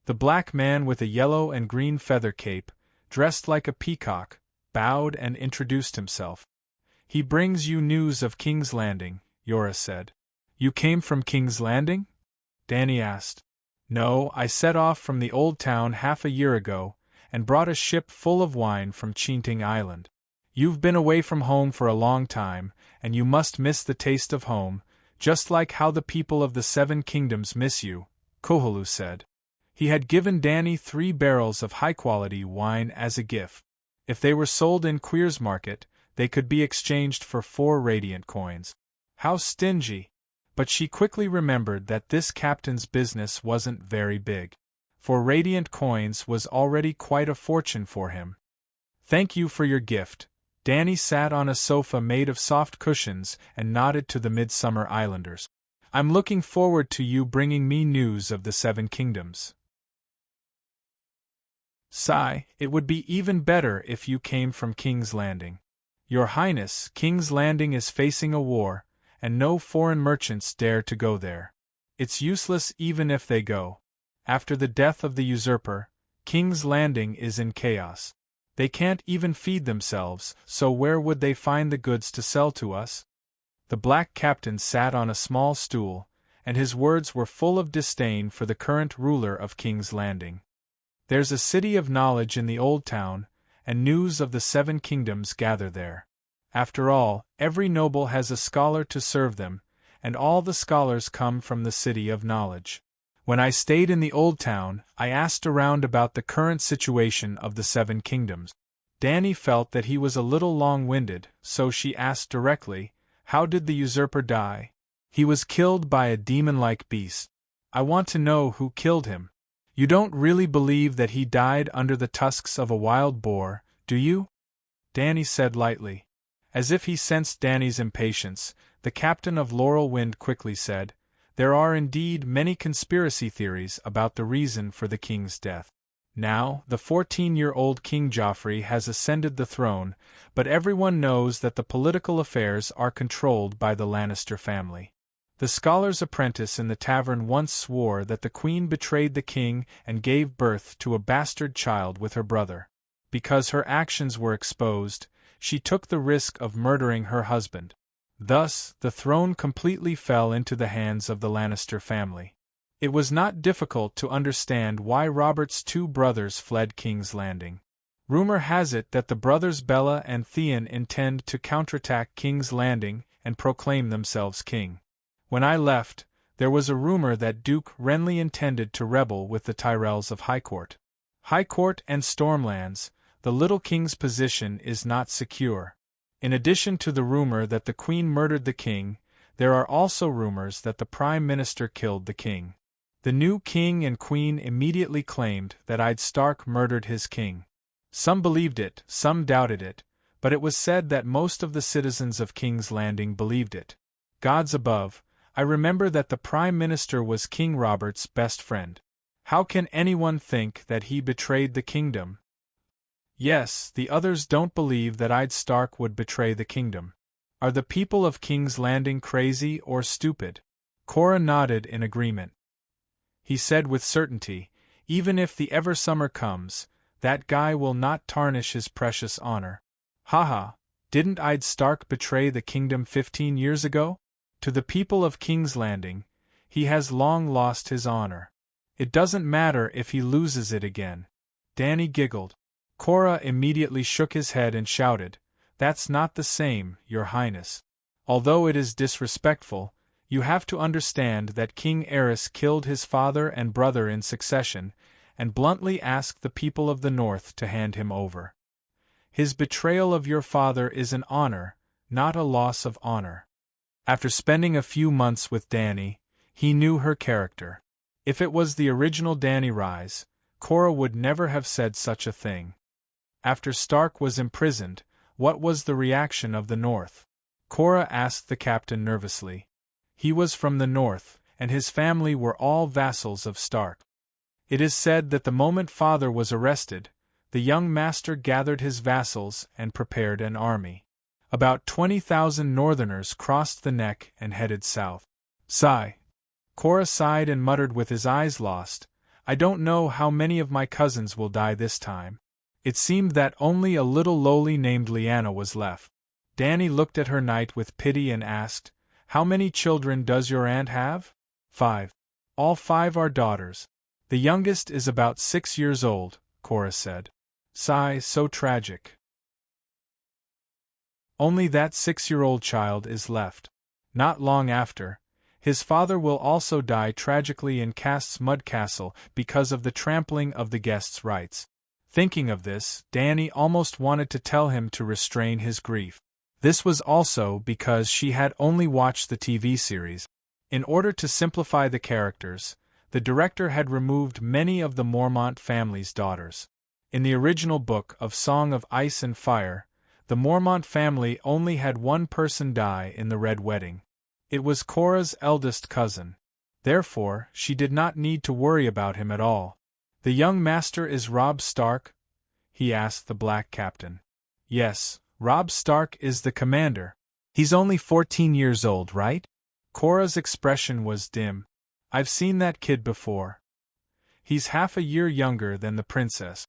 The black man with a yellow and green feather cape, dressed like a peacock, bowed and introduced himself. "He brings you news of King's Landing," Yora said. "You came from King's Landing?" Dany asked. "No, I set off from the old town half a year ago, and brought a ship full of wine from Chinting Island. You've been away from home for a long time, and you must miss the taste of home, just like how the people of the 7 kingdoms miss you," Koholu said. He had given Dany 3 barrels of high-quality wine as a gift. If they were sold in Queers Market, they could be exchanged for 4 radiant coins. How stingy! But she quickly remembered that this captain's business wasn't very big. 4 radiant coins was already quite a fortune for him. "Thank you for your gift." Dany sat on a sofa made of soft cushions and nodded to the Midsummer Islanders. "I'm looking forward to you bringing me news of the 7 kingdoms." "Sigh, it would be even better if you came from King's Landing. Your Highness, King's Landing is facing a war, and no foreign merchants dare to go there. It's useless even if they go. After the death of the usurper, King's Landing is in chaos. They can't even feed themselves, so where would they find the goods to sell to us?" The black captain sat on a small stool, and his words were full of disdain for the current ruler of King's Landing. "There's a city of knowledge in the old town, and news of the 7 kingdoms gather there. After all, every noble has a scholar to serve them, and all the scholars come from the city of knowledge. When I stayed in the old town, I asked around about the current situation of the 7 kingdoms." Dany felt that he was a little long-winded, so she asked directly, "How did the usurper die?" "He was killed by a demon-like beast." "I want to know who killed him." "You don't really believe that he died under the tusks of a wild boar, do you?" Dany said lightly. As if he sensed Dany's impatience, the captain of Laurel Wind quickly said, "There are indeed many conspiracy theories about the reason for the king's death. Now, the 14-year-old King Joffrey has ascended the throne, but everyone knows that the political affairs are controlled by the Lannister family. The scholar's apprentice in the tavern once swore that the queen betrayed the king and gave birth to a bastard child with her brother. Because her actions were exposed, she took the risk of murdering her husband. Thus, the throne completely fell into the hands of the Lannister family. It was not difficult to understand why Robert's 2 brothers fled King's Landing. Rumor has it that the brothers Bella and Theon intend to counterattack King's Landing and proclaim themselves king. When I left, there was a rumor that Duke Renly intended to rebel with the Tyrells of Highcourt. Highcourt and Stormlands, the Little King's position is not secure. In addition to the rumor that the Queen murdered the king, there are also rumors that the Prime Minister killed the king. The new king and queen immediately claimed that Ed Stark murdered his king. Some believed it, some doubted it, but it was said that most of the citizens of King's Landing believed it. Gods above, I remember that the Prime Minister was King Robert's best friend. How can anyone think that he betrayed the kingdom? Yes, the others don't believe that Ed Stark would betray the kingdom. Are the people of King's Landing crazy or stupid? Cora nodded in agreement. He said with certainty, even if the Eversummer comes, that guy will not tarnish his precious honor. Haha, didn't Ed Stark betray the kingdom 15 years ago? To the people of King's Landing, he has long lost his honor. It doesn't matter if he loses it again. Dany giggled. Cora immediately shook his head and shouted, "That's not the same, Your Highness. Although it is disrespectful, you have to understand that King Aerys killed his father and brother in succession, and bluntly asked the people of the North to hand him over. His betrayal of your father is an honor, not a loss of honor." After spending a few months with Dany, he knew her character. If it was the original Dany Rise, Cora would never have said such a thing. After Stark was imprisoned, what was the reaction of the North? Cora asked the captain nervously. He was from the North, and his family were all vassals of Stark. It is said that the moment father was arrested, the young master gathered his vassals and prepared an army. About 20,000 Northerners crossed the neck and headed south. Sigh. Cora sighed and muttered with his eyes lost, "I don't know how many of my cousins will die this time." It seemed that only a little lowly named Lyanna was left. Dany looked at her knight with pity and asked, "How many children does your aunt have?" 5. All 5 are daughters. The youngest is about 6 years old, Cora said. Sigh, so tragic. Only that 6-year-old child is left. Not long after, his father will also die tragically in Cast's Mud Castle because of the trampling of the guest's rights. Thinking of this, Dany almost wanted to tell him to restrain his grief. This was also because she had only watched the TV series. In order to simplify the characters, the director had removed many of the Mormont family's daughters. In the original book of Song of Ice and Fire, the Mormont family only had one person die in the Red Wedding. It was Cora's eldest cousin. Therefore, she did not need to worry about him at all. "The young master is Robb Stark?" he asked the black captain. "Yes, Robb Stark is the commander. He's only 14 years old, right?" Cora's expression was dim. "I've seen that kid before. He's half a year younger than the princess.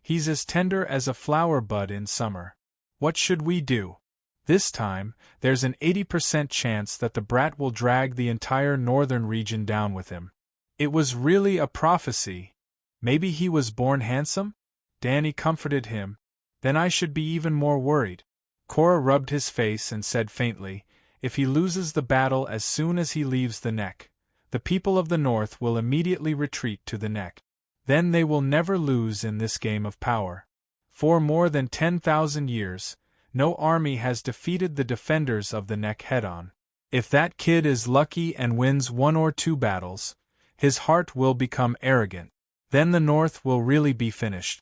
He's as tender as a flower bud in summer. What should we do? This time, there's an 80% chance that the brat will drag the entire northern region down with him. It was really a prophecy. Maybe he was born handsome?" Dany comforted him. "Then I should be even more worried." Cora rubbed his face and said faintly, "If he loses the battle as soon as he leaves the Neck, the people of the North will immediately retreat to the Neck. Then they will never lose in this game of power. For more than 10,000 years, no army has defeated the defenders of the Neck head-on. If that kid is lucky and wins 1 or 2 battles, his heart will become arrogant. Then the North will really be finished."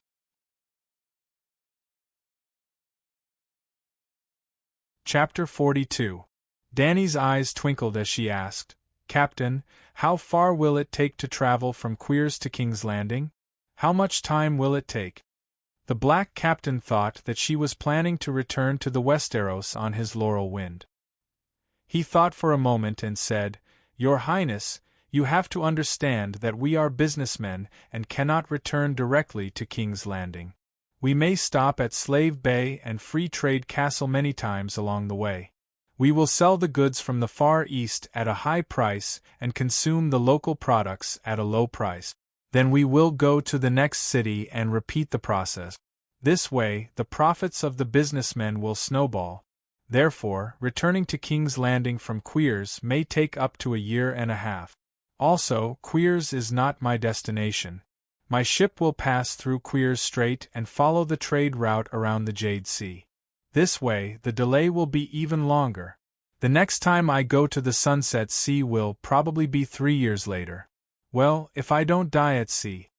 Chapter 42. Dany's eyes twinkled as she asked, "Captain, how far will it take to travel from Queers to King's Landing? How much time will it take?" The black captain thought that she was planning to return to the Westeros on his laurel wind. He thought for a moment and said, "Your Highness, you have to understand that we are businessmen and cannot return directly to King's Landing. We may stop at Slave Bay and Free Trade Castle many times along the way. We will sell the goods from the Far East at a high price and consume the local products at a low price. Then we will go to the next city and repeat the process. This way, the profits of the businessmen will snowball. Therefore, returning to King's Landing from Queers may take up to a year and a half. Also, Queers is not my destination. My ship will pass through Queers Strait and follow the trade route around the Jade Sea. This way, the delay will be even longer. The next time I go to the Sunset Sea will probably be 3 years later. Well, if I don't die at sea.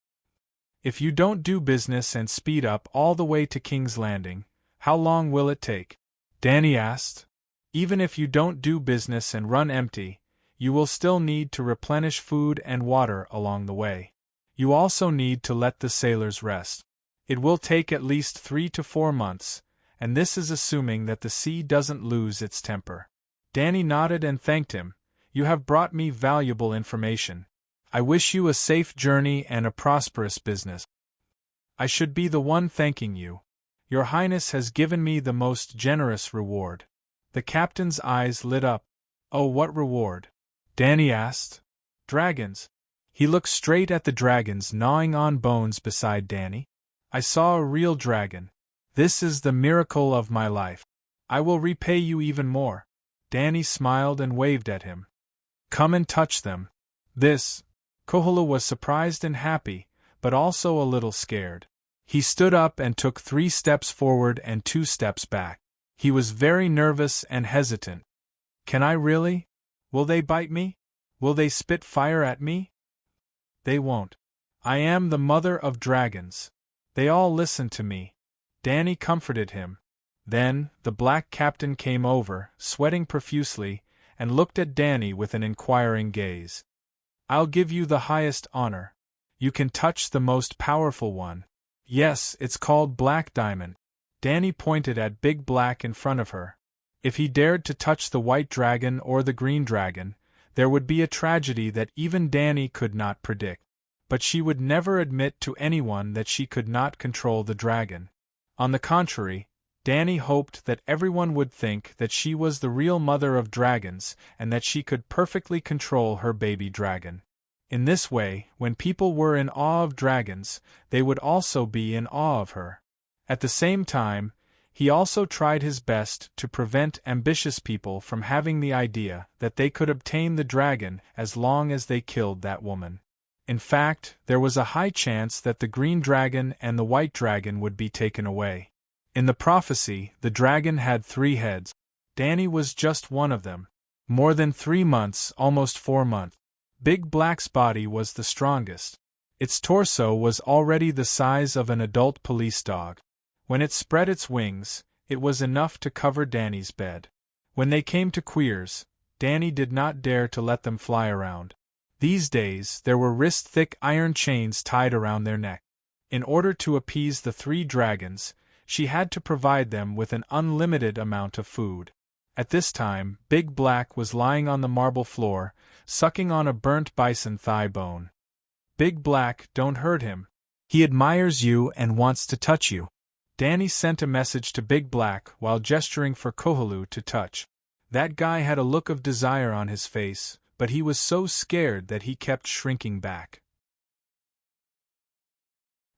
If you don't do business and speed up all the way to King's Landing, how long will it take?" Dany asked. "Even if you don't do business and run empty, you will still need to replenish food and water along the way. You also need to let the sailors rest. It will take at least 3 to 4 months, and this is assuming that the sea doesn't lose its temper. Danny nodded and thanked him. You have brought me valuable information. I wish you a safe journey and a prosperous business. I should be the one thanking you. Your Highness has given me the most generous reward. The captain's eyes lit up. Oh, what reward? Danny asked. Dragons. He looked straight at the dragons gnawing on bones beside Danny. I saw a real dragon. This is the miracle of my life. I will repay you even more. Danny smiled and waved at him. Come and touch them. Kohala was surprised and happy, but also a little scared. He stood up and took 3 steps forward and 2 steps back. He was very nervous and hesitant. Can I really? Will they bite me? Will they spit fire at me? They won't. I am the mother of dragons. They all listen to me. Danny comforted him. Then, the black captain came over, sweating profusely, and looked at Danny with an inquiring gaze. I'll give you the highest honor. You can touch the most powerful one. Yes, it's called Black Diamond. Danny pointed at Big Black in front of her. If he dared to touch the white dragon or the green dragon, there would be a tragedy that even Danny could not predict. But she would never admit to anyone that she could not control the dragon. On the contrary, Danny hoped that everyone would think that she was the real mother of dragons and that she could perfectly control her baby dragon. In this way, when people were in awe of dragons, they would also be in awe of her. At the same time, he also tried his best to prevent ambitious people from having the idea that they could obtain the dragon as long as they killed that woman. In fact, there was a high chance that the green dragon and the white dragon would be taken away. In the prophecy, the dragon had 3 heads. Danny was just one of them. More than 3 months, almost 4 months. Big Black's body was the strongest. Its torso was already the size of an adult police dog. When it spread its wings, it was enough to cover Danny's bed. When they came to queers, Danny did not dare to let them fly around. These days, there were wrist-thick iron chains tied around their neck. In order to appease the 3 dragons, she had to provide them with an unlimited amount of food. At this time, Big Black was lying on the marble floor, sucking on a burnt bison thigh bone. Big Black, don't hurt him. He admires you and wants to touch you. Danny sent a message to Big Black while gesturing for Kohala to touch. That guy had a look of desire on his face, but he was so scared that he kept shrinking back.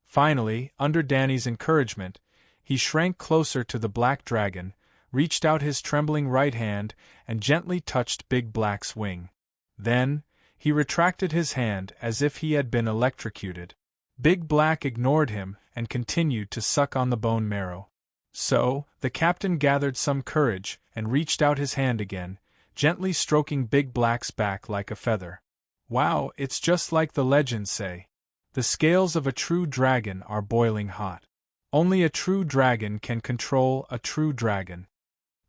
Finally, under Danny's encouragement, he shrank closer to the black dragon, reached out his trembling right hand, and gently touched Big Black's wing. Then, he retracted his hand as if he had been electrocuted. Big Black ignored him and continued to suck on the bone marrow. So, the captain gathered some courage and reached out his hand again, gently stroking Big Black's back like a feather. Wow, it's just like the legends say. The scales of a true dragon are boiling hot. Only a true dragon can control a true dragon.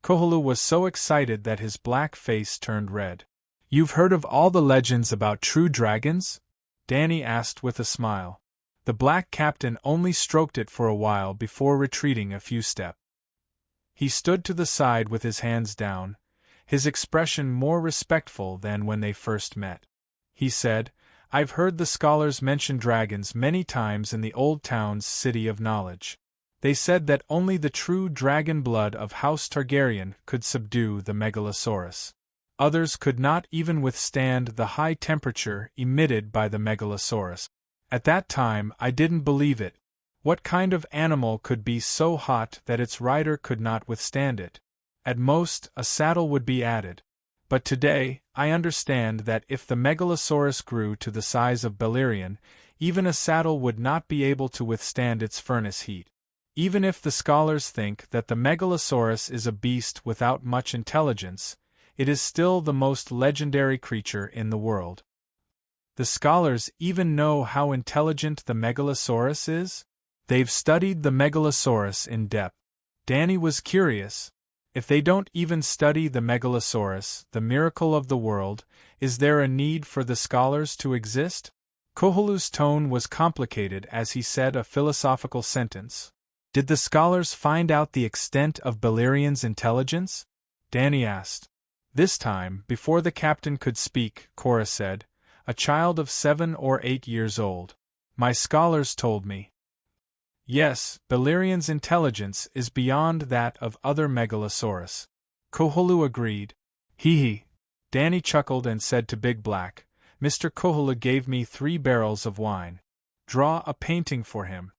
Kohala was so excited that his black face turned red. You've heard of all the legends about true dragons? Danny asked with a smile. The black captain only stroked it for a while before retreating a few steps. He stood to the side with his hands down, his expression more respectful than when they first met. He said, I've heard the scholars mention dragons many times in the old town's city of knowledge. They said that only the true dragon blood of House Targaryen could subdue the Megalosaurus. Others could not even withstand the high temperature emitted by the Megalosaurus. At that time, I didn't believe it. What kind of animal could be so hot that its rider could not withstand it? At most, a saddle would be added. But today, I understand that if the Megalosaurus grew to the size of Balerion, even a saddle would not be able to withstand its furnace heat. Even if the scholars think that the Megalosaurus is a beast without much intelligence, it is still the most legendary creature in the world. The scholars even know how intelligent the Megalosaurus is? They've studied the Megalosaurus in depth. Danny was curious. If they don't even study the Megalosaurus, the miracle of the world, is there a need for the scholars to exist? Koholu's tone was complicated as he said a philosophical sentence. Did the scholars find out the extent of Beleriand's intelligence? Danny asked. This time, before the captain could speak, Cora said, a child of 7 or 8 years old. My scholars told me. Yes, Beleriand's intelligence is beyond that of other megalosaurus. Koholu agreed. Hee. Danny chuckled and said to Big Black, Mr. Koholu gave me 3 barrels of wine. Draw a painting for him.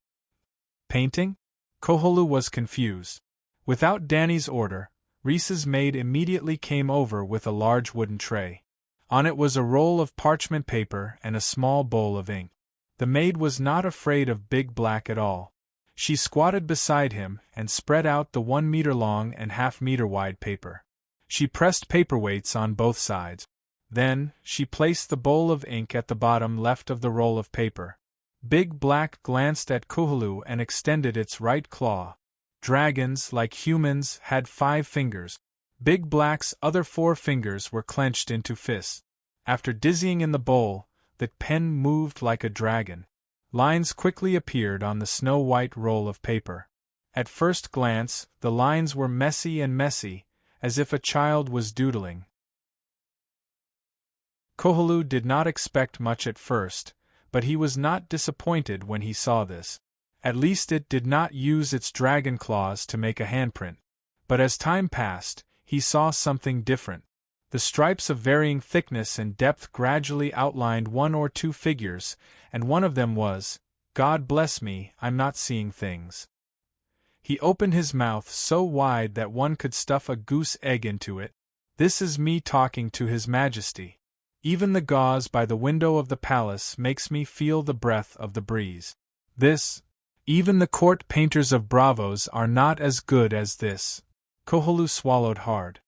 Painting? Koholu was confused. Without Danny's order, Reese's maid immediately came over with a large wooden tray. On it was a roll of parchment paper and a small bowl of ink. The maid was not afraid of Big Black at all. She squatted beside him and spread out the 1 meter long and half-meter wide paper. She pressed paperweights on both sides. Then, she placed the bowl of ink at the bottom left of the roll of paper. Big Black glanced at Koholu and extended its right claw. Dragons, like humans, had 5 fingers. Big Black's other 4 fingers were clenched into fists. After dizzying in the bowl, the pen moved like a dragon. Lines quickly appeared on the snow-white roll of paper. At first glance, the lines were messy, as if a child was doodling. Koholu did not expect much at first, but he was not disappointed when he saw this. At least it did not use its dragon claws to make a handprint. But as time passed, he saw something different. The stripes of varying thickness and depth gradually outlined 1 or 2 figures, and one of them was, God bless me, I'm not seeing things. He opened his mouth so wide that one could stuff a goose egg into it. This is me talking to His Majesty. Even the gauze by the window of the palace makes me feel the breath of the breeze. Even the court painters of Bravos are not as good as this. Koholu swallowed hard.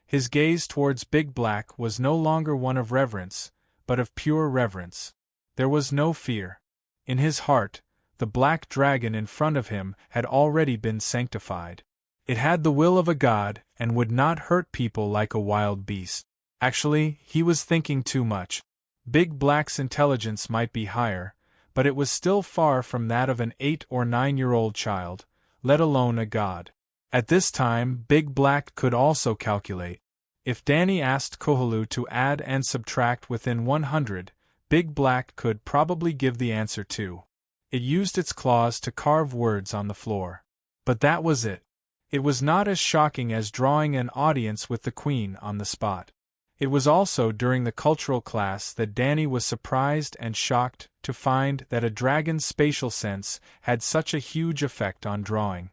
His gaze towards Big Black was no longer one of reverence, but of pure reverence. There was no fear. In his heart, the black dragon in front of him had already been sanctified. It had the will of a god and would not hurt people like a wild beast. Actually, he was thinking too much. Big Black's intelligence might be higher, but it was still far from that of an 8 or 9-year-old child, let alone a god. At this time, Big Black could also calculate. If Danny asked Koholu to add and subtract within 100, Big Black could probably give the answer too. It used its claws to carve words on the floor. But that was it. It was not as shocking as drawing an audience with the Queen on the spot. It was also during the cultural class that Danny was surprised and shocked to find that a dragon's spatial sense had such a huge effect on drawing.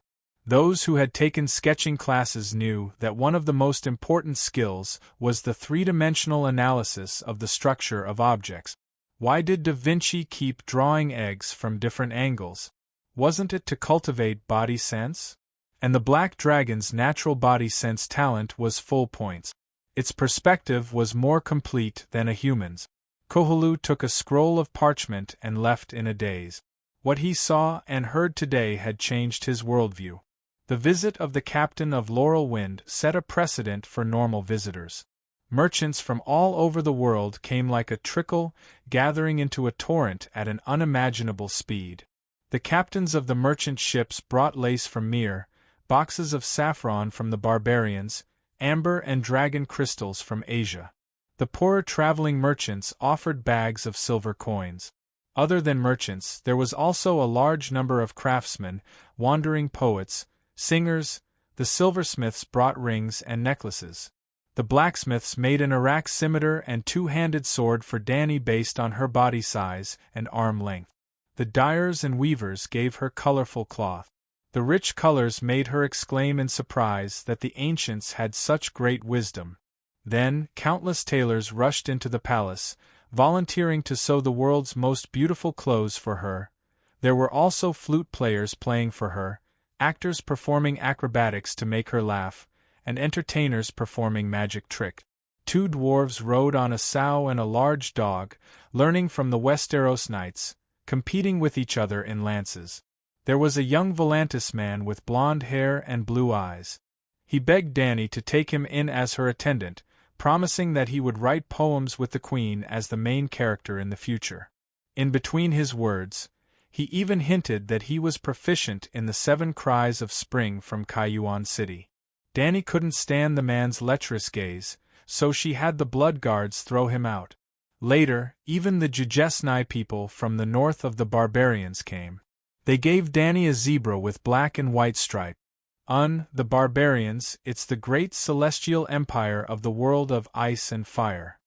Those who had taken sketching classes knew that one of the most important skills was the 3-dimensional analysis of the structure of objects. Why did Da Vinci keep drawing eggs from different angles? Wasn't it to cultivate body sense? And the black dragon's natural body sense talent was full points. Its perspective was more complete than a human's. Koholu took a scroll of parchment and left in a daze. What he saw and heard today had changed his worldview. The visit of the captain of Laurel Wind set a precedent for normal visitors. Merchants from all over the world came like a trickle, gathering into a torrent at an unimaginable speed. The captains of the merchant ships brought lace from Mir, boxes of saffron from the barbarians, amber and dragon crystals from Asia. The poorer traveling merchants offered bags of silver coins. Other than merchants, there was also a large number of craftsmen, wandering poets, singers. The silversmiths brought rings and necklaces. The blacksmiths made an Iraq scimitar and 2-handed sword for Danny based on her body size and arm length. The dyers and weavers gave her colorful cloth. The rich colors made her exclaim in surprise that the ancients had such great wisdom. Then, countless tailors rushed into the palace, volunteering to sew the world's most beautiful clothes for her. There were also flute players playing for her, actors performing acrobatics to make her laugh, and entertainers performing magic tricks. 2 dwarves rode on a sow and a large dog, learning from the Westeros knights, competing with each other in lances. There was a young Volantis man with blonde hair and blue eyes. He begged Danny to take him in as her attendant, promising that he would write poems with the Queen as the main character in the future. In between his words, he even hinted that he was proficient in the 7 cries of spring from Kaiyuan City. Danny couldn't stand the man's lecherous gaze, so she had the blood guards throw him out. Later, even the Jujesnai people from the north of the barbarians came. They gave Danny a zebra with black and white stripe. The barbarians, it's the great celestial empire of the world of ice and fire.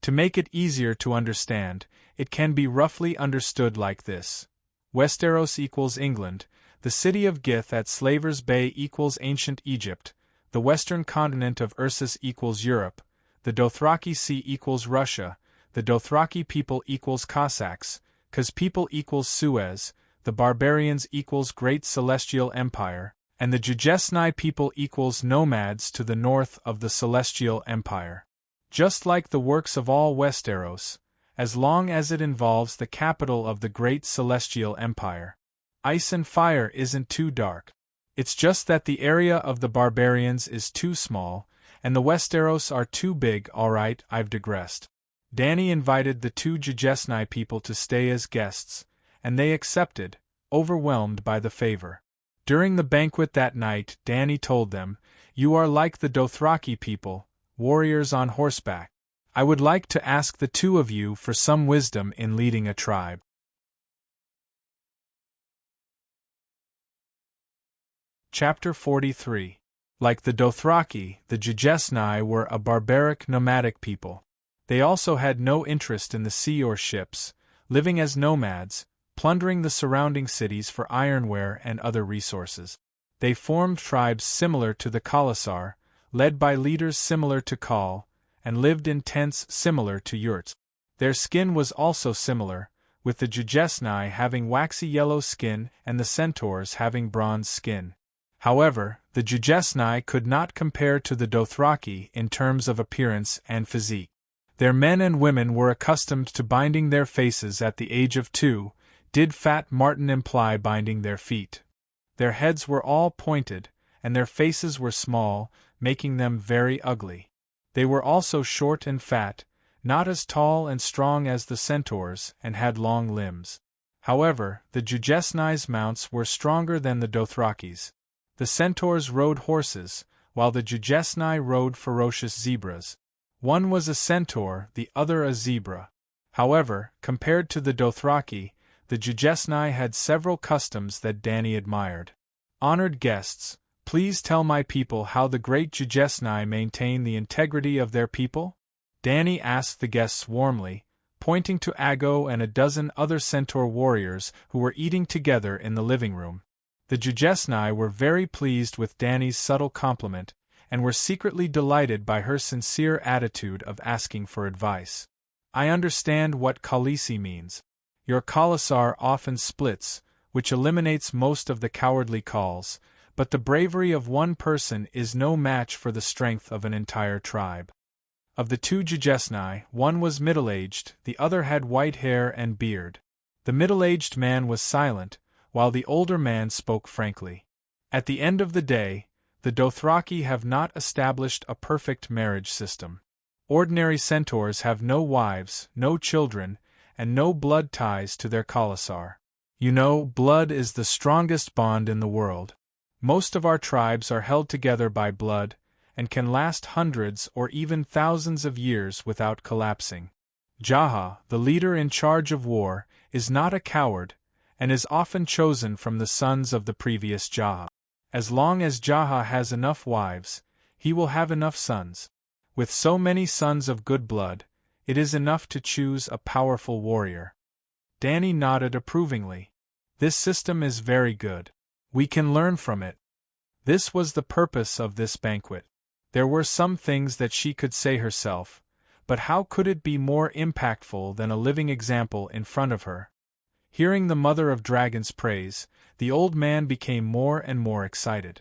To make it easier to understand, it can be roughly understood like this. Westeros equals England, the city of Gith at Slaver's Bay equals ancient Egypt, the western continent of Ursus equals Europe, the Dothraki Sea equals Russia, the Dothraki people equals Cossacks, Kaz people equals Suez, the barbarians equals Great Celestial Empire, and the Jujesnai people equals nomads to the north of the Celestial Empire. Just like the works of all Westeros, as long as it involves the capital of the Great Celestial Empire. Ice and fire isn't too dark. It's just that the area of the barbarians is too small, and the Westeros are too big. Alright, I've digressed. Danny invited the 2 Jujesnai people to stay as guests, and they accepted, overwhelmed by the favor. During the banquet that night, Danny told them, "You are like the Dothraki people, warriors on horseback. I would like to ask the 2 of you for some wisdom in leading a tribe." Chapter 43. Like the Dothraki, the Jujesnai were a barbaric nomadic people. They also had no interest in the sea or ships, living as nomads, plundering the surrounding cities for ironware and other resources. They formed tribes similar to the Khalasar, led by leaders similar to Khal, and lived in tents similar to yurts. Their skin was also similar, with the Jujesnai having waxy yellow skin and the centaurs having bronze skin. However, the Jujesnai could not compare to the Dothraki in terms of appearance and physique. Their men and women were accustomed to binding their faces at the age of 2, did Fat Martin imply binding their feet. Their heads were all pointed, and their faces were small, making them very ugly. They were also short and fat, not as tall and strong as the centaurs, and had long limbs. However, the Jujesnai's mounts were stronger than the Dothrakis. The centaurs rode horses, while the Jujesnai rode ferocious zebras. One was a centaur, the other a zebra. However, compared to the Dothraki, the Jujesnai had several customs that Danny admired. Honored guests, please tell my people how the great Jujesnai maintain the integrity of their people? Danny asked the guests warmly, pointing to Aggo and a dozen other centaur warriors who were eating together in the living room. The Jujesnai were very pleased with Danny's subtle compliment, and were secretly delighted by her sincere attitude of asking for advice. I understand what Khaleesi means. Your Khalasar often splits, which eliminates most of the cowardly Khals, but the bravery of one person is no match for the strength of an entire tribe. Of the 2 Jujesnai, one was middle-aged, the other had white hair and beard. The middle-aged man was silent, while the older man spoke frankly. At the end of the day, the Dothraki have not established a perfect marriage system. Ordinary centaurs have no wives, no children, and no blood ties to their Khalasar. You know, blood is the strongest bond in the world. Most of our tribes are held together by blood, and can last hundreds or even thousands of years without collapsing. Jaha, the leader in charge of war, is not a coward, and is often chosen from the sons of the previous Jaha. As long as Jaha has enough wives, he will have enough sons. With so many sons of good blood, it is enough to choose a powerful warrior. Danny nodded approvingly. This system is very good. We can learn from it. This was the purpose of this banquet. There were some things that she could say herself, but how could it be more impactful than a living example in front of her? Hearing the Mother of Dragons praise, the old man became more and more excited.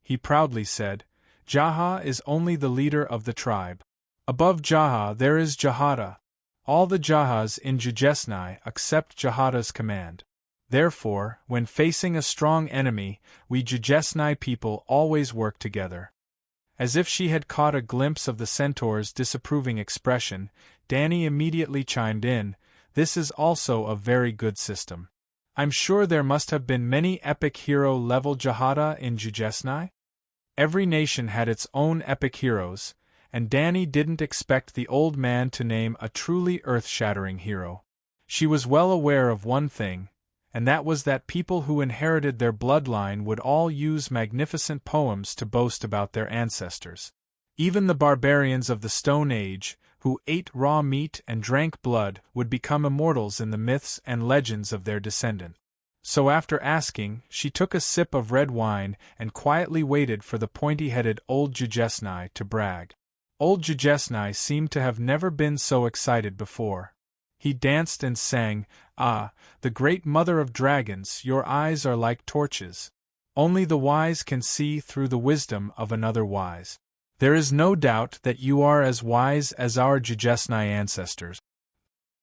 He proudly said, Jaha is only the leader of the tribe. Above Jaha there is Jahada. All the Jahas in Jujesnai accept Jahada's command. Therefore, when facing a strong enemy, we Jujesnai people always work together. As if she had caught a glimpse of the centaur's disapproving expression, Danny immediately chimed in, "This is also a very good system. I'm sure there must have been many epic hero-level Jihada in Jujesnai." Every nation had its own epic heroes, and Danny didn't expect the old man to name a truly earth-shattering hero. She was well aware of one thing, and that was that people who inherited their bloodline would all use magnificent poems to boast about their ancestors. Even the barbarians of the Stone Age, who ate raw meat and drank blood, would become immortals in the myths and legends of their descendants. So after asking, she took a sip of red wine and quietly waited for the pointy-headed old Jujesnai to brag. Old Jujesnai seemed to have never been so excited before. He danced and sang, "Ah, the great mother of dragons, your eyes are like torches. Only the wise can see through the wisdom of another wise. There is no doubt that you are as wise as our Jujesnai ancestors.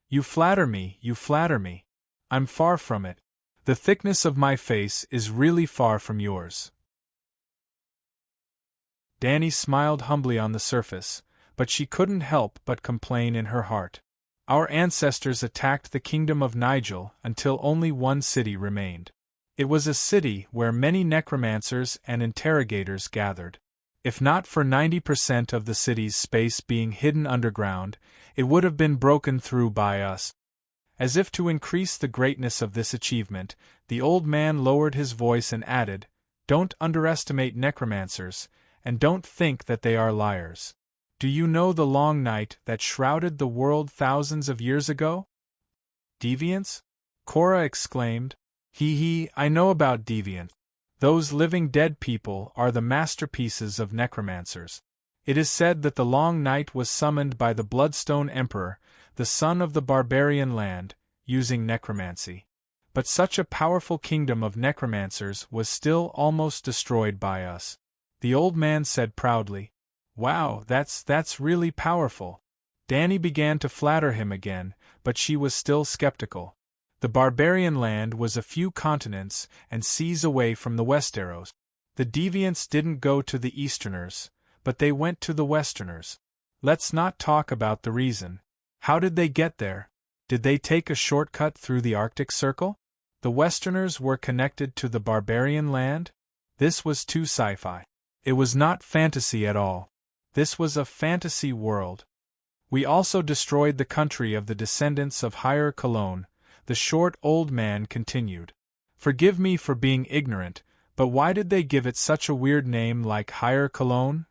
You flatter me, you flatter me. I'm far from it. The thickness of my face is really far from yours." Danny smiled humbly on the surface, but she couldn't help but complain in her heart. Our ancestors attacked the kingdom of Nigel until only one city remained. It was a city where many necromancers and interrogators gathered. If not for 90% of the city's space being hidden underground, it would have been broken through by us. As if to increase the greatness of this achievement, the old man lowered his voice and added, "Don't underestimate necromancers, and don't think that they are liars. Do you know the long night that shrouded the world thousands of years ago?" "Deviants?" Cora exclaimed. I know about deviants. Those living dead people are the masterpieces of necromancers. It is said that the long night was summoned by the Bloodstone Emperor, the son of the barbarian land, using necromancy. But such a powerful kingdom of necromancers was still almost destroyed by us. The old man said proudly, "Wow, that's really powerful." Danny began to flatter him again, but she was still skeptical. The barbarian land was a few continents and seas away from the Westeros. The deviants didn't go to the Easterners, but they went to the Westerners. Let's not talk about the reason. How did they get there? Did they take a shortcut through the Arctic Circle? The Westerners were connected to the barbarian land? This was too sci-fi. It was not fantasy at all. This was a fantasy world. "We also destroyed the country of the descendants of Higher Cologne," the short old man continued. "Forgive me for being ignorant, but why did they give it such a weird name like Higher Cologne?"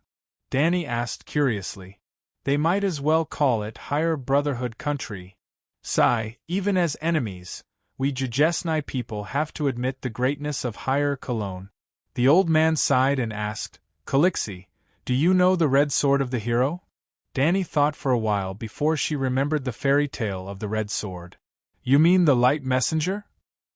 Danny asked curiously. "They might as well call it Higher Brotherhood Country. Sigh, even as enemies, we Jujesnai people have to admit the greatness of Higher Cologne." The old man sighed and asked, "Calixi, do you know the red sword of the hero?" Danny thought for a while before she remembered the fairy tale of the red sword. "You mean the light messenger?"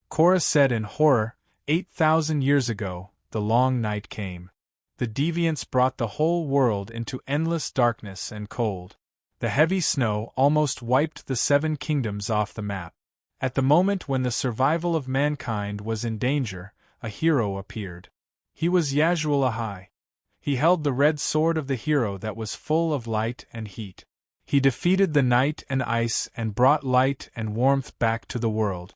Cora said in horror. 8,000 years ago, the long night came. The deviants brought the whole world into endless darkness and cold. The heavy snow almost wiped the 7 kingdoms off the map. At the moment when the survival of mankind was in danger, a hero appeared. He was Yasuo Ahai. He held the red sword of the hero that was full of light and heat. He defeated the night and ice and brought light and warmth back to the world.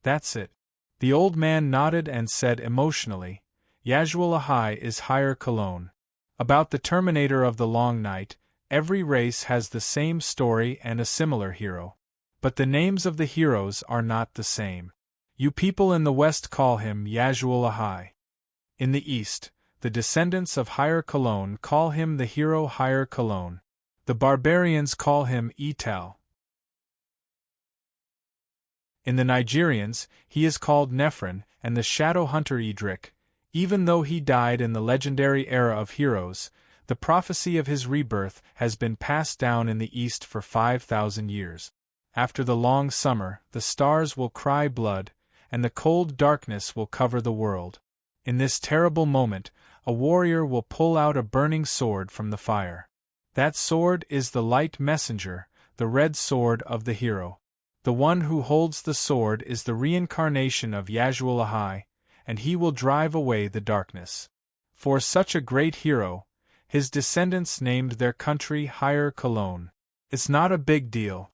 That's it. The old man nodded and said emotionally, "Yasuo Ahai is Higher Cologne." About the Terminator of the Long Night, every race has the same story and a similar hero. But the names of the heroes are not the same. You people in the West call him Yasuo Ahai. In the East, the descendants of Higher Cologne call him the hero Higher Cologne. The barbarians call him Etal. In the Nigerians, he is called Nephrin, and the Shadow Hunter Edric. Even though he died in the legendary era of heroes, the prophecy of his rebirth has been passed down in the East for 5,000 years. After the long summer, the stars will cry blood, and the cold darkness will cover the world. In this terrible moment, a warrior will pull out a burning sword from the fire. That sword is the light messenger, the red sword of the hero. The one who holds the sword is the reincarnation of Yasuo Ahai, and he will drive away the darkness. For such a great hero, his descendants named their country Higher Cologne. It's not a big deal,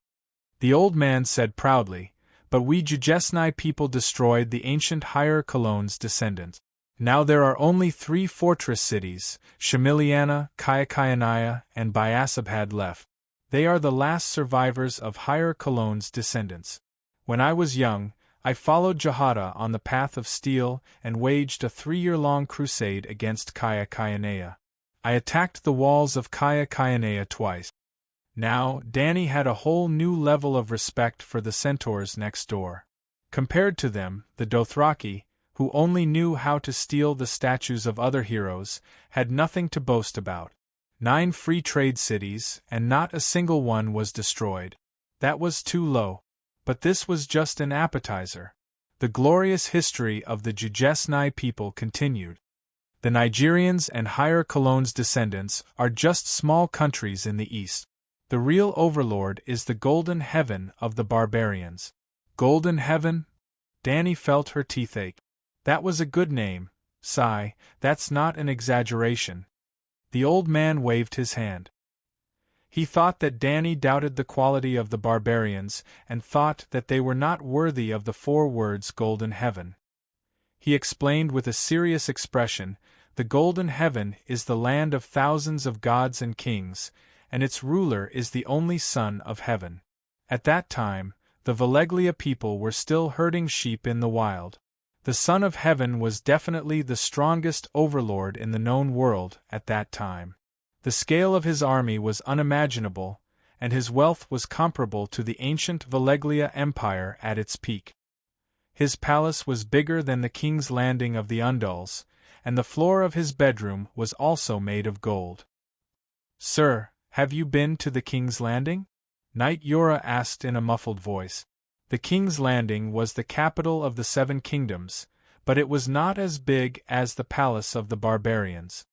the old man said proudly, but we Jujesnai people destroyed the ancient Higher Cologne's descendants. Now there are only 3 fortress cities, Shamiliana, Kayakayanaya, and Biasabhad left. They are the last survivors of Higher Cologne's descendants. When I was young, I followed Jahada on the path of steel and waged a 3-year-long crusade against Kayakayanaya. I attacked the walls of Kayakayanaya twice. Now, Danny had a whole new level of respect for the centaurs next door. Compared to them, the Dothraki, who only knew how to steal the statues of other heroes, had nothing to boast about. 9 free trade cities, and not a single one was destroyed. That was too low. But this was just an appetizer. The glorious history of the Jujesnai people continued. The Nigerians and Higher Cologne's descendants are just small countries in the east. The real overlord is the Golden Heaven of the barbarians. Golden Heaven? Danny felt her teeth ache. That was a good name, sigh, that's not an exaggeration. The old man waved his hand. He thought that Danny doubted the quality of the barbarians and thought that they were not worthy of the 4 words Golden Heaven. He explained with a serious expression, the Golden Heaven is the land of thousands of gods and kings, and its ruler is the only Son of Heaven. At that time, the Valeglia people were still herding sheep in the wild. The Son of Heaven was definitely the strongest overlord in the known world at that time. The scale of his army was unimaginable, and his wealth was comparable to the ancient Valeglia Empire at its peak. His palace was bigger than the King's Landing of the Undulls, and the floor of his bedroom was also made of gold. "Sir, have you been to the King's Landing?" Knight Yora asked in a muffled voice. The King's Landing was the capital of the 7 kingdoms, but it was not as big as the palace of the barbarians.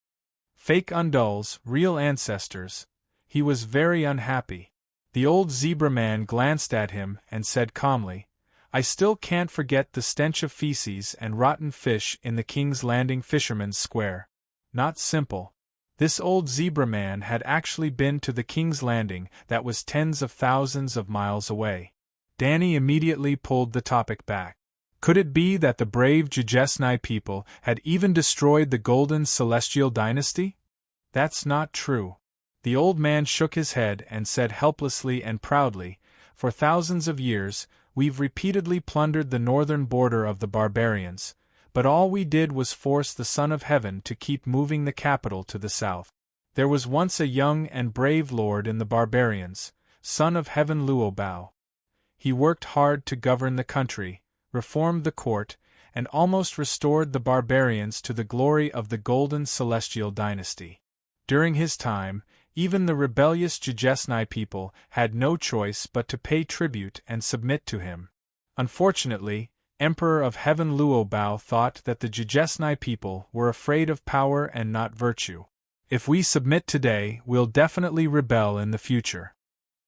Fake Undulls, real ancestors. He was very unhappy. The old zebra man glanced at him and said calmly, I still can't forget the stench of feces and rotten fish in the King's Landing Fisherman's Square. Not simple. This old zebra man had actually been to the King's Landing that was tens of thousands of miles away. Danny immediately pulled the topic back. Could it be that the brave Jujesnai people had even destroyed the Golden Celestial Dynasty? That's not true. The old man shook his head and said helplessly and proudly, for thousands of years, we've repeatedly plundered the northern border of the barbarians, but all we did was force the Son of Heaven to keep moving the capital to the south. There was once a young and brave lord in the barbarians, Son of Heaven Luobao. He worked hard to govern the country, reformed the court, and almost restored the barbarians to the glory of the Golden Celestial Dynasty. During his time, even the rebellious Jujesnai people had no choice but to pay tribute and submit to him. Unfortunately, Emperor of Heaven Luobao thought that the Jujesnai people were afraid of power and not virtue. If we submit today, we'll definitely rebel in the future.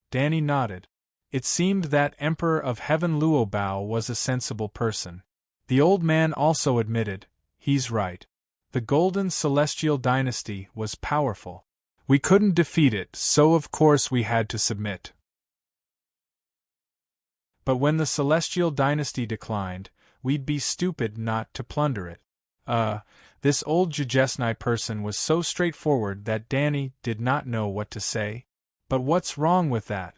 Danny nodded. It seemed that Emperor of Heaven Luobao was a sensible person. The old man also admitted, he's right. The Golden Celestial Dynasty was powerful. We couldn't defeat it, so of course we had to submit. But when the Celestial Dynasty declined, we'd be stupid not to plunder it. This old Jujesnai person was so straightforward that Danny did not know what to say. But what's wrong with that?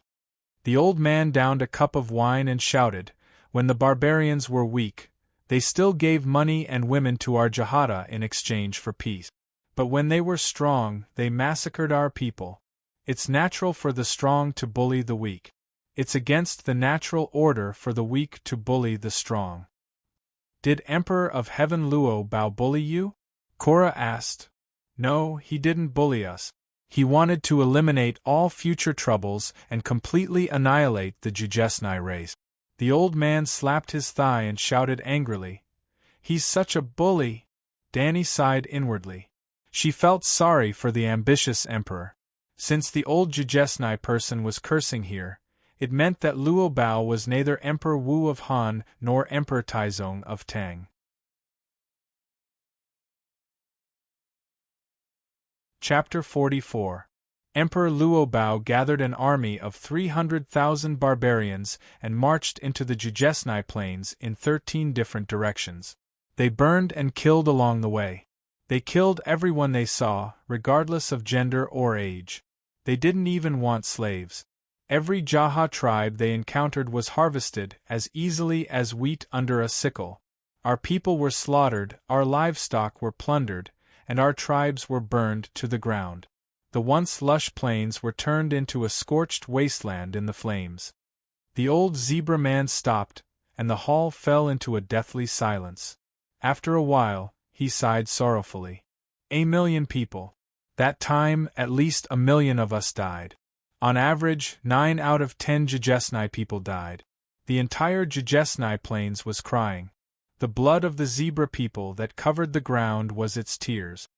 The old man downed a cup of wine and shouted, when the barbarians were weak, they still gave money and women to our Jahada in exchange for peace. But when they were strong, they massacred our people. It's natural for the strong to bully the weak. It's against the natural order for the weak to bully the strong. Did Emperor of Heaven Luobao bully you? Cora asked. No, he didn't bully us. He wanted to eliminate all future troubles and completely annihilate the Jujesnai race. The old man slapped his thigh and shouted angrily, He's such a bully! Danny sighed inwardly. She felt sorry for the ambitious emperor. Since the old Jujesnai person was cursing here, it meant that Luobao was neither Emperor Wu of Han nor Emperor Taizong of Tang. Chapter 44. Emperor Luobao gathered an army of 300,000 barbarians and marched into the Jujesnai plains in 13 different directions. They burned and killed along the way. They killed everyone they saw, regardless of gender or age. They didn't even want slaves. Every Jaha tribe they encountered was harvested as easily as wheat under a sickle. Our people were slaughtered, our livestock were plundered, and our tribes were burned to the ground. The once lush plains were turned into a scorched wasteland in the flames. The old zebra man stopped, and the hall fell into a deathly silence. After a while, he sighed sorrowfully. 1,000,000 people. That time, at least 1,000,000 of us died. On average, 9 out of 10 Jujesnai people died. The entire Jujesnai plains was crying. The blood of the zebra people that covered the ground was its tears.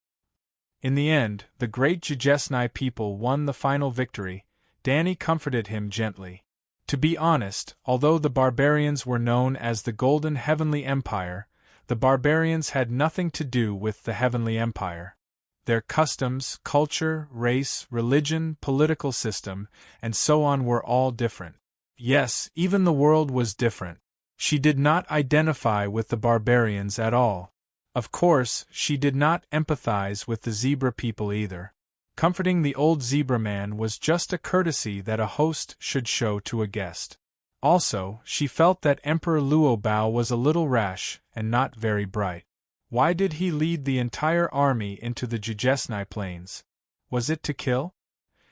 In the end, the great Jujesnai people won the final victory. Danny comforted him gently. To be honest, although the barbarians were known as the Golden Heavenly Empire, the barbarians had nothing to do with the Heavenly Empire. Their customs, culture, race, religion, political system, and so on were all different. Yes, even the world was different. She did not identify with the barbarians at all. Of course, she did not empathize with the zebra people either. Comforting the old zebra man was just a courtesy that a host should show to a guest. Also, she felt that Emperor Luobao was a little rash and not very bright. Why did he lead the entire army into the Jujesnai plains? Was it to kill?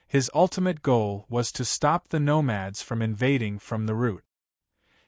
His ultimate goal was to stop the nomads from invading from the root.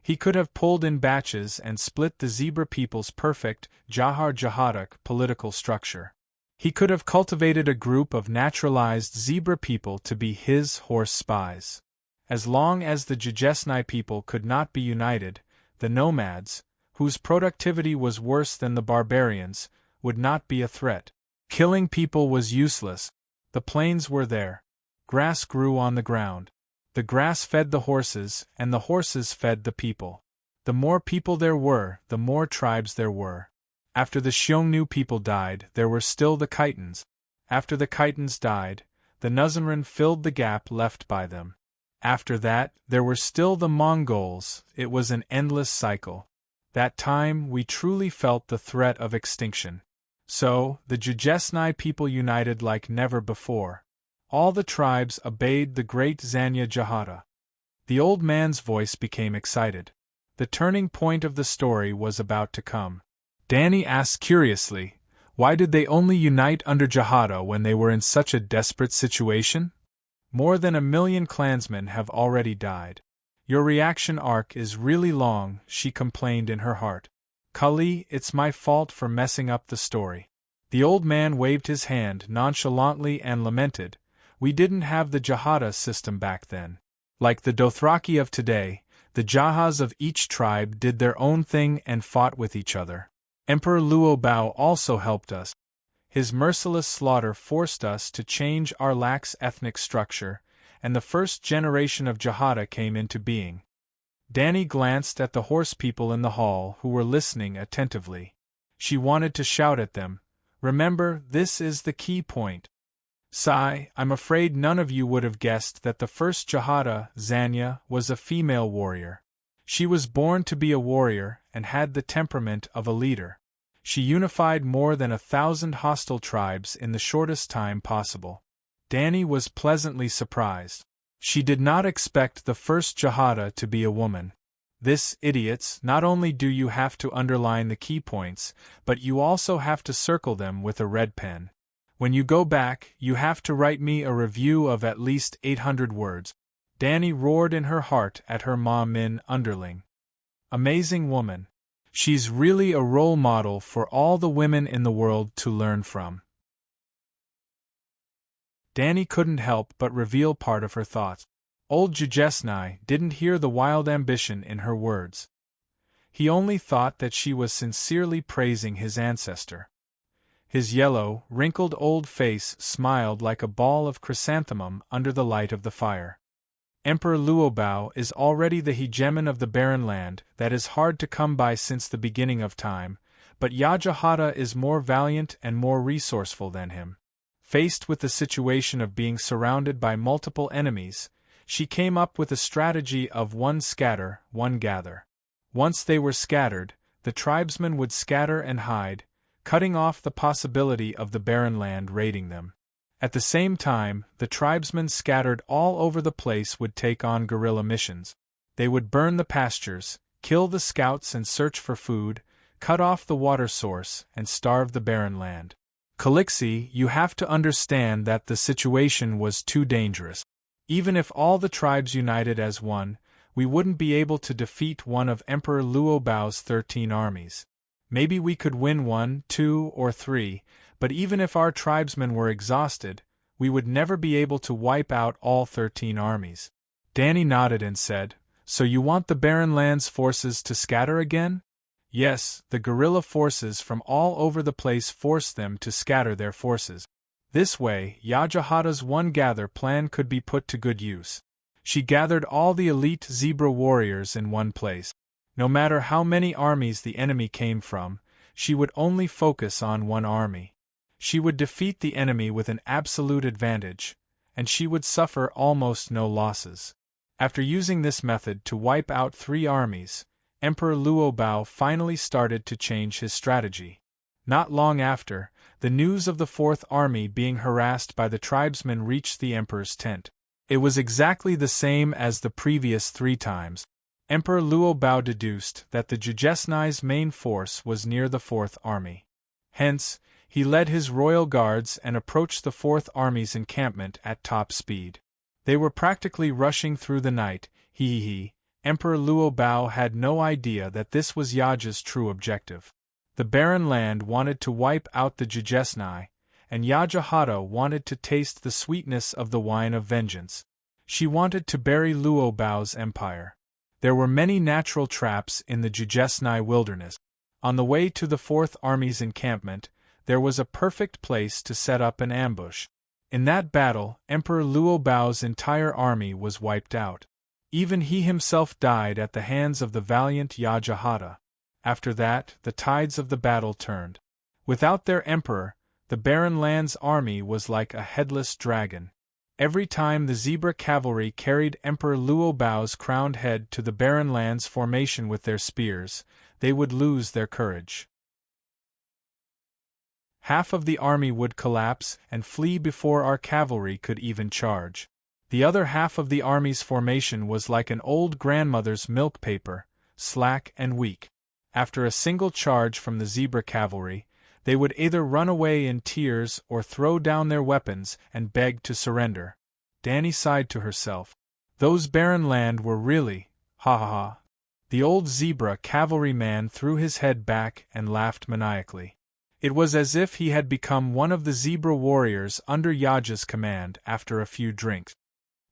He could have pulled in batches and split the zebra people's perfect, Jahar Jahadak political structure. He could have cultivated a group of naturalized zebra people to be his horse spies. As long as the Jujesnai people could not be united, the nomads, whose productivity was worse than the barbarians, would not be a threat. Killing people was useless. The plains were there. Grass grew on the ground. The grass fed the horses, and the horses fed the people. The more people there were, the more tribes there were. After the Xiongnu people died, there were still the Khitans. After the Khitans died, the Nuzanran filled the gap left by them. After that, there were still the Mongols. It was an endless cycle. That time, we truly felt the threat of extinction. So, the Jujesnai people united like never before. All the tribes obeyed the great Zanya Jahata. The old man's voice became excited. The turning point of the story was about to come. Danny asked curiously, why did they only unite under Jahata when they were in such a desperate situation? More than 1,000,000 clansmen have already died. Your reaction arc is really long, she complained in her heart. Kali, it's my fault for messing up the story. The old man waved his hand nonchalantly and lamented, we didn't have the Jahata system back then. Like the Dothraki of today, the Jahas of each tribe did their own thing and fought with each other. Emperor Luobao also helped us. His merciless slaughter forced us to change our lax ethnic structure, and the first generation of Jahata came into being. Danny glanced at the horse people in the hall who were listening attentively. She wanted to shout at them, remember, this is the key point. Sigh, I'm afraid none of you would have guessed that the first Jahata, Zanya, was a female warrior. She was born to be a warrior and had the temperament of a leader. She unified more than 1,000 hostile tribes in the shortest time possible. Danny was pleasantly surprised. She did not expect the first Jahata to be a woman. This, idiots, not only do you have to underline the key points, but you also have to circle them with a red pen. When you go back, you have to write me a review of at least 800 words. Danny roared in her heart at her Ma Min underling. Amazing woman. She's really a role model for all the women in the world to learn from. Danny couldn't help but reveal part of her thoughts. Old Jujesnai didn't hear the wild ambition in her words. He only thought that she was sincerely praising his ancestor. His yellow, wrinkled old face smiled like a ball of chrysanthemum under the light of the fire. Emperor Luobao is already the hegemon of the barren land that is hard to come by since the beginning of time, but Yajahata is more valiant and more resourceful than him. Faced with the situation of being surrounded by multiple enemies, she came up with a strategy of one scatter, one gather. Once they were scattered, the tribesmen would scatter and hide, cutting off the possibility of the barren land raiding them. At the same time, the tribesmen scattered all over the place would take on guerrilla missions. They would burn the pastures, kill the scouts and search for food, cut off the water source, and starve the barren land. Calixi, you have to understand that the situation was too dangerous. Even if all the tribes united as one, we wouldn't be able to defeat one of Emperor Luobao's 13 armies. Maybe we could win 1, 2, or 3, but even if our tribesmen were exhausted, we would never be able to wipe out all 13 armies. Danny nodded and said, "So you want the Barren Lands forces to scatter again?" Yes, the guerrilla forces from all over the place forced them to scatter their forces. This way, Yajahata's one-gather plan could be put to good use. She gathered all the elite zebra warriors in one place. No matter how many armies the enemy came from, she would only focus on one army. She would defeat the enemy with an absolute advantage, and she would suffer almost no losses. After using this method to wipe out 3 armies, Emperor Luobao finally started to change his strategy. Not long after, the news of the 4th Army being harassed by the tribesmen reached the emperor's tent. It was exactly the same as the previous 3 times. Emperor Luobao deduced that the Jujesnai's main force was near the 4th Army. Hence, he led his royal guards and approached the 4th Army's encampment at top speed. They were practically rushing through the night. Emperor Luobao had no idea that this was Yaja's true objective. The barren land wanted to wipe out the Jujesnai, and Yajahata wanted to taste the sweetness of the wine of vengeance. She wanted to bury Luobao's empire. There were many natural traps in the Jujesnai wilderness. On the way to the 4th Army's encampment, there was a perfect place to set up an ambush. In that battle, Emperor Luobao's entire army was wiped out. Even he himself died at the hands of the valiant Yajahata. After that, the tides of the battle turned. Without their emperor, the Barren Lands army was like a headless dragon. Every time the zebra cavalry carried Emperor Luobao's crowned head to the Barren Lands formation with their spears, they would lose their courage. Half of the army would collapse and flee before our cavalry could even charge. The other half of the army's formation was like an old grandmother's milk paper, slack and weak. After a single charge from the zebra cavalry, they would either run away in tears or throw down their weapons and beg to surrender. Danny sighed to herself. Those barren land were really, ha ha ha. The old zebra cavalryman threw his head back and laughed maniacally. It was as if he had become one of the zebra warriors under Yaja's command after a few drinks.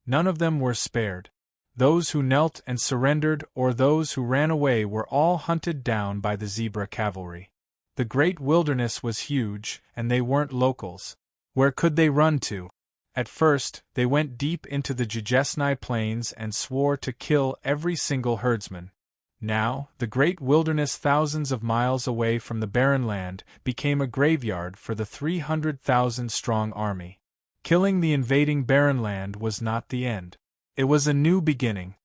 None of them were spared. Those who knelt and surrendered or those who ran away were all hunted down by the zebra cavalry. The great wilderness was huge, and they weren't locals. Where could they run to? At first, they went deep into the Jujesnai plains and swore to kill every single herdsman. Now, the great wilderness thousands of miles away from the barren land became a graveyard for the 300,000-strong army. Killing the invading barren land was not the end. It was a new beginning.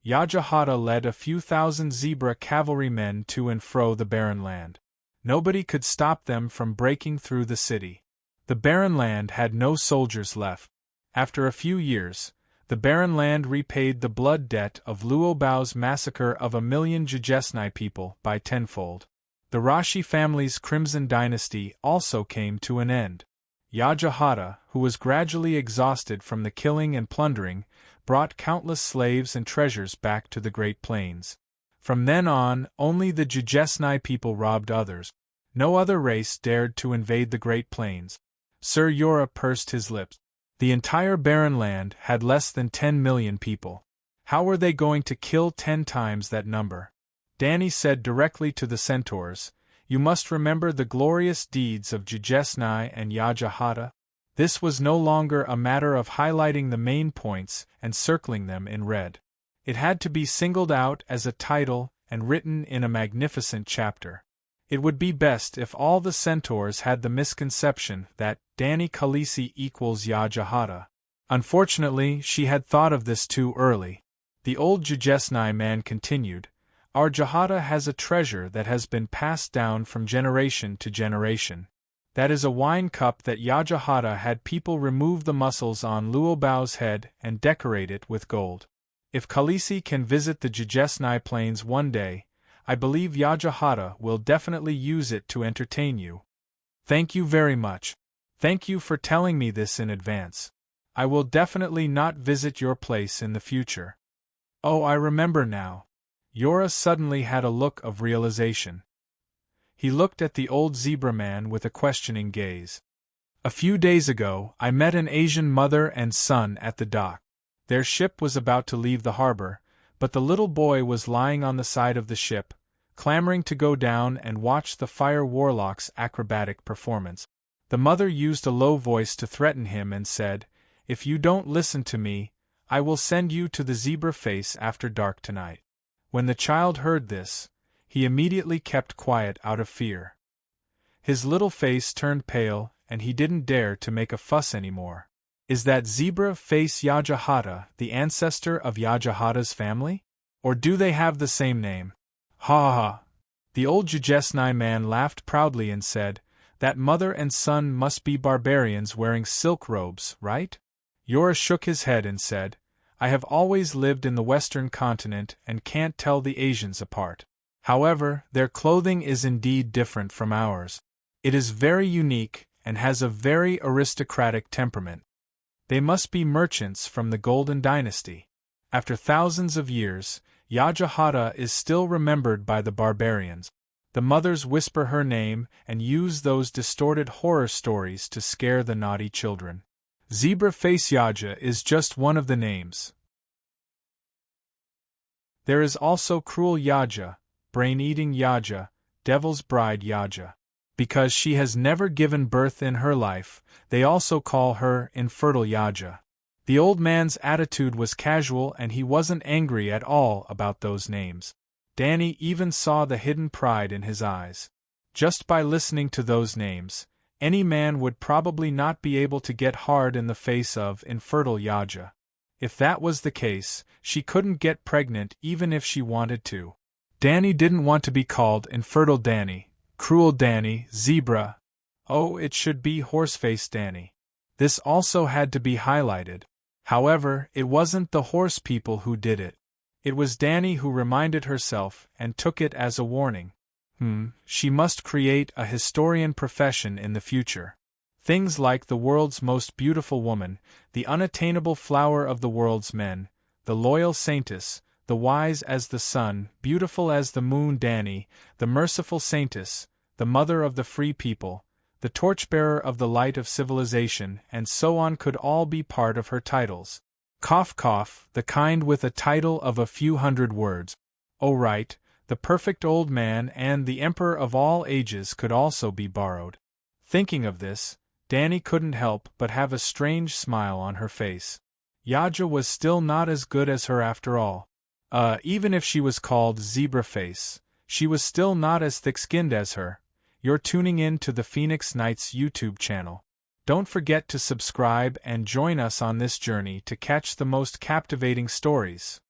Yajahata led a few thousand zebra cavalrymen to and fro the barren land. Nobody could stop them from breaking through the city. The barren land had no soldiers left. After a few years, the barren land repaid the blood debt of Luobao's massacre of 1,000,000 Jujesnai people by tenfold. The Rashi family's Crimson Dynasty also came to an end. Yajahata, who was gradually exhausted from the killing and plundering, brought countless slaves and treasures back to the Great Plains. From then on, only the Jujesnai people robbed others. No other race dared to invade the Great Plains. Sir Yora pursed his lips. The entire barren land had less than 10 million people. How were they going to kill 10 times that number? Danny said directly to the centaurs, "You must remember the glorious deeds of Jujesnai and Yajahata." This was no longer a matter of highlighting the main points and circling them in red. It had to be singled out as a title and written in a magnificent chapter. It would be best if all the centaurs had the misconception that Dani Khaleesi equals Yajahata. Unfortunately, she had thought of this too early. The old Jujesnai man continued, Our Jahata has a treasure that has been passed down from generation to generation. That is a wine cup that Yajahata had people remove the muscles on Luobao's head and decorate it with gold. If Khaleesi can visit the Jujesnai plains one day, I believe Yajahata will definitely use it to entertain you. Thank you very much. Thank you for telling me this in advance. I will definitely not visit your place in the future. Oh, I remember now. Yora suddenly had a look of realization. He looked at the old zebra man with a questioning gaze. A few days ago, I met an Asian mother and son at the dock. Their ship was about to leave the harbor, but the little boy was lying on the side of the ship, clamoring to go down and watch the fire warlock's acrobatic performance. The mother used a low voice to threaten him and said, If you don't listen to me, I will send you to the zebra face after dark tonight. When the child heard this, he immediately kept quiet out of fear. His little face turned pale, and he didn't dare to make a fuss anymore. Is that zebra face Yajahata the ancestor of Yajahata's family? Or do they have the same name? Ha ha ha! The old Jujesnai man laughed proudly and said, That mother and son must be barbarians wearing silk robes, right? Yora shook his head and said, I have always lived in the Western continent and can't tell the Asians apart. However, their clothing is indeed different from ours. It is very unique and has a very aristocratic temperament. They must be merchants from the Golden Dynasty. After thousands of years, Yajahata is still remembered by the barbarians. The mothers whisper her name and use those distorted horror stories to scare the naughty children. Zebra Face Yaja is just one of the names. There is also Cruel Yaja, Brain-Eating Yaja, Devil's Bride Yaja. Because she has never given birth in her life, they also call her Infertile Yaja. The old man's attitude was casual and he wasn't angry at all about those names. Dani even saw the hidden pride in his eyes. Just by listening to those names, any man would probably not be able to get hard in the face of Infertile Yaja. If that was the case, she couldn't get pregnant even if she wanted to. Dani didn't want to be called Infertile Dani, Cruel Dani, Zebra. Oh, it should be Horseface Dani. This also had to be highlighted. However, it wasn't the horse people who did it. It was Dani who reminded herself and took it as a warning. She must create a historian profession in the future. Things like the world's most beautiful woman, the unattainable flower of the world's men, the loyal saintess, the wise as the sun, beautiful as the moon Dani, the merciful saintess, the mother of the free people, the torchbearer of the light of civilization, and so on could all be part of her titles. Cough cough, the kind with a title of a few hundred words. Oh right, the perfect old man and the emperor of all ages could also be borrowed. Thinking of this, Dani couldn't help but have a strange smile on her face. Yaja was still not as good as her after all. Even if she was called Zebra Face, she was still not as thick-skinned as her. You're tuning in to the Phoenix Knights YouTube channel. Don't forget to subscribe and join us on this journey to catch the most captivating stories.